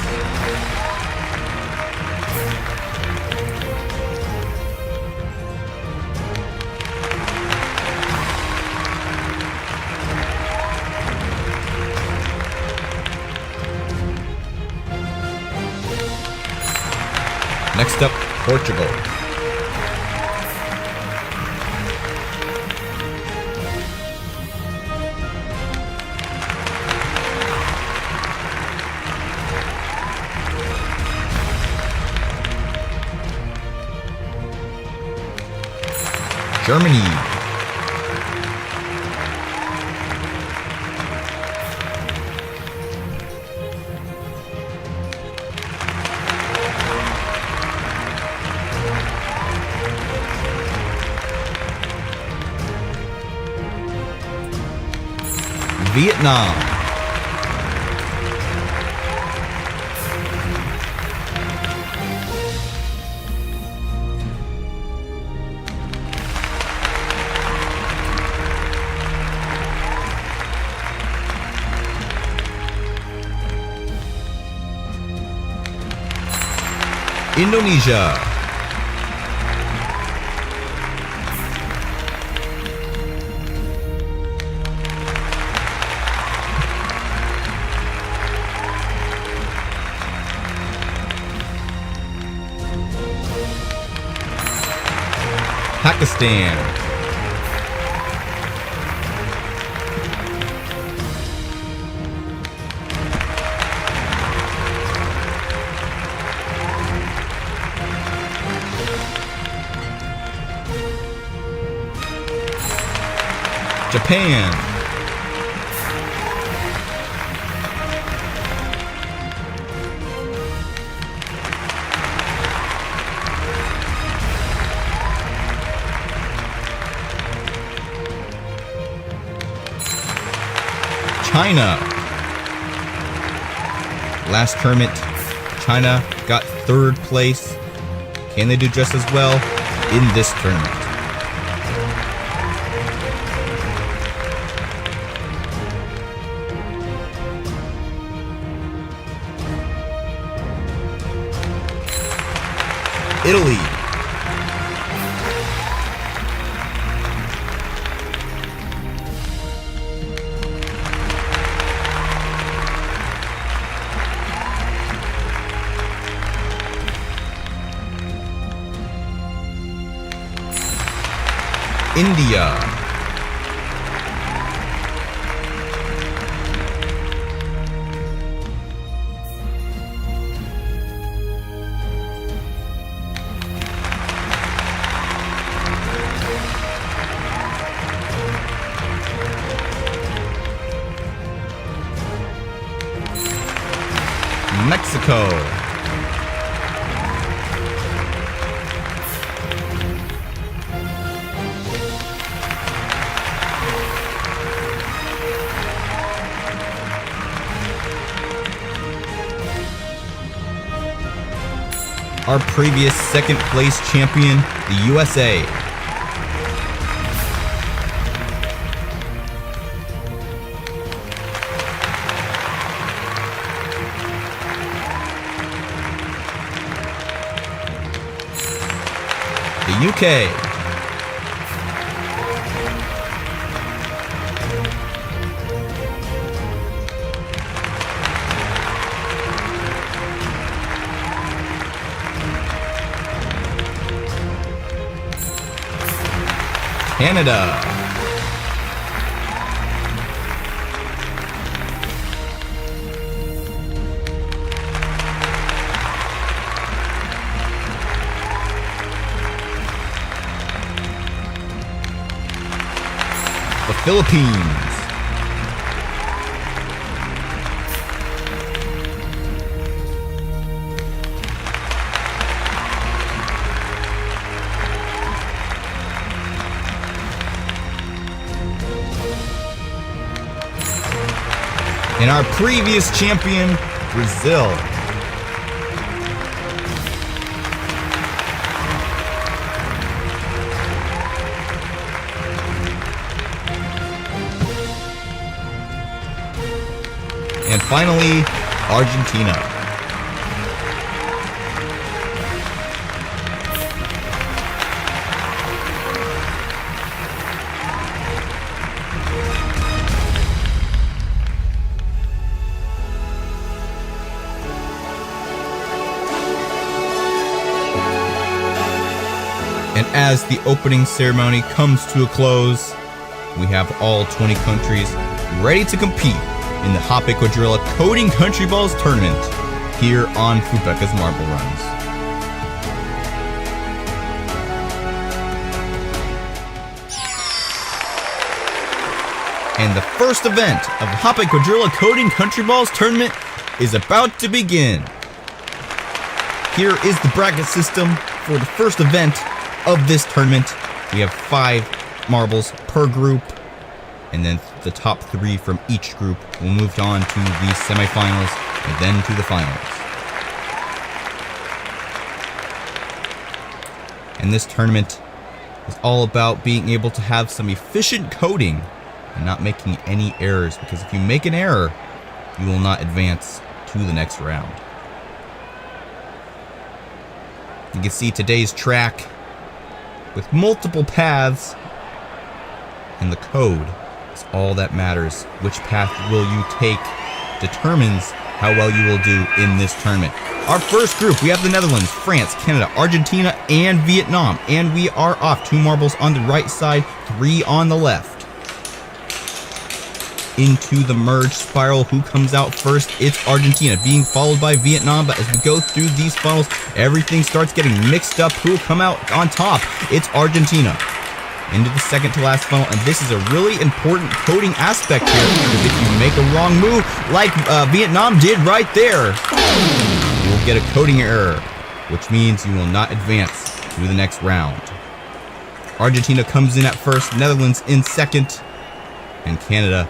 Next up, Portugal. Germany. Vietnam. Indonesia. Pakistan. Japan. China. Last tournament, China got 3rd place. Can they do just as well in this tournament? Italy. India. Mexico. our previous second place champion, the USA. The UK. Canada. The Philippines. And our previous champion, Brazil. And finally, Argentina. And as the opening ceremony comes to a close, we have all 20 countries ready to compete in the Hoppe Quadrilla Coding Country Balls tournament here on Fubeca's Marble Runs. And the first event of the Hoppe Quadrilla Coding Country Balls tournament is about to begin. Here is the bracket system for the first event of this tournament. We have 5 marbles per group, and then the top 3 from each group will move on to the semifinals and then to the finals. And this tournament is all about being able to have some efficient coding and not making any errors, because if you make an error, you will not advance to the next round. You can see today's track with multiple paths, and the code is all that matters. Which path will you take determines how well you will do in this tournament. Our first group, we have the Netherlands, France, Canada, Argentina, and Vietnam. And we are off. 2 marbles on the right side, 3 on the left. Into the merge spiral. Who comes out first? It's Argentina, being followed by Vietnam. But as we go through these funnels, everything starts getting mixed up. Who will come out on top? It's Argentina. Into the second to last funnel, and this is a really important coding aspect here, because if you make a wrong move, like Vietnam did right there, you will get a coding error, which means you will not advance to the next round. Argentina comes in at first, Netherlands in second, and Canada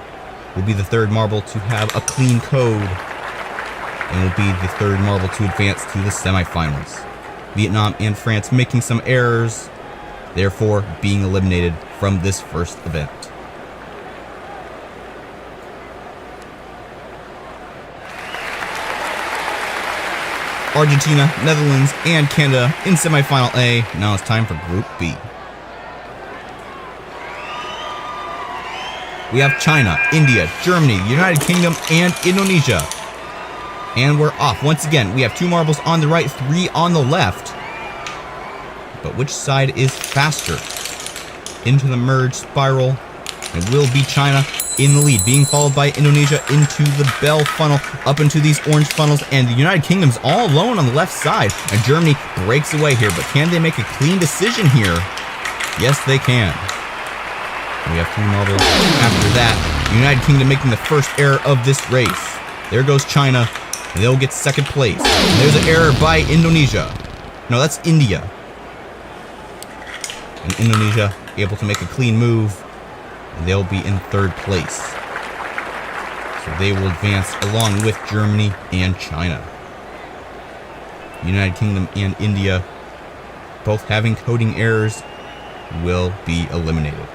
will be the third marble to have a clean code, and will be the third marble to advance to the semifinals. Vietnam and France making some errors, therefore being eliminated from this first event. Argentina, Netherlands, and Canada in semifinal A. Now it's time for Group B. We have China, India, Germany, United Kingdom, and Indonesia. And we're off. Once again, we have 2 marbles on the right, 3 on the left. But which side is faster? Into the merge spiral. It will be China in the lead, being followed by Indonesia into the bell funnel, up into these orange funnels, and the United Kingdom's all alone on the left side. And Germany breaks away here, but can they make a clean decision here? Yes, they can. We have 3 marbles after that. The United Kingdom making the first error of this race. There goes China. They'll get second place. And there's an error by Indonesia. No, that's India. And Indonesia able to make a clean move. And they'll be in third place. So they will advance along with Germany and China. United Kingdom and India, both having coding errors, will be eliminated.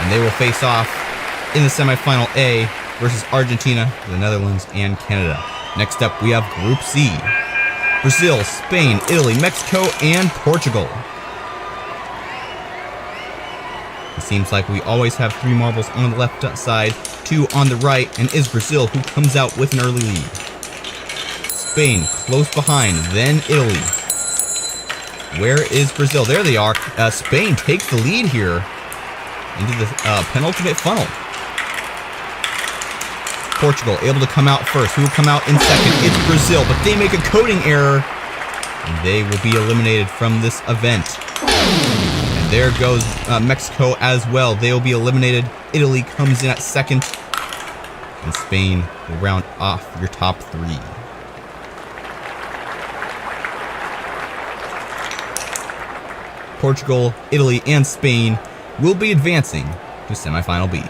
And they will face off in the semifinal A versus Argentina, the Netherlands, and Canada. Next up, we have Group C. Brazil, Spain, Italy, Mexico, and Portugal. It seems like we always have 3 marbles on the left side, 2 on the right, and is Brazil, who comes out with an early lead. Spain close behind, then Italy. Where is Brazil? There they are. Spain takes the lead here into the penultimate funnel. Portugal able to come out first. Who will come out in second? It's Brazil, but they make a coding error, and they will be eliminated from this event. And there goes Mexico as well. They will be eliminated. Italy comes in at second, and Spain will round off your top 3. Portugal, Italy, and Spain will be advancing to semifinal B.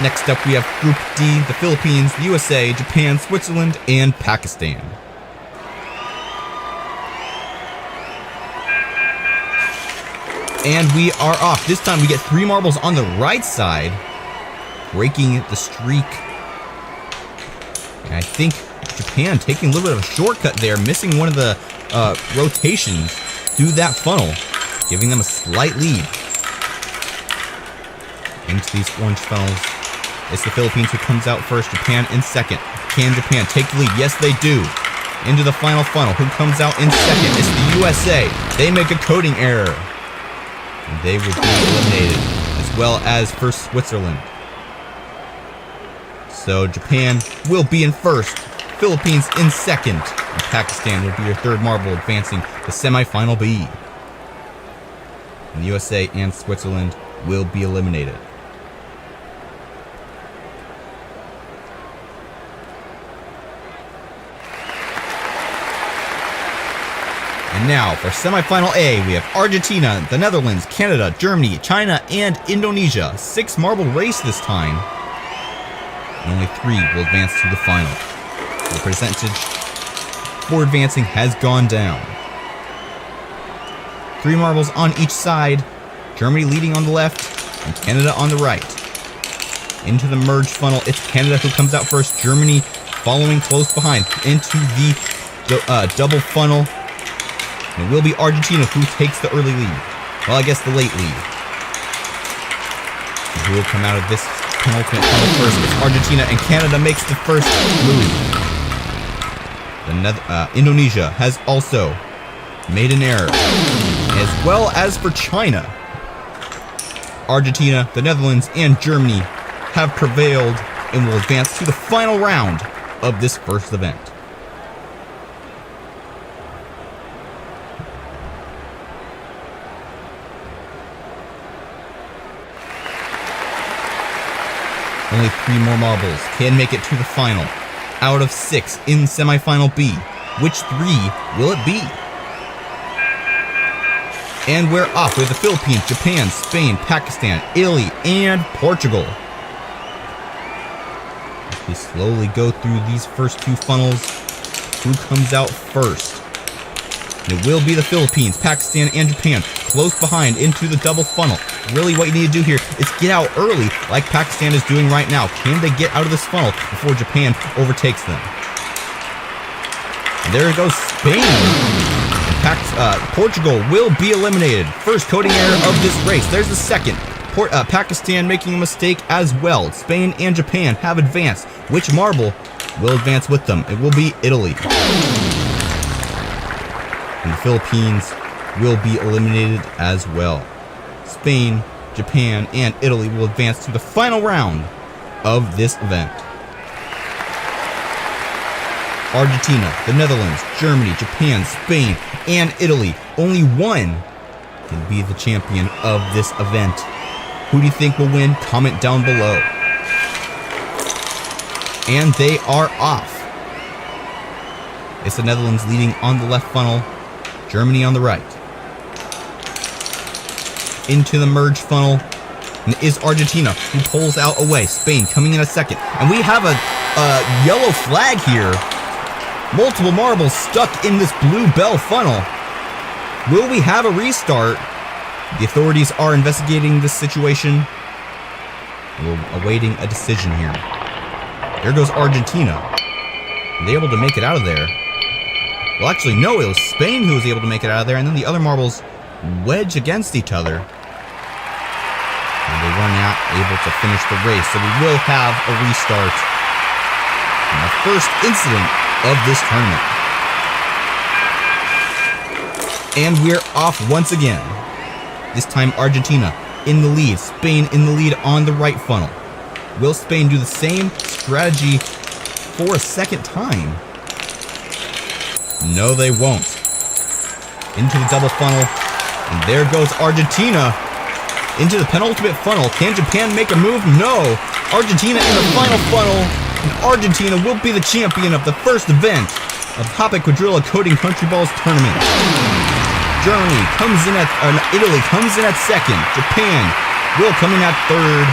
Next up, we have Group D, the Philippines, the USA, Japan, Switzerland, and Pakistan. And we are off. This time we get 3 marbles on the right side, breaking the streak. And I think Japan taking a little bit of a shortcut there, missing one of the rotations through that funnel, giving them a slight lead into these orange funnels. It's the Philippines who comes out first, Japan in second. Can Japan take the lead? Yes, they do. Into the final funnel. Who comes out in second? It's the USA. They make a coding error, and they will be eliminated, as well as for Switzerland. So Japan will be in first, Philippines in second, and Pakistan will be your 3rd marble, advancing to semifinal B. And the USA and Switzerland will be eliminated. And now for semifinal A, we have Argentina, the Netherlands, Canada, Germany, China, and Indonesia. 6 marble race this time. And only 3 will advance to the final. The percentage for advancing has gone down. 3 marbles on each side. Germany leading on the left, and Canada on the right. Into the merge funnel, it's Canada who comes out first. Germany following close behind. Into the double funnel. And it will be Argentina who takes the early lead. Well, I guess the late lead. And who will come out of this penultimate funnel first? It's Argentina, and Canada makes the first move. Indonesia has also made an error, as well as for China. Argentina, the Netherlands, and Germany have prevailed and will advance to the final round of this first event. Only 3 more marbles can make it to the final, out of 6 in semifinal B. Which 3 will it be? And we're off with the Philippines, Japan, Spain, Pakistan, Italy, and Portugal. As we slowly go through these first 2 funnels, who comes out first? And it will be the Philippines, Pakistan, and Japan, close behind into the double funnel. Really what you need to do here is get out early, like Pakistan is doing right now. Can they get out of this funnel before Japan overtakes them? And there goes Spain. Portugal will be eliminated. First coding error of this race. There's the second. Pakistan making a mistake as well. Spain and Japan have advanced. Which marble will advance with them? It will be Italy. And the Philippines will be eliminated as well. Spain, Japan, and Italy will advance to the final round of this event. Argentina, the Netherlands, Germany, Japan, Spain, and Italy. Only one can be the champion of this event. Who do you think will win? Comment down below. And they are off. It's the Netherlands leading on the left funnel, Germany on the right. Into the merge funnel is Argentina, who pulls out away. Spain coming in a second. And we have a yellow flag here. Multiple marbles stuck in this blue bell funnel. Will we have a restart? The authorities are investigating this situation. We're awaiting a decision here. There goes Argentina. Are they able to make it out of there? Well, actually, no. It was Spain who was able to make it out of there, and then the other marbles wedge against each other. And they were not able to finish the race, so we will have a restart. And the first incident of this tournament. And we're off once again. This time Argentina in the lead, Spain in the lead on the right funnel. Will Spain do the same strategy for a second time? No, they won't. Into the double funnel, and there goes Argentina into the penultimate funnel. Can Japan make a move? No. Argentina in the final funnel, and Argentina will be the champion of the first event of Epic Countryball Chaos tournament. Germany comes in at, Italy comes in at second. Japan will come in at third.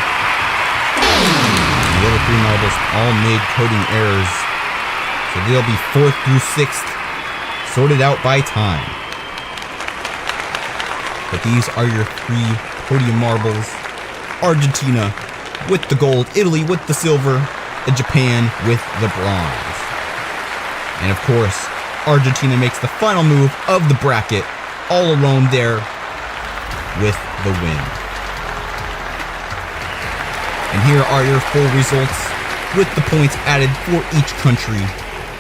The other three marbles all made coding errors, so they'll be 4th through 6th, sorted out by time. But these are your 3 podium marbles. Argentina with the gold, Italy with the silver, and Japan with the bronze. And of course, Argentina makes the final move of the bracket, all alone there with the win. And here are your full results with the points added for each country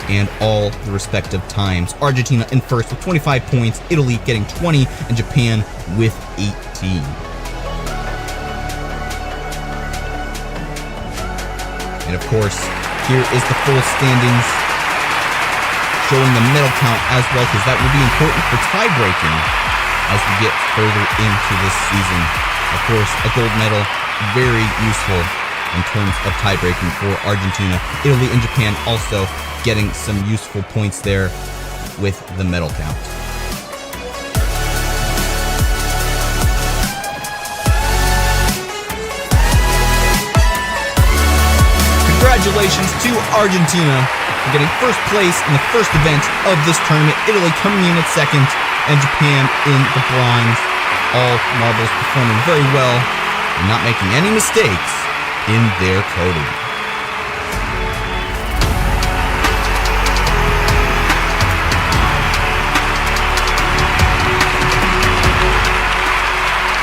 and all the respective times. Argentina in first with 25 points, Italy getting 20, and Japan with 18. And of course, here is the full standings, showing the medal count as well, because that will be important for tie-breaking as we get further into this season. Of course, a gold medal, very useful in terms of tie-breaking for Argentina. Italy and Japan also getting some useful points there with the medal count. Congratulations to Argentina for getting first place in the first event of this tournament. Italy coming in at second, and Japan in the bronze. All marbles performing very well and not making any mistakes in their coding.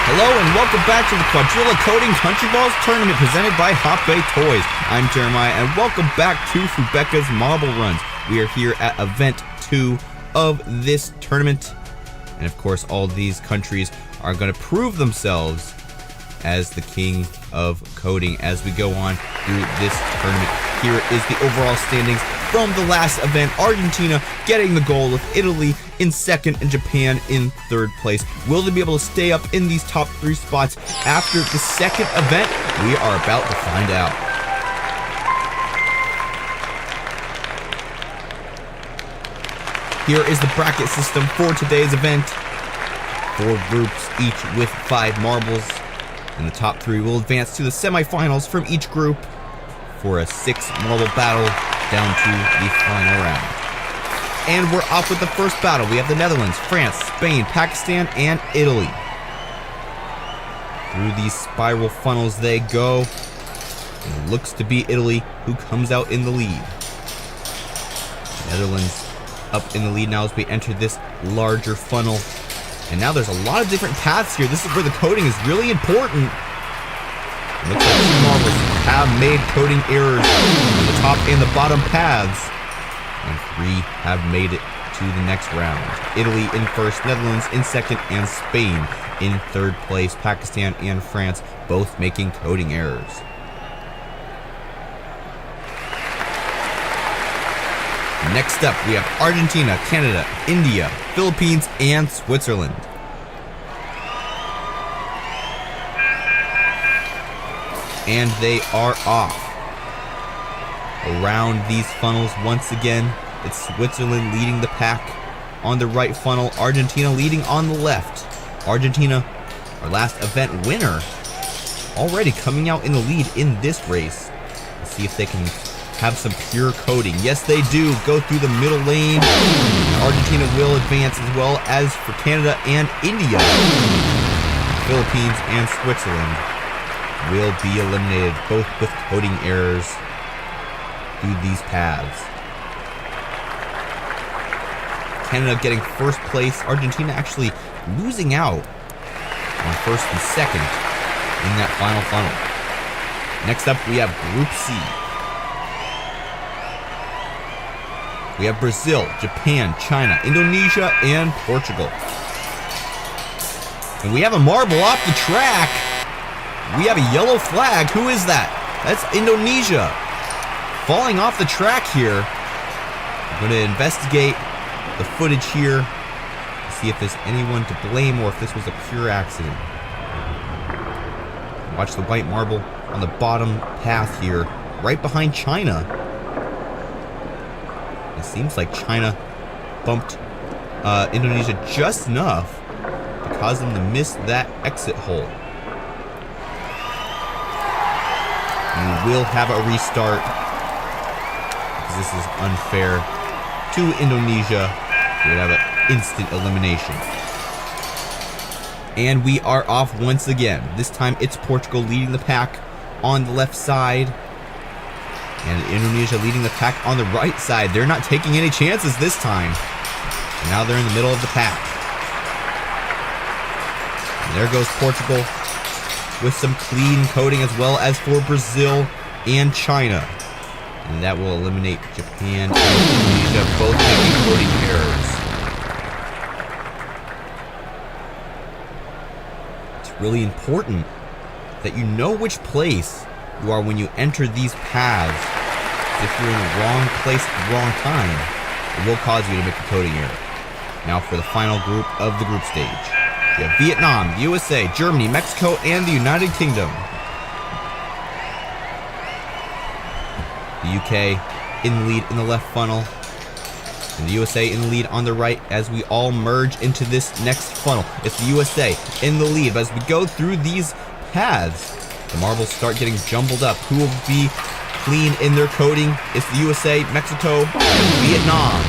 Hello and welcome back to the Quadrilla Coding Countryballs Tournament presented by Hot Bay Toys. I'm Jeremiah and welcome back to Fubeca's Marble Runs. We are here at event 2 of this tournament. And of course, all these countries are going to prove themselves as the king of coding as we go on through this tournament. Here is the overall standings from the last event. Argentina getting the gold with Italy in second and Japan in third place. Will they be able to stay up in these top 3 spots after the second event? We are about to find out. Here is the bracket system for today's event. 4 groups, each with 5 marbles. And the top 3 will advance to the semifinals from each group for a 6 marble battle down to the final round. And we're off with the first battle. We have the Netherlands, France, Spain, Pakistan, and Italy. Through these spiral funnels they go. And it looks to be Italy who comes out in the lead. Netherlands up in the lead now as we enter this larger funnel. And now there's a lot of different paths here. This is where the coding is really important. It looks like 2 marbles have made coding errors on the top and the bottom paths. And 3 have made it to the next round. Italy in first, Netherlands in second, and Spain in third place. Pakistan and France both making coding errors. Next up, we have Argentina, Canada, India, Philippines, and Switzerland. And they are off. around these funnels once again. It's Switzerland leading the pack on the right funnel. Argentina leading on the left. Argentina, our last event winner, already coming out in the lead in this race. Let's see if they can have some pure coating. Yes, they do. Go through the middle lane. Argentina will advance as well as for Canada and India. Philippines and Switzerland will be eliminated, both with coating errors through these paths. Canada getting first place. Argentina actually losing out on first and second in that final funnel. Next up, we have Group C. We have Brazil, Japan, China, Indonesia, and Portugal. And we have a marble off the track. We have a yellow flag. Who is that? That's Indonesia. Falling off the track here. I'm going to investigate the footage here to see if there's anyone to blame or if this was a pure accident. Watch the white marble on the bottom path here, right behind China. It seems like China bumped Indonesia just enough to cause them to miss that exit hole. And we will have a restart because this is unfair to Indonesia. We would have an instant elimination. And we are off once again. This time it's Portugal leading the pack on the left side. And Indonesia leading the pack on the right side. They're not taking any chances this time. And now they're in the middle of the pack. And there goes Portugal with some clean coating as well as for Brazil and China. And that will eliminate Japan and Indonesia, both making coating errors. It's really important that you know which place you are when you enter these paths. If you're in the wrong place at the wrong time, it will cause you to make a coding error. Now for the final group of the group stage. We have Vietnam, the USA, Germany, Mexico, and the United Kingdom. The UK in the lead in the left funnel, and the USA in the lead on the right as we all merge into this next funnel. It's the USA in the lead, but as we go through these paths, the marbles start getting jumbled up. Who will be clean in their coating? It's the USA, Mexico, and Vietnam.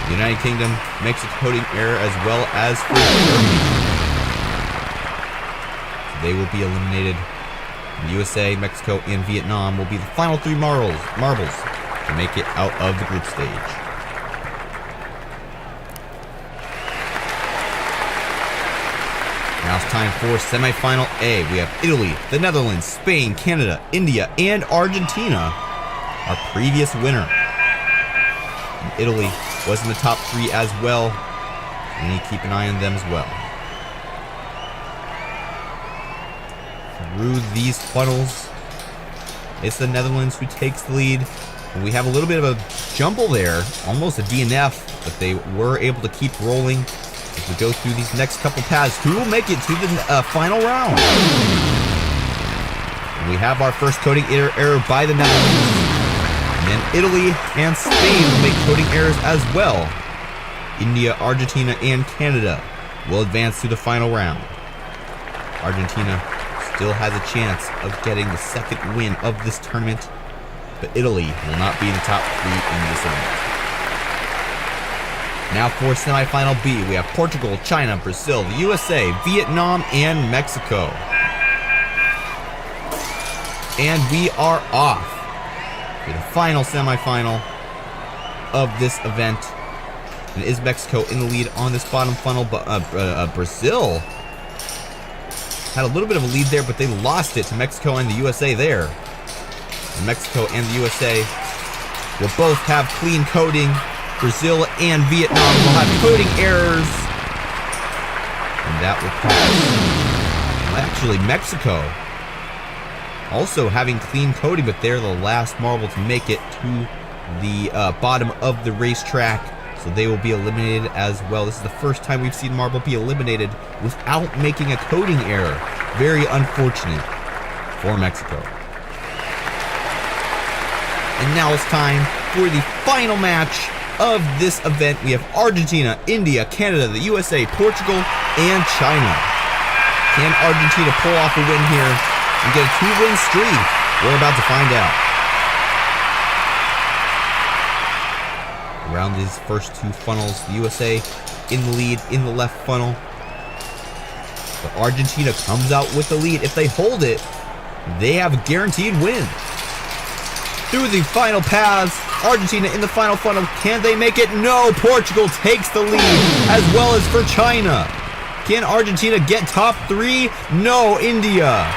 The United Kingdom makes a coating error as well as for Germany. So they will be eliminated. The USA, Mexico, and Vietnam will be the final three marbles to make it out of the group stage. Now it's time for semifinal A. We have Italy, the Netherlands, Spain, Canada, India, and Argentina, our previous winner. And Italy was in the top three as well. We need to keep an eye on them as well. Through these funnels, it's the Netherlands who takes the lead. And we have a little bit of a jumble there, almost a DNF, but they were able to keep rolling as we go through these next couple paths. Who will make it to the final round? And we have our first coding error by the Netherlands. And then Italy and Spain will make coding errors as well. India, Argentina, and Canada will advance to the final round. Argentina still has a chance of getting the second win of this tournament, but Italy will not be in the top three in this event. Now for semifinal B, we have Portugal, China, Brazil, the USA, Vietnam, and Mexico. And we are off for the final semifinal of this event. And it is Mexico in the lead on this bottom funnel, but Brazil had a little bit of a lead there, but they lost it to Mexico and the USA there. And Mexico and the USA will both have clean coating. Brazil and Vietnam will have coating errors. And that will pass. Well, actually, Mexico also having clean coating, but they're the last marble to make it to the bottom of the racetrack. So they will be eliminated as well. This is the first time we've seen marble be eliminated without making a coding error. Very unfortunate for Mexico. And now it's time for the final match of this event. We have Argentina, India, Canada, the USA, Portugal, and China. Can Argentina pull off a win here and get a 2-win streak? We're about to find out. Around these first two funnels, the USA in the lead in the left funnel. But Argentina comes out with the lead. If they hold it, they have a guaranteed win. Through the final paths, Argentina in the final funnel. Can they make it? No, Portugal takes the lead, as well as for China. Can Argentina get top 3? No, India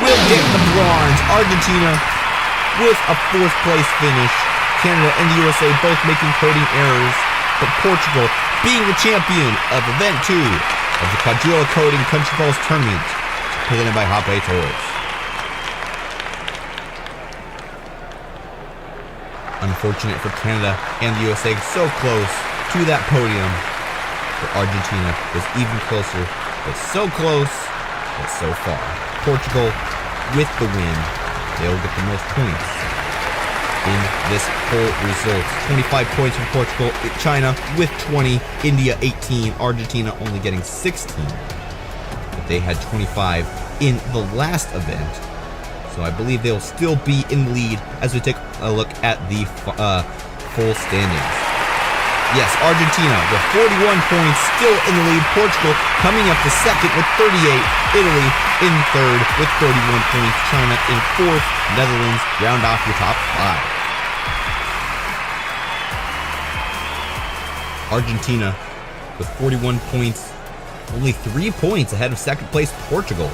will get the bronze. Argentina with a 4th place finish. Canada and the USA both making coding errors, but Portugal being the champion of Event 2 of the Quadrilla Coding Countryballs Tournament, presented by Hoppe Toys. Unfortunate for Canada and the USA, so close to that podium. But Argentina was even closer, but so close, but so far. Portugal with the win. They'll get the most points in this whole result. 25 points for Portugal, China with 20, India 18, Argentina only getting 16. But they had 25 in the last event. So I believe they'll still be in the lead as we take a look at the full standings. Yes, Argentina with 41 points, still in the lead. Portugal coming up to second with 38. Italy in third with 31 points. China in fourth. Netherlands round off your top 5. Argentina with 41 points, only 3 points ahead of second place Portugal.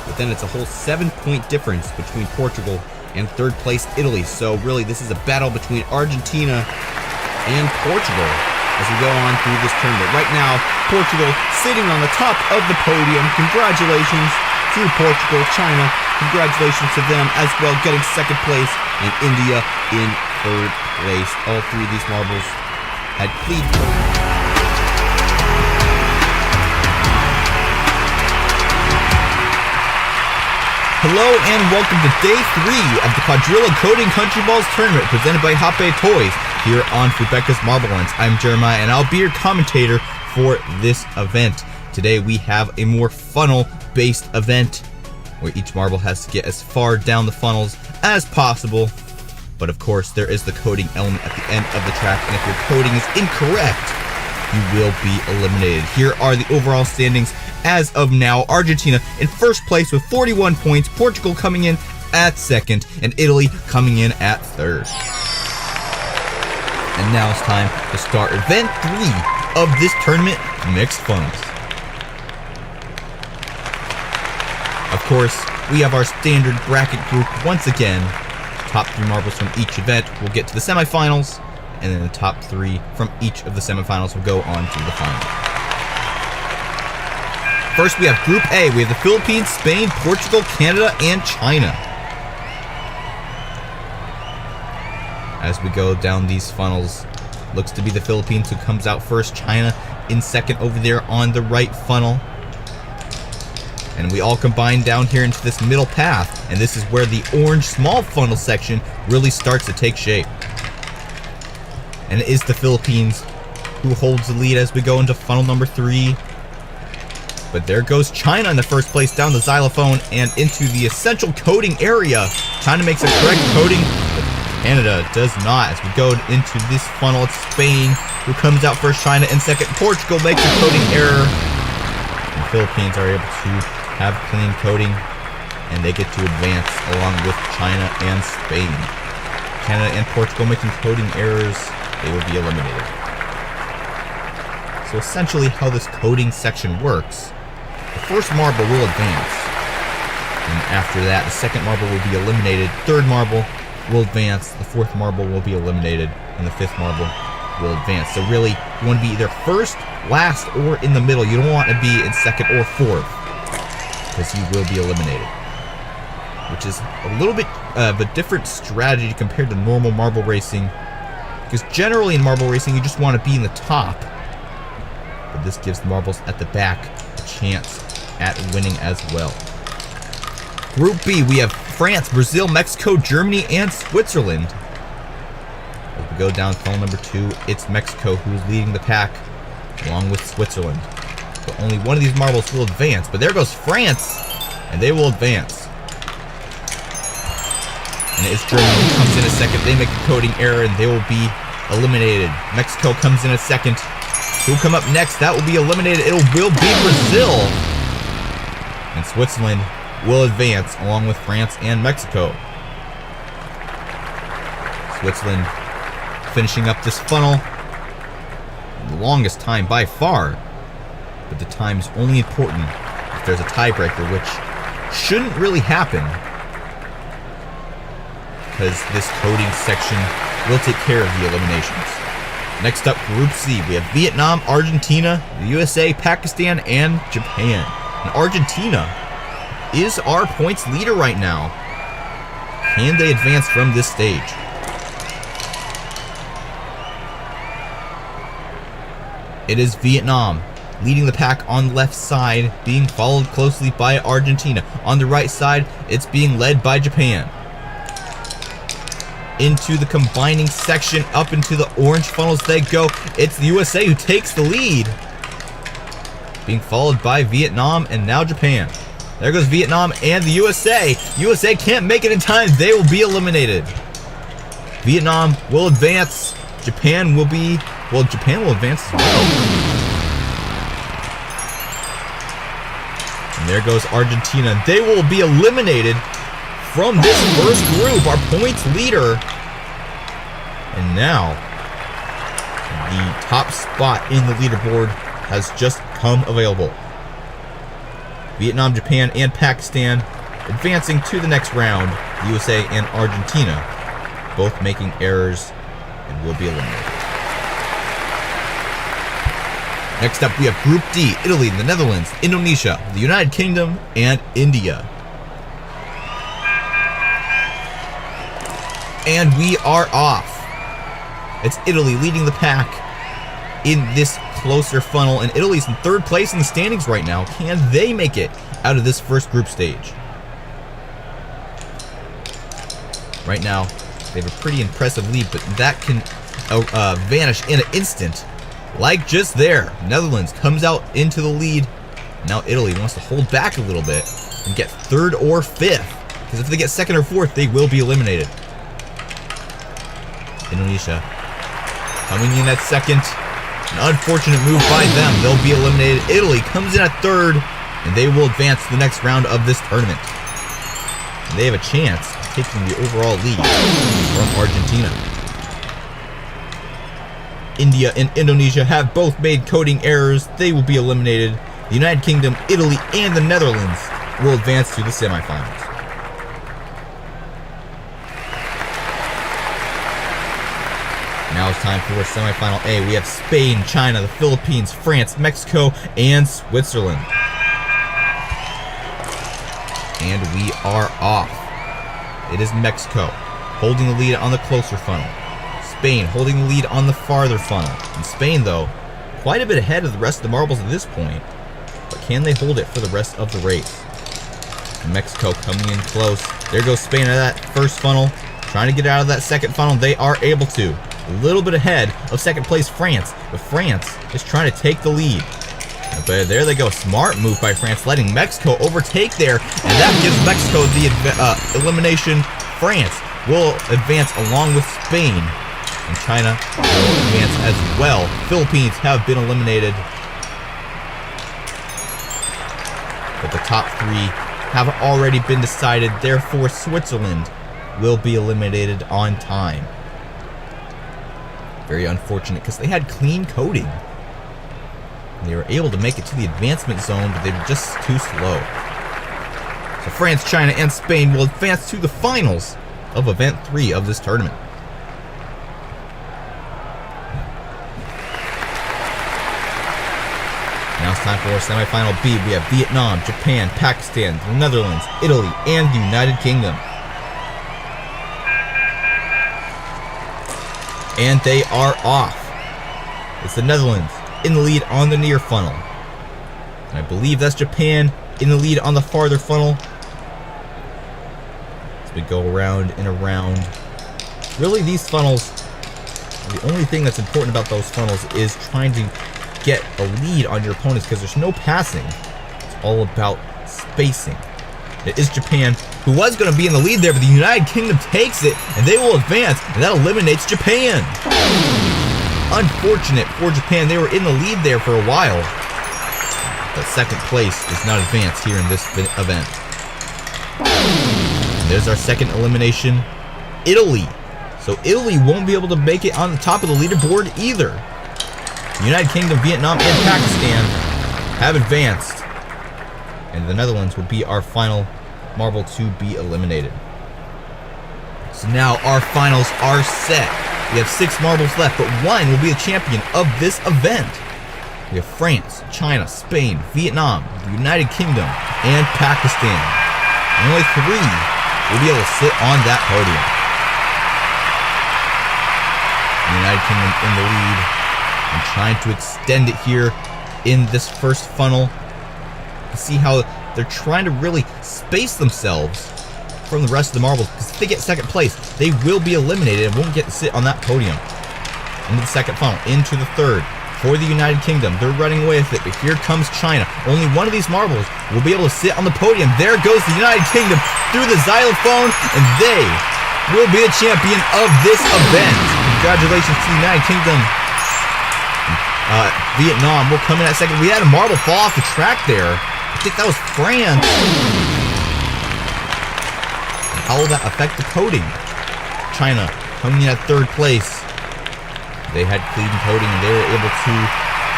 But then it's a whole 7-point difference between Portugal and third place Italy. So really this is a battle between Argentina and Portugal as we go on through this tournament. Right now, Portugal sitting on the top of the podium. Congratulations to Portugal. China, congratulations to them as well, getting second place. And India in third place. All three of these marbles had clean coding. Hello and welcome to day 3 of the Quadrilla Coding Countryballs Tournament presented by Hoppe Toys here on Fubeca's Marble Runs. I'm Jeremiah and I'll be your commentator for this event. Today we have a more funnel-based event where each marble has to get as far down the funnels as possible. But of course there is the coding element at the end of the track, and if your coding is incorrect, you will be eliminated. Here are the overall standings as of now. Argentina in first place with 41 points, Portugal coming in at second, and Italy coming in at third. And now it's time to start event 3 of this tournament, mixed funnels. Of course, we have our standard bracket group once again. Top 3 marbles from each event will get to the semifinals, and then the top 3 from each of the semifinals will go on to the final. First, we have Group A. We have the Philippines, Spain, Portugal, Canada, and China. As we go down these funnels, looks to be the Philippines who comes out first. China in second over there on the right funnel. And we all combine down here into this middle path. And this is where the orange small funnel section really starts to take shape. And it is the Philippines who holds the lead as we go into funnel number 3. But there goes China in the first place down the xylophone and into the essential coding area. China makes a correct coding, but Canada does not. As we go into this funnel, it's Spain who comes out first, China in second. Portugal makes a coding error. The Philippines are able to have clean coding, and they get to advance along with China and Spain. Canada and Portugal making coding errors, they will be eliminated. So essentially how this coding section works, the first marble will advance, and after that the second marble will be eliminated, third marble will advance, the fourth marble will be eliminated, and the fifth marble will advance. So really, you want to be either first, last, or in the middle. You don't want to be in second or fourth, because you will be eliminated. Which is a little bit of a different strategy compared to normal marble racing, because generally in marble racing you just want to be in the top, but this gives the marbles at the back a chance at winning as well. Group B, we have France, Brazil, Mexico, Germany, and Switzerland. We go down funnel number 2. It's Mexico who's leading the pack, along with Switzerland. But only one of these marbles will advance. But there goes France, and they will advance. And it's Germany who comes in a second. They make a coding error, and they will be eliminated. Mexico comes in a second. Who'll come up next? That will be eliminated. It will be Brazil. And Switzerland will advance along with France and Mexico. Switzerland finishing up this funnel. The longest time by far. But the time's only important if there's a tiebreaker, which shouldn't really happen, because this coding section will take care of the eliminations. Next up, Group C, we have Vietnam, Argentina, the USA, Pakistan, and Japan. And Argentina is our points leader right now. Can they advance from this stage? It is Vietnam leading the pack on the left side, being followed closely by Argentina. On the right side, it's being led by Japan. Into the combining section, up into the orange funnels they go. It's the USA who takes the lead, being followed by Vietnam and now Japan. There goes Vietnam and the USA. USA can't make it in time. They will be eliminated. Vietnam will advance. Japan will be... well, Japan will advance as well. And there goes Argentina. They will be eliminated from this first group, our points leader. And now, the top spot in the leaderboard has just come available. Vietnam, Japan, and Pakistan advancing to the next round. The USA and Argentina both making errors and will be eliminated. Next up, we have Group D, Italy, the Netherlands, Indonesia, the United Kingdom, and India. And we are off. It's Italy leading the pack in this closer funnel, and Italy's in third place in the standings right now. Can they make it out of this first group stage? Right now, they have a pretty impressive lead, but that can vanish in an instant. Like just there, Netherlands comes out into the lead. Now Italy wants to hold back a little bit and get third or fifth, because if they get second or fourth, they will be eliminated. Indonesia coming in at second. An unfortunate move by them. They'll be eliminated. Italy comes in at third, and they will advance to the next round of this tournament. And they have a chance of taking the overall lead from Argentina. India and Indonesia have both made coding errors. They will be eliminated. The United Kingdom, Italy, and the Netherlands will advance to the semifinals. Now it's time for semifinal A. We have Spain, China, the Philippines, France, Mexico, and Switzerland. And we are off. It is Mexico holding the lead on the closer funnel. Spain holding the lead on the farther funnel. And Spain, though, quite a bit ahead of the rest of the marbles at this point. But can they hold it for the rest of the race? And Mexico coming in close. There goes Spain out of that first funnel. Trying to get out of that second funnel. They are able to. A little bit ahead of second place France. But France is trying to take the lead. But there they go. Smart move by France, letting Mexico overtake there. And that gives Mexico the elimination. France will advance along with Spain. And China will advance as well. Philippines have been eliminated. But the top three have already been decided. Therefore, Switzerland will be eliminated on time. Very unfortunate, because they had clean coding. They were able to make it to the advancement zone, but they were just too slow. So France, China, and Spain will advance to the finals of Event 3 of this tournament. Now it's time for semifinal B. We have Vietnam, Japan, Pakistan, the Netherlands, Italy, and the United Kingdom. And they are off. It's the Netherlands in the lead on the near funnel. And I believe that's Japan in the lead on the farther funnel. As we go around and around. Really, these funnels The only thing that's important about those funnels is trying to get a lead on your opponents because there's no passing. It's all about spacing. It is Japan, who was going to be in the lead there, but the United Kingdom takes it, and they will advance, and that eliminates Japan. Unfortunate for Japan. They were in the lead there for a while. But second place does not advance here in this event. And there's our second elimination, Italy. So Italy won't be able to make it on the top of the leaderboard either. The United Kingdom, Vietnam, and Pakistan have advanced. And the Netherlands will be our final marble to be eliminated. So now our finals are set. We have 6 marbles left, but 1 will be the champion of this event. We have France, China, Spain, Vietnam, the United Kingdom, and Pakistan. And only 3 will be able to sit on that podium. The United Kingdom in the lead and trying to extend it here in this first funnel. See how they're trying to really space themselves from the rest of the marbles, because if they get second place, they will be eliminated and won't get to sit on that podium. Into the second funnel, into the third. For the United Kingdom, they're running away with it, but here comes China. Only one of these marbles will be able to sit on the podium. There goes the United Kingdom through the xylophone, and they will be the champion of this event. Congratulations to the United Kingdom. Vietnam will come in at second. We had a marble fall off the track there. I think that was France. How will that affect the coding? China coming in at third place. They had clean coding and they were able to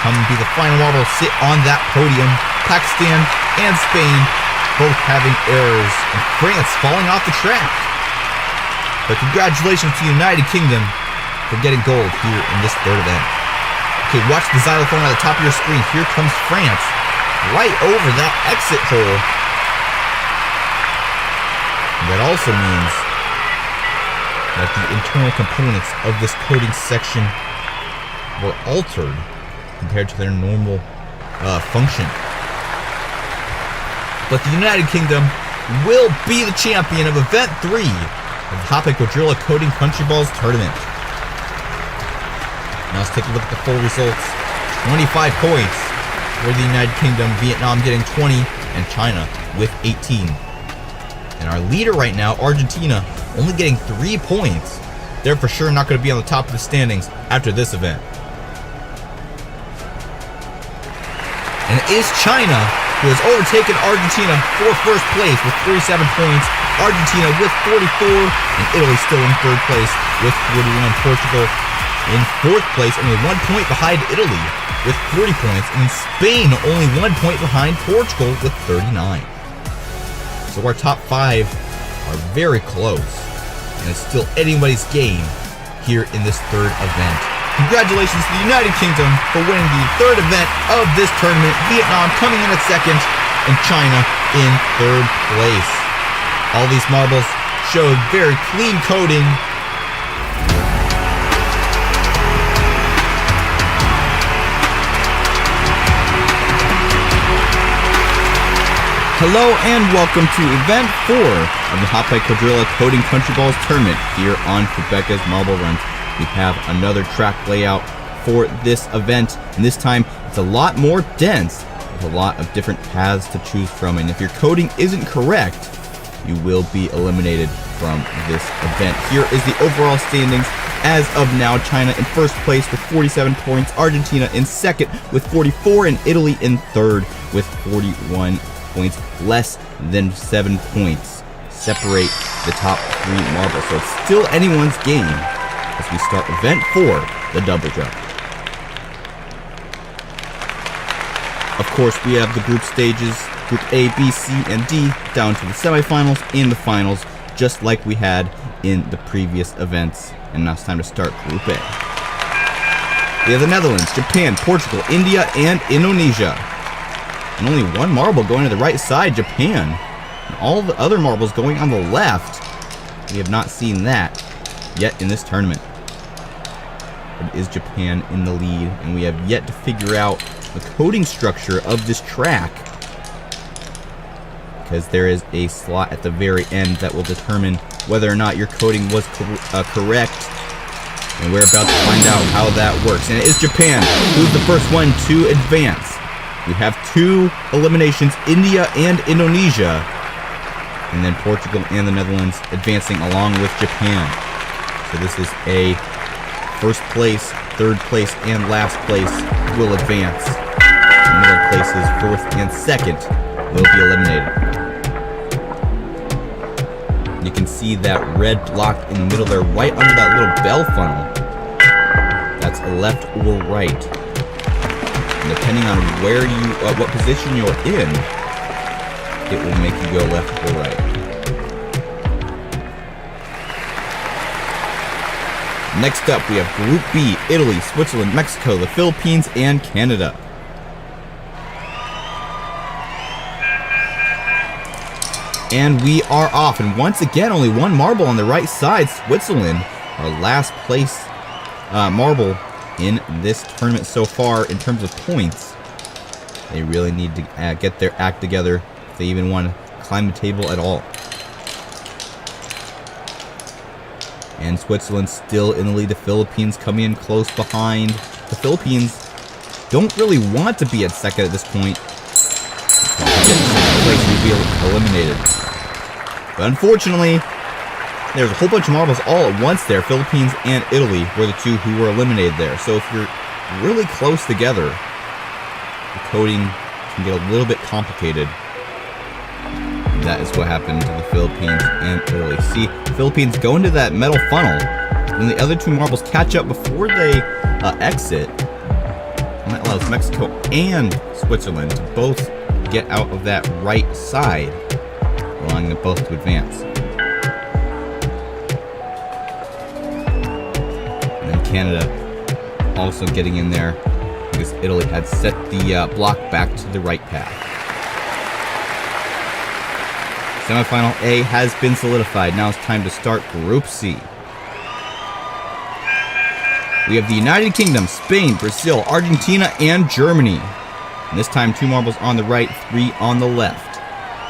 come and be the final marble, sit on that podium. Pakistan and Spain both having errors, and France falling off the track. But congratulations to the United Kingdom for getting gold here in this third event. Okay, watch the xylophone at the top of your screen. Here comes France, right over that exit hole. And that also means that the internal components of this coding section were altered compared to their normal function. But the United Kingdom will be the champion of Event 3 of the Epic Countryball Countryballs Tournament. Now let's take a look at the full results. 25 points for the United Kingdom, Vietnam getting 20, and China with 18. And our leader right now, Argentina, only getting 3 points. They're for sure not going to be on the top of the standings after this event. And it is China who has overtaken Argentina for first place with 47 points. Argentina with 44, and Italy still in third place with 41. Portugal in fourth place, only 1 point behind Italy with 40 points. And Spain only 1 point behind Portugal with 39. So our top 5 are very close, and it's still anybody's game here in this third event. Congratulations to the United Kingdom for winning the third event of this tournament. Vietnam coming in at second, and China in third place. All these marbles showed very clean coding. Hello and welcome to Event 4 of the Epic Countryball Countryballs Tournament here on Fubeca's Marble Runs. We have another track layout for this event, and this time it's a lot more dense with a lot of different paths to choose from, and if your coding isn't correct, you will be eliminated from this event. Here is the overall standings as of now. China in first place with 47 points, Argentina in second with 44, and Italy in third with 41 points. Less than 7 points separate the top 3 marbles, so it's still anyone's game as we start Event 4, the double jump. Of course, we have the group stages, Group A, B, C, and D, down to the semifinals and the finals, just like we had in the previous events. And now it's time to start Group A. We have the Netherlands, Japan, Portugal, India, and Indonesia. And only 1 marble going to the right side, Japan. And all the other marbles going on the left. We have not seen that yet in this tournament. But it is Japan in the lead, and we have yet to figure out the coding structure of this track, because there is a slot at the very end that will determine whether or not your coding was correct. And we're about to find out how that works. And it is Japan who's the first one to advance. We have 2 eliminations, India and Indonesia. And then Portugal and the Netherlands advancing along with Japan. So this is a first place, third place, and last place will advance. Middle places, fourth and second, will be eliminated. You can see that red block in the middle there, right under that little bell funnel. That's left or right. And depending on where you, what position you're in, it will make you go left or right. Next up, we have Group B, Italy, Switzerland, Mexico, the Philippines, and Canada. And we are off. And once again, only 1 marble on the right side. Switzerland, our last place marble in this tournament so far in terms of points. They really need to get their act together if they even want to climb the table at all. And Switzerland still in the lead. The Philippines coming in close behind. The Philippines don't really want to be at second at this point. Place will be eliminated. But unfortunately, there's a whole bunch of marbles all at once there. Philippines and Italy were the 2 who were eliminated there. So if you're really close together, the coding can get a little bit complicated. That is what happened to the Philippines and Italy. See, the Philippines go into that metal funnel, and the other 2 marbles catch up before they exit. And that allows Mexico and Switzerland to both get out of that right side, allowing them both to advance. And then Canada also getting in there because Italy had set the block back to the right path. Semifinal A has been solidified. Now it's time to start Group C. We have the United Kingdom, Spain, Brazil, Argentina, and Germany. And this time 2 marbles on the right, 3 on the left.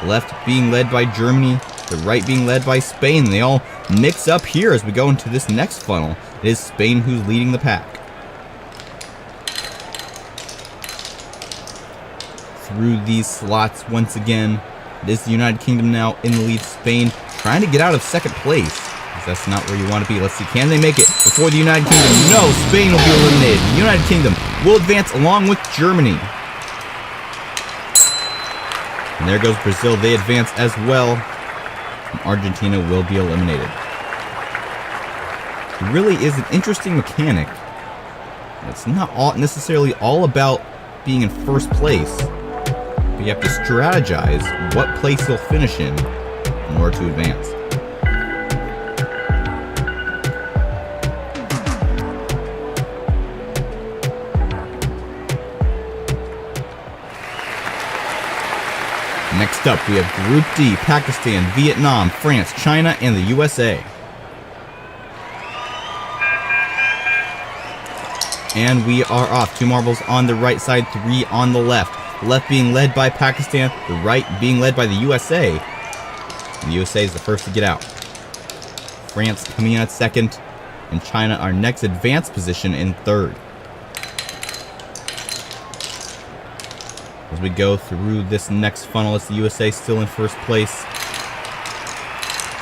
The left being led by Germany, the right being led by Spain. They all mix up here as we go into this next funnel. It is Spain who's leading the pack. Through these slots once again. It is the United Kingdom now in the lead. Spain trying to get out of second place, because that's not where you want to be. Let's see, can they make it before the United Kingdom? No, Spain will be eliminated. The United Kingdom will advance along with Germany. And there goes Brazil. They advance as well. And Argentina will be eliminated. It really is an interesting mechanic. It's not necessarily all about being in first place. But you have to strategize what place you'll finish in order to advance. Next up, we have Group D, Pakistan, Vietnam, France, China, and the USA. And we are off. 2 marbles on the right side, 3 on the left. The left being led by Pakistan, the right being led by the USA. And the USA is the first to get out. France coming in at second, and China our next advanced position in third. As we go through this next funnel, it's the USA still in first place.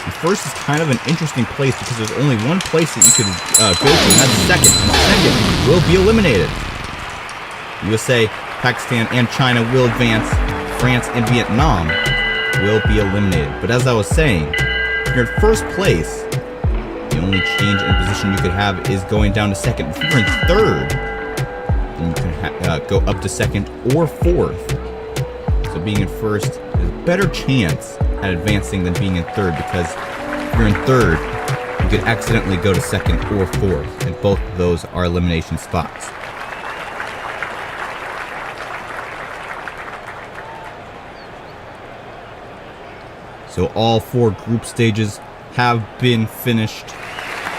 And first is kind of an interesting place because there's only one place that you could go to, and that's second. And second will be eliminated. USA, Pakistan, and China will advance. France and Vietnam will be eliminated. But as I was saying, if you're in first place, the only change in position you could have is going down to second. If you're in third, then you can go up to second or fourth. So being in first is a better chance at advancing than being in third, because if you're in third, you could accidentally go to second or fourth, and both of those are elimination spots. So all 4 group stages have been finished.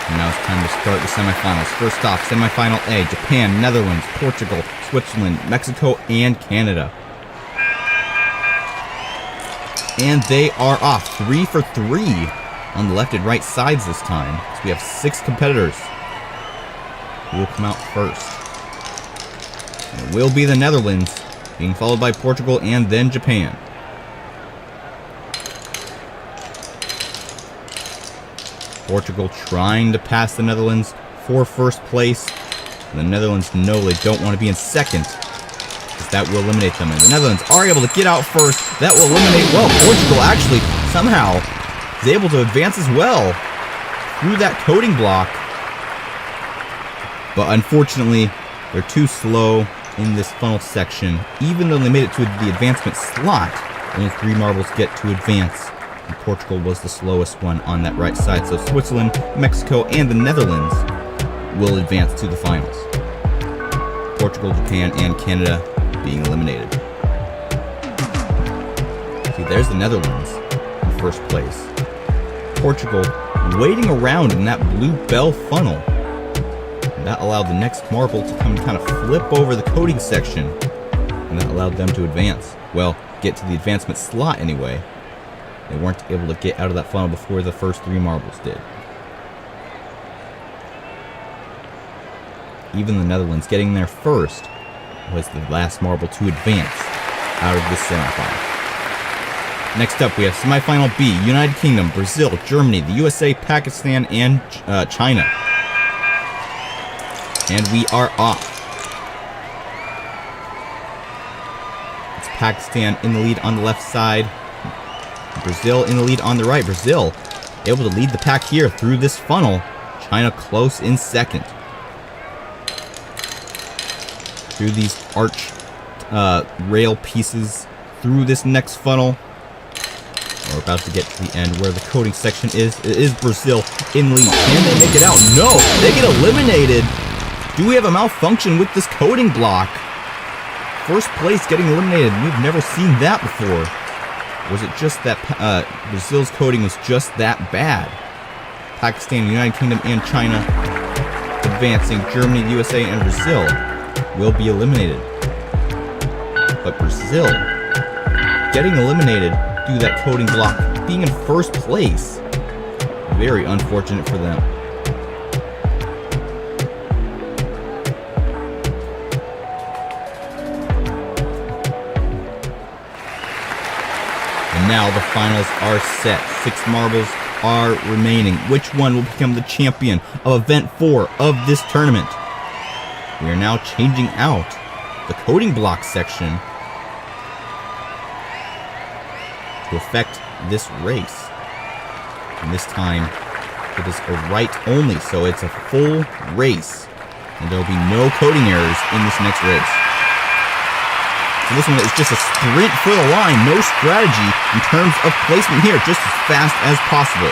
And now it's time to start the semifinals. First off, semifinal A, Japan, Netherlands, Portugal, Switzerland, Mexico, and Canada. And they are off 3 for 3 on the left and right sides this time. So we have 6 competitors. who will come out first. And it will be the Netherlands, being followed by Portugal and then Japan. Portugal trying to pass the Netherlands for first place. And the Netherlands know they don't want to be in second, because that will eliminate them. And the Netherlands are able to get out first. That will eliminate, well, Portugal actually somehow is able to advance as well through that coating block. But unfortunately, they're too slow in this funnel section. Even though they made it to the advancement slot, only 3 marbles get to advance. And Portugal was the slowest one on that right side. So Switzerland, Mexico, and the Netherlands will advance to the finals. Portugal, Japan, and Canada being eliminated. See, there's the Netherlands in first place. Portugal waiting around in that blue bell funnel. And that allowed the next marble to come kind of flip over the coating section. And that allowed them to advance. Well, get to the advancement slot anyway. They weren't able to get out of that funnel before the first 3 marbles did. Even the Netherlands getting there first was the last marble to advance out of this semifinal. Next up, we have semifinal B, United Kingdom, Brazil, Germany, the USA, Pakistan, and China. And we are off. It's Pakistan in the lead on the left side. Brazil in the lead on the right. Brazil able to lead the pack here through this funnel. China close in second. Through these arch rail pieces through this next funnel. We're about to get to the end where the coating section is. It is Brazil in lead. Can they make it out? No! They get eliminated! Do we have a malfunction with this coating block? First place getting eliminated. We've never seen that before. Was it just that Brazil's coating was just that bad? Pakistan, United Kingdom, and China advancing. Germany, USA, and Brazil will be eliminated. But Brazil getting eliminated due to that coating block being in first place. Very unfortunate for them. And now the finals are set. 6 marbles are remaining. Which one will become the champion of Event 4 of this tournament? We are now changing out the coating block section to affect this race. And this time, it is a right only, so it's a full race. And there will be no coating errors in this next race. So this one is just a sprint for the line, no strategy in terms of placement here, just as fast as possible.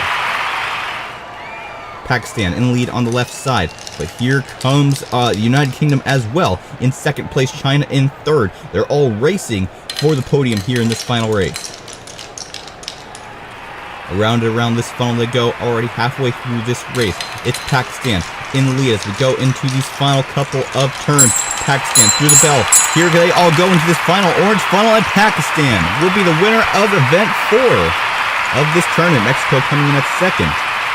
Pakistan in the lead on the left side, but here comes the United Kingdom as well in second place, China in third. They're all racing for the podium here in this final race. Around and around this funnel they go, already halfway through this race. It's Pakistan in the lead as we go into these final couple of turns. Pakistan through the bell. Here they all go into this final orange funnel, and Pakistan will be the winner of Event 4 of this tournament. Mexico coming in at second.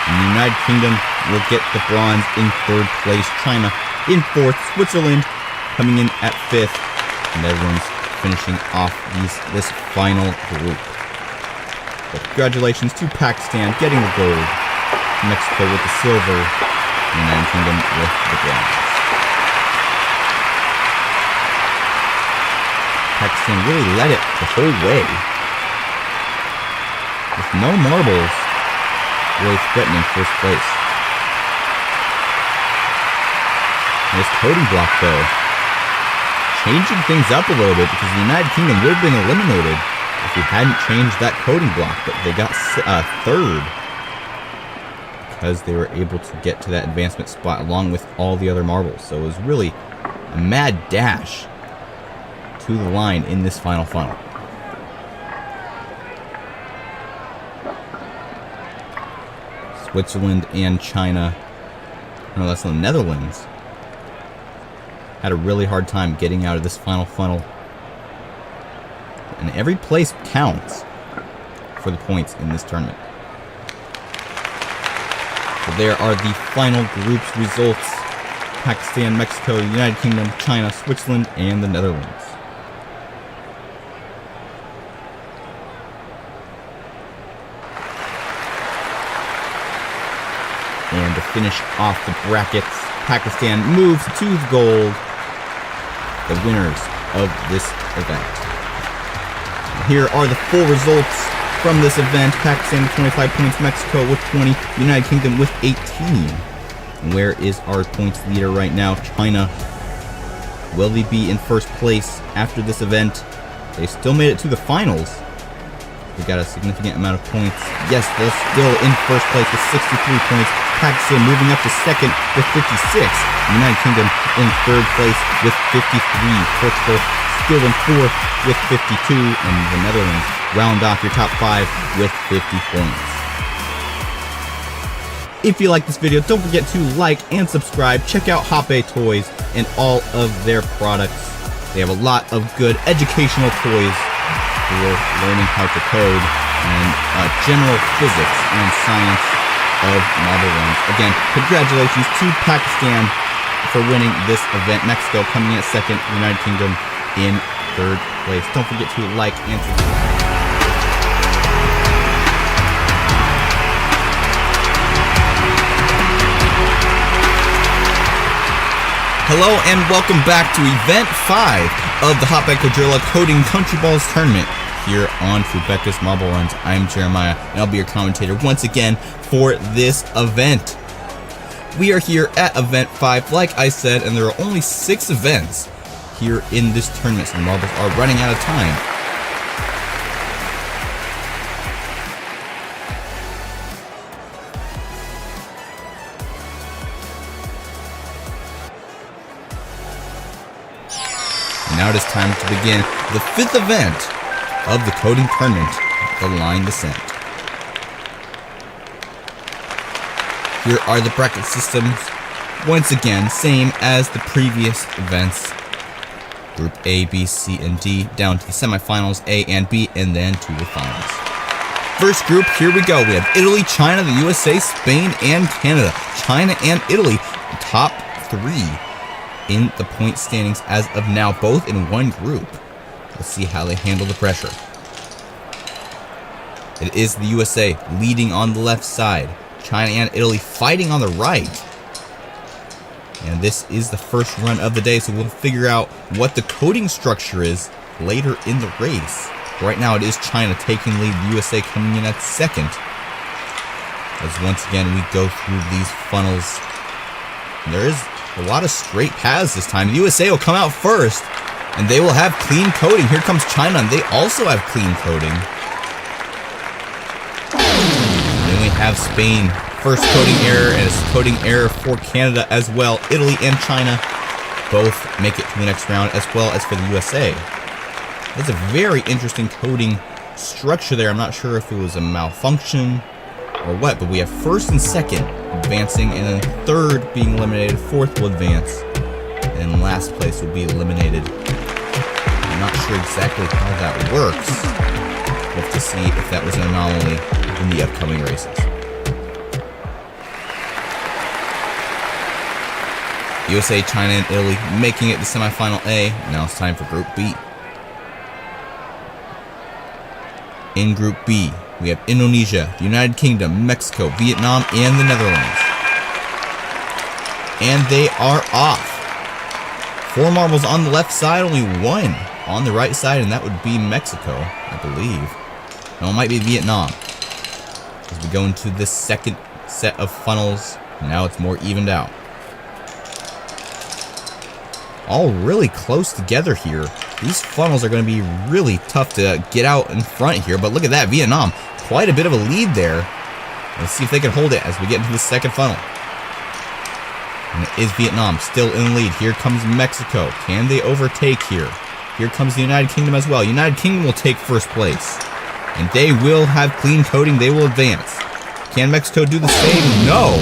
And the United Kingdom will get the bronze in third place. China in fourth. Switzerland coming in at fifth. And Netherlands finishing off this final group. But congratulations to Pakistan getting the gold. Mexico with the silver. And the United Kingdom with the bronze. Pakistan really led it the whole way. With no marbles really threatening first place. And this coating block, though, changing things up a little bit because the United Kingdom would have been eliminated if we hadn't changed that coating block. But they got third because they were able to get to that advancement spot along with all the other marbles. So it was really a mad dash to the line in this final funnel. Switzerland and China, no, that's the Netherlands, had a really hard time getting out of this final funnel. And every place counts for the points in this tournament. So there are the final group's results. Pakistan, Mexico, United Kingdom, China, Switzerland, and the Netherlands. And to finish off the brackets, Pakistan moves to the gold, the winners of this event. Here are the full results from this event. Pakistan with 25 points, Mexico with 20, United Kingdom with 18. Where is our points leader right now? China. Will they be in first place after this event? They still made it to the finals. They got a significant amount of points. Yes, they're still in first place with 63 points. Pakistan moving up to second with 56. United Kingdom in third place with 53. Portugal still in fourth with 52. And the Netherlands round off your top 5 with 50 points. If you like this video, don't forget to like and subscribe. Check out Hoppe Toys and all of their products. They have a lot of good educational toys for learning how to code and general physics and science of marble runs. Again, congratulations to Pakistan for winning this event. Mexico coming in at second, United Kingdom in third place. Don't forget to like and subscribe. Hello and welcome back to Event 5 of the Hoppe Coding Country Balls Tournament here on Fubeca's Marble Runs. I'm Jeremiah and I'll be your commentator once again for this event. We are here at Event 5, like I said, and there are only 6 events here in this tournament, so the marbles are running out of time. Now it is time to begin the 5th event of the coding tournament, the line descent. Here are the bracket systems, once again, same as the previous events. Group A, B, C, and D, down to the semifinals, A and B, and then to the finals. First group, here we go. We have Italy, China, the USA, Spain, and Canada. China and Italy, top 3. In the point standings as of now, both in one group. Let's see how they handle the pressure. It is the USA leading on the left side. China and Italy fighting on the right. And this is the first run of the day, so we'll figure out what the coding structure is later in the race. Right now it is China taking the lead, the USA coming in at second. As once again we go through these funnels. And there is a lot of straight paths this time. The USA will come out first, and they will have clean coding. Here comes China, and they also have clean coding. And then we have Spain. First coding error, and a coding error for Canada as well. Italy and China both make it to the next round, as well as for the USA. That's a very interesting coding structure there. I'm not sure if it was a malfunction or what, but we have first and second advancing, and then third being eliminated, fourth will advance, and then last place will be eliminated. I'm not sure exactly how that works. We'll have to see if that was an anomaly in the upcoming races. USA, China, and Italy making it to semifinal A. Now it's time for Group B. In Group B, we have Indonesia, the United Kingdom, Mexico, Vietnam, and the Netherlands. And they are off. 4 marbles on the left side, only 1 on the right side, and that would be Mexico, I believe. No, it might be Vietnam. As we go into this second set of funnels, now it's more evened out. All really close together here. These funnels are going to be really tough to get out in front here, but look at that, Vietnam, quite a bit of a lead there. Let's see if they can hold it as we get into the second funnel. And it is Vietnam still in the lead. Here comes Mexico. Can they overtake here? Here comes the United Kingdom as well. United Kingdom will take first place, and they will have clean coding. They will advance. Can Mexico do the same? No.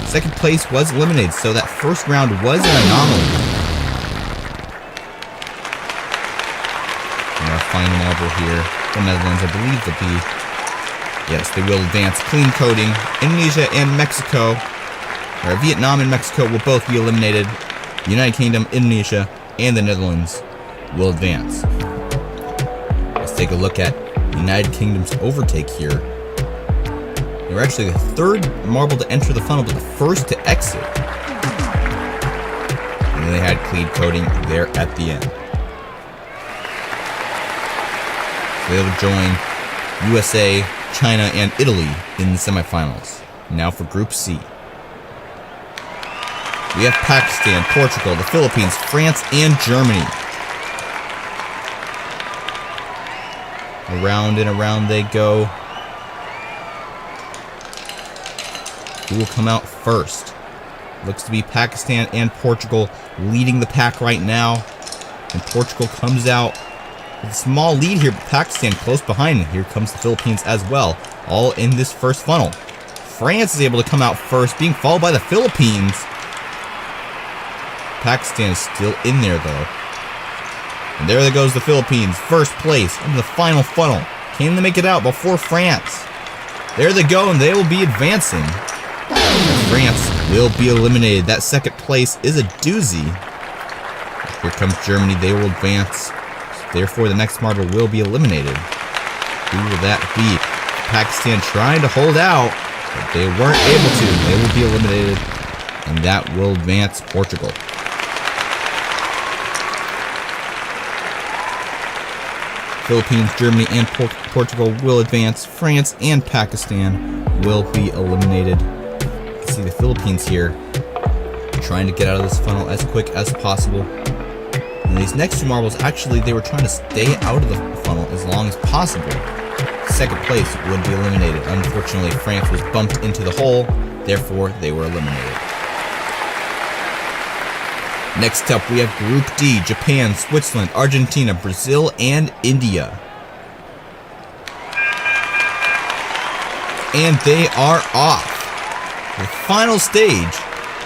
Second place was eliminated, so that first round was an anomaly. Final marble here. The Netherlands, I believe, will be. Yes, they will advance. Clean coding. Indonesia and Mexico Vietnam and Mexico will both be eliminated. The United Kingdom, Indonesia, and the Netherlands will advance. Let's take a look at the United Kingdom's overtake here. They were actually the third marble to enter the funnel, but the first to exit. And then they had clean coding there at the end. So they will join USA, China, and Italy in the semifinals. Now for Group C. We have Pakistan, Portugal, the Philippines, France, and Germany. Around and around they go. Who will come out first? Looks to be Pakistan and Portugal leading the pack right now. And Portugal comes out with a small lead here, but Pakistan close behind. Here comes the Philippines as well, all in this first funnel. France is able to come out first, being followed by the Philippines. Pakistan is still in there, though. And there goes the Philippines, first place in the final funnel. Can they make it out before France? There they go, and they will be advancing. And France will be eliminated. That second place is a doozy. Here comes Germany. They will advance. Therefore, the next marble will be eliminated. Who will that be? Pakistan trying to hold out, but they weren't able to. They will be eliminated, and that will advance Portugal. Philippines, Germany, and Portugal will advance. France and Pakistan will be eliminated. You can see the Philippines here trying to get out of this funnel as quick as possible. And these next two marbles, actually, they were trying to stay out of the funnel as long as possible. Second place would be eliminated. Unfortunately, France was bumped into the hole, therefore they were eliminated. Next up, we have Group D, Japan, Switzerland, Argentina, Brazil, and India. And they are off. The final stage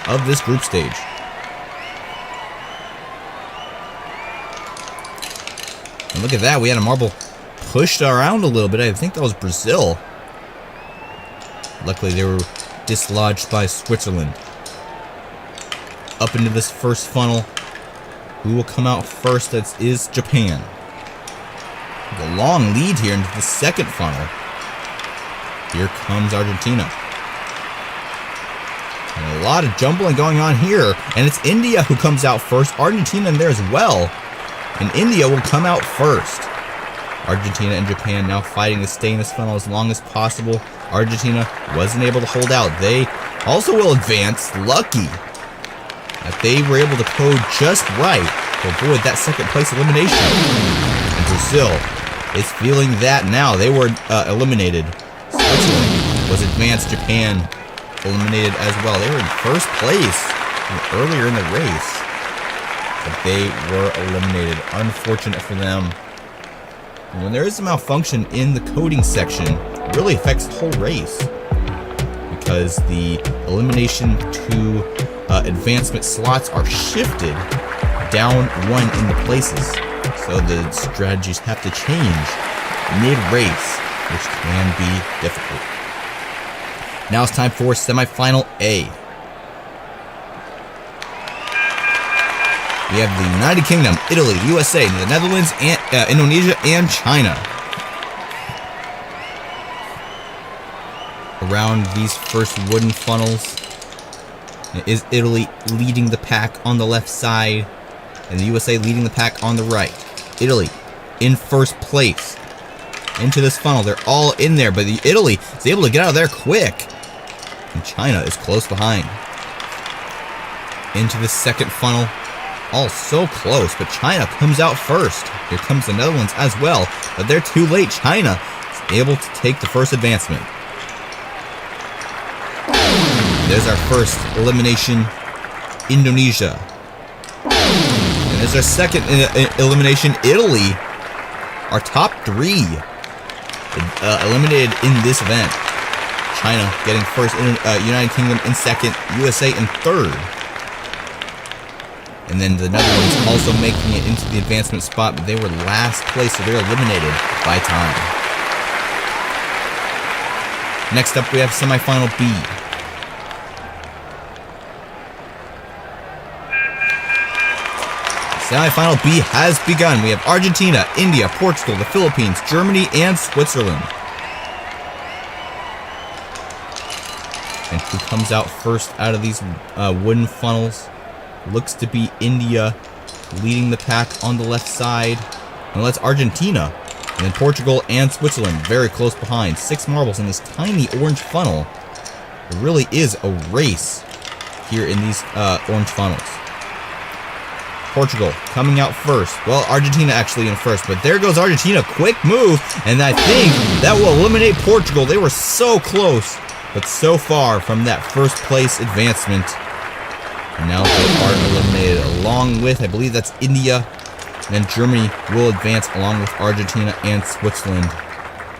of this group stage. And look at that, we had a marble pushed around a little bit. I think that was Brazil. Luckily, they were dislodged by Switzerland. Up into this first funnel. Who will come out first? That is Japan. The long lead here into the second funnel. Here comes Argentina. And a lot of jumbling going on here. And it's India who comes out first. Argentina in there as well. And India will come out first. Argentina and Japan now fighting to stay in this funnel as long as possible. Argentina wasn't able to hold out. They also will advance. Lucky that they were able to code just right to avoid that second place elimination. And Brazil is feeling that now. They were eliminated. Switzerland was advanced. Japan eliminated as well. They were in first place earlier in the race, but they were eliminated. Unfortunate for them. And when there is a malfunction in the coding section, it really affects the whole race, because the elimination to advancement slots are shifted down one in the places. So the strategies have to change mid-race, which can be difficult. Now it's time for semifinal A. We have the United Kingdom, Italy, USA, the Netherlands, and Indonesia, and China. Around these first wooden funnels is Italy leading the pack on the left side, and the USA leading the pack on the right. Italy in first place. Into this funnel, they're all in there, but Italy is able to get out of there quick. And China is close behind. Into the second funnel. All so close, but China comes out first. Here comes the Netherlands as well, but they're too late. China is able to take the first advancement. There's our first elimination, Indonesia. And there's our second elimination, Italy. Our top three eliminated in this event. China getting first, United Kingdom in second, USA in third. And then the Netherlands also making it into the advancement spot, but they were last place, so they're eliminated by time. Next up, we have semifinal B. Semi-final B has begun. We have Argentina, India, Portugal, the Philippines, Germany, and Switzerland. And who comes out first out of these wooden funnels? Looks to be India leading the pack on the left side. And that's Argentina. And then Portugal and Switzerland very close behind. 6 marbles in this tiny orange funnel. It really is a race here in these orange funnels. Portugal coming out first. Well, Argentina actually in first, but there goes Argentina. Quick move, and I think that will eliminate Portugal. They were so close, but so far from that first place advancement. And now they are eliminated along with, I believe that's India. And then Germany will advance along with Argentina and Switzerland.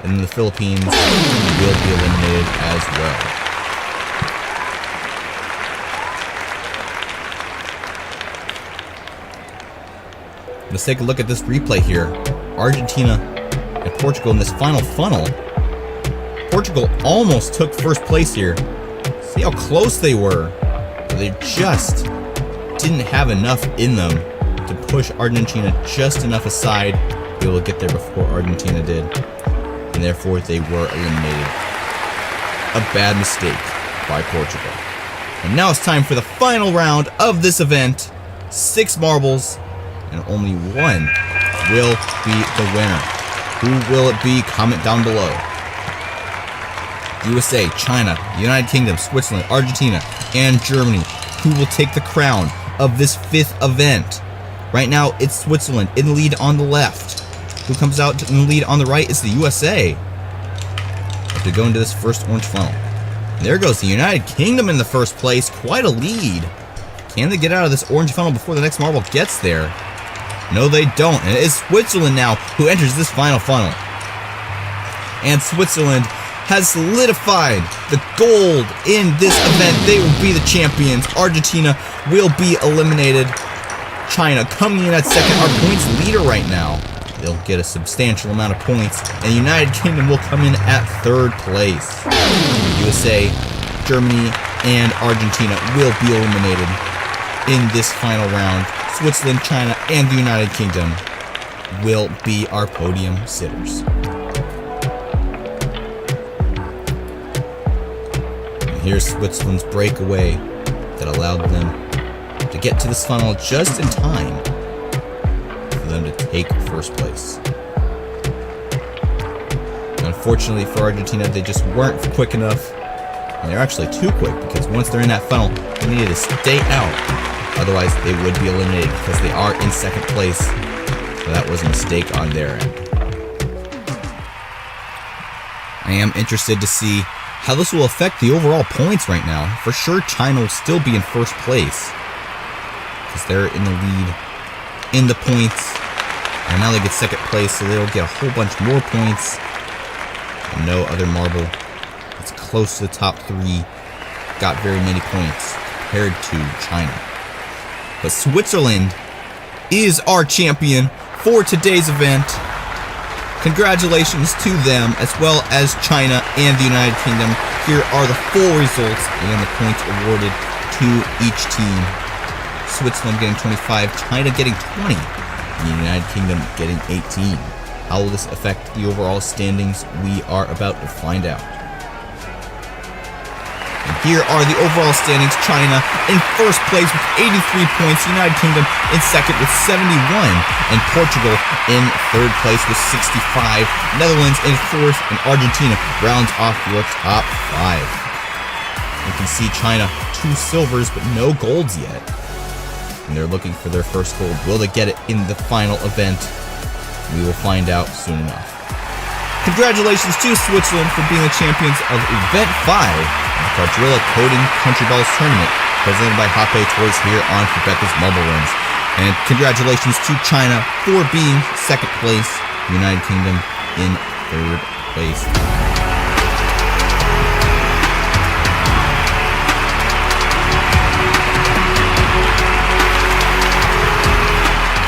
And then the Philippines will be eliminated as well. Let's take a look at this replay here. Argentina and Portugal in this final funnel. Portugal almost took first place here. See how close they were. But they just didn't have enough in them to push Argentina just enough aside to be able to get there before Argentina did. And therefore they were eliminated. A bad mistake by Portugal. And now it's time for the final round of this event. 6 marbles. And only one will be the winner. Who will it be? Comment down below. USA, China, United Kingdom, Switzerland, Argentina, and Germany. Who will take the crown of this 5th event? Right now, it's Switzerland in the lead on the left. Who comes out in the lead on the right is the USA. As we go into this first orange funnel. And there goes the United Kingdom in the first place. Quite a lead. Can they get out of this orange funnel before the next marble gets there? No, they don't. And it is Switzerland now who enters this final funnel. And Switzerland has solidified the gold in this event. They will be the champions. Argentina will be eliminated. China coming in at second. Our points leader right now. They'll get a substantial amount of points. And the United Kingdom will come in at 3rd place. USA, Germany, and Argentina will be eliminated in this final round. Switzerland, China, and the United Kingdom will be our podium sitters. And here's Switzerland's breakaway that allowed them to get to this funnel just in time for them to take first place. Unfortunately for Argentina, they just weren't quick enough. And they're actually too quick, because once they're in that funnel, they needed to stay out. Otherwise, they would be eliminated because they are in 2nd place. So that was a mistake on their end. I am interested to see how this will affect the overall points right now. For sure, China will still be in 1st place because they're in the lead in the points. And now they get 2nd place, so they'll get a whole bunch more points. And no other marble that's close to the top 3 got very many points compared to China. But Switzerland is our champion for today's event. Congratulations to them, as well as China and the United Kingdom. Here are the full results and the points awarded to each team. Switzerland getting 25, China getting 20, and the United Kingdom getting 18. How will this affect the overall standings? We are about to find out. Here are the overall standings. China in 1st place with 83 points. United Kingdom in 2nd with 71. And Portugal in 3rd place with 65. Netherlands in 4th. And Argentina rounds off your top 5. You can see China 2 silvers but no golds yet. And they're looking for their first gold. Will they get it in the final event? We will find out soon enough. Congratulations to Switzerland for being the champions of Event 5. Quadrilla Coding Countryballs Tournament, presented by Hoppe Toys here on Fubeca's Marble Runs. And congratulations to China for being 2nd place, United Kingdom in 3rd place.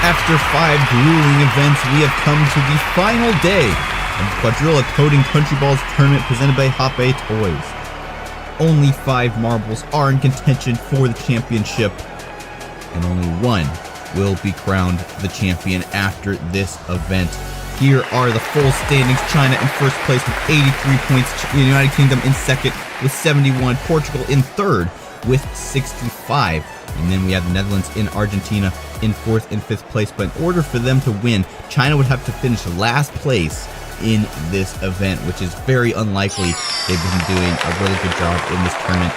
After 5 grueling events, we have come to the final day of the Quadrilla Coding Countryballs Tournament presented by Hoppe Toys. Only 5 marbles are in contention for the championship, and only one will be crowned the champion after this event. Here are the full standings. China in first place with 83 points. The United Kingdom in second with 71. Portugal in third with 65. And then we have the Netherlands and Argentina in fourth and fifth place. But in order for them to win, China would have to finish last place in this event, which is very unlikely. They've been doing a really good job in this tournament.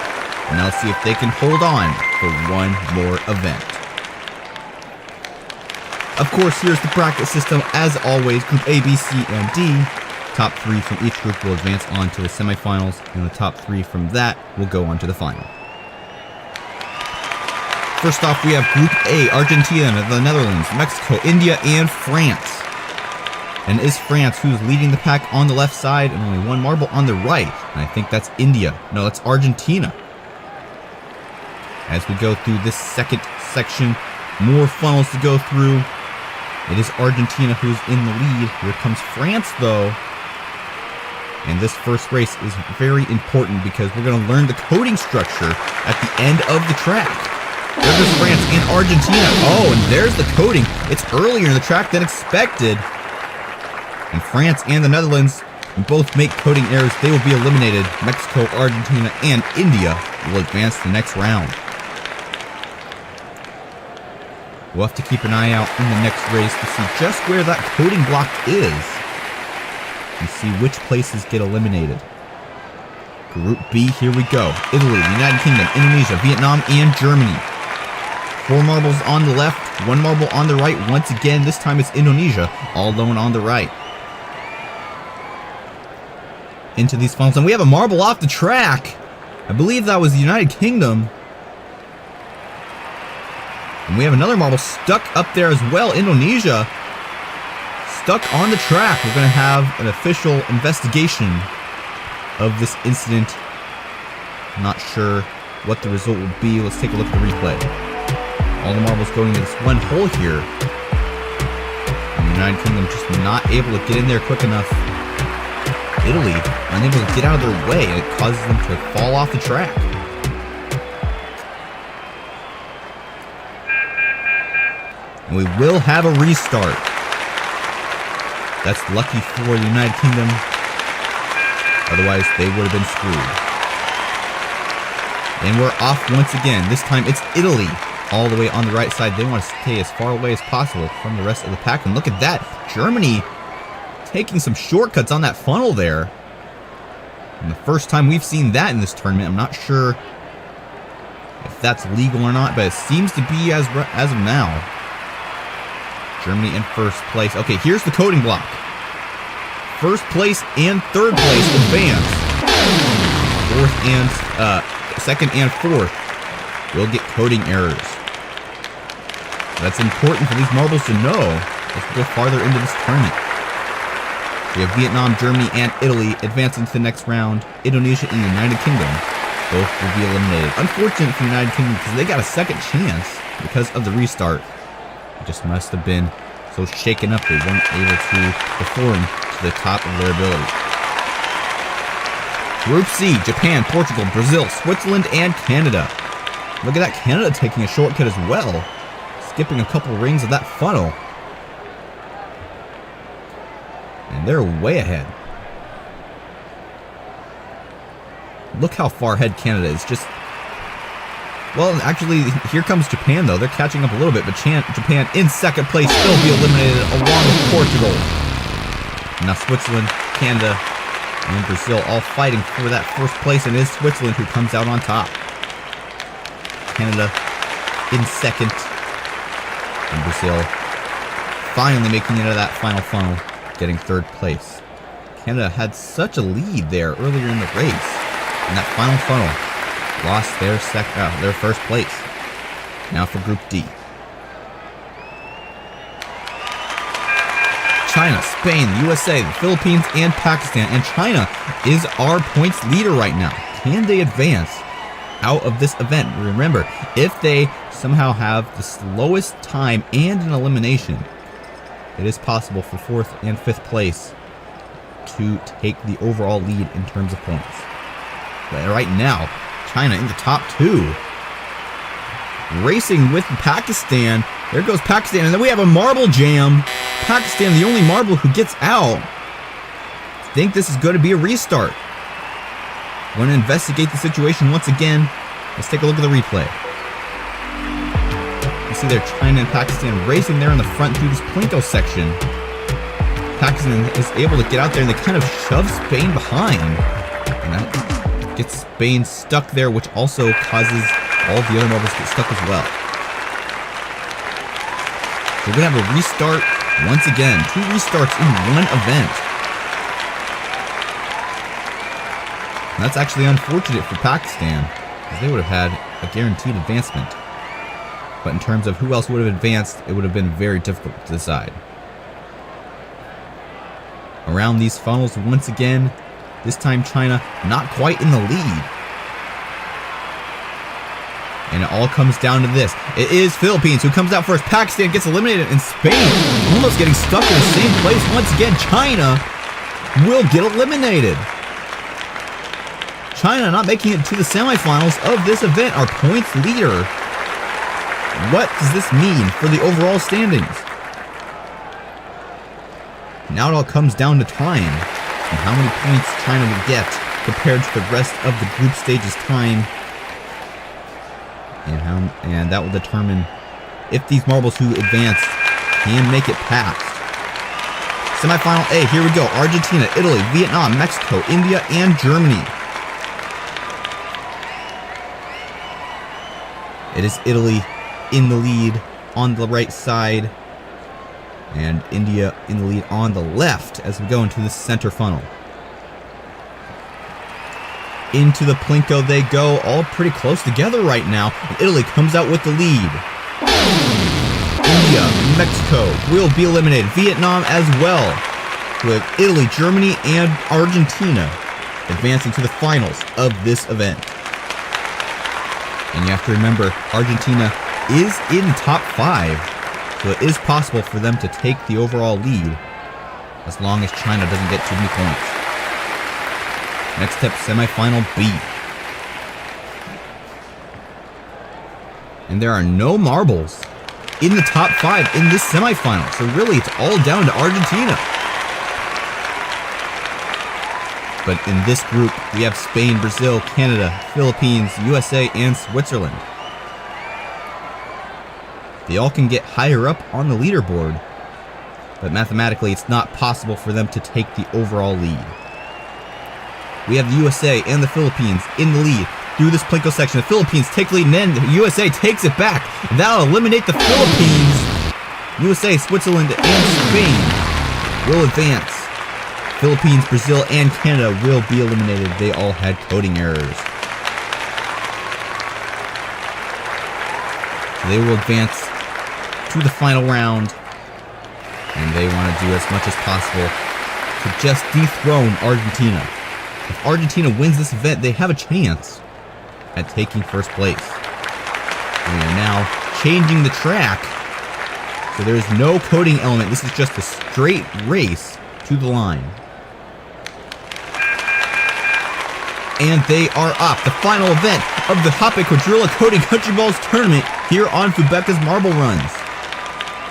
And now let's see if they can hold on for one more event. Of course, here's the bracket system. As always, Group A, B, C, and D. Top 3 from each group will advance on to the semifinals, and the top 3 from that will go on to the final. First off, we have Group A, Argentina, the Netherlands, Mexico, India, and France. And it is France who's leading the pack on the left side, and only one marble on the right. And I think that's India. No, that's Argentina. As we go through this second section, more funnels to go through. It is Argentina who's in the lead. Here comes France, though. And this first race is very important because we're going to learn the coding structure at the end of the track. There goes France and Argentina. Oh, and there's the coding. It's earlier in the track than expected. And France and the Netherlands both make coding errors. They will be eliminated. Mexico, Argentina, and India will advance to the next round. We'll have to keep an eye out in the next race to see just where that coding block is and see which places get eliminated. Group B, here we go. Italy, the United Kingdom, Indonesia, Vietnam, and Germany. 4 marbles on the left, 1 marble on the right. Once again, this time it's Indonesia, all alone on the right. Into these funnels, and we have a marble off the track. I believe that was the United Kingdom. And we have another marble stuck up there as well. Indonesia stuck on the track. We're going to have an official investigation of this incident. I'm not sure what the result will be. Let's take a look at the replay. All the marbles going into this one hole here. And the United Kingdom just not able to get in there quick enough. Italy unable to get out of their way, and it causes them to fall off the track. And we will have a restart. That's lucky for the United Kingdom. Otherwise, they would have been screwed. And we're off once again. This time it's Italy all the way on the right side. They want to stay as far away as possible from the rest of the pack. And look at that. Germany taking some shortcuts on that funnel there. And the first time we've seen that in this tournament. I'm not sure if that's legal or not, but it seems to be as of now. Germany in first place. Okay, here's the coding block. First place and third place advance. Fourth and second and fourth will get coding errors. That's important for these marbles to know as we go farther into this tournament. We have Vietnam, Germany, and Italy advancing to the next round. Indonesia and the United Kingdom both will be eliminated. Unfortunate for the United Kingdom because they got a second chance because of the restart. It just must have been so shaken up they weren't able to perform to the top of their ability. Group C, Japan, Portugal, Brazil, Switzerland, and Canada. Look at that, Canada taking a shortcut as well. Skipping a couple rings of that funnel. And they're way ahead. Look how far ahead Canada is. Just, well, actually, here comes Japan, though. They're catching up a little bit, but Japan in second place still be eliminated along with Portugal. Now Switzerland, Canada, and Brazil all fighting for that first place, and it is Switzerland who comes out on top. Canada in second, and Brazil finally making it out of that final funnel, getting third place. Canada had such a lead there earlier in the race. In that final funnel, lost their first place. Now for Group D. China, Spain, the USA, the Philippines, and Pakistan. And China is our points leader right now. Can they advance out of this event? Remember, if they somehow have the slowest time and an elimination, it is possible for 4th and 5th place to take the overall lead in terms of points. But right now, China in the top 2. racing with Pakistan. There goes Pakistan, and then we have a marble jam. Pakistan, the only marble who gets out. I think this is going to be a restart. Want to investigate the situation once again. Let's take a look at the replay. You see there China and Pakistan racing there in the front through this Plinko section. Pakistan is able to get out there and they kind of shove Spain behind. And that gets Spain stuck there, which also causes all the other marbles to get stuck as well. We're going to have a restart once again. 2 restarts in one event. And that's actually unfortunate for Pakistan, because they would have had a guaranteed advancement. But in terms of who else would have advanced, it would have been very difficult to decide. Around these funnels once again, this time China not quite in the lead. And it all comes down to this. It is Philippines who comes out first. Pakistan gets eliminated, and Spain almost getting stuck in the same place. Once again, China will get eliminated. China not making it to the semifinals of this event. Our points leader. What does this mean for the overall standings? Now it all comes down to time and how many points China will get compared to the rest of the group stage's time. And that will determine if these marbles who advance can make it past. Semifinal A, here we go. Argentina, Italy, Vietnam, Mexico, India, and Germany. It is Italy in the lead on the right side, and India in the lead on the left as we go into the center funnel. Into the Plinko they go, all pretty close together right now. Italy comes out with the lead. India, Mexico will be eliminated. Vietnam as well, with Italy, Germany, and Argentina advancing to the finals of this event. And you have to remember, Argentina is in the top 5, so it is possible for them to take the overall lead as long as China doesn't get too many points. Next up, semifinal B. And there are no marbles in the top 5 in this semifinal, so really it's all down to Argentina. But in this group, we have Spain, Brazil, Canada, Philippines, USA, and Switzerland. They all can get higher up on the leaderboard, but mathematically it's not possible for them to take the overall lead. We have the USA and the Philippines in the lead through this Plinko section. The Philippines take the lead, and then the USA takes it back. And that'll eliminate the Philippines. USA, Switzerland, and Spain will advance. Philippines, Brazil, and Canada will be eliminated. They all had coding errors. So they will advance to the final round, and they want to do as much as possible to just dethrone Argentina. If Argentina wins this event, they have a chance at taking first place. We are now changing the track, so there is no coding element. This is just a straight race to the line. And they are off. The final event of the Hoppe Quadrilla Coding Country Balls Tournament here on Fubeca's Marble Runs.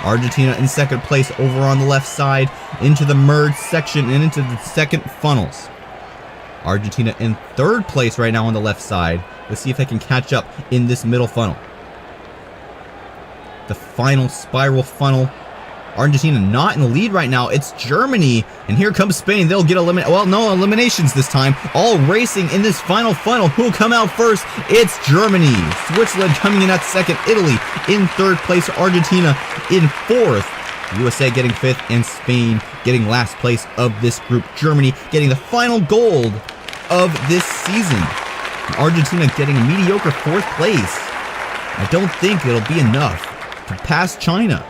Argentina in second place over on the left side into the merge section and into the second funnels. Argentina in third place right now on the left side. Let's see if they can catch up in this middle funnel. The final spiral funnel. Argentina not in the lead right now. It's Germany. And here comes Spain. They'll get eliminated. Well, no eliminations this time. All racing in this final funnel. Who'll come out first? It's Germany. Switzerland coming in at second. Italy in third place. Argentina in fourth. USA getting fifth, and Spain getting last place of this group. Germany getting the final gold of this season. And Argentina getting a mediocre fourth place. I don't think it'll be enough to pass China.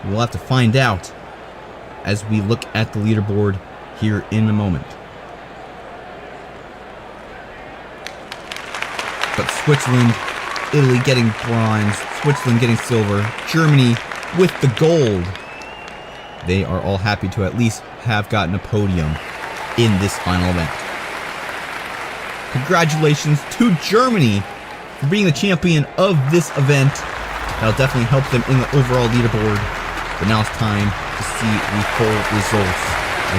We'll have to find out as we look at the leaderboard here in a moment. But Switzerland, Italy getting bronze, Switzerland getting silver, Germany with the gold. They are all happy to at least have gotten a podium in this final event. Congratulations to Germany for being the champion of this event. That'll definitely help them in the overall leaderboard. But now it's time to see the full results.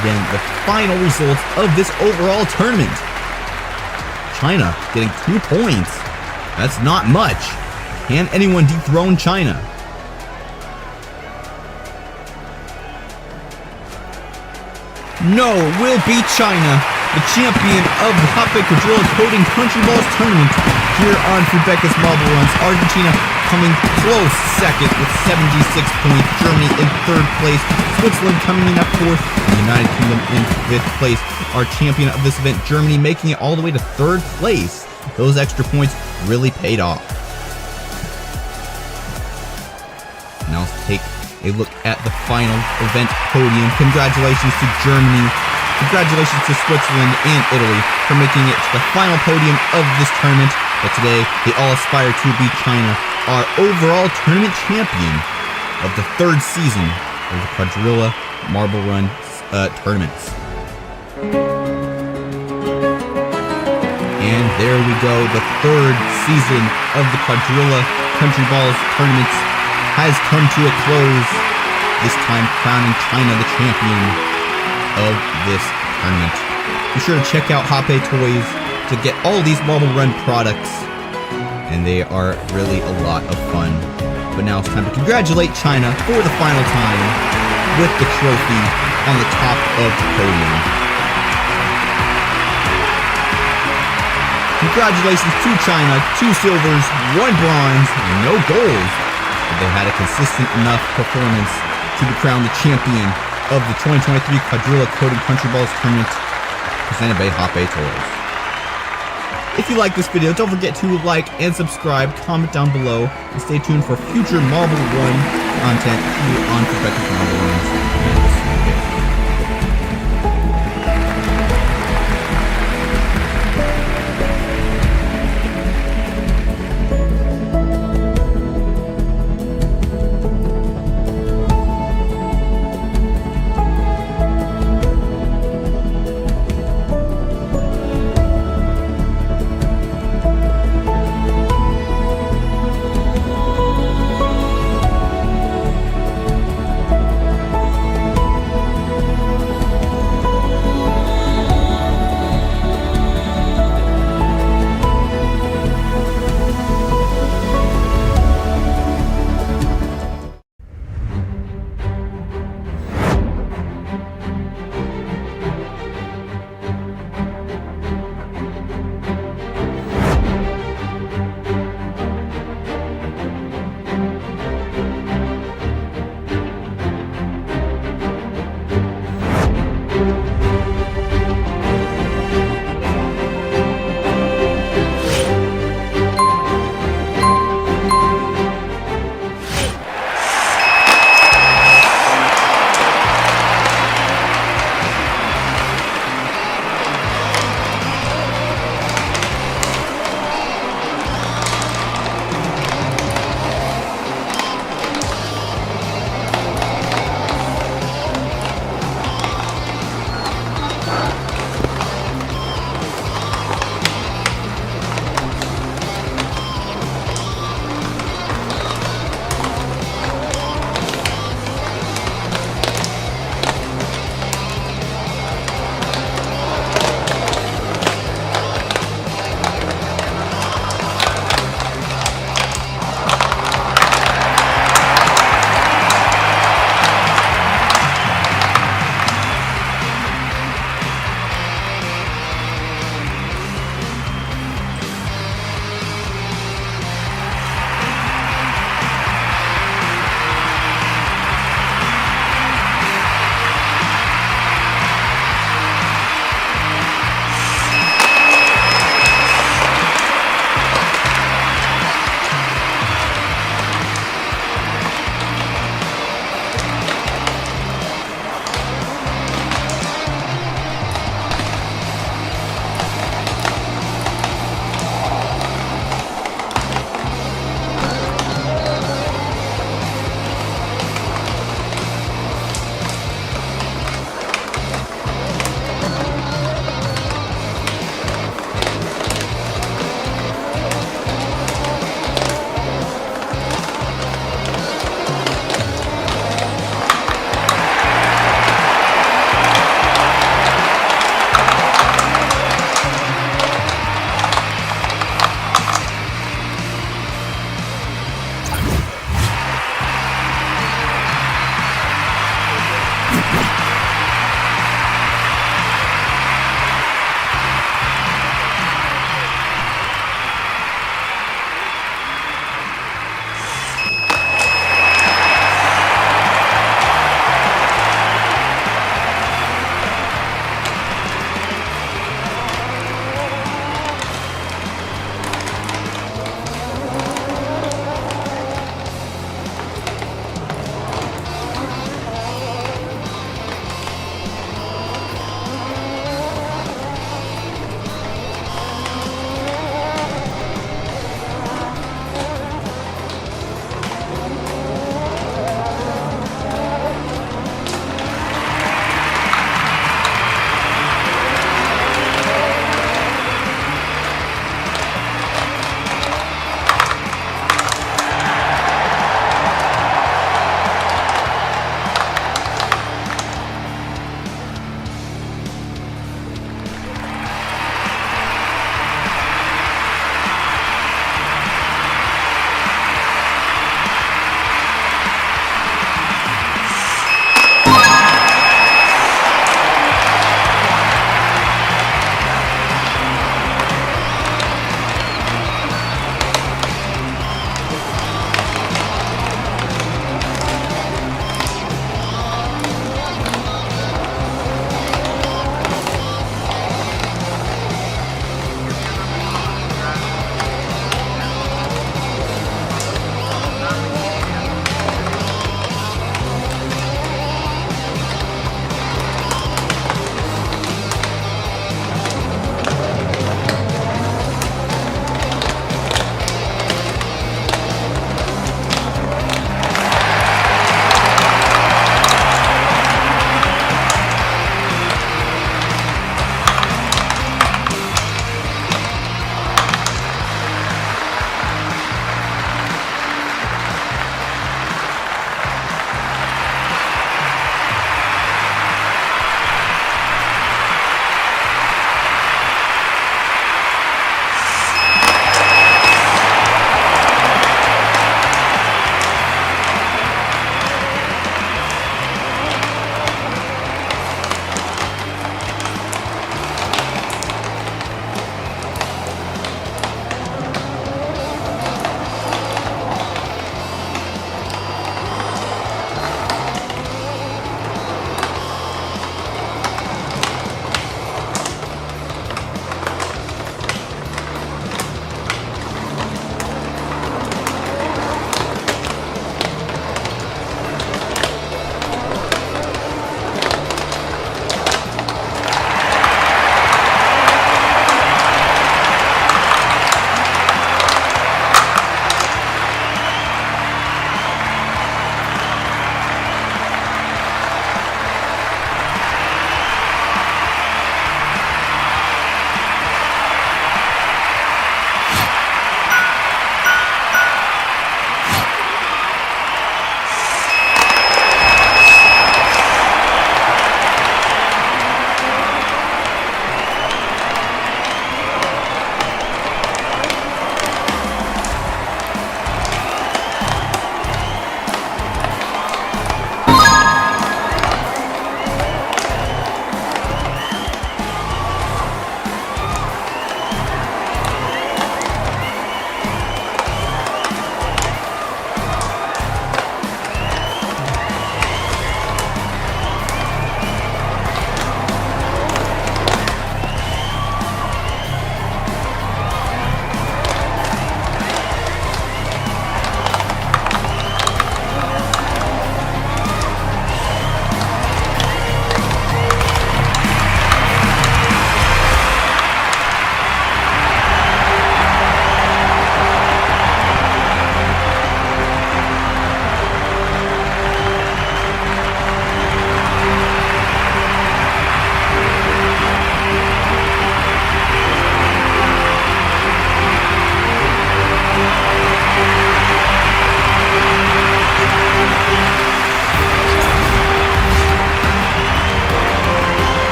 Again, the final results of this overall tournament. China getting 2 points. That's not much. Can anyone dethrone China? No, it will be China, the champion of the Epic Countryball tournament here on Fubeca's Marble Runs. Argentina coming close second with 76 points. Germany in third place. Switzerland coming in at fourth. The United Kingdom in fifth place. Our champion of this event, Germany, making it all the way to third place. Those extra points really paid off. Now let's take a look at the final event podium. Congratulations to Germany. Congratulations to Switzerland and Italy for making it to the final podium of this tournament. But today, they all aspire to be China, our overall tournament champion of the third season of the Quadrilla Marble Run tournaments. And there we go, the third season of the Quadrilla Countryballs tournaments has come to a close, this time crowning China the champion of this tournament. Be sure to check out Hoppe Toys to get all these Marble Run products, and they are really a lot of fun. But now it's time to congratulate China for the final time with the trophy on the top of the podium. Congratulations to China, 2 silvers, 1 bronze, no gold. They had a consistent enough performance to be crowned the champion of the 2023 Quadrilla Countryballs tournament presented by Hoppe Toys. If you like this video, don't forget to like and subscribe, comment down below, and stay tuned for future Marble Run content here on Fubeca's Marble Runs. And we'll see you there.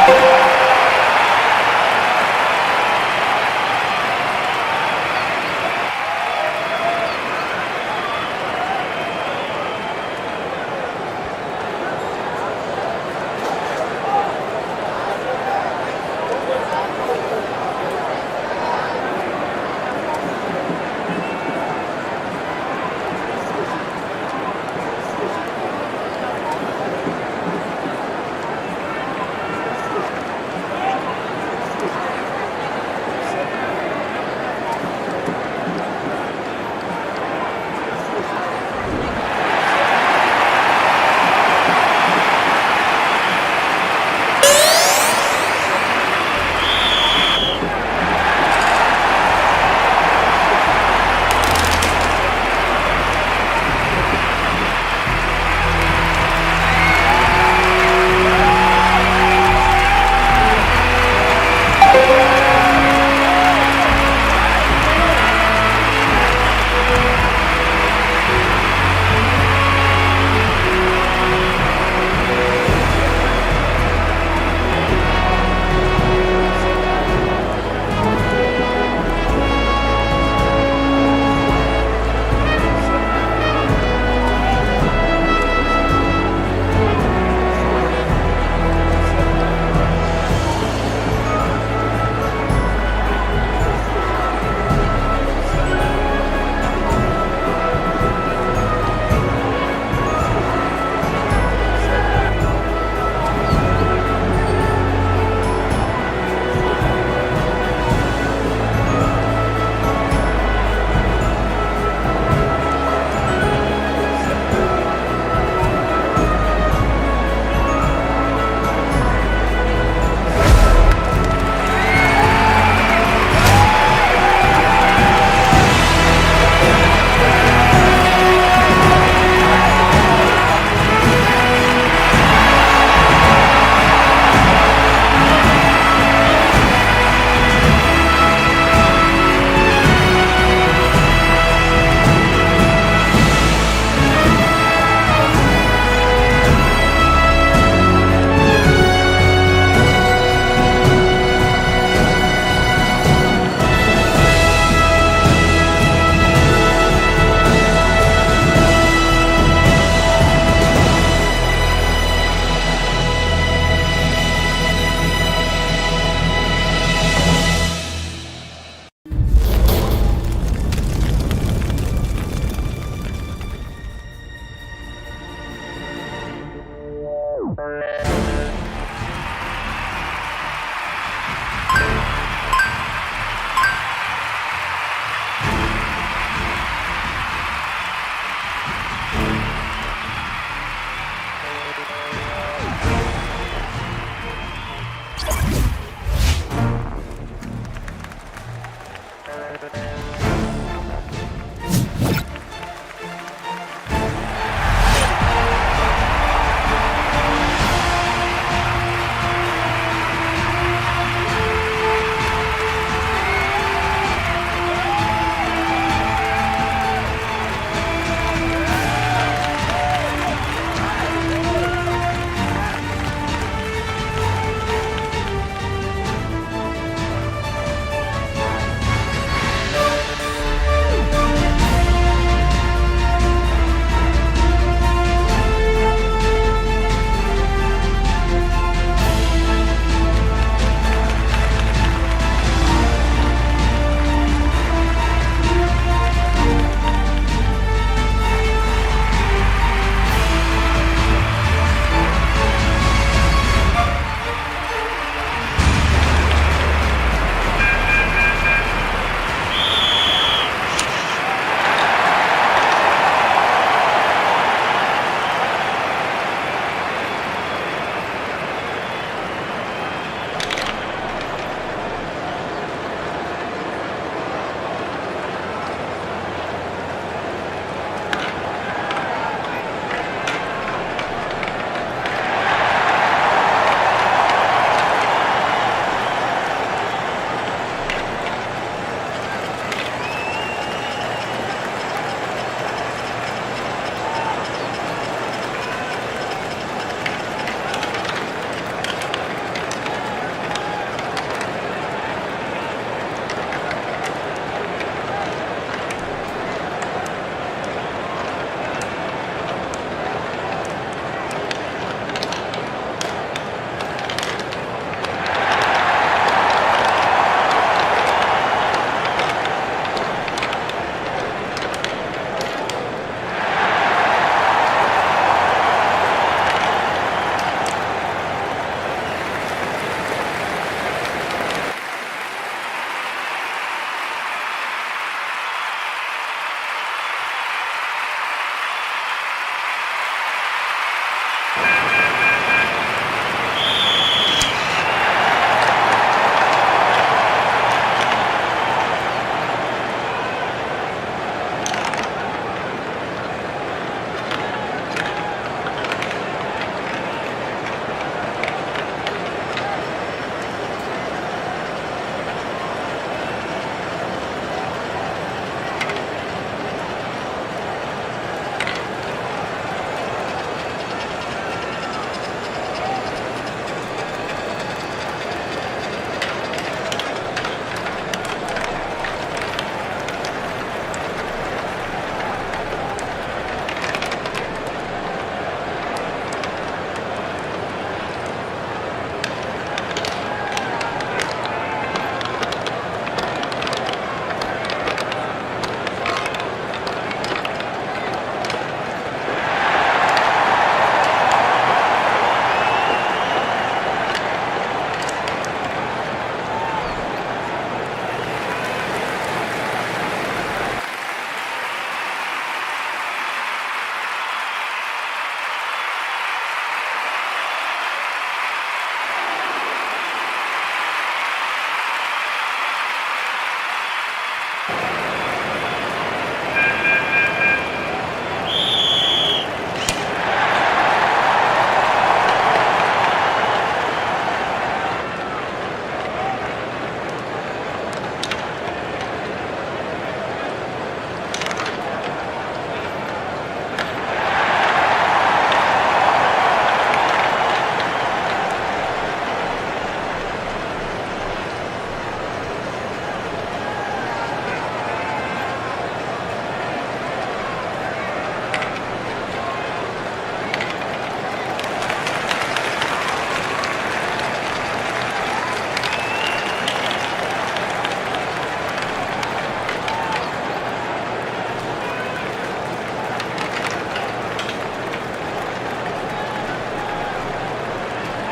you